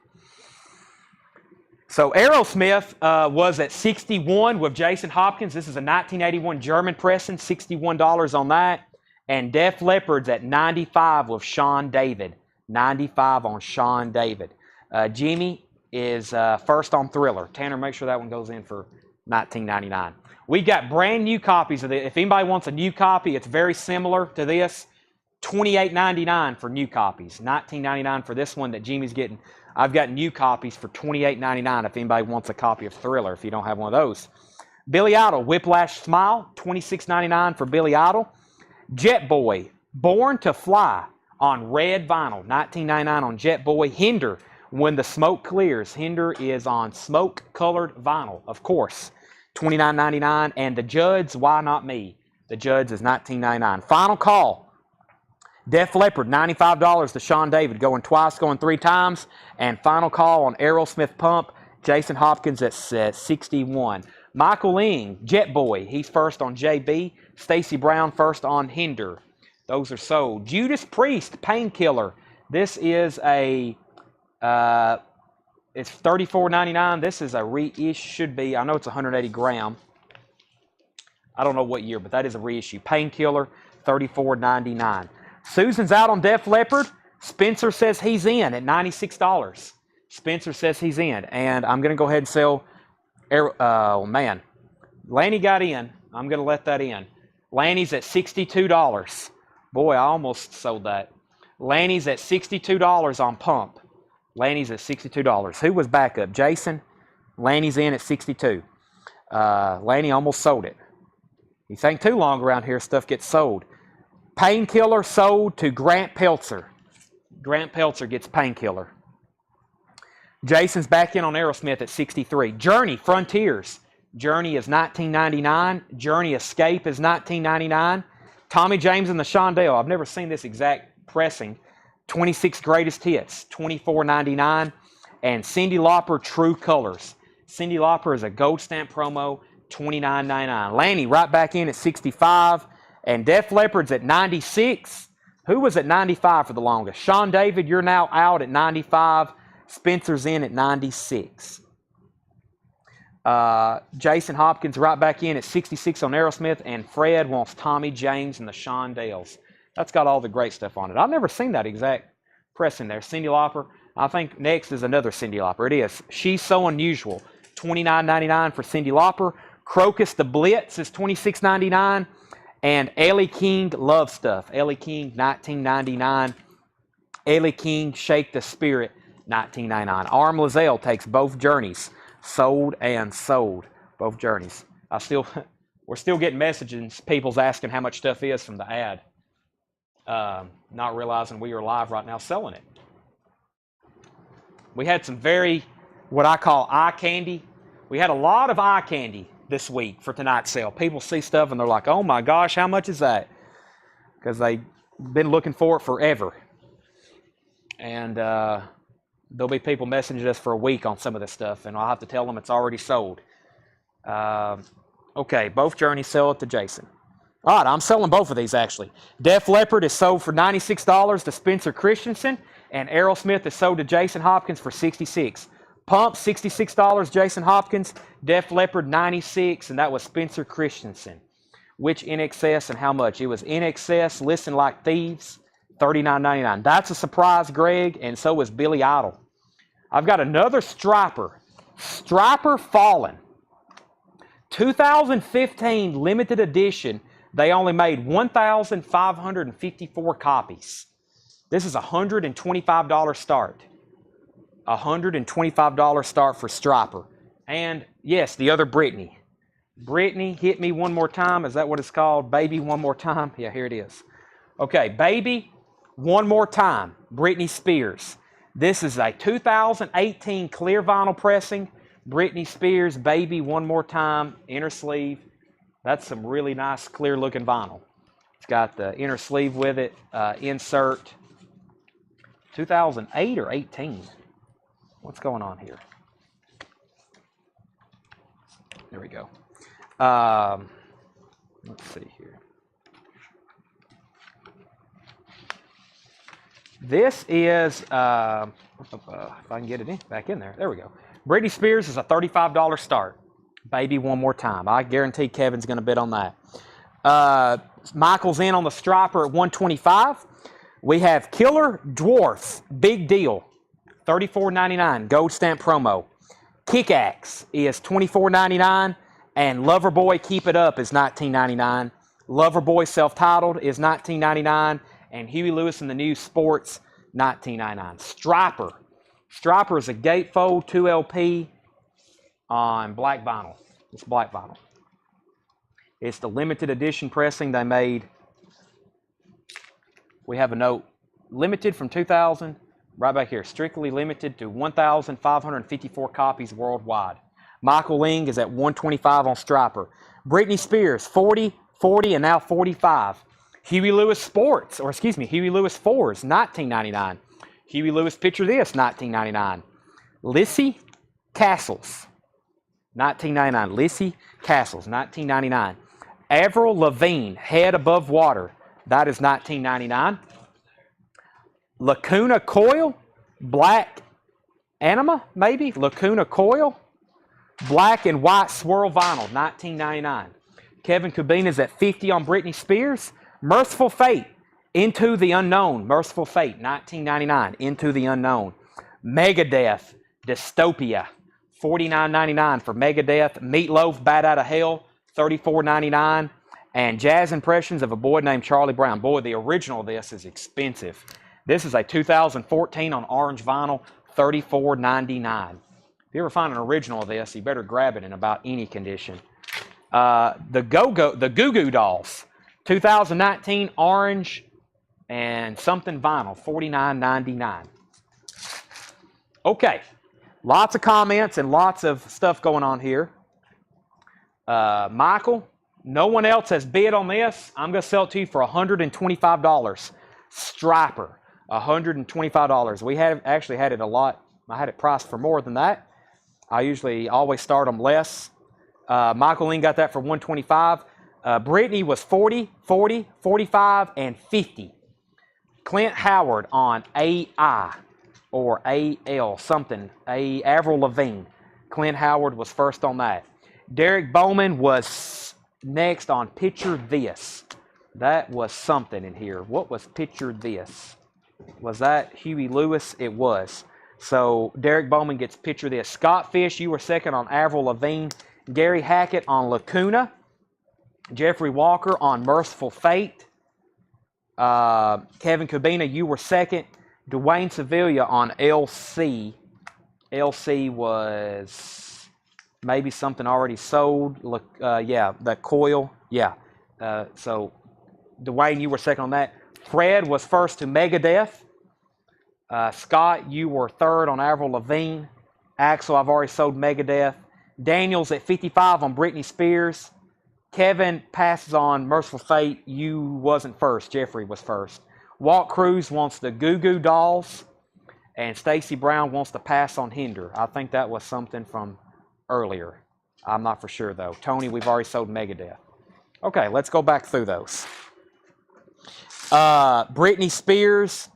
So Aerosmith was at 61 with Jason Hopkins. This is a 1981 German pressing, $61 on that. And Def Leppard's at 95 with Sean David. 95 on Sean David. Jimmy is first on Thriller. Tanner, make sure that one goes in for $19.99. We've got brand new copies of it. If anybody wants a new copy, it's very similar to this. $28.99 for new copies. $19.99 for this one that Jimmy's getting. I've got new copies for $28.99 if anybody wants a copy of Thriller, if you don't have one of those. Billy Idol, Whiplash Smile, $26.99 for Billy Idol. Jet Boy, Born to Fly on red vinyl, $19.99 on Jet Boy. Hinder, When the Smoke Clears. Hinder is on smoke-colored vinyl, of course, $29.99. And The Judds, Why Not Me? The Judds is $19.99. Final Call, Def Leppard, $95 to Sean David, going twice, going three times. And Final Call on Aerosmith Pump, Jason Hopkins at 61. Michael Ing, Jet Boy, he's first on JB. Stacy Brown first on Hinder. Those are sold. Judas Priest, Painkiller. This is a, it's $34.99. This is a reissue, should be, I know it's 180 gram. I don't know what year, but that is a reissue. Painkiller, $34.99. Susan's out on Def Leppard. Spencer says he's in at $96. Spencer says he's in. And I'm going to go ahead and sell. Oh, man. Lanny got in. I'm going to let that in. Lanny's at $62. Boy, I almost sold that. Lanny's at $62 on Pump. Lanny's at $62. Who was backup? Jason? Lanny's in at $62. Lanny almost sold it. You think too long around here, stuff gets sold. Painkiller sold to Grant Peltzer. Grant Peltzer gets Painkiller. Jason's back in on Aerosmith at 63. Journey, Frontiers. Journey is $19.99. Journey Escape is $19.99. Tommy James and the Shondell. I've never seen this exact pressing. 26 Greatest Hits, $24.99. And Cyndi Lauper True Colors. Cyndi Lauper is a gold stamp promo, $29.99. Lanny right back in at 65. And Def Leppard's at 96. Who was at 95 for the longest? Sean David, you're now out at 95. Spencer's in at 96. Jason Hopkins right back in at 66 on Aerosmith. And Fred wants Tommy James and the Shondells. That's got all the great stuff on it. I've never seen that exact press in there. Cyndi Lauper. I think next is another Cyndi Lauper. It is. She's So Unusual. $29.99 for Cyndi Lauper. Crocus the Blitz is $26.99. And Ellie King Love Stuff. Ellie King, $19.99. Ellie King Shake the Spirit, $19.99. Arm Lizelle takes both journeys. Sold and sold. Both journeys. We're still getting messages. People's asking how much stuff is from the ad. Not realizing we are live right now selling it. We had some what I call eye candy. We had a lot of eye candy this week for tonight's sale. People see stuff and they're like, oh my gosh, how much is that? Because they've been looking for it forever. And there'll be people messaging us for a week on some of this stuff, and I'll have to tell them it's already sold. Okay, both journeys sell it to Jason. All right, I'm selling both of these actually. Def Leppard is sold for $96 to Spencer Christensen, and Aerosmith is sold to Jason Hopkins for $66. Pump, $66, Jason Hopkins. Def Leppard, $96, and that was Spencer Christensen. Which in excess and how much? It was in excess, Listen Like Thieves, $39.99. That's a surprise, Greg, and so is Billy Idol. I've got another Striper. Striper Fallen. 2015 limited edition. They only made 1,554 copies. This is a $125 start. $125 start for Striper. And yes, the other Britney. Britney, Hit Me One More Time. Is that what it's called? Baby One More Time? Yeah, here it is. Okay, Baby One More Time. Britney Spears. This is a 2018 clear vinyl pressing. Britney Spears, Baby One More Time, inner sleeve. That's some really nice, clear looking vinyl. It's got the inner sleeve with it. Insert. 2008 or 18? What's going on here? There we go. Let's see here. This is, if I can get it back in there. There we go. Britney Spears is a $35 start. Baby One More Time. I guarantee Kevin's going to bid on that. Michael's in on the Striper at $125. We have Killer Dwarf, Big Deal, $34.99, gold stamp promo. Kick-Axe is $24.99, and Loverboy Keep It Up is $19.99. Loverboy Self-Titled is $19.99, and Huey Lewis and the News Sports, $19.99. Striper. Striper is a gatefold 2LP on black vinyl. It's black vinyl. It's the limited edition pressing they made. We have a note. Limited from 2000, right back here. Strictly limited to 1,554 copies worldwide. Michael Ling is at $125 on Striper. Britney Spears, 40, 40, and now 45. Huey Lewis Sports, or excuse me, Huey Lewis 4s, $19.99. Huey Lewis Picture This, $19.99. Lissy Castles, $19.99. Lissy Castles, $19.99. Avril Lavigne, Head Above Water, that is $19.99. Lacuna Coil, Black Anima, maybe? Lacuna Coil, Black and White Swirl Vinyl, $19.99. Kevin Kubina is at $50 on Britney Spears. Merciful Fate, Into the Unknown. Merciful Fate, $19.99. Into the Unknown. Megadeth, Dystopia, $49.99 for Megadeth. Meatloaf, Bat Out of Hell, $34.99. And Jazz Impressions of a Boy Named Charlie Brown. Boy, the original of this is expensive. This is a 2014 on orange vinyl, $34.99. If you ever find an original of this, you better grab it in about any condition. The Goo Goo Dolls, 2019 orange and something vinyl, $49.99. Okay, lots of comments and lots of stuff going on here. Michael, No one else has bid on this. I'm going to sell it to you for $125. Striper, $125. We have actually had it a lot. I had it priced for more than that. I usually always start them less. Michael Lean got that for $125. Brittany was 40, 40, 45, and 50. Clint Howard on AI or AL, something, Avril Lavigne. Clint Howard was first on that. Derek Bowman was next on Picture This. That was something in here. What was Picture This? Was that Huey Lewis? It was. So Derek Bowman gets Picture This. Scott Fish, you were second on Avril Lavigne. Gary Hackett on Lacuna. Jeffrey Walker on Merciful Fate. Kevin Cabina, you were second. Dwayne Sevilla on LC. LC was maybe something already sold. Yeah, the coil. Yeah. So Dwayne, you were second on that. Fred was first to Megadeth. Scott, you were third on Avril Lavigne. Axel, I've already sold Megadeth. Daniel's at 55 on Britney Spears. Kevin passes on Merciful Fate. You wasn't first. Jeffrey was first. Walt Cruz wants the Goo Goo Dolls. And Stacy Brown wants to pass on Hinder. I think that was something from earlier. I'm not for sure, though. Tony, we've already sold Megadeth. Okay, let's go back through those. Britney Spears,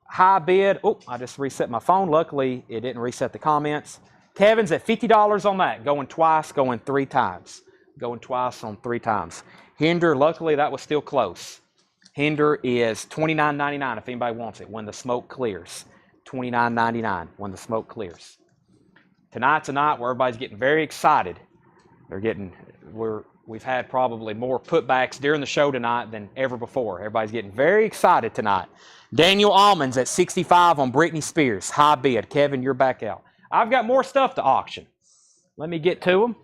high bid. Oh, I just reset my phone. Luckily, it didn't reset the comments. Kevin's at $50 on that. Going twice, going 3 times. Going twice on 3 times. Hinder, luckily, that was still close. Hinder is $29.99 if anybody wants it when the smoke clears. $29.99 when the smoke clears. Tonight's a night where everybody's getting very excited. We've had probably more putbacks during the show tonight than ever before. Everybody's getting very excited tonight. Daniel Almonds at 65 on Britney Spears. High bid. Kevin, you're back out. I've got more stuff to auction. Let me get to them.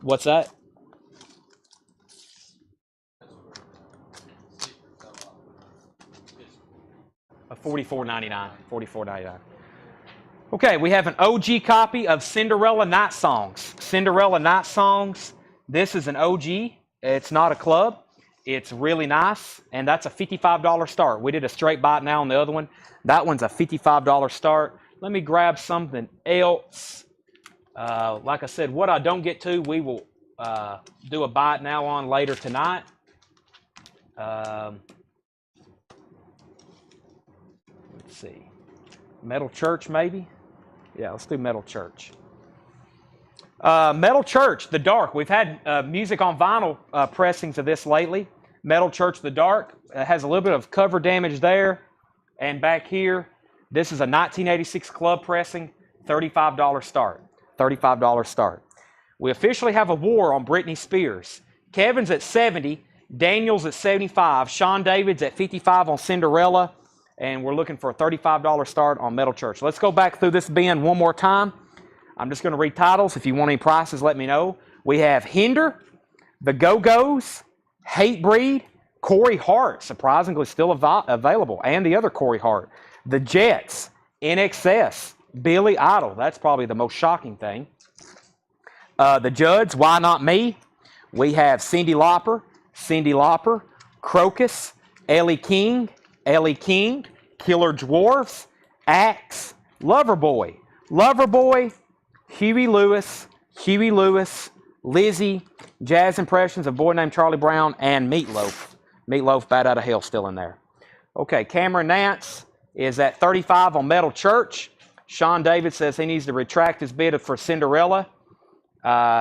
What's that? $44.99. $44.99. Okay, we have an OG copy of Cinderella Night Songs. Cinderella Night Songs. This is an OG. It's not a club. It's really nice, and that's a $55 start. We did a straight bite now on the other one. That one's a $55 start. Let me grab something else. Like I said, what I don't get to, we will do a bite now on later tonight. Let's see. Metal Church, maybe? Yeah, let's do Metal Church. Metal Church, The Dark. We've had music on vinyl pressings of this lately. Metal Church, The Dark. It has a little bit of cover damage there. And back here, this is a 1986 club pressing, $35 start. $35 start. We officially have a war on Britney Spears. Kevin's at 70, Daniel's at 75, Sean David's at 55 on Cinderella, and we're looking for a $35 start on Metal Church. Let's go back through this bin one more time. I'm just going to read titles. If you want any prices, let me know. We have Hinder, The Go-Go's, Hatebreed, Corey Hart, surprisingly still available, and the other Corey Hart. The Jets, NXS, Billy Idol. That's probably the most shocking thing. The Judds, Why Not Me? We have Cyndi Lauper, Crocus, Ellie King, Killer Dwarfs, Axe, Loverboy, Huey Lewis, Lizzie, Jazz Impressions, A Boy Named Charlie Brown, and Meatloaf. Meatloaf, Bad Out of Hell, still in there. Okay, Cameron Nance is at 35 on Metal Church. Sean David says he needs to retract his bid for Cinderella.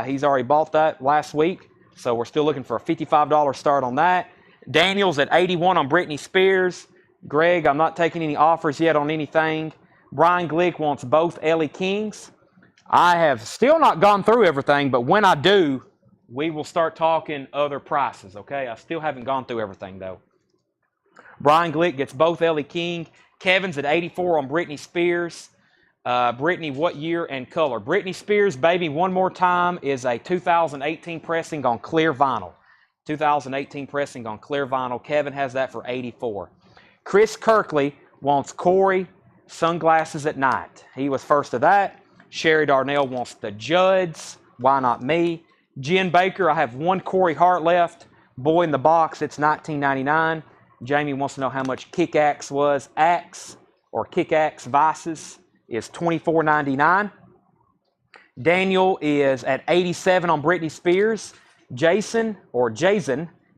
He's already bought that last week, so we're still looking for a $55 start on that. Daniel's at 81 on Britney Spears. Greg, I'm not taking any offers yet on anything. Brian Glick wants both Ellie Kings. I have still not gone through everything, but when I do, we will start talking other prices, okay? I still haven't gone through everything, though. Brian Glick gets both Ellie King. Kevin's at 84 on Britney Spears. Britney, what year and color? Britney Spears, Baby One More Time is a 2018 pressing on clear vinyl. 2018 pressing on clear vinyl. Kevin has that for 84. Chris Kirkley wants Corey, Sunglasses at Night. He was first to that. Sherry Darnell wants The Judds, Why Not Me? Jen Baker, I have one Corey Hart left. Boy in the Box, it's $19.99. Jamie wants to know how much Kick-Axe was. Axe or Kick-Axe Vices is $24.99. Daniel is at 87 on Britney Spears. Jason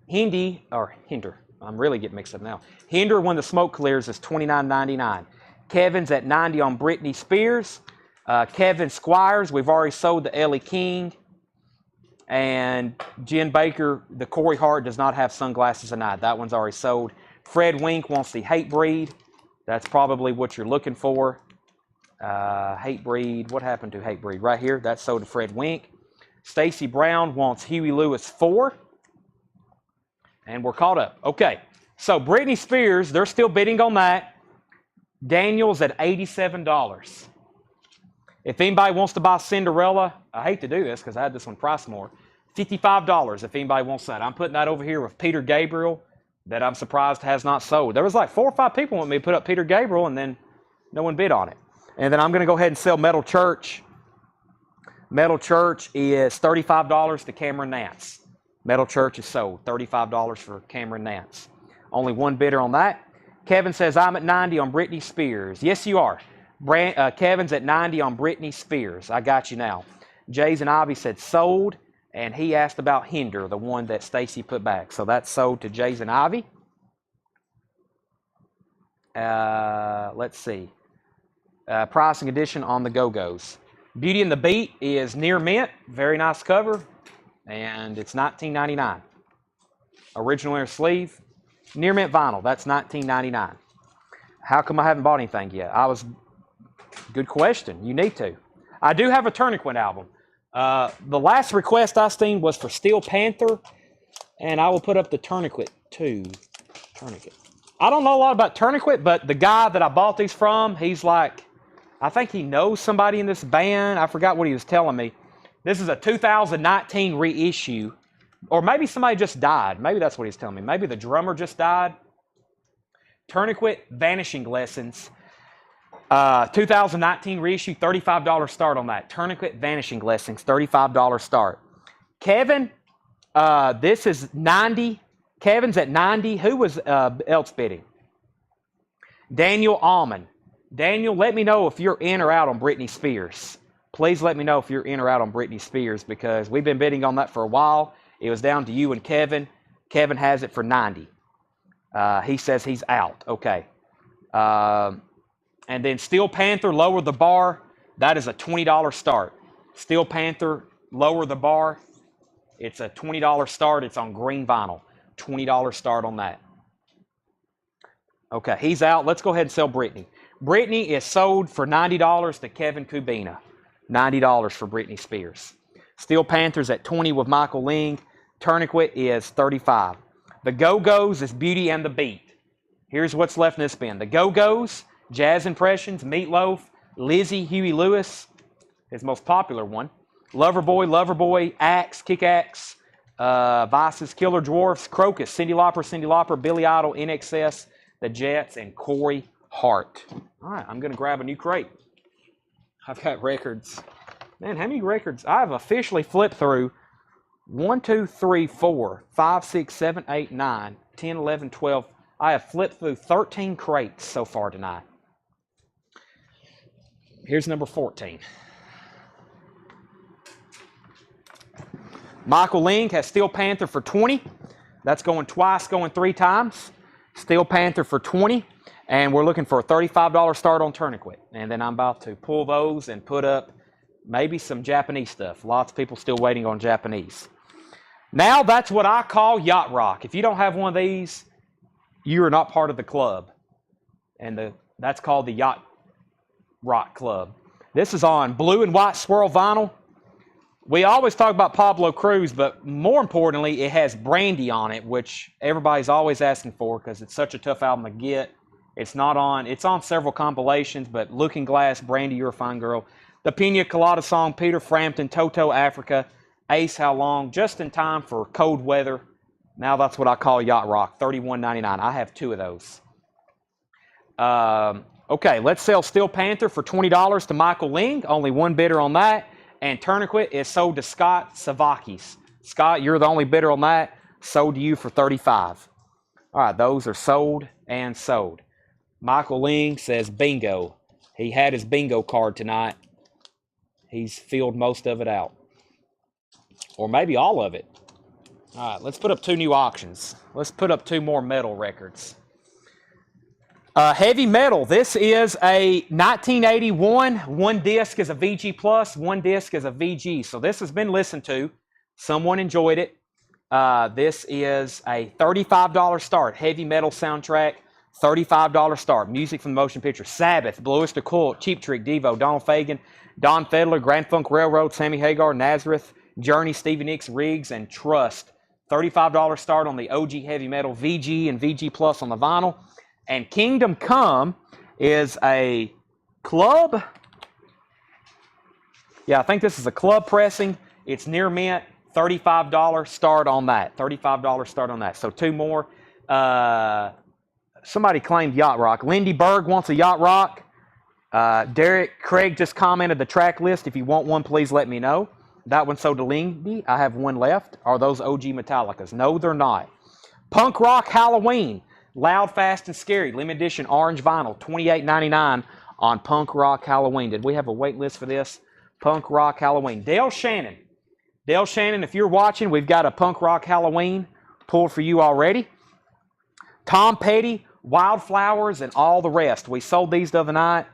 Hinder, I'm really getting mixed up now. Hinder, when the smoke clears, is $29.99. Kevin's at 90 on Britney Spears. Kevin Squires, we've already sold the Ellie King. And Jen Baker, the Corey Hart does not have Sunglasses at Night. That one's already sold. Fred Wink wants the Hatebreed. That's probably what you're looking for. Hatebreed, what happened to Hatebreed? Right here, that's sold to Fred Wink. Stacy Brown wants Huey Lewis 4. And we're caught up. Okay, so Britney Spears, they're still bidding on that. Daniel's at $87. If anybody wants to buy Cinderella, I hate to do this because I had this one priced more. $55 if anybody wants that. I'm putting that over here with Peter Gabriel that I'm surprised has not sold. There was like 4 or 5 people want me to put up Peter Gabriel and then no one bid on it. And then I'm going to go ahead and sell Metal Church. Metal Church is $35 to Cameron Nance. Metal Church is sold. $35 for Cameron Nance. Only one bidder on that. Kevin says, I'm at 90 on Britney Spears. Yes, you are. Kevin's at 90 on Britney Spears. I got you now. Jays and Ivy said sold, and he asked about Hinder, the one that Stacy put back. So that's sold to Jays and Ivy. Let's see. Pricing edition on the Go-Go's. Beauty and the Beat is near mint. Very nice cover, and it's $19.99. Original inner sleeve. Near mint vinyl. That's $19.99. How come I haven't bought anything yet? Good question. You need to. I do have a Tourniquet album. The last request I seen was for Steel Panther, and I will put up the Tourniquet too. Tourniquet. I don't know a lot about Tourniquet, but the guy that I bought these from, he's like, I think he knows somebody in this band. I forgot what he was telling me. This is a 2019 reissue, or maybe somebody just died. Maybe that's what he's telling me. Maybe the drummer just died. Tourniquet Vanishing Lessons. 2019 reissue, $35 start on that. Tourniquet Vanishing Lessons, $35 start. Kevin, this is 90. Kevin's at 90. Who was else bidding? Daniel Almond. Daniel, let me know if you're in or out on Britney Spears. Please let me know if you're in or out on Britney Spears because we've been bidding on that for a while. It was down to you and Kevin. Kevin has it for 90. He says he's out. Okay. And then Steel Panther, Lower the Bar. That is a $20 start. Steel Panther, Lower the Bar. It's a $20 start. It's on green vinyl. $20 start on that. Okay, he's out. Let's go ahead and sell Britney. Britney is sold for $90 to Kevin Kubina. $90 for Britney Spears. Steel Panther's at $20 with Michael Ling. Tourniquet is $35. The Go-Go's is Beauty and the Beat. Here's what's left in this bin. The Go-Go's, Jazz Impressions, Meatloaf, Lizzie, Huey Lewis, his most popular one. Loverboy, Axe, Kick-Axe, Vices, Killer Dwarfs, Crocus, Cyndi Lauper, Billy Idol, NXS, The Jets, and Corey Hart. All right, I'm going to grab a new crate. I've got records. Man, how many records? I've officially flipped through 1, 2, 3, 4, 5, 6, 7, 8, 9, 10, 11, 12. I have flipped through 13 crates so far tonight. Here's number 14. Michael Ling has Steel Panther for 20. That's going twice, going 3 times. Steel Panther for 20. And we're looking for a $35 start on Tourniquet. And then I'm about to pull those and put up maybe some Japanese stuff. Lots of people still waiting on Japanese. Now that's what I call yacht rock. If you don't have one of these, you are not part of the club. And that's called the Yacht Rock Club. This is on blue and white swirl vinyl. We always talk about Pablo Cruz, but more importantly, it has Brandy on it, which everybody's always asking for because it's such a tough album to get. It's on several compilations, but Looking Glass, Brandy, You're a Fine Girl. The Pina Colada Song, Peter Frampton, Toto Africa, Ace How Long, just in time for cold weather. Now that's what I call yacht rock, $31.99. I have 2 of those. Okay, let's sell Steel Panther for $20 to Michael Ling. Only one bidder on that. And Tourniquet is sold to Scott Savakis. Scott, you're the only bidder on that. Sold to you for $35. All right, those are sold and sold. Michael Ling says bingo. He had his bingo card tonight. He's filled most of it out. Or maybe all of it. All right, let's put up 2 new auctions. Let's put up 2 more metal records. Heavy metal. This is a 1981. 1 disc is a VG Plus. 1 disc is a VG. So this has been listened to. Someone enjoyed it. This is a $35 start. Heavy metal soundtrack. $35 start. Music from the motion picture. Sabbath, Bluish the Cult, Cheap Trick, Devo, Donald Fagen, Don Fedler, Grand Funk Railroad, Sammy Hagar, Nazareth, Journey, Stevie Nicks, Riggs, and Trust. $35 start on the OG heavy metal VG and VG Plus on the vinyl. And Kingdom Come is a club. Yeah, I think this is a club pressing. It's near mint. $35 start on that. $35 start on that. So 2 more. Somebody claimed Yacht Rock. Lindy Berg wants a Yacht Rock. Derek Craig just commented the track list. If you want one, please let me know. That one's sold to Lindy. I have 1 left. Are those OG Metallicas? No, they're not. Punk Rock Halloween. Loud, Fast, and Scary. Limited edition orange vinyl. $28.99 on Punk Rock Halloween. Did we have a wait list for this? Punk Rock Halloween. Dale Shannon. Dale Shannon, if you're watching, we've got a Punk Rock Halloween pulled for you already. Tom Petty, Wildflowers, and all the rest. We sold these the other night.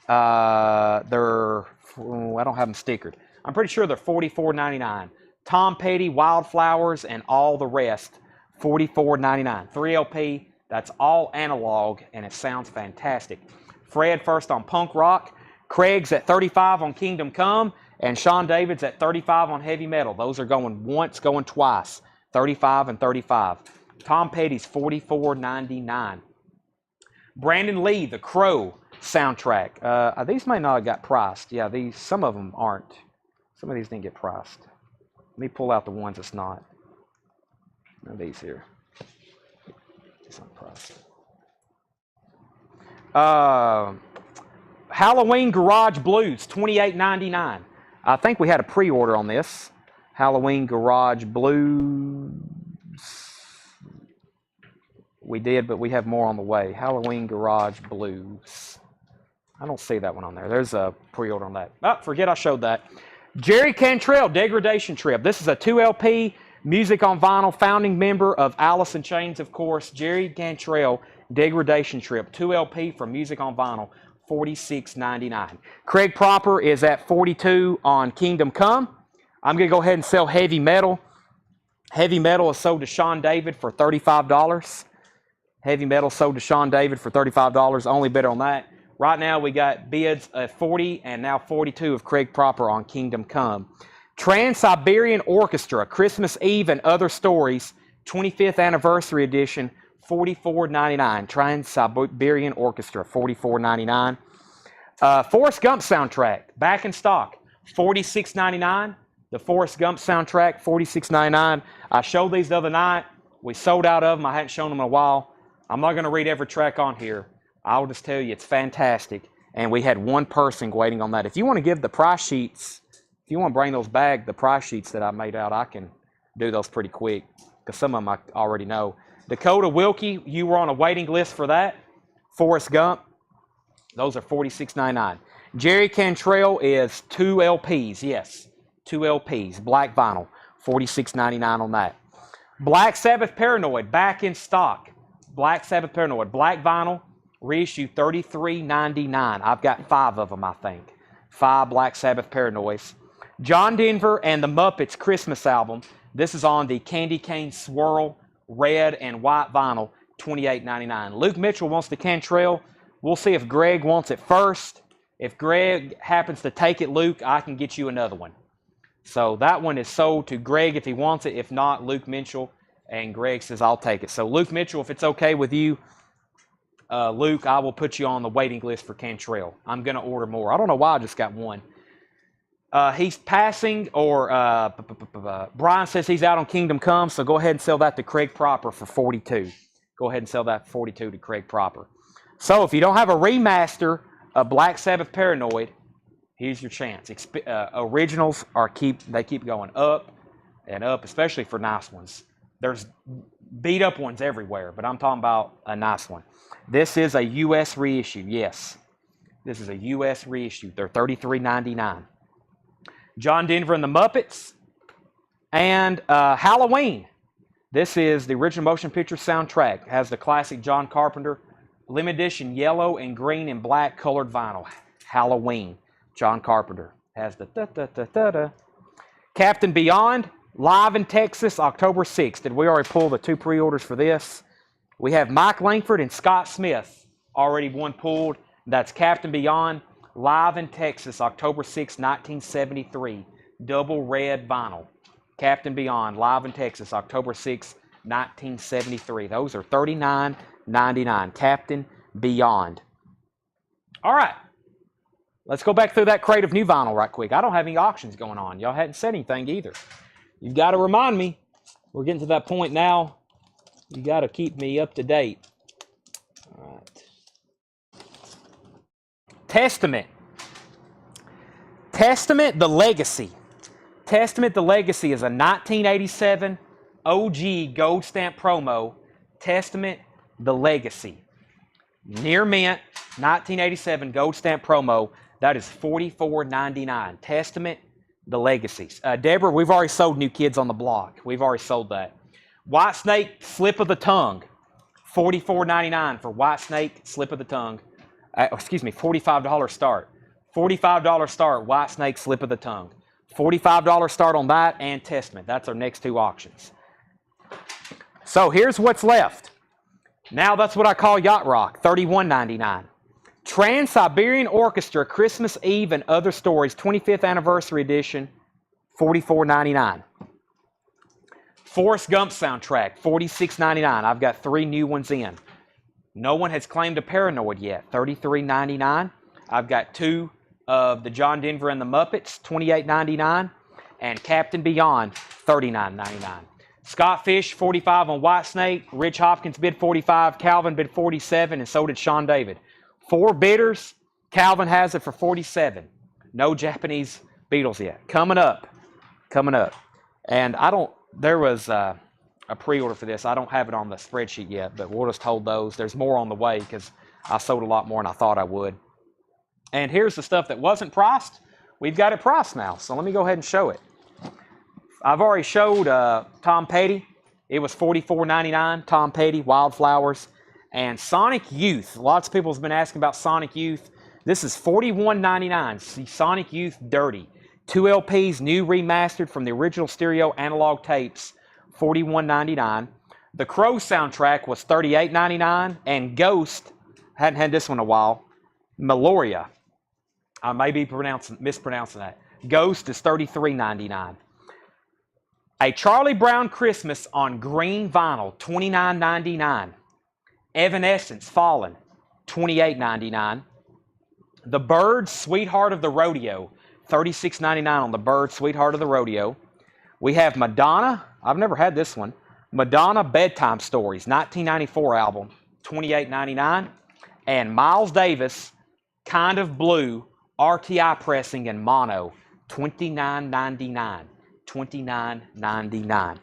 I don't have them stickered. I'm pretty sure they're $44.99. Tom Petty, Wildflowers, and all the rest. $44.99. 3 LP. That's all analog, and it sounds fantastic. Fred first on Punk Rock. Craig's at $35 on Kingdom Come. And Sean David's at $35 on Heavy Metal. Those are going once, going twice. $35 and $35. Tom Petty's $44.99. Brandon Lee, The Crow soundtrack. These may not have got priced. Yeah, some of them aren't. Some of these didn't get priced. Let me pull out the ones that's not. None of these here. These aren't priced. Halloween Garage Blues, $28.99. I think we had a pre-order on this. Halloween Garage Blues. We did, but we have more on the way. Halloween Garage Blues. I don't see that one on there. There's a pre-order on that. Oh, forget I showed that. Jerry Cantrell, Degradation Trip. This is a 2 LP, music on vinyl, founding member of Alice in Chains, of course. Jerry Cantrell, Degradation Trip, 2 LP for music on vinyl, $46.99. Craig Proper is at $42 on Kingdom Come. I'm going to go ahead and sell Heavy Metal. Heavy Metal is sold to Sean David for $35. Heavy Metal sold to Sean David for $35. Only bidder on that. Right now we got bids at 40 and now 42 of Craig Proper on Kingdom Come. Trans-Siberian Orchestra, Christmas Eve and Other Stories, 25th Anniversary Edition, $44.99. Trans-Siberian Orchestra, $44.99. Forrest Gump soundtrack, back in stock, $46.99. The Forrest Gump soundtrack, $46.99. I showed these the other night. We sold out of them. I hadn't shown them in a while. I'm not going to read every track on here. I'll just tell you it's fantastic. And we had 1 person waiting on that. If you want to give the price sheets, if you want to bring those back, the price sheets that I made out, I can do those pretty quick because some of them I already know. Dakota Wilkie, you were on a waiting list for that. Forrest Gump, those are $46.99. Jerry Cantrell is 2 LPs, yes, 2 LPs, black vinyl, $46.99 on that. Black Sabbath Paranoid, back in stock. Black Sabbath Paranoid, black vinyl, reissue $33.99. I've got 5 of them, I think. 5 Black Sabbath Paranoids. John Denver and the Muppets Christmas album. This is on the Candy Cane Swirl red and white vinyl, $28.99. Luke Mitchell wants the Cantrell. We'll see if Greg wants it first. If Greg happens to take it, Luke, I can get you another one. So that one is sold to Greg if he wants it. If not, Luke Mitchell. And Greg says, I'll take it. So Luke Mitchell, if it's okay with you, Luke, I will put you on the waiting list for Cantrell. I'm going to order more. I don't know why I just got 1. He's passing, or Brian says he's out on Kingdom Come, so go ahead and sell that to Craig Proper for $42. Go ahead and sell that for $42 to Craig Proper. So if you don't have a remaster of Black Sabbath Paranoid, Here's your chance. Originals they keep going up and up, especially for nice ones. There's beat up ones everywhere, but I'm talking about a nice one. This is a U.S. reissue. Yes, this is a U.S. reissue. They're $33.99. John Denver and the Muppets and Halloween. This is the original motion picture soundtrack. It has the classic John Carpenter limited edition yellow and green and black colored vinyl. Halloween. John Carpenter has the da-da-da-da-da. Captain Beyond, live in Texas, October 6th. Did we already pull the 2 pre-orders for this? We have Mike Langford and Scott Smith, already one pulled. That's Captain Beyond, live in Texas, October 6th, 1973. Double red vinyl. Captain Beyond, live in Texas, October 6th, 1973. Those are $39.99. Captain Beyond. All right. Let's go back through that crate of new vinyl right quick. I don't have any auctions going on. Y'all hadn't said anything either. You've got to remind me. We're getting to that point now. You got to keep me up to date. All right. Testament. Testament the Legacy. Testament the Legacy is a 1987 OG gold stamp promo. Testament the Legacy. Near mint, 1987 gold stamp promo. That is $44.99. Testament the Legacies. Deborah, we've already sold New Kids on the Block. We've already sold that. White Snake Slip of the Tongue. $44.99 for White Snake Slip of the Tongue. $45 start. $45 start, White Snake Slip of the Tongue. $45 start on that and Testament. That's our next 2 auctions. So here's what's left. Now that's what I call Yacht Rock, $31.99. Trans-Siberian Orchestra, Christmas Eve and Other Stories, 25th Anniversary Edition, $44.99. Forrest Gump soundtrack, $46.99. I've got 3 new ones in. No one has claimed a Paranoid yet, $33.99. I've got 2 of the John Denver and the Muppets, $28.99. And Captain Beyond, $39.99. Scott Fish, $45 on White Snake. Rich Hopkins bid $45. Calvin bid $47, and so did Sean David. 4 bidders. Calvin has it for $47. No Japanese Beatles yet. Coming up. And there was a pre-order for this. I don't have it on the spreadsheet yet, but we'll just hold those. There's more on the way because I sold a lot more than I thought I would. And here's the stuff that wasn't priced. We've got it priced now, so let me go ahead and show it. I've already showed Tom Petty. It was $44.99. Tom Petty, Wildflowers. And Sonic Youth. Lots of people have been asking about Sonic Youth. This is $41.99. See, Sonic Youth Dirty. 2 LPs, new remastered from the original stereo analog tapes. $41.99. The Crow soundtrack was $38.99. And Ghost, hadn't had this one in a while, Meloria. I may be mispronouncing that. Ghost is $33.99. A Charlie Brown Christmas on green vinyl, $29.99. Evanescence, Fallen, $28.99. The Byrds, Sweetheart of the Rodeo, $36.99 on the Byrds, Sweetheart of the Rodeo. We have Madonna. I've never had this one. Madonna Bedtime Stories, 1994 album, $28.99. And Miles Davis, Kind of Blue, RTI pressing in mono, $29.99. $29.99.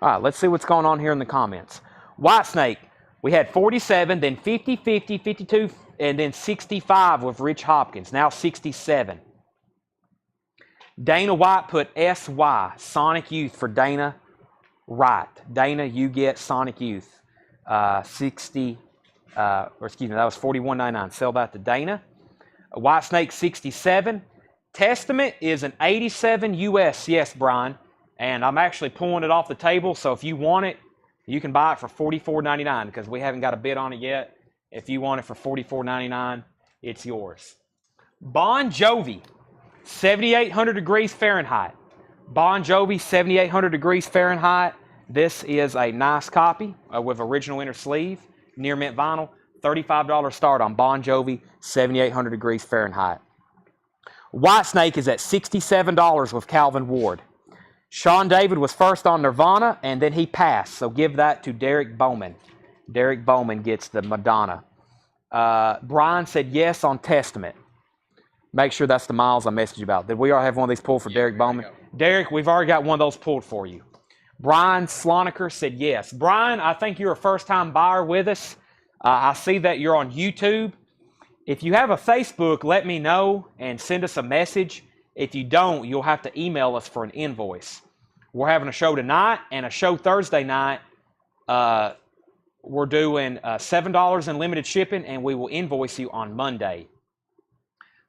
All right, let's see what's going on here in the comments. Whitesnake, we had 47, then 50, 50, 52, and then 65 with Rich Hopkins, now 67. Dana White put SY, Sonic Youth for Dana. Right. Dana, you get Sonic Youth. 60, that was $41.99. Sell that to Dana. Whitesnake 67. Testament is an 87 US. Yes, Brian. And I'm actually pulling it off the table, so if you want it, you can buy it for $44.99 because we haven't got a bid on it yet. If you want it for $44.99, it's yours. Bon Jovi, 7,800 degrees Fahrenheit. Bon Jovi, 7,800 degrees Fahrenheit. This is a nice copy with original inner sleeve, near mint vinyl. $35 start on Bon Jovi, 7,800 degrees Fahrenheit. Whitesnake is at $67 with Calvin Ward. Sean David was first on Nirvana, and then he passed. So give that to Derek Bowman. Derek Bowman gets the Madonna. Brian said yes on Testament. Make sure that's the miles I messaged you about. Did we already have one of these pulled for Derek Bowman? Derek, we've already got one of those pulled for you. Brian Sloniker said yes. Brian, I think you're a first-time buyer with us. I see that you're on YouTube. If you have a Facebook, let me know and send us a message. If you don't, you'll have to email us for an invoice. We're having a show tonight and a show Thursday night. We're doing $7 in limited shipping, and we will invoice you on Monday.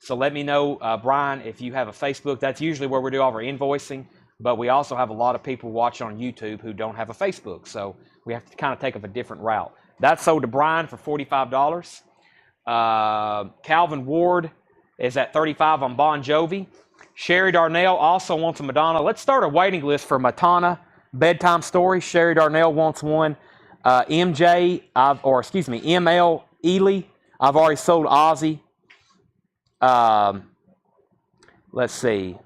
So let me know, Brian, if you have a Facebook. That's usually where we do all of our invoicing, but we also have a lot of people watching on YouTube who don't have a Facebook, so we have to kind of take up a different route. That's sold to Brian for $45. Calvin Ward is at $35 on Bon Jovi. Sherry Darnell also wants a Madonna. Let's start a waiting list for Madonna bedtime story. Sherry Darnell wants one. ML Ely. I've already sold Ozzy. Let's see.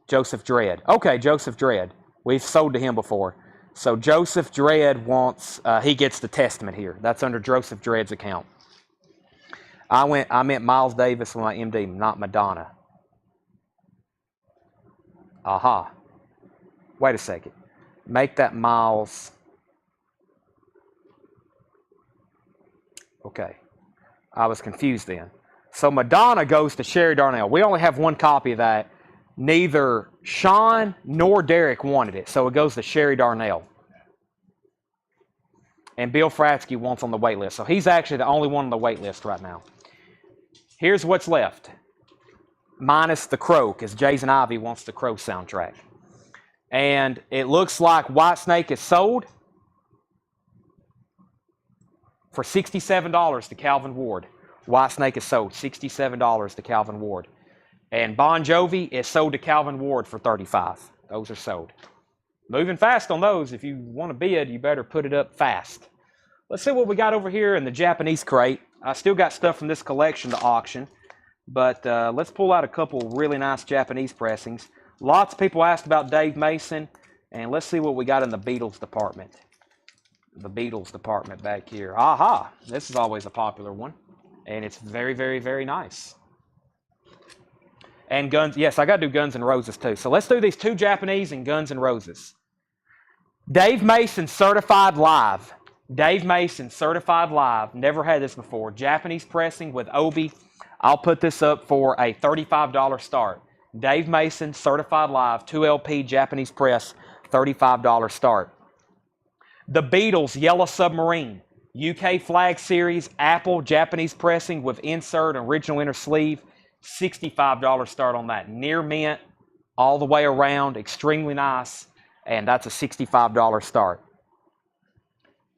Joseph Dredd. Okay, Joseph Dredd. We've sold to him before. So Joseph Dredd wants, he gets the Testament here. That's under Joseph Dredd's account. I meant Miles Davis with my MD, not Madonna. Aha. Wait a second. Make that Miles. Okay. I was confused then. So Madonna goes to Sherry Darnell. We only have one copy of that. Neither Sean nor Derek wanted it, so it goes to Sherry Darnell. And Bill Fratsky wants on the wait list. So he's actually the only one on the wait list right now. Here's what's left. Minus the Crow, because Jason Ivey wants the Crow soundtrack. And it looks like Whitesnake is sold for $67 to Calvin Ward. Whitesnake is sold $67 to Calvin Ward. And Bon Jovi is sold to Calvin Ward for $35. Those are sold. Moving fast on those. If you want to bid, you better put it up fast. Let's see what we got over here in the Japanese crate. I still got stuff from this collection to auction. But let's pull out a couple really nice Japanese pressings. Lots of people asked about Dave Mason. And let's see what we got in the Beatles department. The Beatles department back here. Aha! This is always a popular one. And it's very, very, very nice. And Guns, yes, I got to do Guns N' Roses too. So let's do these two Japanese and Guns N' Roses. Dave Mason Certified Live. Dave Mason Certified Live. Never had this before. Japanese pressing with Obi. I'll put this up for a $35 start. Dave Mason Certified Live, 2LP Japanese press, $35 start. The Beatles Yellow Submarine. UK flag series, Apple Japanese pressing with insert and original inner sleeve. $65 start on that. Near mint, all the way around, extremely nice, and that's a $65 start.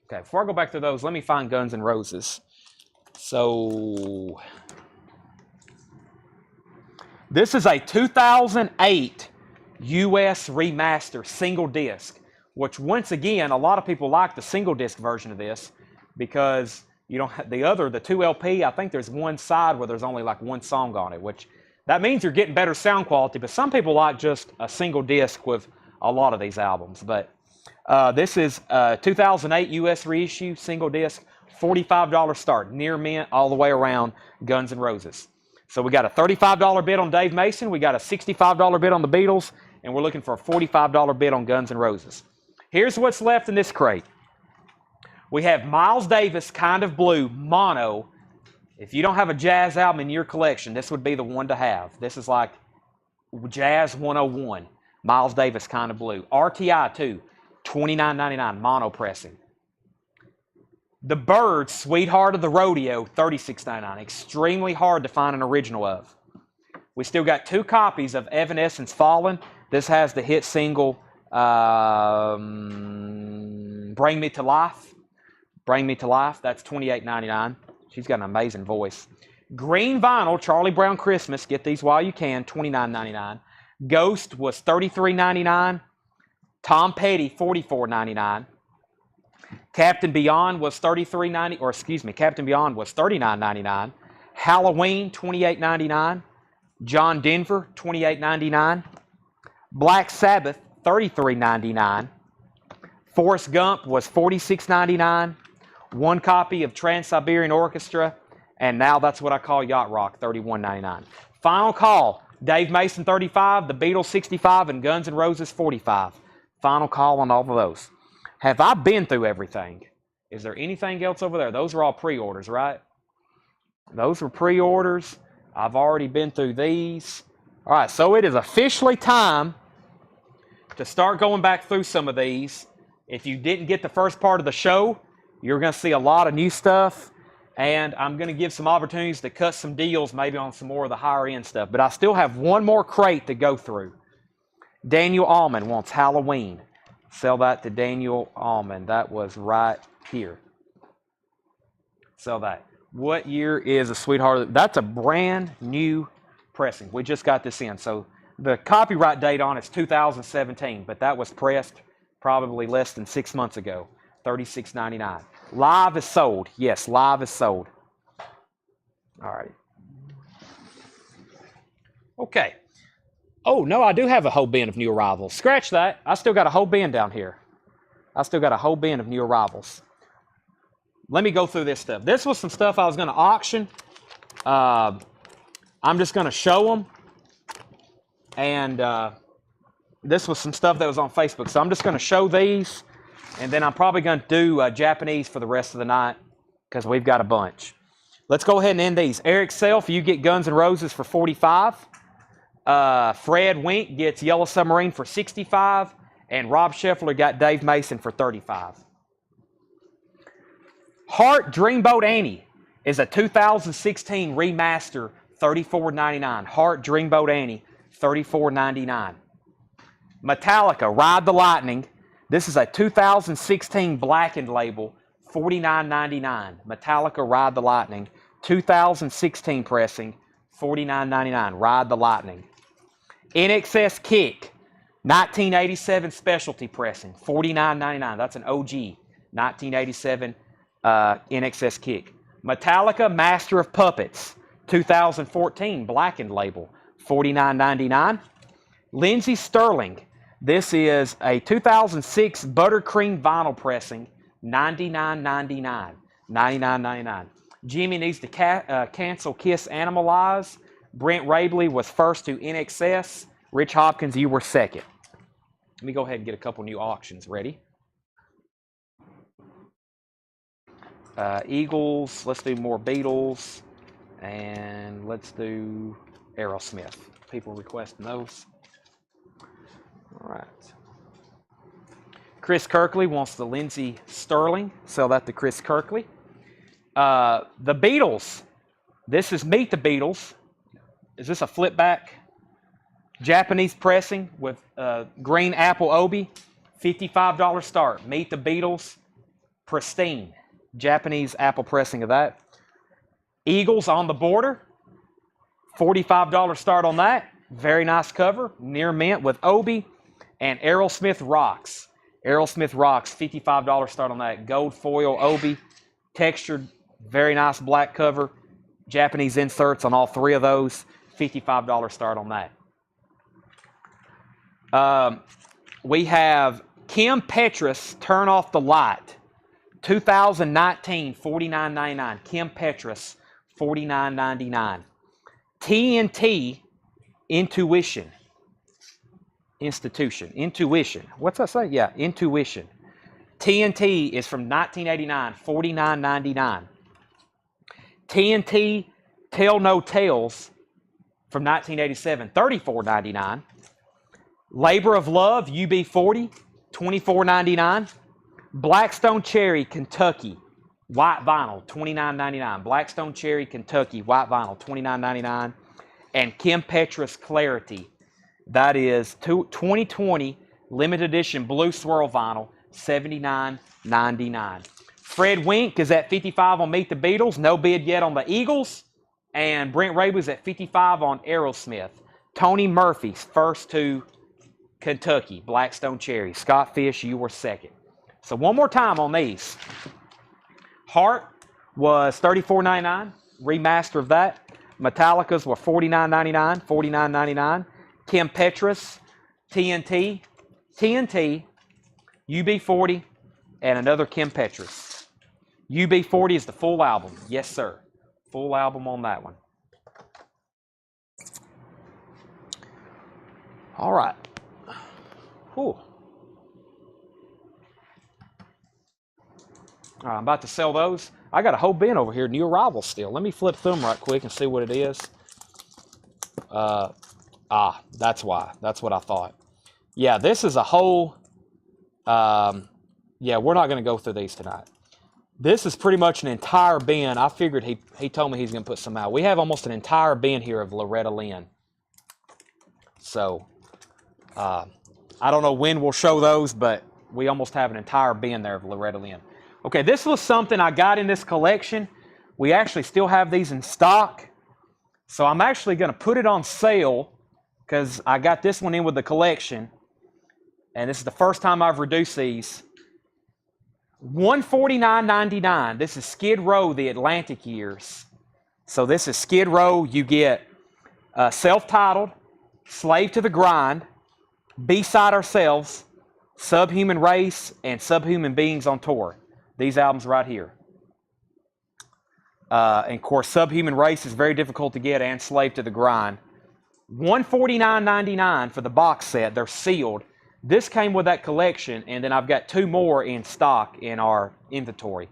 Okay, before I go back to those, let me find Guns N' Roses. So, this is a 2008 US remaster single disc, which once again, a lot of people like the single disc version of this because you don't have the 2LP, I think there's one side where there's only like one song on it, which that means you're getting better sound quality, but some people like just a single disc with a lot of these albums. But this is 2008 US reissue, single disc, $45 start, near mint, all the way around, Guns N' Roses. So we got a $35 bid on Dave Mason, we got a $65 bid on the Beatles, and we're looking for a $45 bid on Guns N' Roses. Here's what's left in this crate. We have Miles Davis, Kind of Blue, mono. If you don't have a jazz album in your collection, this would be the one to have. This is like Jazz 101, Miles Davis, Kind of Blue. RTI 2, $29.99, mono pressing. The Byrds, Sweetheart of the Rodeo, $36.99. Extremely hard to find an original of. We still got two copies of Evanescence Fallen. This has the hit single Bring Me to Life. Bring Me to Life, that's $28.99. She's got an amazing voice. Green Vinyl, Charlie Brown Christmas, get these while you can, $29.99. Ghost was $33.99. Tom Petty, $44.99. Captain Beyond was $39.99. Halloween, $28.99. John Denver, $28.99. Black Sabbath, $33.99. Forrest Gump was $46.99. One copy of Trans-Siberian Orchestra, and now that's what I call Yacht Rock, $31.99. Final call. Dave Mason 35, the Beatles 65, and Guns N' Roses 45. Final call on all of those. Have I been through everything? Is there anything else over there? Those are all pre-orders, right? Those were pre-orders. I've already been through these. All right, so it is officially time to start going back through some of these. If you didn't get the first part of the show, you're going to see a lot of new stuff. And I'm going to give some opportunities to cut some deals maybe on some more of the higher end stuff. But I still have one more crate to go through. Daniel Allman wants Halloween. Sell that to Daniel Allman. That was right here. Sell that. What year is a Sweetheart? That's a brand new pressing. We just got this in. So the copyright date on it's 2017, but that was pressed probably less than 6 months ago. $36.99. Live is sold. Yes, live is sold. All right. Okay. Oh, no, I do have a whole bin of new arrivals. Scratch that. I still got a whole bin down here. I still got a whole bin of new arrivals. Let me go through this stuff. This was some stuff I was going to auction. I'm just going to show them. And this was some stuff that was on Facebook. So I'm just going to show these. And then I'm probably going to do Japanese for the rest of the night because we've got a bunch. Let's go ahead and end these. Eric Self, you get Guns N' Roses for 45. Fred Wink gets Yellow Submarine for 65. And Rob Scheffler got Dave Mason for 35. Heart Dreamboat Annie is a 2016 remaster, $34.99. Heart Dreamboat Annie, $34.99. Metallica, Ride the Lightning. This is a 2016 blackened label, $49.99. Metallica, Ride the Lightning. 2016 pressing, $49.99. Ride the Lightning. NXS Kick, 1987 specialty pressing, $49.99. That's an OG, 1987 NXS Kick. Metallica, Master of Puppets, 2014 blackened label, $49.99. Lindsey Sterling. This is a 2006 buttercream vinyl pressing, $99.99. $99.99. Jimmy needs to cancel Kiss Animalize. Brent Rabley was first to NXS. Rich Hopkins, you were second. Let me go ahead and get a couple new auctions ready. Eagles, let's do more Beatles, and let's do Aerosmith. People requesting those. All right. Chris Kirkley wants the Lindsey Sterling. Sell that to Chris Kirkley. The Beatles. This is Meet the Beatles. Is this a flip back? Japanese pressing with green apple obi. $55 start. Meet the Beatles. Pristine. Japanese apple pressing of that. Eagles on the Border. $45 start on that. Very nice cover. Near mint with obi. And Aerosmith Rocks. Aerosmith Rocks, $55 start on that. Gold foil obi. Textured, very nice black cover. Japanese inserts on all three of those. $55 start on that. We have Kim Petras, Turn Off the Light. 2019, $49.99. Kim Petras, $49.99. TNT, Intuition. Intuition. What's that say? Yeah, Intuition. TNT is from 1989, $49.99. TNT, Tell No Tales from 1987, $34.99. Labor of Love, UB40, $24.99. Blackstone Cherry, Kentucky, white vinyl, $29.99. Blackstone Cherry, Kentucky, white vinyl, $29.99. And Kim Petras Clarity, that is 2020 limited edition blue swirl vinyl, $79.99. Fred Wink is at 55 on Meet the Beatles. No bid yet on the Eagles. And Brent Raby's at 55 on Aerosmith. Tony Murphy's first to Kentucky, Blackstone Cherry. Scott Fish, you were second. So one more time on these. Heart was $34.99. Remaster of that. Metallica's were $49.99. $49.99. Kim Petras, TNT, UB40, and another Kim Petras. UB40 is the full album. Yes, sir. Full album on that one. All right. Whew. All right, I'm about to sell those. I got a whole bin over here, new arrivals still. Let me flip through them right quick and see what it is. That's why. That's what I thought. Yeah, this is a whole... yeah, we're not going to go through these tonight. This is pretty much an entire bin. I figured he told me he's going to put some out. We have almost an entire bin here of Loretta Lynn. So, I don't know when we'll show those, but we almost have an entire bin there of Loretta Lynn. Okay, this was something I got in this collection. We actually still have these in stock. So I'm actually going to put it on sale because I got this one in with the collection. And this is the first time I've reduced these. $149.99. This is Skid Row, the Atlantic years. So this is Skid Row. You get self-titled, Slave to the Grind, Beside Ourselves, Subhuman Race, and Subhuman Beings on Tour. These albums right here. And of course, Subhuman Race is very difficult to get, and Slave to the Grind. $149.99 for the box set. They're sealed. This came with that collection, and then I've got 2 more in stock in our inventory.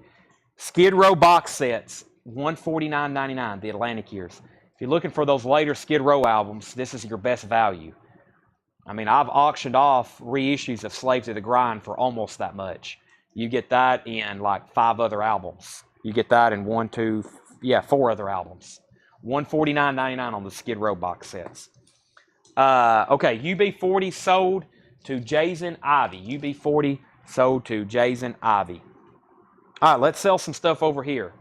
Skid Row box sets, $149.99, the Atlantic years. If you're looking for those later Skid Row albums, this is your best value. I mean, I've auctioned off reissues of Slave to the Grind for almost that much. You get that in like 5 other albums. You get that in 4 other albums. $149.99 on the Skid Row box sets. Okay, UB40 sold to Jason Ivy. UB40 sold to Jason Ivy. All right, let's sell some stuff over here.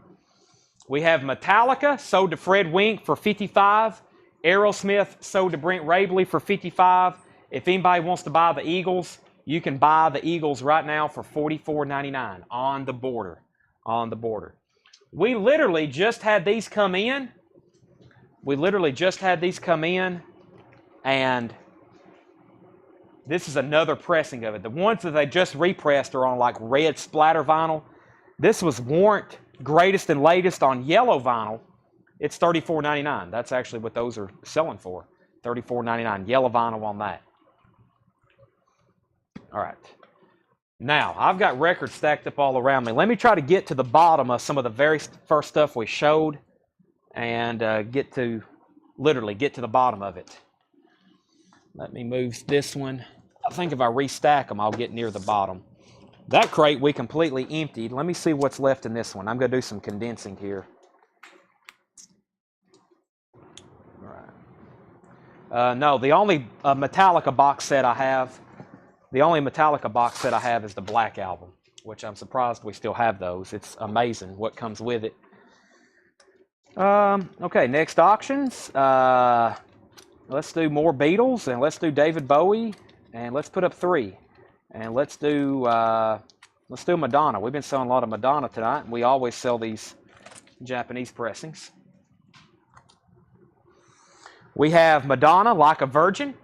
We have Metallica sold to Fred Wink for $55. Aerosmith sold to Brent Rabley for $55. If anybody wants to buy the Eagles, you can buy the Eagles right now for $44.99 on the border. On the border. We literally just had these come in. And this is another pressing of it. The ones that they just repressed are on like red splatter vinyl. This was Warrant Greatest and Latest on yellow vinyl. It's $34.99. That's actually what those are selling for. $34.99. Yellow vinyl on that. All right. Now, I've got records stacked up all around me. Let me try to get to the bottom of some of the very first stuff we showed and literally get to the bottom of it. Let me move this one. I think if I restack them, I'll get near the bottom. That crate we completely emptied. Let me see what's left in this one. I'm going to do some condensing here. All right. No, the only Metallica box set I have, is the Black Album, which I'm surprised we still have those. It's amazing what comes with it. Okay, next auctions. Let's do more Beatles, and let's do David Bowie, and let's put up 3. And let's do Madonna. We've been selling a lot of Madonna tonight, and we always sell these Japanese pressings. We have Madonna, Like a Virgin.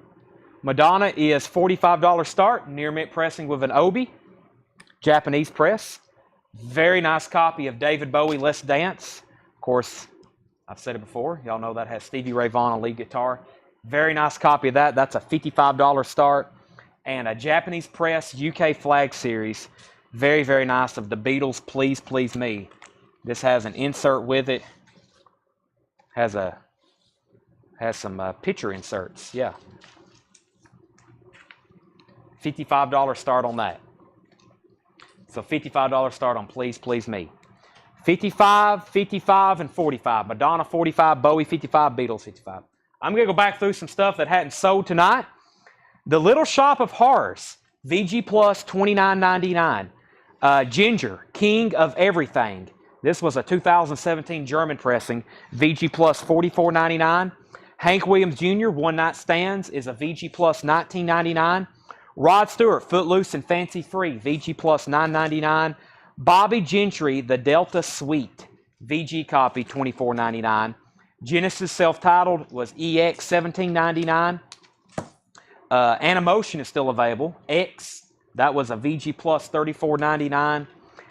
Madonna is $45 start, near mint pressing with an Obi, Japanese press. Very nice copy of David Bowie, Let's Dance. Of course, I've said it before. Y'all know that has Stevie Ray Vaughan on lead guitar. Very nice copy of that. That's a $55 start. And a Japanese press UK flag series. Very, very nice of the Beatles, Please Please Me. This has an insert with it. Has some picture inserts. Yeah. $55 start on that. So $55 start on Please Please Me. 55, 55, and 45. Madonna 45, Bowie 55, Beatles 55. I'm going to go back through some stuff that hadn't sold tonight. The Little Shop of Horrors, VG Plus $29.99. Ginger, King of Everything. This was a 2017 German pressing, VG Plus $44.99. Hank Williams Jr., One Night Stands, is a VG Plus $19.99. Rod Stewart, Footloose and Fancy Free, VG Plus $9.99. Bobby Gentry, The Delta Suite, VG copy $24.99. Genesis self-titled was EX $17.99. Animotion is still available. X, that was a VG Plus $34.99.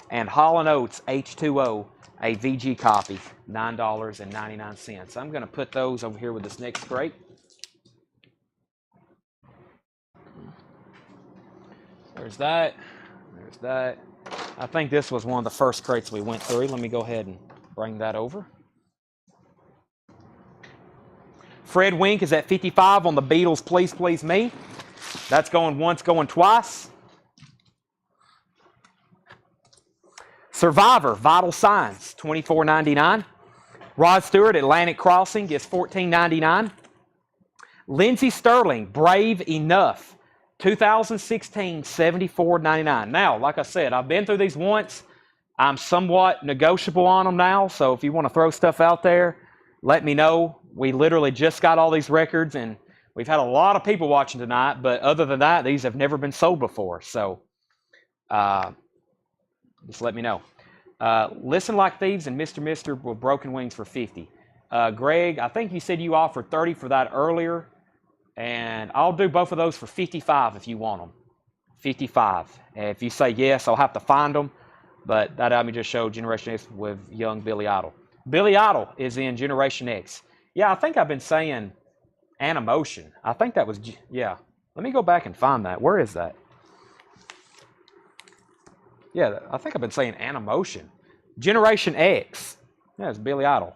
And Hall & Oates H2O, a VG copy, $9.99. I'm going to put those over here with this next crate. There's that. There's that. I think this was one of the first crates we went through. Let me go ahead and bring that over. Fred Wink is at 55 on the Beatles, Please Please Me. That's going once, going twice. Survivor, Vital Signs, $24.99. Rod Stewart, Atlantic Crossing, is $14.99. Lindsey Sterling, Brave Enough, 2016, $74.99. Now, like I said, I've been through these once. I'm somewhat negotiable on them now, so if you want to throw stuff out there, let me know. We literally just got all these records, and we've had a lot of people watching tonight, but other than that, these have never been sold before, so just let me know. Listen Like Thieves and Mr. Mister with Broken Wings for 50. Greg, I think you said you offered 30 for that earlier, and I'll do both of those for 55 if you want them. 55. And if you say yes, I'll have to find them, but that album just showed Generation X with young Billy Idol. Billy Idol is in Generation X. Yeah, I think I've been saying Animotion. I think that was, yeah. Let me go back and find that. Where is that? Yeah, I think I've been saying Animotion. Generation X. Yeah, it's Billy Idol.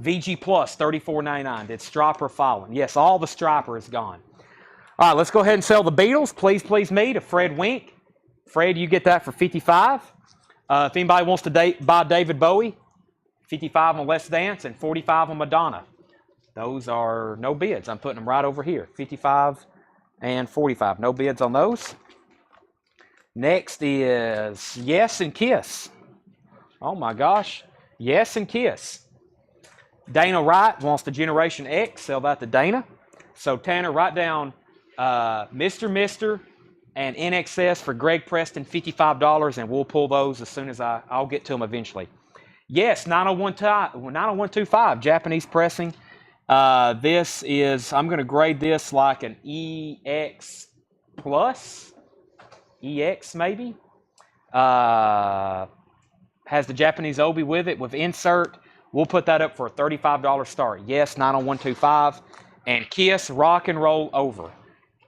VG Plus, $34.99. Did Stryper Fallen? Yes, all the Stryper is gone. All right, let's go ahead and sell the Beatles, Please Please Me, to Fred Wink. Fred, you get that for 55. If anybody wants to buy David Bowie, 55 on Let's Dance and 45 on Madonna. Those are no bids. I'm putting them right over here. 55 and 45. No bids on those. Next is Yes and Kiss. Oh my gosh. Yes and Kiss. Dana Wright wants the Generation X. Sell that to Dana. So Tanner, write down Mr. Mister and NXS for Greg Preston, $55, and we'll pull those as soon as I'll get to them eventually. Yes, 90125, Japanese pressing. This is, I'm going to grade this like an EX plus. EX maybe. Has the Japanese Obi with it, with insert. We'll put that up for a $35 start. Yes, 90125. And Kiss Rock and Roll Over.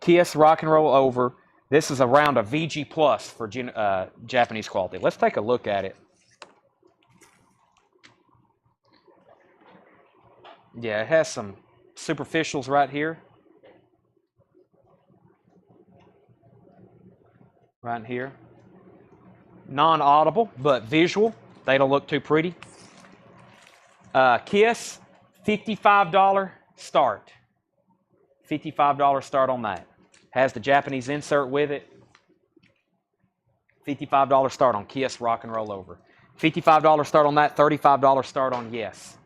Kiss Rock and Roll Over. This is around a VG plus for Japanese quality. Let's take a look at it. Yeah, it has some superficials right here. Right here. Non-audible, but visual. They don't look too pretty. Kiss, $55 start. $55 start on that. Has the Japanese insert with it. $55 start on Kiss Rock and Roll Over. $55 start on that. $35 start on Yes.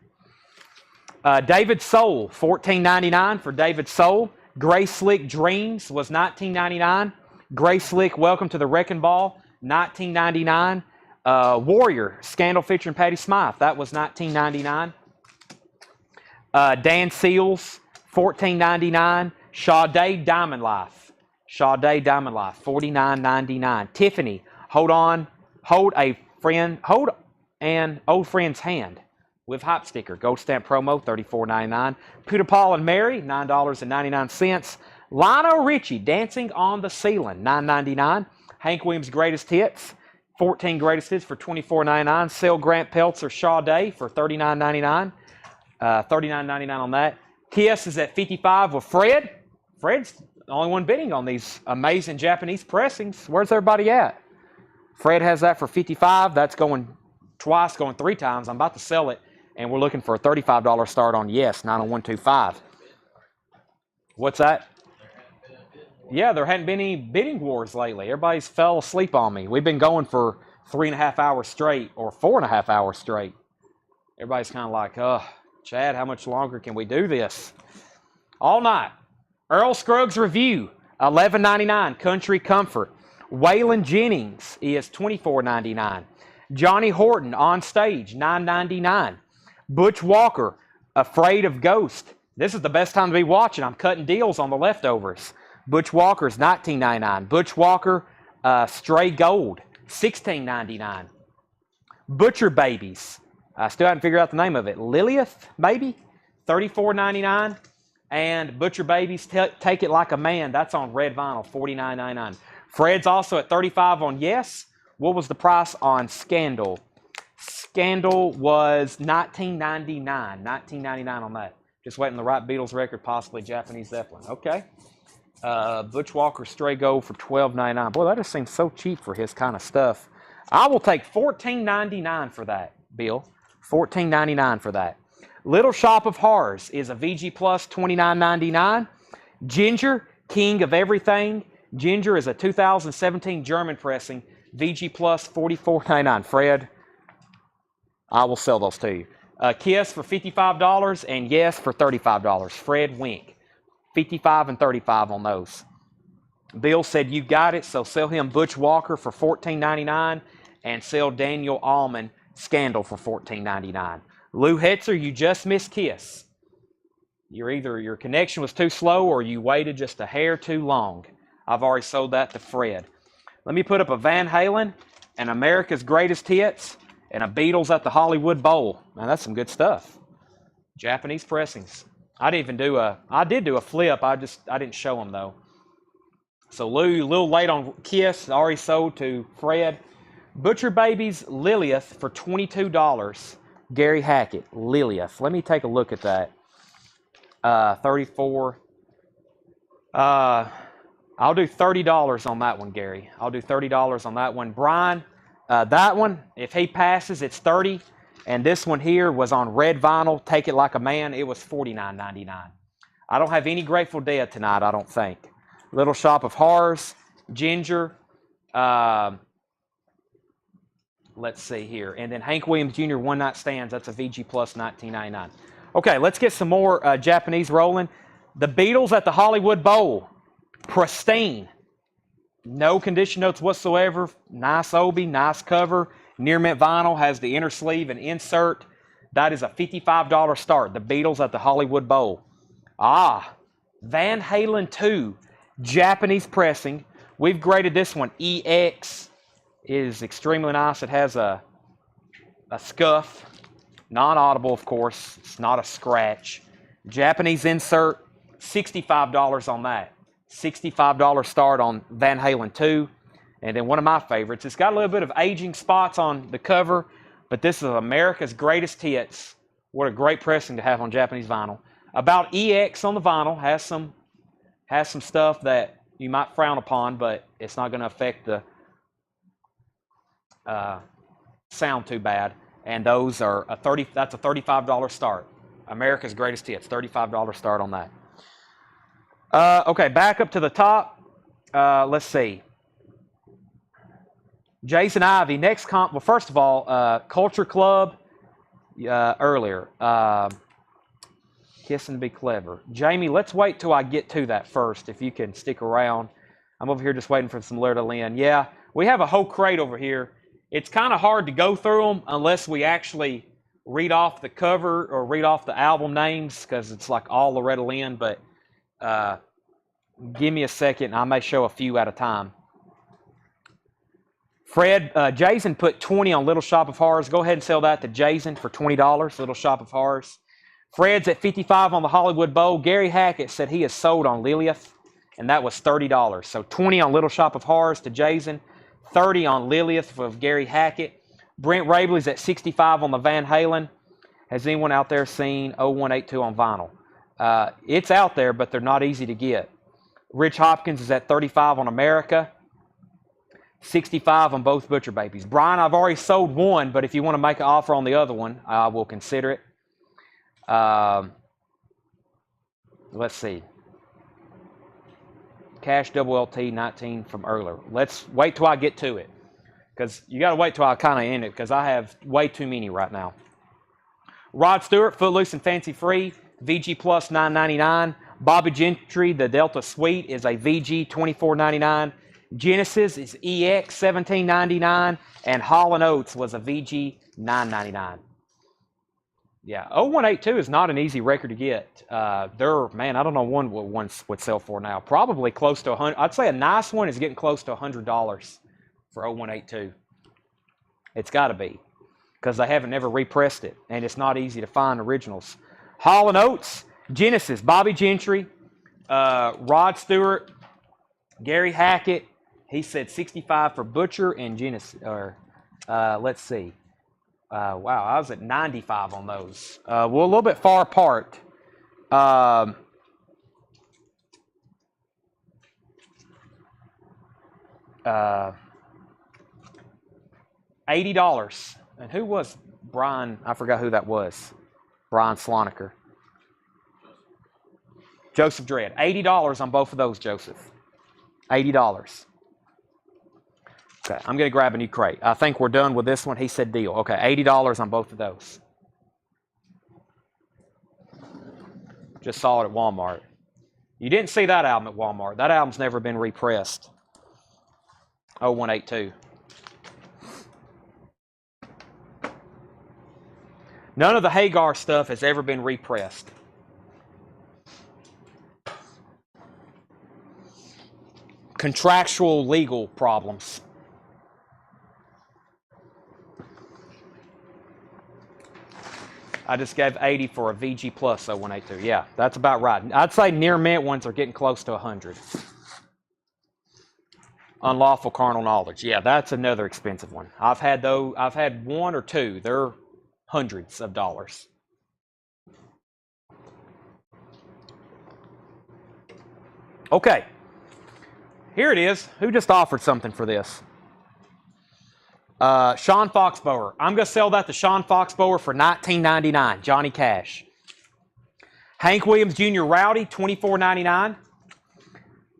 David Soul, $14.99 for David Soul. Gray Slick Dreams was $19.99. Gray Slick Welcome to the Wrecking Ball, $19.99. Warrior, Scandal featuring Patty Smythe, that was $19.99. Dan Seals, $14.99. Sade Diamond Life, Sade Diamond Life, $49.99. Tiffany, hold an old friend's hand with hype sticker, gold stamp promo, $34.99. Peter Paul and Mary, $9.99. Lionel Richie, Dancing on the Ceiling, $9.99. Hank Williams Greatest Hits, 14 Greatest Hits for $24.99. Sell Grant Peltzer Sade for $39.99. $39.99 on that. Kiss is at 55 with Fred. Fred's the only one bidding on these amazing Japanese pressings. Where's everybody at? Fred has that for 55. That's going twice, going 3 times. I'm about to sell it, and we're looking for a $35 start on Yes, 90125. What's that? Yeah, there hadn't been any bidding wars lately. Everybody's fell asleep on me. We've been going for 3.5 hours straight, or 4.5 hours straight. Everybody's kind of like, Chad, how much longer can we do this? All night. Earl Scruggs Review, $11.99. Country Comfort. Waylon Jennings is $24.99. Johnny Horton On Stage, $9.99. Butch Walker, Afraid of Ghost. This is the best time to be watching. I'm cutting deals on the leftovers. Butch Walker's $19.99. Butch Walker, Stray Gold, $16.99. Butcher Babies. I still haven't figured out the name of it. Lilith, maybe? $34.99. And Butcher Babies, Take It Like a Man. That's on red vinyl, $49.99. Fred's also at $35 on Yes. What was the price on Scandal? Scandal was $19.99. $19.99 on that. Just waiting the right Beatles record, possibly Japanese Zeppelin. Okay. Butch Walker Stray Gold for $12.99. Boy, that just seems so cheap for his kind of stuff. I will take $14.99 for that, Bill. $14.99 for that. Little Shop of Horrors is a VG Plus, $29.99. Ginger, King of Everything. Ginger is a 2017 German pressing, VG Plus, $44.99. Fred, I will sell those to you. Kiss for $55 and Yes for $35. Fred Wink, $55 and $35 on those. Bill said you got it, so sell him Butch Walker for $14.99 and sell Daniel Allman Scandal for $14.99. Lou Hetzer, you just missed Kiss. Either your connection was too slow or you waited just a hair too long. I've already sold that to Fred. Let me put up a Van Halen and America's Greatest Hits and a Beatles at the Hollywood Bowl. Man, that's some good stuff. Japanese pressings. I did do a flip. I didn't show them though. So Lou, a little late on Kiss, already sold to Fred. Butcher Babies Lilith for $22. Gary Hackett, Lilith. Let me take a look at that. 34. I'll do $30 on that one, Gary. I'll do $30 on that one. Brian, that one, if he passes, it's $30. And this one here was on red vinyl, Take It Like a Man. It was $49.99. I don't have any Grateful Dead tonight, I don't think. Little Shop of Horrors, Ginger. Let's see here. And then Hank Williams Jr. One Night Stands. That's a VG Plus, $19.99. Okay, let's get some more Japanese rolling. The Beatles at the Hollywood Bowl. Pristine. No condition notes whatsoever. Nice obi, nice cover. Near mint vinyl, has the inner sleeve and insert. That is a $55 start. The Beatles at the Hollywood Bowl. Van Halen 2. Japanese pressing. We've graded this one EX. It is extremely nice. It has a scuff. Non-audible, of course. It's not a scratch. Japanese insert. $65 on that. $65 start on Van Halen 2. And then one of my favorites. It's got a little bit of aging spots on the cover, but this is America's Greatest Hits. What a great pressing to have on Japanese vinyl. About EX on the vinyl. Has some stuff that you might frown upon, but it's not going to affect the sound too bad. And those are that's a $35 start. America's Greatest Hits, $35 start on that. Okay, back up to the top. Let's see. Jason Ivey, next comp. Well, first of all, Culture Club earlier. Kiss and Be Clever. Jamie, let's wait till I get to that first, if you can stick around. I'm over here just waiting for some Lure to Lynn. Yeah, we have a whole crate over here. It's kind of hard to go through them unless we actually read off the cover or read off the album names, because it's like all Loretta Lynn, but give me a second. I may show a few at a time. Fred, Jason put 20 on Little Shop of Horrors. Go ahead and sell that to Jason for $20, Little Shop of Horrors. Fred's at $55 on the Hollywood Bowl. Gary Hackett said he is sold on Lilith, and that was $30. So 20 on Little Shop of Horrors to Jason, 30 on Lilith of Gary Hackett. Brent Rabley's at $65 on the Van Halen. Has anyone out there seen 0182 on vinyl? It's out there, but they're not easy to get. Rich Hopkins is at $35 on America. 65 on both Butcher Babies. Brian, I've already sold one, but if you want to make an offer on the other one, I will consider it. Let's see. Cash Double LT 19 from earlier. Let's wait till I get to it, because you got to wait till I kind of end it, because I have way too many right now. Rod Stewart, Footloose and Fancy Free, VG Plus $9.99. Bobby Gentry, the Delta Suite, is a VG $24.99. Genesis is EX $17.99, and Hall & Oates was a VG $9.99. Yeah, 0182 is not an easy record to get. Man, I don't know what one would sell for now. Probably close to $100. I'd say a nice one is getting close to $100 for 0182. It's got to be, because they haven't never repressed it, and it's not easy to find originals. Hall & Oates, Genesis, Bobby Gentry, Rod Stewart, Gary Hackett. He said 65 for Butcher and Genesis. Or let's see. Wow, I was at 95 on those. Well, a little bit far apart. $80. And who was Brian? I forgot who that was. Brian Sloniker. Joseph Dredd. $80 on both of those, Joseph. $80. Okay, I'm going to grab a new crate. I think we're done with this one. He said deal. Okay, $80 on both of those. Just saw it at Walmart. You didn't see that album at Walmart. That album's never been repressed. 0182. None of the Hagar stuff has ever been repressed. Contractual legal problems. I just gave 80 for a VG Plus 0182. Yeah, that's about right. I'd say near mint ones are getting close to 100. Unlawful carnal knowledge. Yeah, that's another expensive one. I've had one or two. They're hundreds of dollars. Okay. Here it is. Who just offered something for this? Sean Foxbower. I'm going to sell that to Sean Foxbower for $19.99. Johnny Cash. Hank Williams Jr. Rowdy, $24.99.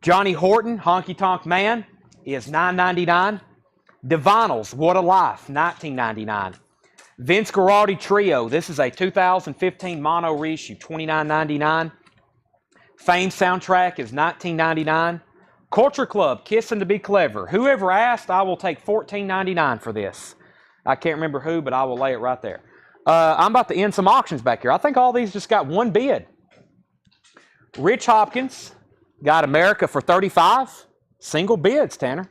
Johnny Horton, Honky Tonk Man, is $9.99. Devonals, What a Life, $19.99. Vince Guaraldi Trio. This is a 2015 mono reissue, $29.99. Fame soundtrack is $19.99. Culture Club, Kissing to Be Clever. Whoever asked, I will take $14.99 for this. I can't remember who, but I will lay it right there. I'm about to end some auctions back here. I think all these just got one bid. Rich Hopkins got America for $35. Single bids, Tanner.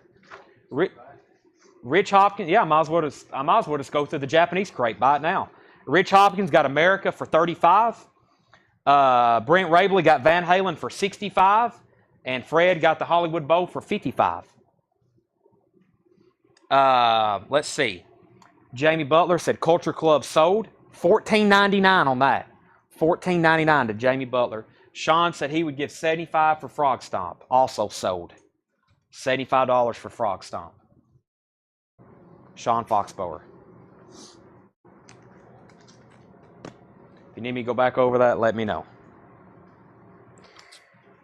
Rich Hopkins, yeah, I might as well just go through the Japanese crate, buy it now. Rich Hopkins got America for $35. Brent Rabley got Van Halen for $65. And Fred got the Hollywood Bowl for $55. Let's see. Jamie Butler said Culture Club sold. $14.99 on that. $14.99 to Jamie Butler. Sean said he would give $75 for Frog Stomp. Also sold. $75 for Frog Stomp. Sean Foxbower. If you need me to go back over that, let me know.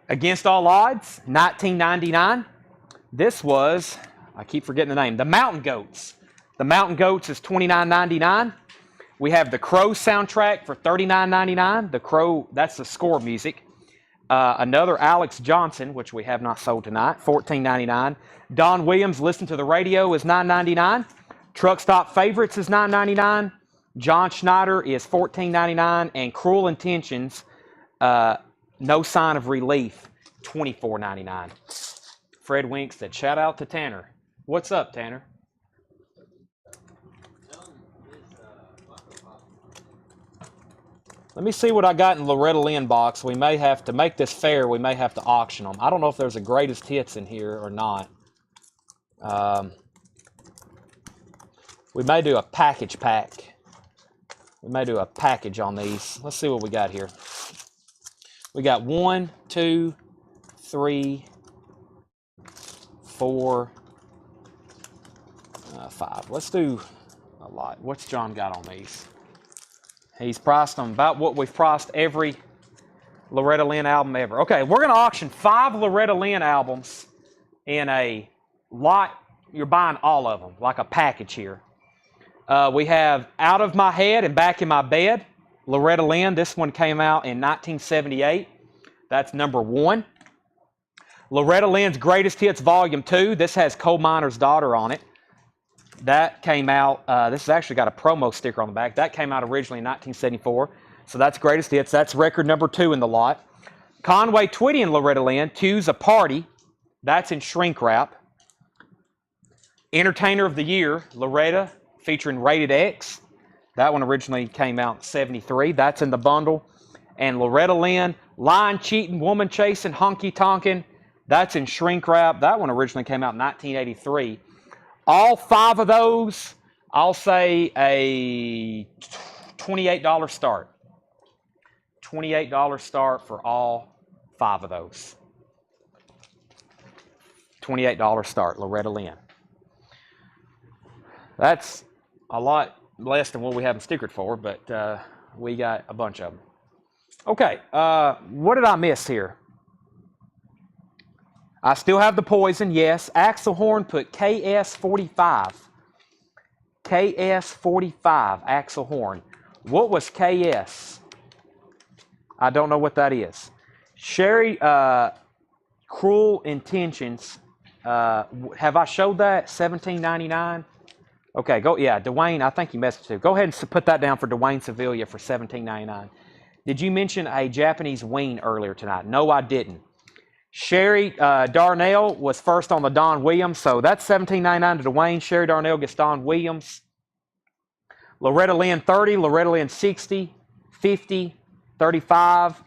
Against All Odds, $19.99. This was, I keep forgetting the name, the Mountain Goats. The Mountain Goats is $29.99. We have the Crow soundtrack for $39.99. The Crow, that's the score music. Another Alex Johnson, which we have not sold tonight, $14.99. Don Williams, Listen to the Radio, is $9.99. Truck Stop Favorites is $9.99. John Schneider is $14.99. And Cruel Intentions, No Sign of Relief, $24.99. Fred Wink said, shout out to Tanner. What's up, Tanner? Let me see what I got in Loretta Lynn box. We may have to make this fair. We may have to auction them. I don't know if there's a greatest hits in here or not. We may do a package pack. We may do a package on these. Let's see what we got here. We got 1, 2, 3, 4, 5. Let's do a lot. What's John got on these? He's priced them about what we've priced every Loretta Lynn album ever. Okay, we're going to auction 5 Loretta Lynn albums in a lot. You're buying all of them, like a package here. We have Out of My Head and Back in My Bed. Loretta Lynn, this one came out in 1978. That's number 1. Loretta Lynn's Greatest Hits Volume 2. This has Coal Miner's Daughter on it. That came out, this has actually got a promo sticker on the back. That came out originally in 1974. So that's Greatest Hits. That's record number 2 in the lot. Conway Twitty and Loretta Lynn, Two's a Party. That's in shrink wrap. Entertainer of the Year, Loretta, featuring Rated X. That one originally came out in 73. That's in the bundle. and Loretta Lynn. Lying, cheating, woman chasing, honky tonkin'. That's in shrink wrap. That one originally came out in 1983. All 5 of those, I'll say a $28 start. $28 start for all 5 of those. $28 start, Loretta Lynn. That's a lot less than what we have them stickered for, but we got a bunch of them. Okay, what did I miss here? I still have the poison, yes. Axel Horn put KS45. KS45, Axel Horn. What was KS? I don't know what that is. Sherry, Cruel Intentions. Have I showed that? $17.99. Okay, go. Yeah, Dwayne. I think you messaged too. Go ahead and put that down for Dwayne Sevilla for $17.99. Did you mention a Japanese ween earlier tonight? No, I didn't. Sherry Darnell was first on the Don Williams, so that's $17.99 to Dwayne. Sherry Darnell gets Don Williams. Loretta Lynn 30, Loretta Lynn 60, 50, 35.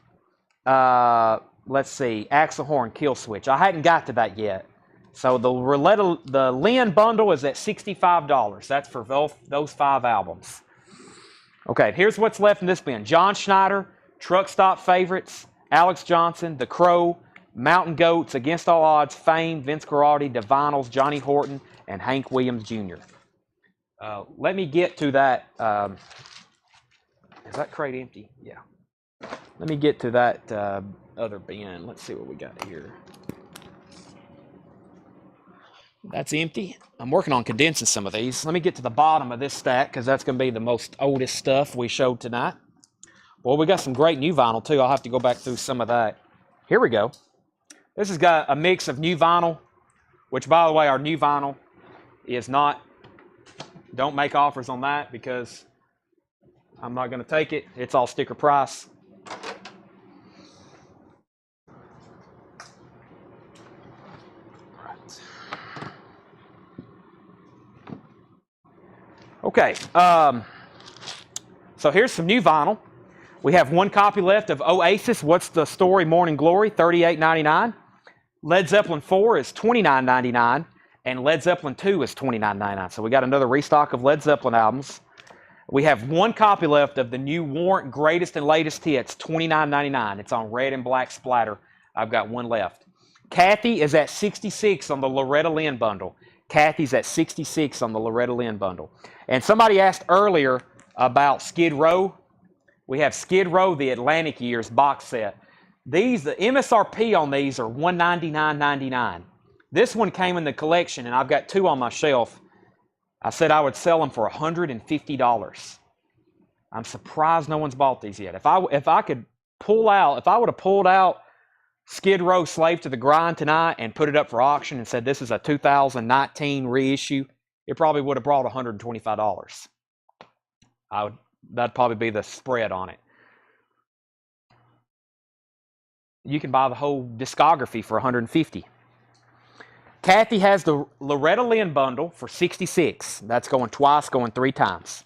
Let's see, Axel Horn Kill Switch. I hadn't got to that yet. So the Lynn bundle is at $65. That's for those 5 albums. Okay, here's what's left in this bin. John Schneider, Truck Stop Favorites, Alex Johnson, The Crow, Mountain Goats, Against All Odds, Fame, Vince Guaraldi, Divinals, Johnny Horton, and Hank Williams Jr. Let me get to that. Is that crate empty? Yeah. Let me get to that other bin. Let's see what we got here. That's empty. I'm working on condensing some of these. Let me get to the bottom of this stack because that's going to be the most oldest stuff we showed tonight. Well, we got some great new vinyl too. I'll have to go back through some of that. Here we go. This has got a mix of new vinyl, which, by the way, our new vinyl is not, don't make offers on that because I'm not going to take it. It's all sticker price. Okay, so here's some new vinyl. We have 1 copy left of Oasis, What's the Story, Morning Glory, $38.99. Led Zeppelin 4 is $29.99, and Led Zeppelin 2 is $29.99. So we got another restock of Led Zeppelin albums. We have 1 copy left of the new Warrant Greatest and Latest Hits, $29.99. It's on red and black splatter. I've got 1 left. Kathy is at 66 on the Loretta Lynn bundle. Kathy's at 66 on the Loretta Lynn bundle. And somebody asked earlier about Skid Row. We have Skid Row, the Atlantic Years box set. These, the MSRP on these are $199.99. This one came in the collection, and I've got 2 on my shelf. I said I would sell them for $150. I'm surprised no one's bought these yet. If I could pull out, if I would have pulled out Skid Row Slave to the Grind tonight and put it up for auction and said this is a 2019 reissue, it probably would have brought $125. That'd probably be the spread on it. You can buy the whole discography for $150. Kathy has the Loretta Lynn bundle for $66. That's going twice, going 3 times.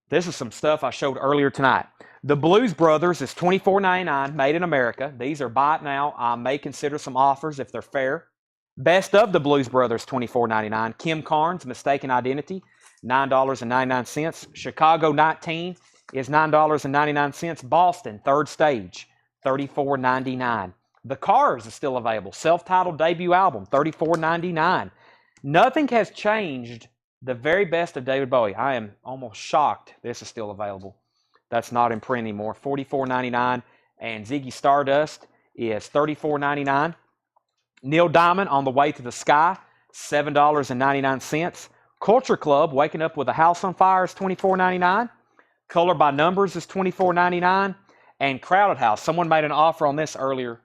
This is some stuff I showed earlier tonight. The Blues Brothers is $24.99, made in America. These are buy it now. I may consider some offers if they're fair. Best of the Blues Brothers, $24.99. Kim Carnes, Mistaken Identity, $9.99. Chicago 19 is $9.99. Boston, Third Stage, $34.99. The Cars is still available. Self-titled debut album, $34.99. Nothing has changed. The very best of David Bowie. I am almost shocked this is still available. That's not in print anymore. $44.99. And Ziggy Stardust is $34.99. Neil Diamond, On the Way to the Sky, $7.99. Culture Club, Waking Up with a House on Fire is $24.99. Color by Numbers is $24.99. And Crowded House, someone made an offer on this earlier.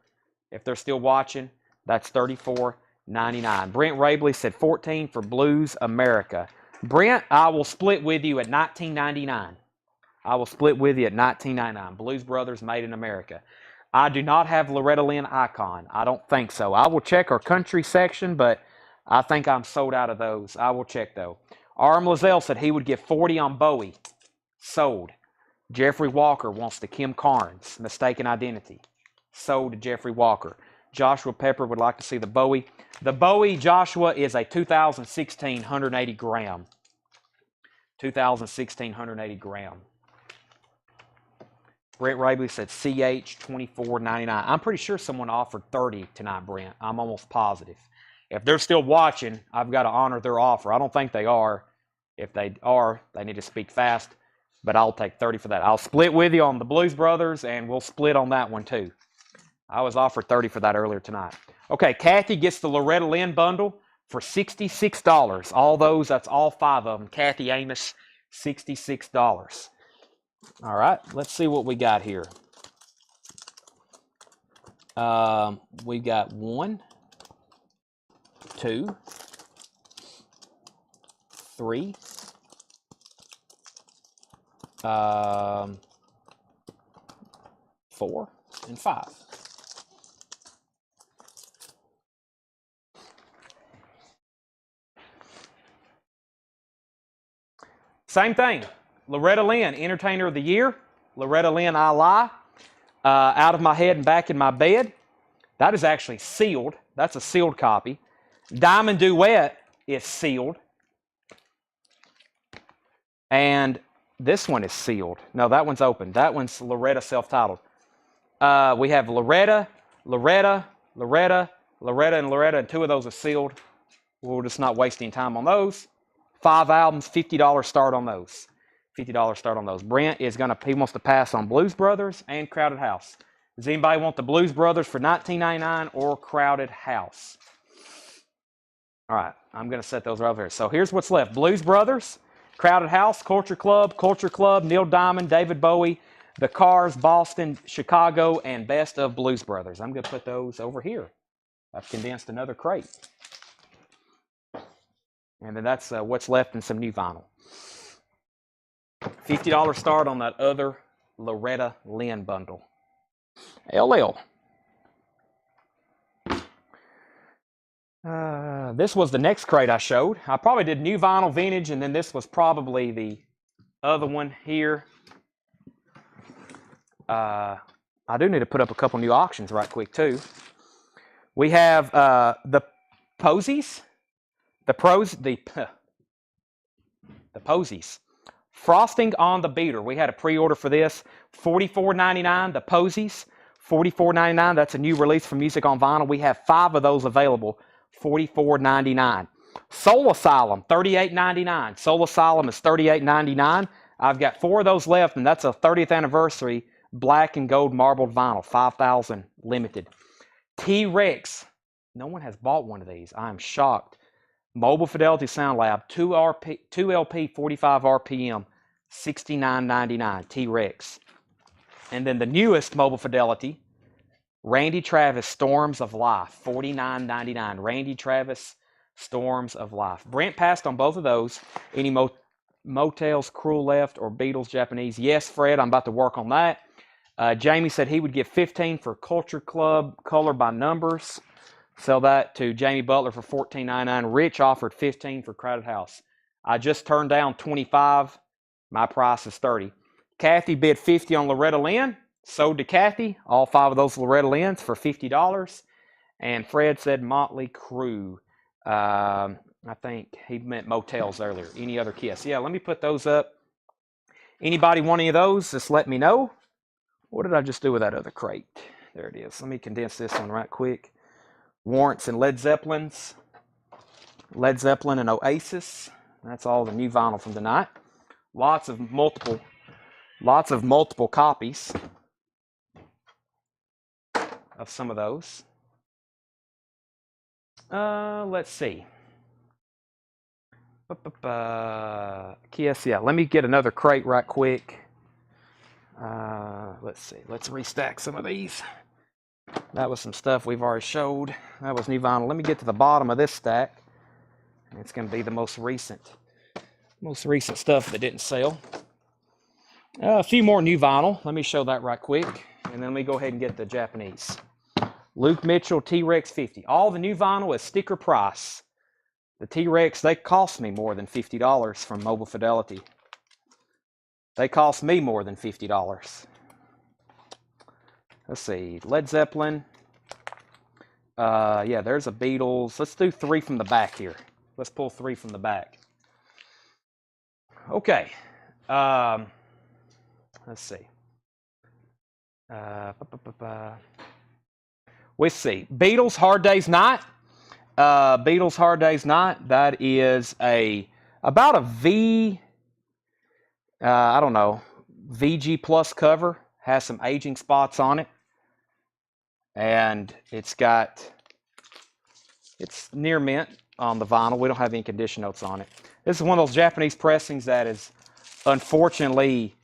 If they're still watching, that's $34.99. Brent Rabley said $14 for Blues America. Brent, I will split with you at $19.99. I will split with you at $19.99. Blues Brothers, made in America. I do not have Loretta Lynn Icon. I don't think so. I will check our country section, but I think I'm sold out of those. I will check, though. R.M. Lazelle said he would give $40 on Bowie. Sold. Jeffrey Walker wants the Kim Carnes, Mistaken Identity. Sold to Jeffrey Walker. Joshua Pepper would like to see the Bowie. The Bowie, Joshua, is a 2016 180 gram. 2016 180 gram. Brent Rabley said CH 24.99. I'm pretty sure someone offered 30 tonight, Brent. I'm almost positive. If they're still watching, I've got to honor their offer. I don't think they are. If they are, they need to speak fast. But I'll take 30 for that. I'll split with you on the Blues Brothers, and we'll split on that one too. I was offered 30 for that earlier tonight. Okay, Kathy gets the Loretta Lynn bundle for $66. All those, that's all 5 of them. Kathy Amos, $66. All right, let's see what we got here. We got 1, 2, 3, 4, and 5. Same thing. Loretta Lynn, Entertainer of the Year. Loretta Lynn, I Lie. Out of My Head and Back in My Bed. That is actually sealed. That's a sealed copy. Diamond Duet is sealed. And this one is sealed. No, that one's open. That one's Loretta self-titled. We have Loretta, and Loretta, and 2 of those are sealed. We're just not wasting time on those. 5 albums, $50 start on those. $50 start on those. Brent is he wants to pass on Blues Brothers and Crowded House. Does anybody want the Blues Brothers for $19.99 or Crowded House? All right, I'm going to set those right over here. So here's what's left. Blues Brothers, Crowded House, Culture Club, Neil Diamond, David Bowie, The Cars, Boston, Chicago, and Best of Blues Brothers. I'm going to put those over here. I've condensed another crate. And then that's what's left in some new vinyl. $50 start on that other Loretta Lynn bundle. LL. This was the next crate I showed. I probably did new vinyl vintage, and then this was probably the other one here. I do need to put up a couple new auctions right quick too. We have the Posies. The Posies. Frosting on the Beater. We had a pre-order for this. $44.99. The Posies. $44.99. That's a new release for Music on Vinyl. We have 5 of those available. $44.99. Soul Asylum. $38.99. Soul Asylum is $38.99. I've got 4 of those left, and that's a 30th anniversary black and gold marbled vinyl. 5,000 limited. T-Rex. No one has bought one of these. I am shocked. Mobile Fidelity Sound Lab, 2 LP, 45 RPM, $69.99, T-Rex. And then the newest Mobile Fidelity, Randy Travis, Storms of Life, $49.99. Randy Travis, Storms of Life. Brent passed on both of those. Any Motels, Cruel Left, or Beatles Japanese? Yes, Fred, I'm about to work on that. Jamie said he would give 15 for Culture Club, Color by Numbers. Sell that to Jamie Butler for $14.99. Rich offered 15 for Crowded House. I just turned down 25. My price is 30. Kathy bid 50 on Loretta Lynn. Sold to Kathy. All 5 of those Loretta Lynn's for $50. And Fred said Motley Crue. I think he meant Motels earlier. Any other Kiss? Yeah, let me put those up. Anybody want any of those? Just let me know. What did I just do with that other crate? There it is. Let me condense this one right quick. Warrants and Led Zeppelin and Oasis. That's all the new vinyl from tonight. Lots of multiple copies of some of those. Let's see. Kiss, yeah. Let me get another crate right quick. Let's see. Let's restack some of these. That was some stuff we've already showed. That was new vinyl. Let me get to the bottom of this stack. It's going to be the most recent stuff that didn't sell. A few more new vinyl. Let me show that right quick. And then let me go ahead and get the Japanese. Luke Mitchell, T-Rex 50. All the new vinyl is sticker price. The T-Rex, they cost me more than $50 from Mobile Fidelity. They cost me more than $50. Let's see, Led Zeppelin. Yeah, there's a Beatles. Let's do 3 from the back here. Let's pull 3 from the back. Okay. Let's see. We see Beatles Hard Day's Night. Beatles Hard Day's Night. That is about a I don't know, VG Plus cover. Has some aging spots on it. And it's near mint on the vinyl. We don't have any condition notes on it. This is one of those Japanese pressings that is unfortunately,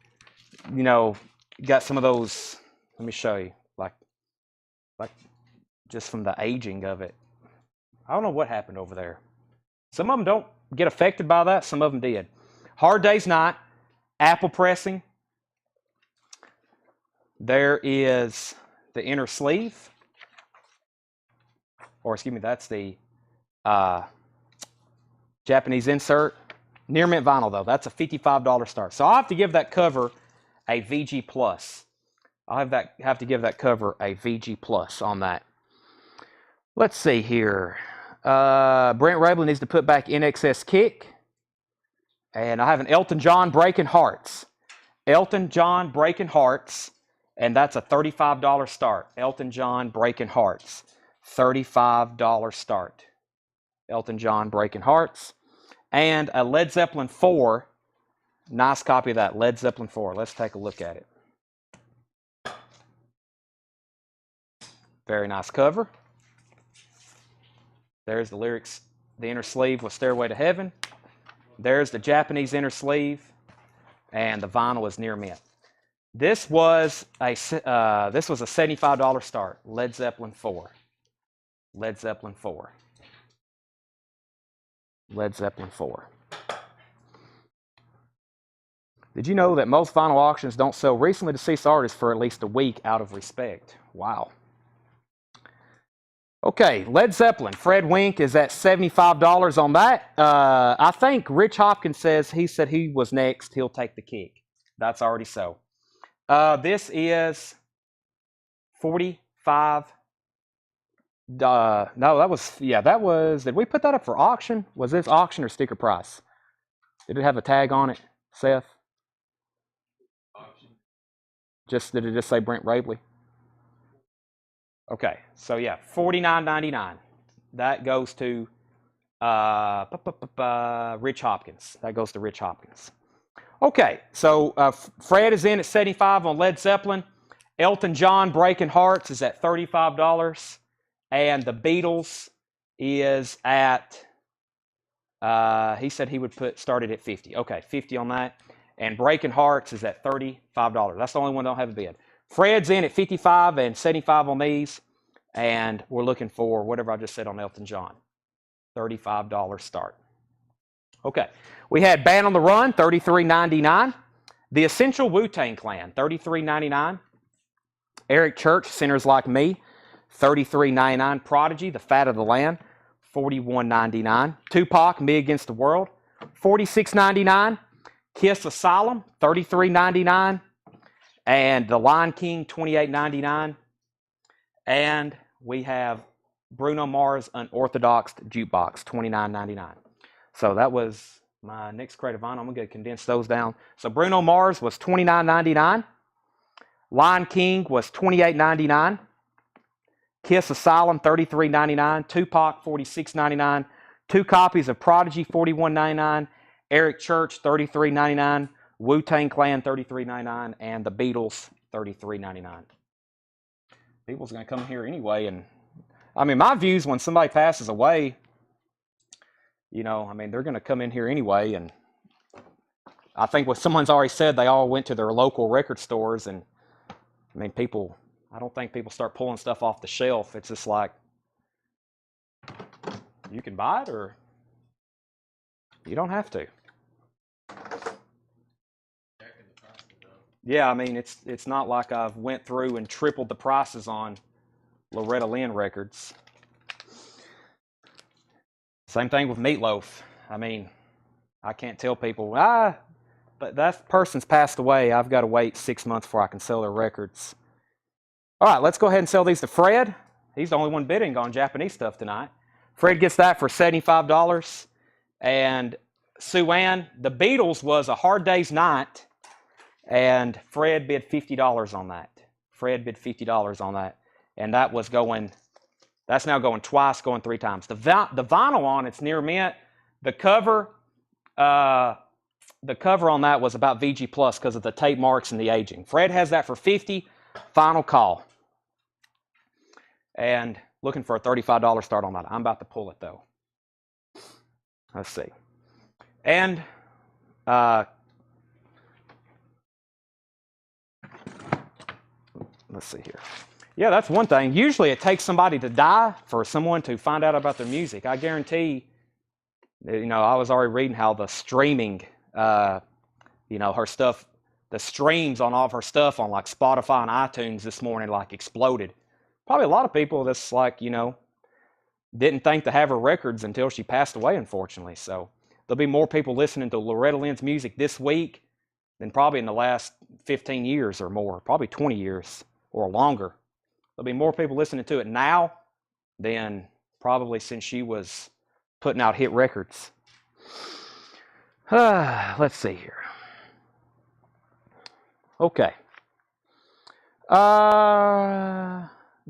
got some of those. Let me show you, like just from the aging of it. I don't know what happened over there. Some of them don't get affected by that. Some of them did. Hard Day's Night, Apple pressing. There is the inner sleeve, or excuse me, that's the Japanese insert. Near mint vinyl though, that's a $55 start. So I'll have to give that cover a VG plus. I'll have to give that cover a VG plus on that. Let's see here. Brent Rabley needs to put back NXS kick, and I have an Elton John Breaking Hearts. Elton John Breaking Hearts. And that's a $35 start. Elton John Breaking Hearts. $35 start. Elton John Breaking Hearts. And a Led Zeppelin 4. Nice copy of that. Led Zeppelin 4. Let's take a look at it. Very nice cover. There's the lyrics. The inner sleeve was Stairway to Heaven. There's the Japanese inner sleeve. And the vinyl is near mint. This was a $75 start. Led Zeppelin 4. Led Zeppelin 4. Led Zeppelin 4. Did you know that most vinyl auctions don't sell recently deceased artists for at least a week out of respect? Wow. Okay, Led Zeppelin. Fred Wink is at $75 on that. I think Rich Hopkins said he was next. He'll take the kick. That's already so. This is 45. No, that was. Did we put that up for auction? Was this auction or sticker price? Did it have a tag on it, Seth? Auction. Did it just say Brent Rabley? Okay, so yeah, $49.99. That goes to Rich Hopkins. That goes to Rich Hopkins. Okay, so Fred is in at $75 on Led Zeppelin. Elton John Breaking Hearts is at $35. And the Beatles is at, he said he would start it at $50. Okay, $50 on that. And Breaking Hearts is at $35. That's the only one that don't have a bid. Fred's in at $55 and $75 on these. And we're looking for whatever I just said on Elton John. $35 start. Okay, we had Band on the Run, $33.99. The Essential Wu-Tang Clan, $33.99. Eric Church, Sinners Like Me, $33.99. Prodigy, The Fat of the Land, $41.99. Tupac, Me Against the World, $46.99. Kiss Asylum, $33.99. And The Lion King, $28.99. And we have Bruno Mars Unorthodox Jukebox, $29.99. So that was my next crate of vinyl. I'm going to condense those down. So Bruno Mars was $29.99. Lion King was $28.99. Kiss Asylum, $33.99. Tupac, $46.99. 2 copies of Prodigy, $41.99. Eric Church, $33.99. Wu-Tang Clan, $33.99. And the Beatles, $33.99. People's going to come here anyway. And I mean, my views when somebody passes away, they're going to come in here anyway. And I think what someone's already said, they all went to their local record stores. And I mean, I don't think people start pulling stuff off the shelf. It's just like, you can buy it or you don't have to. Yeah, I mean, it's not like I've went through and tripled the prices on Loretta Lynn records. Same thing with Meatloaf. I mean, I can't tell people, I that person's passed away. I've got to wait 6 months before I can sell their records. All right, let's go ahead and sell these to Fred. He's the only one bidding on Japanese stuff tonight. Fred gets that for $75. And Sue Ann, the Beatles was A Hard Day's Night, and Fred bid $50 on that. Fred bid $50 on that, and that was going. That's now going twice, going 3 times. The vinyl on it's near mint. The cover on that was about VG Plus because of the tape marks and the aging. Fred has that for $50. Final call. And looking for a $35 start on that. I'm about to pull it though. Let's see. And let's see here. Yeah, that's one thing. Usually it takes somebody to die for someone to find out about their music. I guarantee, you know, I was already reading how the streaming, you know, her stuff, the streams on all of her stuff on like Spotify and iTunes this morning like exploded. Probably a lot of people that's like, you know, didn't think to have her records until she passed away, unfortunately. So there'll be more people listening to Loretta Lynn's music this week than probably in the last 15 years or more, probably 20 years or longer. There'll be more people listening to it now than probably since she was putting out hit records. Let's see here. Okay.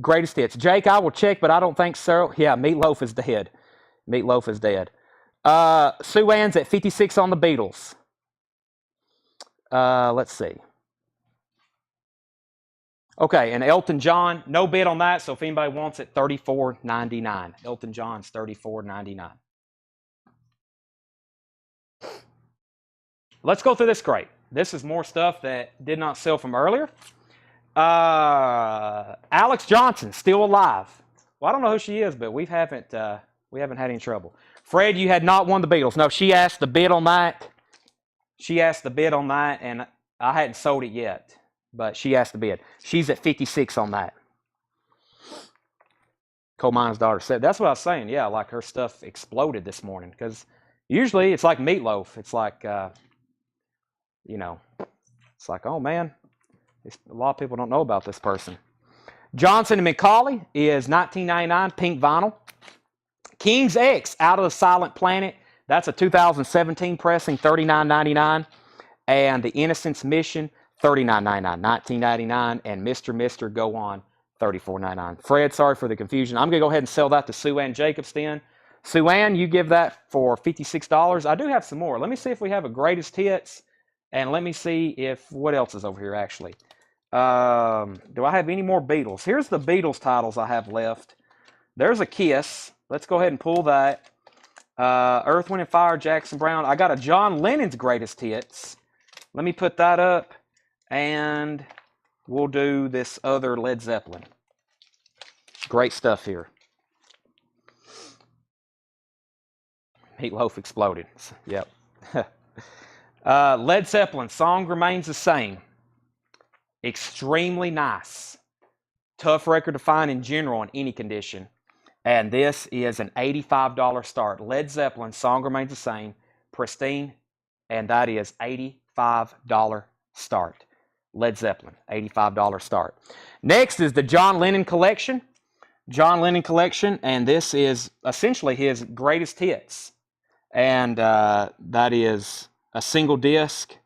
Greatest hits. Jake, I will check, but I don't think so. Yeah, Meatloaf is dead. Meatloaf is dead. Sue Ann's at 56 on the Beatles. Let's see. Okay, and Elton John, no bid on that, so if anybody wants it, $34.99. Elton John's $34.99. Let's go through this crate. This is more stuff that did not sell from earlier. Alex Johnson, still alive. Well, I don't know who she is, but we haven't had any trouble. Fred, you had not won the Beatles. No, she asked the bid on that. She asked the bid on that, and I hadn't sold it yet. But she asked the bid. She's at 56 on that. Coal Mine's daughter said, that's what I was saying. Yeah, like her stuff exploded this morning. Because usually it's like Meatloaf. It's like, you know, it's like, oh man, a lot of people don't know about this person. Johnson and McCauley is $19.99, pink vinyl. King's X, Out of the Silent Planet. That's a 2017 pressing, $39.99. And The Innocence Mission, $39.99, $19.99, and Mr. Go On, $34.99. Fred, sorry for the confusion. I'm going to go ahead and sell that to Sue Ann Jacobs then. Sue Ann, you give that for $56. I do have some more. Let me see if we have a greatest hits, and let me see if what else is over here actually. Do I have any more Beatles? Here's the Beatles titles I have left. There's a Kiss. Let's go ahead and pull that. Earth, Wind & Fire, Jackson Browne. I got a John Lennon's greatest hits. Let me put that up. And we'll do this other Led Zeppelin. Great stuff here. Meatloaf exploded. Yep. Led Zeppelin, Song Remains the Same. Extremely nice. Tough record to find in general in any condition. And this is an $85 start. Led Zeppelin, Song Remains the Same. Pristine. And that is $85 start. Led Zeppelin, $85 start. Next is the John Lennon Collection. John Lennon Collection, and this is essentially his greatest hits. And that is a single disc.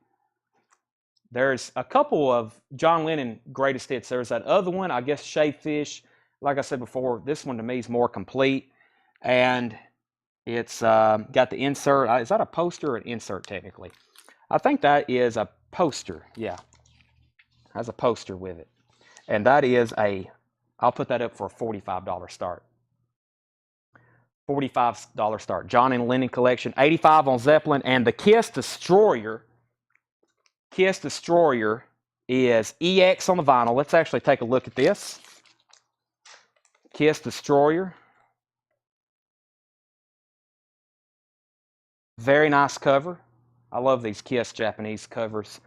There's a couple of John Lennon greatest hits. There's that other one, I guess Shaved Fish. Like I said before, this one to me is more complete. And it's got the insert. Is that a poster or an insert technically? I think that is a poster, yeah. Has a poster with it. And that is I'll put that up for a $45 start. $45 start. John and Lennon Collection, $85 on Zeppelin. And the Kiss Destroyer. Kiss Destroyer is EX on the vinyl. Let's actually take a look at this. Kiss Destroyer. Very nice cover. I love these Kiss Japanese covers.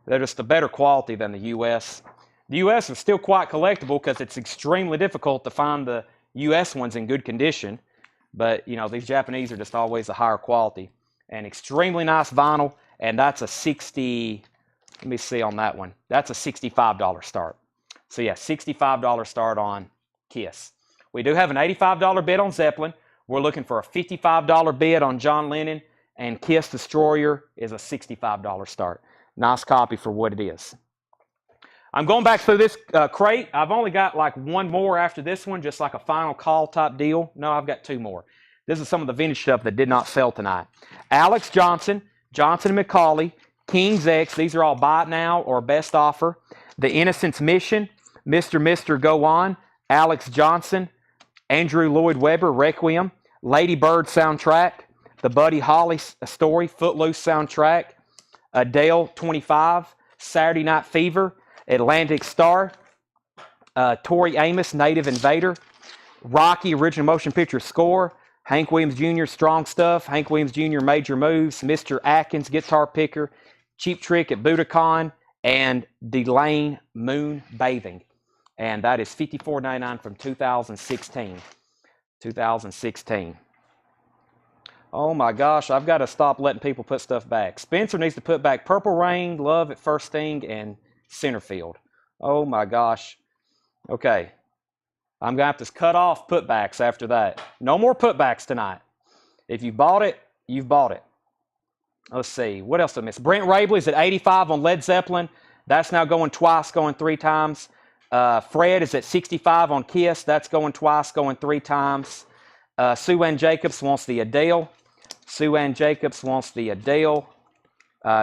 They're just a better quality than the U.S. The U.S. is still quite collectible because it's extremely difficult to find the U.S. ones in good condition. But, you know, these Japanese are just always a higher quality. An extremely nice vinyl, and that's a 60, let me see on that one. That's a $65 start. So yeah, $65 start on Kiss. We do have an $85 bid on Zeppelin. We're looking for a $55 bid on John Lennon, and Kiss Destroyer is a $65 start. Nice copy for what it is. I'm going back through this crate. I've only got like one more after this one, just like a final call type deal. No, I've got two more. This is some of the vintage stuff that did not sell tonight. Alex Johnson, Johnson & McCauley, King's X. These are all buy it now or best offer. The Innocence Mission, Mr. Go On, Alex Johnson, Andrew Lloyd Webber, Requiem, Lady Bird soundtrack, the Buddy Holly story, Footloose soundtrack, Adele 25, Saturday Night Fever, Atlantic Star, Tori Amos, Native Invader, Rocky original motion picture score, Hank Williams Jr. Strong Stuff, Hank Williams Jr. Major Moves, Mr. Atkins Guitar Picker, Cheap Trick at Budokan, and Delane Moon Bathing. And that is $54.99 from 2016. 2016. Oh my gosh, I've got to stop letting people put stuff back. Spencer needs to put back Purple Rain, Love at First Sting, and Centerfield. Oh my gosh. Okay. I'm going to have to cut off putbacks after that. No more putbacks tonight. If you bought it, you've bought it. Let's see. What else did I miss? Brent Rabley's at 85 on Led Zeppelin. That's now going twice, going 3 times. Fred is at 65 on Kiss. That's going twice, going 3 times. Sue Ann Jacobs wants the Adele. Sue Ann Jacobs wants the Adele.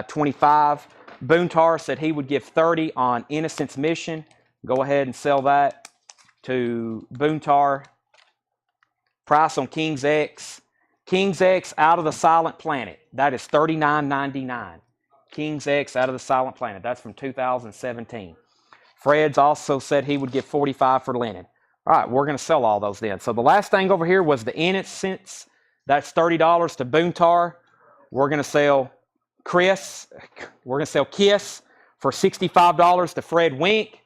25. Boontar said he would give 30 on Innocence Mission. Go ahead and sell that to Boontar. Price on King's X. King's X Out of the Silent Planet. That is $39.99. King's X Out of the Silent Planet. That's from 2017. Fred's also said he would give 45 for Lennon. All right, we're going to sell all those then. So the last thing over here was the Innocence. That's $30 to Boontar. We're going to sell Kiss for $65 to Fred Wink.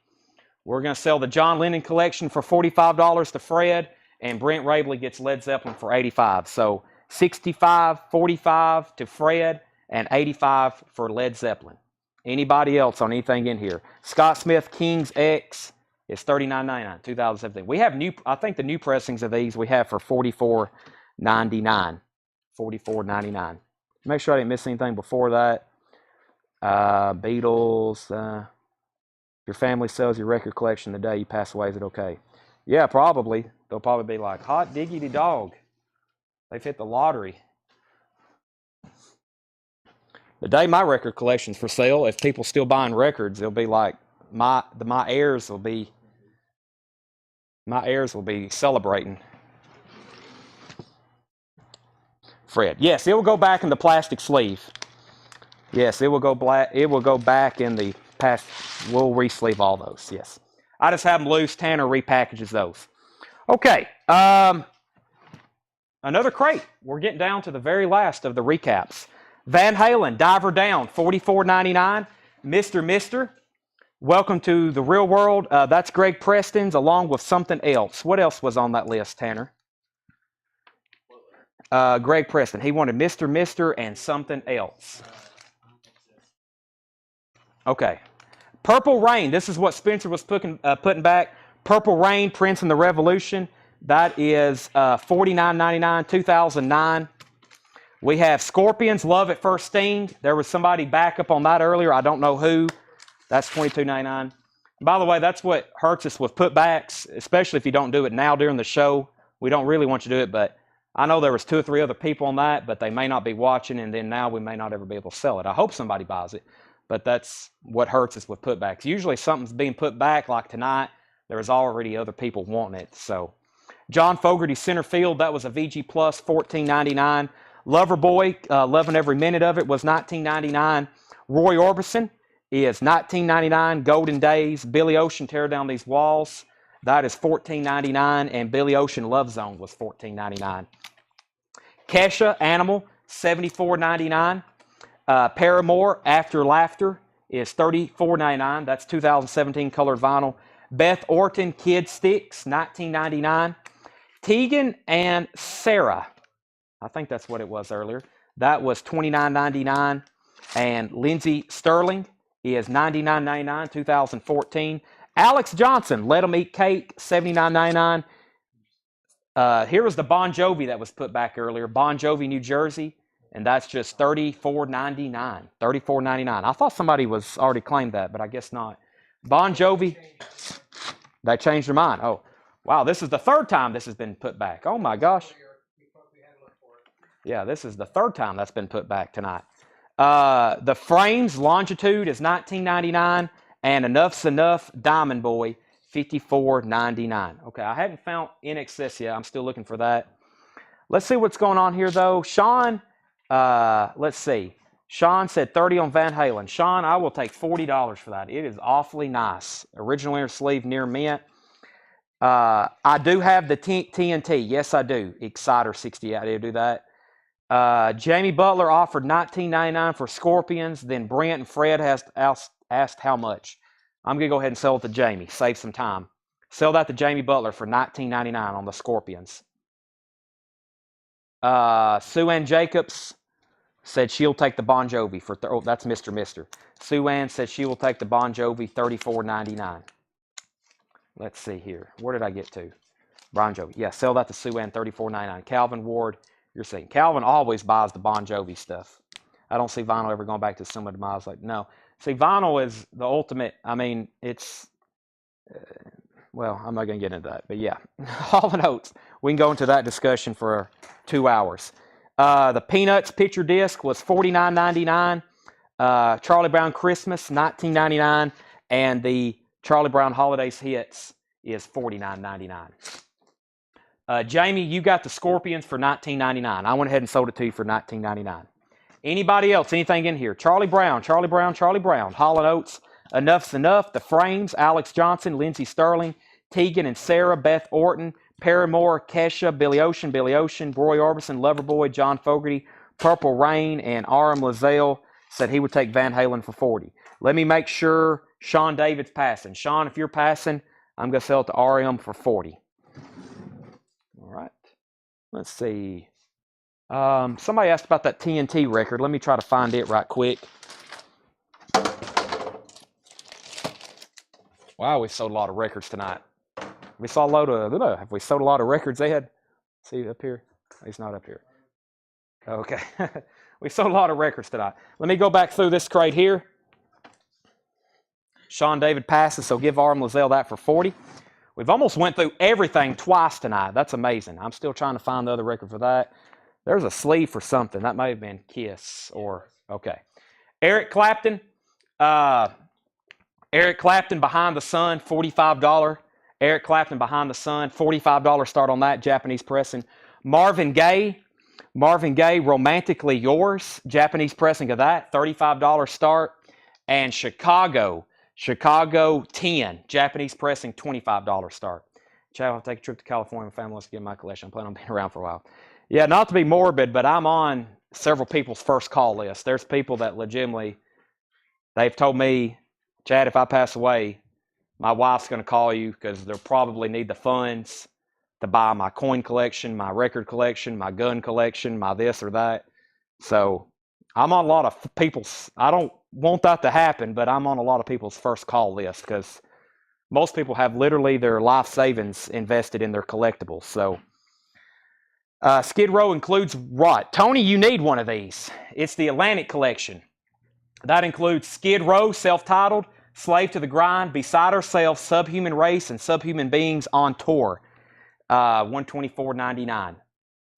We're going to sell the John Lennon collection for $45 to Fred. And Brent Rabley gets Led Zeppelin for $85. So $65, $45 to Fred, and $85 for Led Zeppelin. Anybody else on anything in here? Scott Smith King's X is $39.99, 2017. We have I think the new pressings of these we have for $44.99. $44.99. Make sure I didn't miss anything before that. Beatles. Your family sells your record collection the day you pass away. Is it okay? Yeah, probably. They'll probably be like, hot diggity dog. They've hit the lottery. The day my record collection's for sale, if people still buying records, they'll be like, my heirs will be celebrating. Fred. Yes, it will go back in the plastic sleeve. Yes, it will go black. It will go back in the past. We'll re-sleeve all those. Yes, I just have them loose. Tanner repackages those. Okay. Another crate. We're getting down to the very last of the recaps. Van Halen, Diver Down, $44.99. Mr. Welcome to the Real World. That's Greg Preston's, along with something else. What else was on that list, Tanner? Greg Preston. He wanted Mr. and something else. Okay. Purple Rain. This is what Spencer was putting back. Purple Rain, Prince and the Revolution. That is $49.99, 2009. We have Scorpions, Love at First Sting. There was somebody back up on that earlier. I don't know who. That's $22.99. By the way, that's what hurts us with putbacks, especially if you don't do it now during the show. We don't really want you to do it, but I know there was 2 or 3 other people on that, but they may not be watching, and then now we may not ever be able to sell it. I hope somebody buys it, but that's what hurts us with putbacks. Usually something's being put back, like tonight, there's already other people wanting it. So John Fogerty Center Field, that was a VG Plus, $14.99. Loverboy, loving every minute of it, was $19.99. Roy Orbison is $19.99. Golden Days, Billy Ocean, Tear Down These Walls, that is $14.99. And Billy Ocean Love Zone was $14.99. Kesha, Animal, $74.99. Paramore, After Laughter, is $34.99. That's 2017 colored vinyl. Beth Orton, Kid Sticks, $19.99. Tegan and Sarah, I think that's what it was earlier. That was $29.99. And Lindsey Sterling is $99.99, 2014. Alex Johnson, Let 'Em Eat Cake, $79.99. Here was the Bon Jovi that was put back earlier. Bon Jovi, New Jersey. And that's just $34.99. $34.99. I thought somebody was already claimed that, but I guess not. Bon Jovi. They changed their mind. Oh, wow. This is the third time this has been put back. Oh, my gosh. Yeah, this is the third time that's been put back tonight. The Frames Longitude is $19.99. And Enough's Enough Diamond Boy, $54.99. Okay, I haven't found In Excess yet. I'm still looking for that. Let's see what's going on here, though. Sean, let's see. Sean said 30 on Van Halen. Sean, I will take $40 for that. It is awfully nice. Original inner sleeve, near mint. I do have the TNT. Yes, I do. Exciter 60. I do that. Jamie Butler offered $19.99 for Scorpions. Then Brent and Fred has asked how much. I'm going to go ahead and sell it to Jamie. Save some time. Sell that to Jamie Butler for $19.99 on the Scorpions. Sue Ann Jacobs said she'll take the Bon Jovi for, oh, that's Mr. Sue Ann said she will take the Bon Jovi, $34.99. Let's see here. Where did I get to? Bon Jovi. Yeah, sell that to Sue Ann, $34.99. Calvin Ward, you're saying. Calvin always buys the Bon Jovi stuff. I don't see vinyl ever going back to some of the miles. Like, no. See, vinyl is the ultimate. I mean, it's, well, I'm not going to get into that. But yeah, Hall & Oates. We can go into that discussion for 2 hours. The Peanuts picture disc was $49.99. Charlie Brown Christmas, $19.99. And the Charlie Brown Holidays Hits is $49.99. Jamie, you got the Scorpions for $19.99. I went ahead and sold it to you for $19.99. Anybody else? Anything in here? Charlie Brown, Hall & Oates, Enough's Enough, The Frames, Alex Johnson, Lindsey Sterling, Tegan and Sarah, Beth Orton, Paramore, Kesha, Billy Ocean, Roy Orbison, Loverboy, John Fogerty, Purple Rain, and Aram Lazelle said he would take Van Halen for $40. Let me make sure Sean David's passing. Sean, if you're passing, I'm going to sell it to RM for $40. All right. Let's see. Somebody asked about that TNT record. Let me try to find it right quick. Wow, we sold a lot of records tonight. We saw a load of, have we sold a lot of records, Ed? See up here? He's not up here. Okay. We sold a lot of records tonight. Let me go back through this crate here. Sean David passes, so give RM Lazelle that for $40. We've almost went through everything twice tonight. That's amazing. I'm still trying to find the other record for that. There's a sleeve for something. That may have been Kiss or, okay. Eric Clapton. Eric Clapton, Behind the Sun, $45. Eric Clapton, Behind the Sun, $45 start on that, Japanese pressing. Marvin Gaye, Romantically Yours, Japanese pressing of that, $35 start. And Chicago 10, Japanese pressing, $25 start. Chad, I'll take a trip to California with family. Let's get my collection. I plan on being around for a while. Yeah, not to be morbid, but I'm on several people's first call list. There's people that legitimately, they've told me, Chad, if I pass away, my wife's going to call you because they'll probably need the funds to buy my coin collection, my record collection, my gun collection, my this or that. So I'm on a lot of people's, I don't want that to happen, but I'm on a lot of people's first call list because most people have literally their life savings invested in their collectibles. So Skid Row includes what? Tony, you need one of these. It's the Atlantic Collection. That includes Skid Row, self-titled, Slave to the Grind, Beside Ourselves, Subhuman Race, and Subhuman Beings on Tour. $124.99.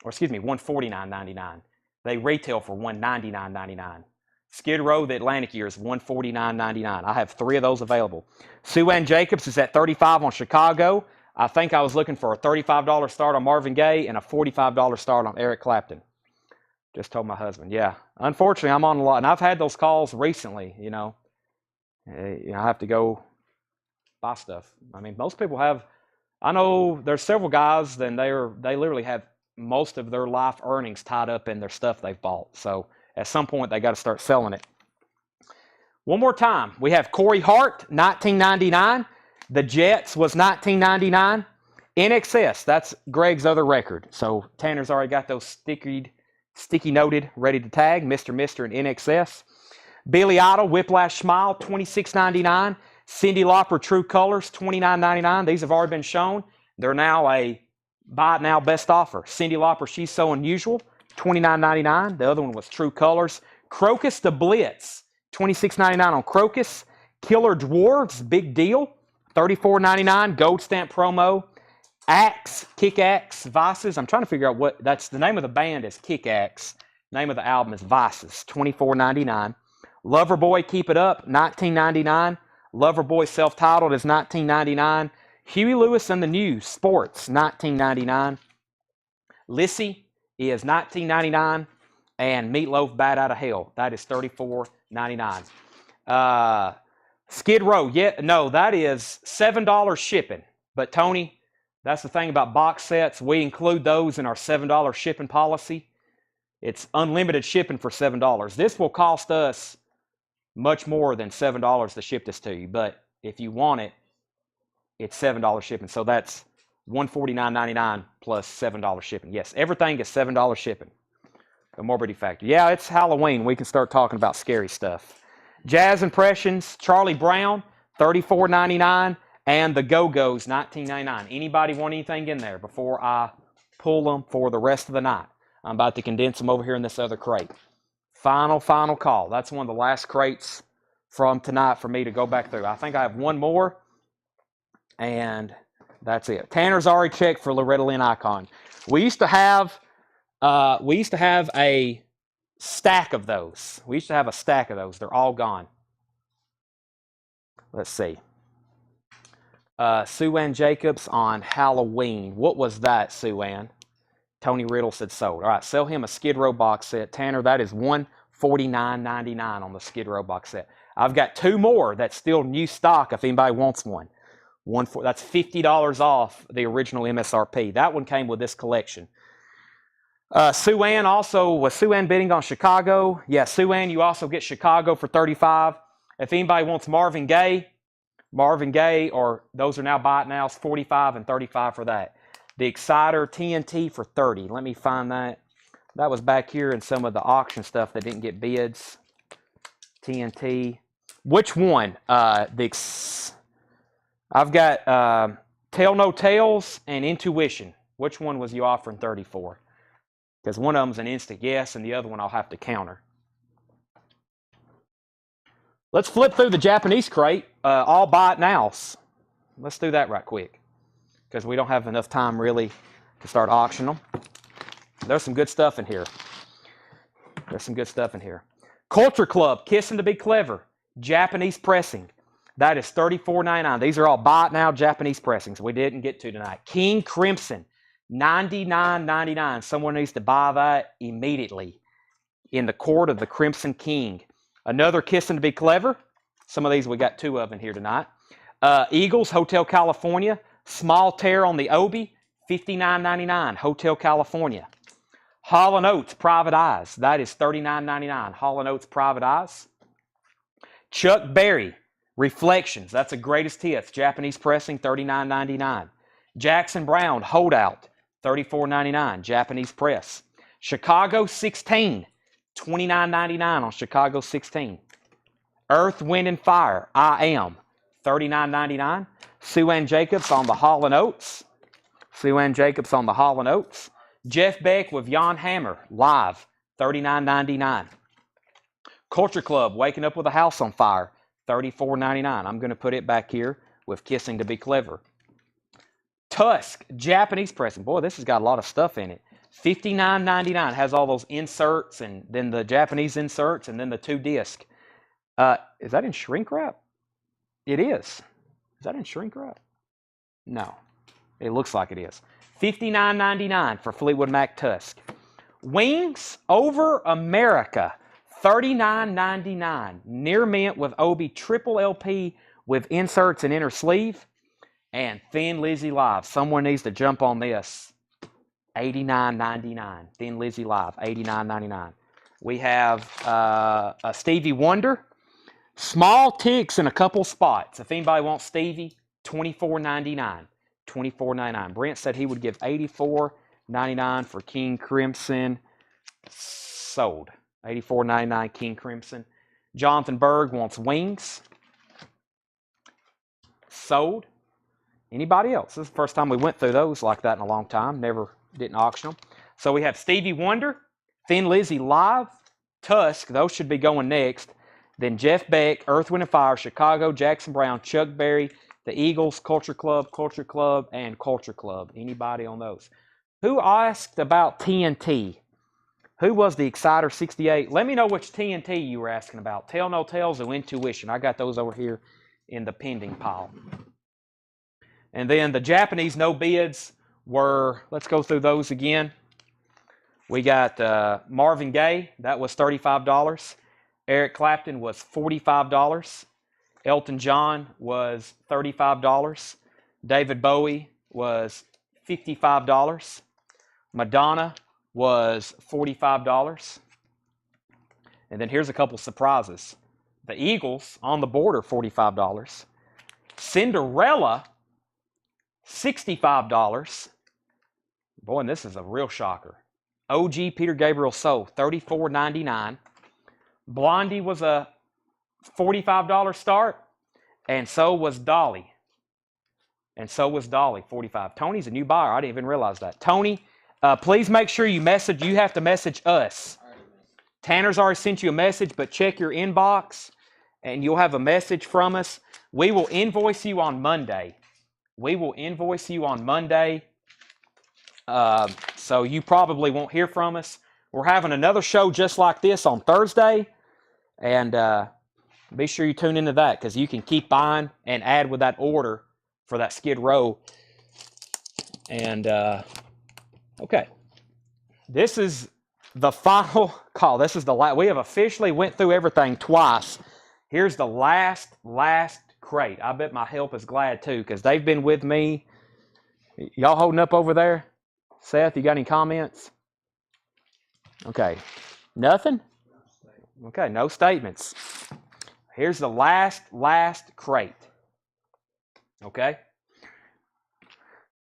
Or excuse me, $149.99. They retail for $199.99. Skid Row, the Atlantic year, is $149.99. I have 3 of those available. Sue Ann Jacobs is at $35 on Chicago. I think I was looking for a $35 start on Marvin Gaye and a $45 start on Eric Clapton. Just told my husband. Yeah, unfortunately, I'm on a lot. And I've had those calls recently, you know. I have to go buy stuff. I mean, most people have, I know there's several guys, then they literally have most of their life earnings tied up in their stuff they've bought. So at some point, they got to start selling it. One more time. We have Corey Hart, $19.99. The Jets was $19.99. In Excess, that's Greg's other record. So Tanner's already got those sticky noted, ready to tag, Mr. and NXS. Billy Idol, Whiplash Smile, $26.99. Cyndi Lauper, True Colors, $29.99. These have already been shown. They're now a buy it now best offer. Cyndi Lauper, She's So Unusual, $29.99. The other one was True Colors. Crocus the Blitz, $26.99 on Crocus. Killer Dwarves, Big Deal, $34.99. Gold stamp promo. Axe, Kick Axe, Vices. I'm trying to figure out what that's the name of the band is Kick Axe. Name of the album is Vices, $24.99. Loverboy, Keep It Up, $19.99. Loverboy self-titled is $19.99. Huey Lewis and the News, Sports, $19.99. Lissy is $19.99. And Meatloaf, Bad Out of Hell, that is $34.99. Skid Row, that is $7 shipping. But Tony, that's the thing about box sets. We include those in our $7 shipping policy. It's unlimited shipping for $7. This will cost us much more than $7 to ship this to you. But if you want it, it's $7 shipping. So that's $149.99 plus $7 shipping. Yes, everything is $7 shipping. The Morbidity Factor. Yeah, it's Halloween. We can start talking about scary stuff. Jazz Impressions, Charlie Brown, $34.99. And the Go-Go's, $19.99. Anybody want anything in there before I pull them for the rest of the night? I'm about to condense them over here in this other crate. Final call. That's one of the last crates from tonight for me to go back through. I think I have one more, and that's it. Tanner's already checked for Loretta Lynn Icon. We used to have a stack of those. They're all gone. Let's see. Sue Ann Jacobs on Halloween. What was that, Sue Ann? Tony Riddle said sold. All right, sell him a Skid Row box set. Tanner, that is $149.99 on the Skid Row box set. I've got two more that's still new stock if anybody wants one. That's $50 off the original MSRP. That one came with this collection. Sue Ann was Sue Ann bidding on Chicago? Yeah, Sue Ann, you also get Chicago for $35. If anybody wants Marvin Gaye, or those are now buy it nows, $45 and $35 for that. The Exciter TNT for $30. Let me find that. That was back here in some of the auction stuff that didn't get bids. TNT. Which one? I've got Tell No Tales and Intuition. Which one was you offering 30 for? Because one of them's an instant yes, and the other one I'll have to counter. Let's flip through the Japanese crate, all buy it nows. Let's do that right quick, because we don't have enough time really to start auctioning them. There's some good stuff in here. Culture Club, Kissing to Be Clever, Japanese pressing. That is $34.99. These are all buy it now Japanese pressings we didn't get to tonight. King Crimson, $99.99. Someone needs to buy that immediately. In the Court of the Crimson King. Another Kissing to Be Clever. Some of these we got two of in here tonight. Eagles, Hotel California. Small Tear on the Obi, $59.99. Hotel California. Hall & Oates, Private Eyes. That is $39.99. Hall & Oates, Private Eyes. Chuck Berry, Reflections. That's a greatest hits. Japanese pressing, $39.99. Jackson Browne, Holdout, $34.99. Japanese press. Chicago 16, $29.99 on Chicago 16. Earth, Wind, and Fire, I Am, $39.99. Sue Ann Jacobs on the Hall & Oates. Jeff Beck with Jan Hammer, live, $39.99. Culture Club, Waking Up with a House on Fire, $34.99. I'm going to put it back here with Kissing to Be Clever. Tusk, Japanese pressing. Boy, this has got a lot of stuff in it. $59.99. Has all those inserts and then the Japanese inserts and then the 2 disc. Is that in shrink wrap? It is. Is that in shrink wrap? No. It looks like it is. $59.99 for Fleetwood Mac Tusk. Wings Over America, $39.99. Near mint with Obi triple LP with inserts and inner sleeve. And Thin Lizzy Live. Someone needs to jump on this. $89.99. Thin Lizzy Live, $89.99. We have a Stevie Wonder. Small ticks in a couple spots. If anybody wants Stevie, $24.99. $24.99. Brent said he would give $84.99 for King Crimson. Sold. $84.99 King Crimson. Jonathan Berg wants wings. Sold. Anybody else? This is the first time we went through those like that in a long time. Didn't auction them. So we have Stevie Wonder, Thin Lizzy Live, Tusk. Those should be going next. Then Jeff Beck, Earth, Wind & Fire, Chicago, Jackson Brown, Chuck Berry, the Eagles, Culture Club, and Culture Club. Anybody on those? Who asked about TNT? Who was the Exciter 68? Let me know which TNT you were asking about. Tell No Tales or Intuition. I got those over here in the pending pile. And then the Japanese no bids were, let's go through those again. We got Marvin Gaye, that was $35. Eric Clapton was $45. Elton John was $35. David Bowie was $55. Madonna was $45. And then here's a couple surprises. The Eagles on the border, $45. Cinderella, $65. Boy, and this is a real shocker. OG Peter Gabriel Soul, $34.99. Blondie was a $45 start, and so was Dolly. $45. Tony's a new buyer. I didn't even realize that. Tony, please make sure you have to message us. Tanner's already sent you a message, but check your inbox, and you'll have a message from us. We will invoice you on Monday. So you probably won't hear from us. We're having another show just like this on Thursday. And be sure you tune into that because you can keep buying and add with that order for that Skid Row. And, okay. This is the final call. This is the last. We have officially went through everything twice. Here's the last crate. I bet my help is glad too because they've been with me. Y'all holding up over there? Seth, you got any comments? Okay. Nothing? Okay, no statements. Here's the last crate. Okay?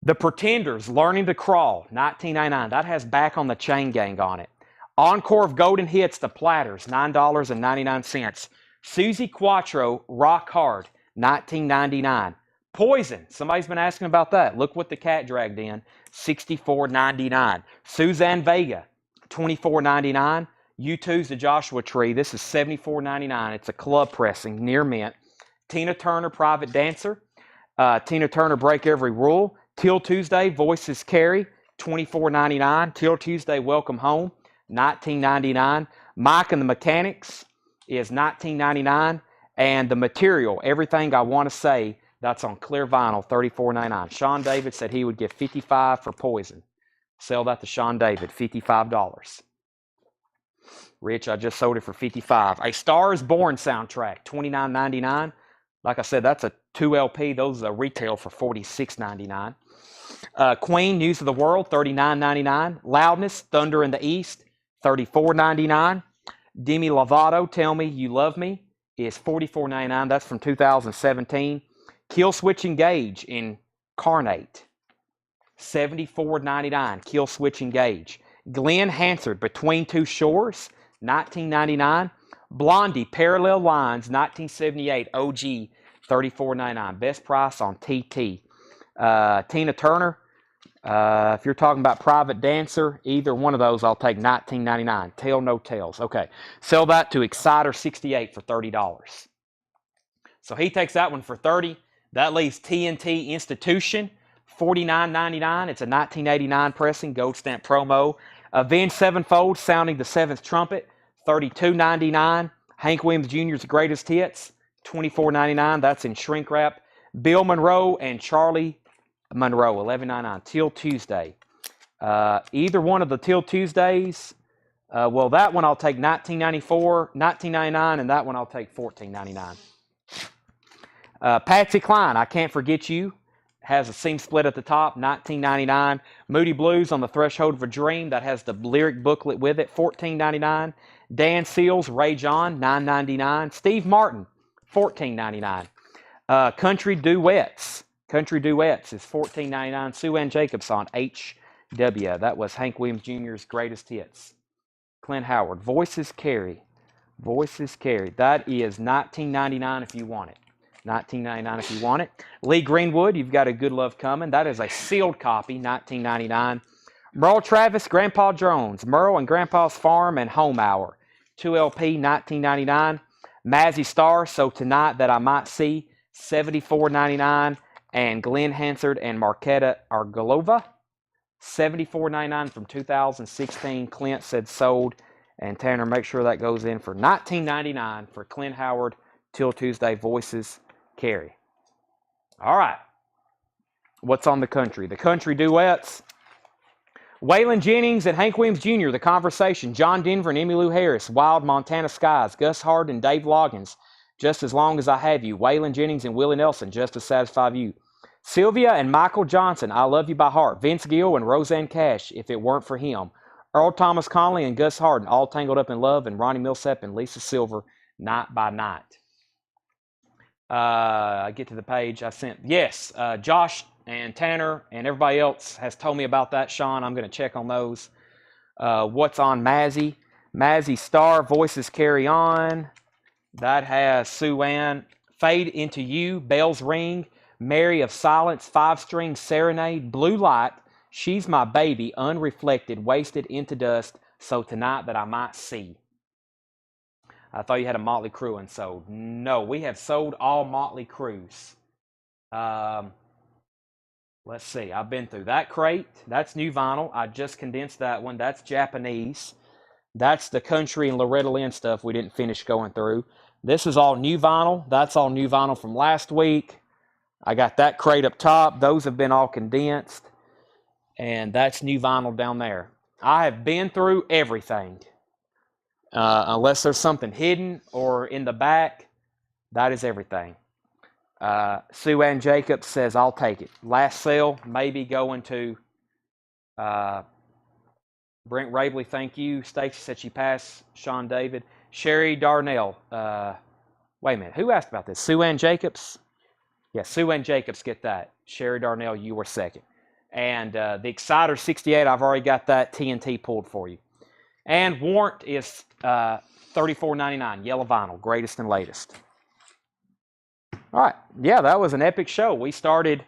The Pretenders, Learning to Crawl, $19.99. That has Back on the Chain Gang on it. Encore of Golden Hits, The Platters, $9.99. Susie Quattro, Rock Hard, $19.99. Poison, somebody's been asking about that. Look what the cat dragged in, $64.99. Suzanne Vega, $24.99. U2's The Joshua Tree, this is $74.99. It's a club pressing, near mint. Tina Turner, Private Dancer. Tina Turner, Break Every Rule. Till Tuesday, Voices Carry, $24.99. Till Tuesday, Welcome Home, $19.99. Mike and the Mechanics is $19.99. And The Material, Everything I Want to Say, that's on clear vinyl, $34.99. Sean David said he would give $55 for Poison. Sell that to Sean David, $55. Rich, I just sold it for $55. A Star is Born soundtrack, $29.99. Like I said, that's a 2 LP. Those are retail for $46.99. Queen, News of the World, $39.99. Loudness, Thunder in the East, $34.99. Demi Lovato, Tell Me You Love Me, is $44.99. That's from 2017. Kill Switch Engage, Incarnate, $74.99. Kill Switch Engage. Glenn Hansard, Between Two Shores, $19.99. Blondie, Parallel Lines, 1978, OG, $34.99. Best price on TT. Tina Turner, if you're talking about Private Dancer, either one of those, I'll take $19.99. Tell No Tales. Okay. Sell that to Exciter 68 for $30. So he takes that one for $30. That leaves TNT Institution, $49.99. It's a 1989 pressing, gold stamp promo. Avenged Sevenfold, Sounding the Seventh Trumpet, $32.99. Hank Williams Jr.'s Greatest Hits, $24.99. That's in shrink wrap. Bill Monroe and Charlie Monroe, $11.99. Till Tuesday. Either one of the Till Tuesdays, well, that one I'll take $19.99, and that one I'll take $14.99. Patsy Cline, I Can't Forget You, has a seam split at the top, $19.99. Moody Blues, On the Threshold of a Dream, that has the lyric booklet with it, $14.99. Dan Seals, Rage On, $9.99. Steve Martin, $14.99. Country Duets is $14.99. Sue Ann Jacobs on HW. That was Hank Williams Jr.'s Greatest Hits. Clint Howard. Voices carry. Voices carry. That is $19.99 if you want it. $19.99 if you want it. Lee Greenwood, you've got a good love coming. That is a sealed copy, $19.99. Merle Travis, Grandpa Jones, Merle and Grandpa's Farm and Home Hour, 2LP, $19.99. Mazzy Star, So Tonight That I Might See, $74.99. And Glenn Hansard and Marquetta Argolova, $74.99 from 2016. Clint said sold. And Tanner, make sure that goes in for $19.99 for Clint Howard, Till Tuesday, Voices carry. All right. What's on the country? The country duets. Waylon Jennings and Hank Williams Jr., The Conversation. John Denver and Emmylou Harris, Wild Montana Skies. Gus Hart and Dave Loggins, Just As Long As I Have You. Waylon Jennings and Willie Nelson, Just to Satisfy You. Sylvia and Michael Johnson, I Love You by Heart. Vince Gill and Roseanne Cash, If It Weren't for Him. Earl Thomas Conley and Gus Hardin, All Tangled Up in Love. And Ronnie Millsap and Lisa Silver, Night by Night. I get to the page I sent. Yes, Josh and Tanner and everybody else has told me about that, Sean. I'm going to check on those. What's on Mazzy? Mazzy Star, Voices Carry On. That has Sue Ann. Fade Into You, Bells Ring. Mary of Silence, 5-string Serenade. Blue Light, She's My Baby, Unreflected, Wasted into Dust, So Tonight That I Might See. I thought you had a Motley Crue unsold. No, we have sold all Motley Crues. Let's see. I've been through that crate. That's new vinyl. I just condensed that one. That's Japanese. That's the country and Loretta Lynn stuff we didn't finish going through. This is all new vinyl. That's all new vinyl from last week. I got that crate up top. Those have been all condensed. And that's new vinyl down there. I have been through everything. Unless there's something hidden or in the back, that is everything. Sue Ann Jacobs says, I'll take it. Last sale, maybe going to Brent Rabley, thank you. Stacy said she passed. Sean David. Sherry Darnell. Wait a minute. Who asked about this? Sue Ann Jacobs? Yeah, Sue Ann Jacobs, get that. Sherry Darnell, you were second. And the Exciter 68, I've already got that TNT pulled for you. And Warrant is $34.99, yellow vinyl, greatest and latest. All right, yeah, that was an epic show. We started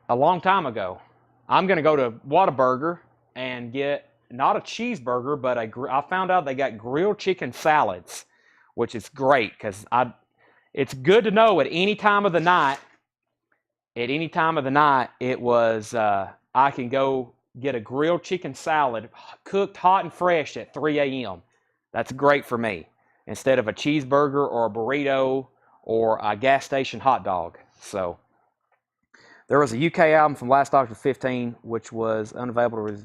a long time ago. I'm going to go to Whataburger and get not a cheeseburger, but I found out they got grilled chicken salads, which is great because it's good to know at any time of the night. At any time of the night, it was I can go get a grilled chicken salad cooked hot and fresh at 3 a.m. That's great for me instead of a cheeseburger or a burrito or a gas station hot dog. So there was a UK album from last October 15, which was unavailable,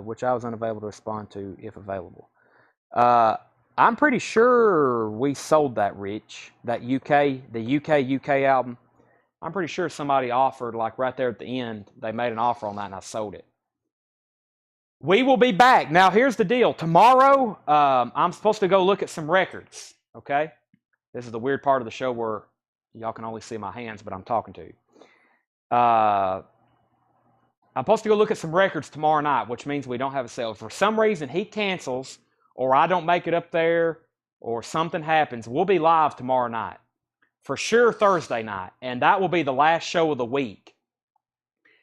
which I was unavailable to respond to if available. I'm pretty sure we sold that, Rich. That the UK album. I'm pretty sure somebody offered, like right there at the end, they made an offer on that and I sold it. We will be back. Now, here's the deal. Tomorrow, I'm supposed to go look at some records, okay? This is the weird part of the show where y'all can only see my hands, but I'm talking to you. I'm supposed to go look at some records tomorrow night, which means we don't have a sale. If for some reason he cancels or I don't make it up there or something happens, we'll be live tomorrow night. For sure Thursday night, and that will be the last show of the week.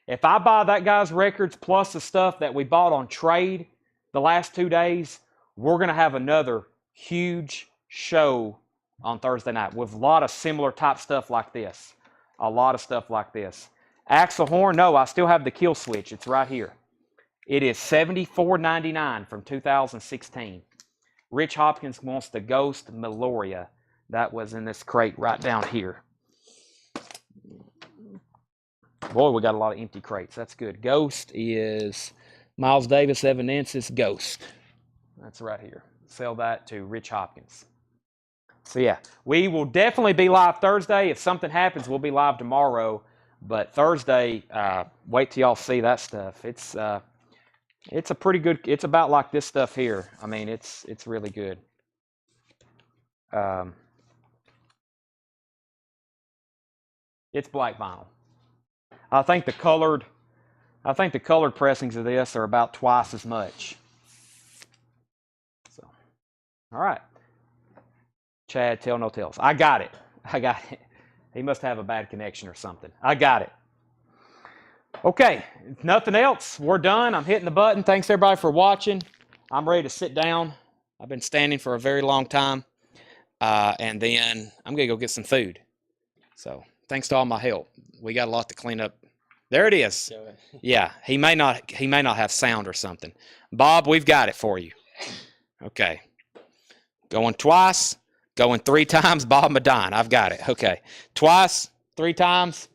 If I buy that guy's records plus the stuff that we bought on trade the last 2 days, we're going to have another huge show on Thursday night with a lot of similar type stuff like this. A lot of stuff like this. Axel Horn, no, I still have the kill switch. It's right here. It is $74.99 from 2016. Rich Hopkins wants the Ghost Meloria. That was in this crate right down here. Boy, we got a lot of empty crates. That's good. Ghost is Miles Davis, Evanescence, Ghost. That's right here. Sell that to Rich Hopkins. So, yeah, we will definitely be live Thursday. If something happens, we'll be live tomorrow. But Thursday, wait till y'all see that stuff. It's a pretty good, it's about like this stuff here. I mean, it's really good. It's black vinyl. I think the colored pressings of this are about twice as much. All right. Chad, tell no tales. I got it. He must have a bad connection or something. I got it. Okay, if nothing else, we're done. I'm hitting the button. Thanks everybody for watching. I'm ready to sit down. I've been standing for a very long time. And then I'm going to go get some food. So thanks to all my help. We got a lot to clean up. There it is. Yeah, he may not have sound or something. Bob, we've got it for you. Okay. Going twice, going 3 times, Bob Madine. I've got it. Okay. Twice, 3 times.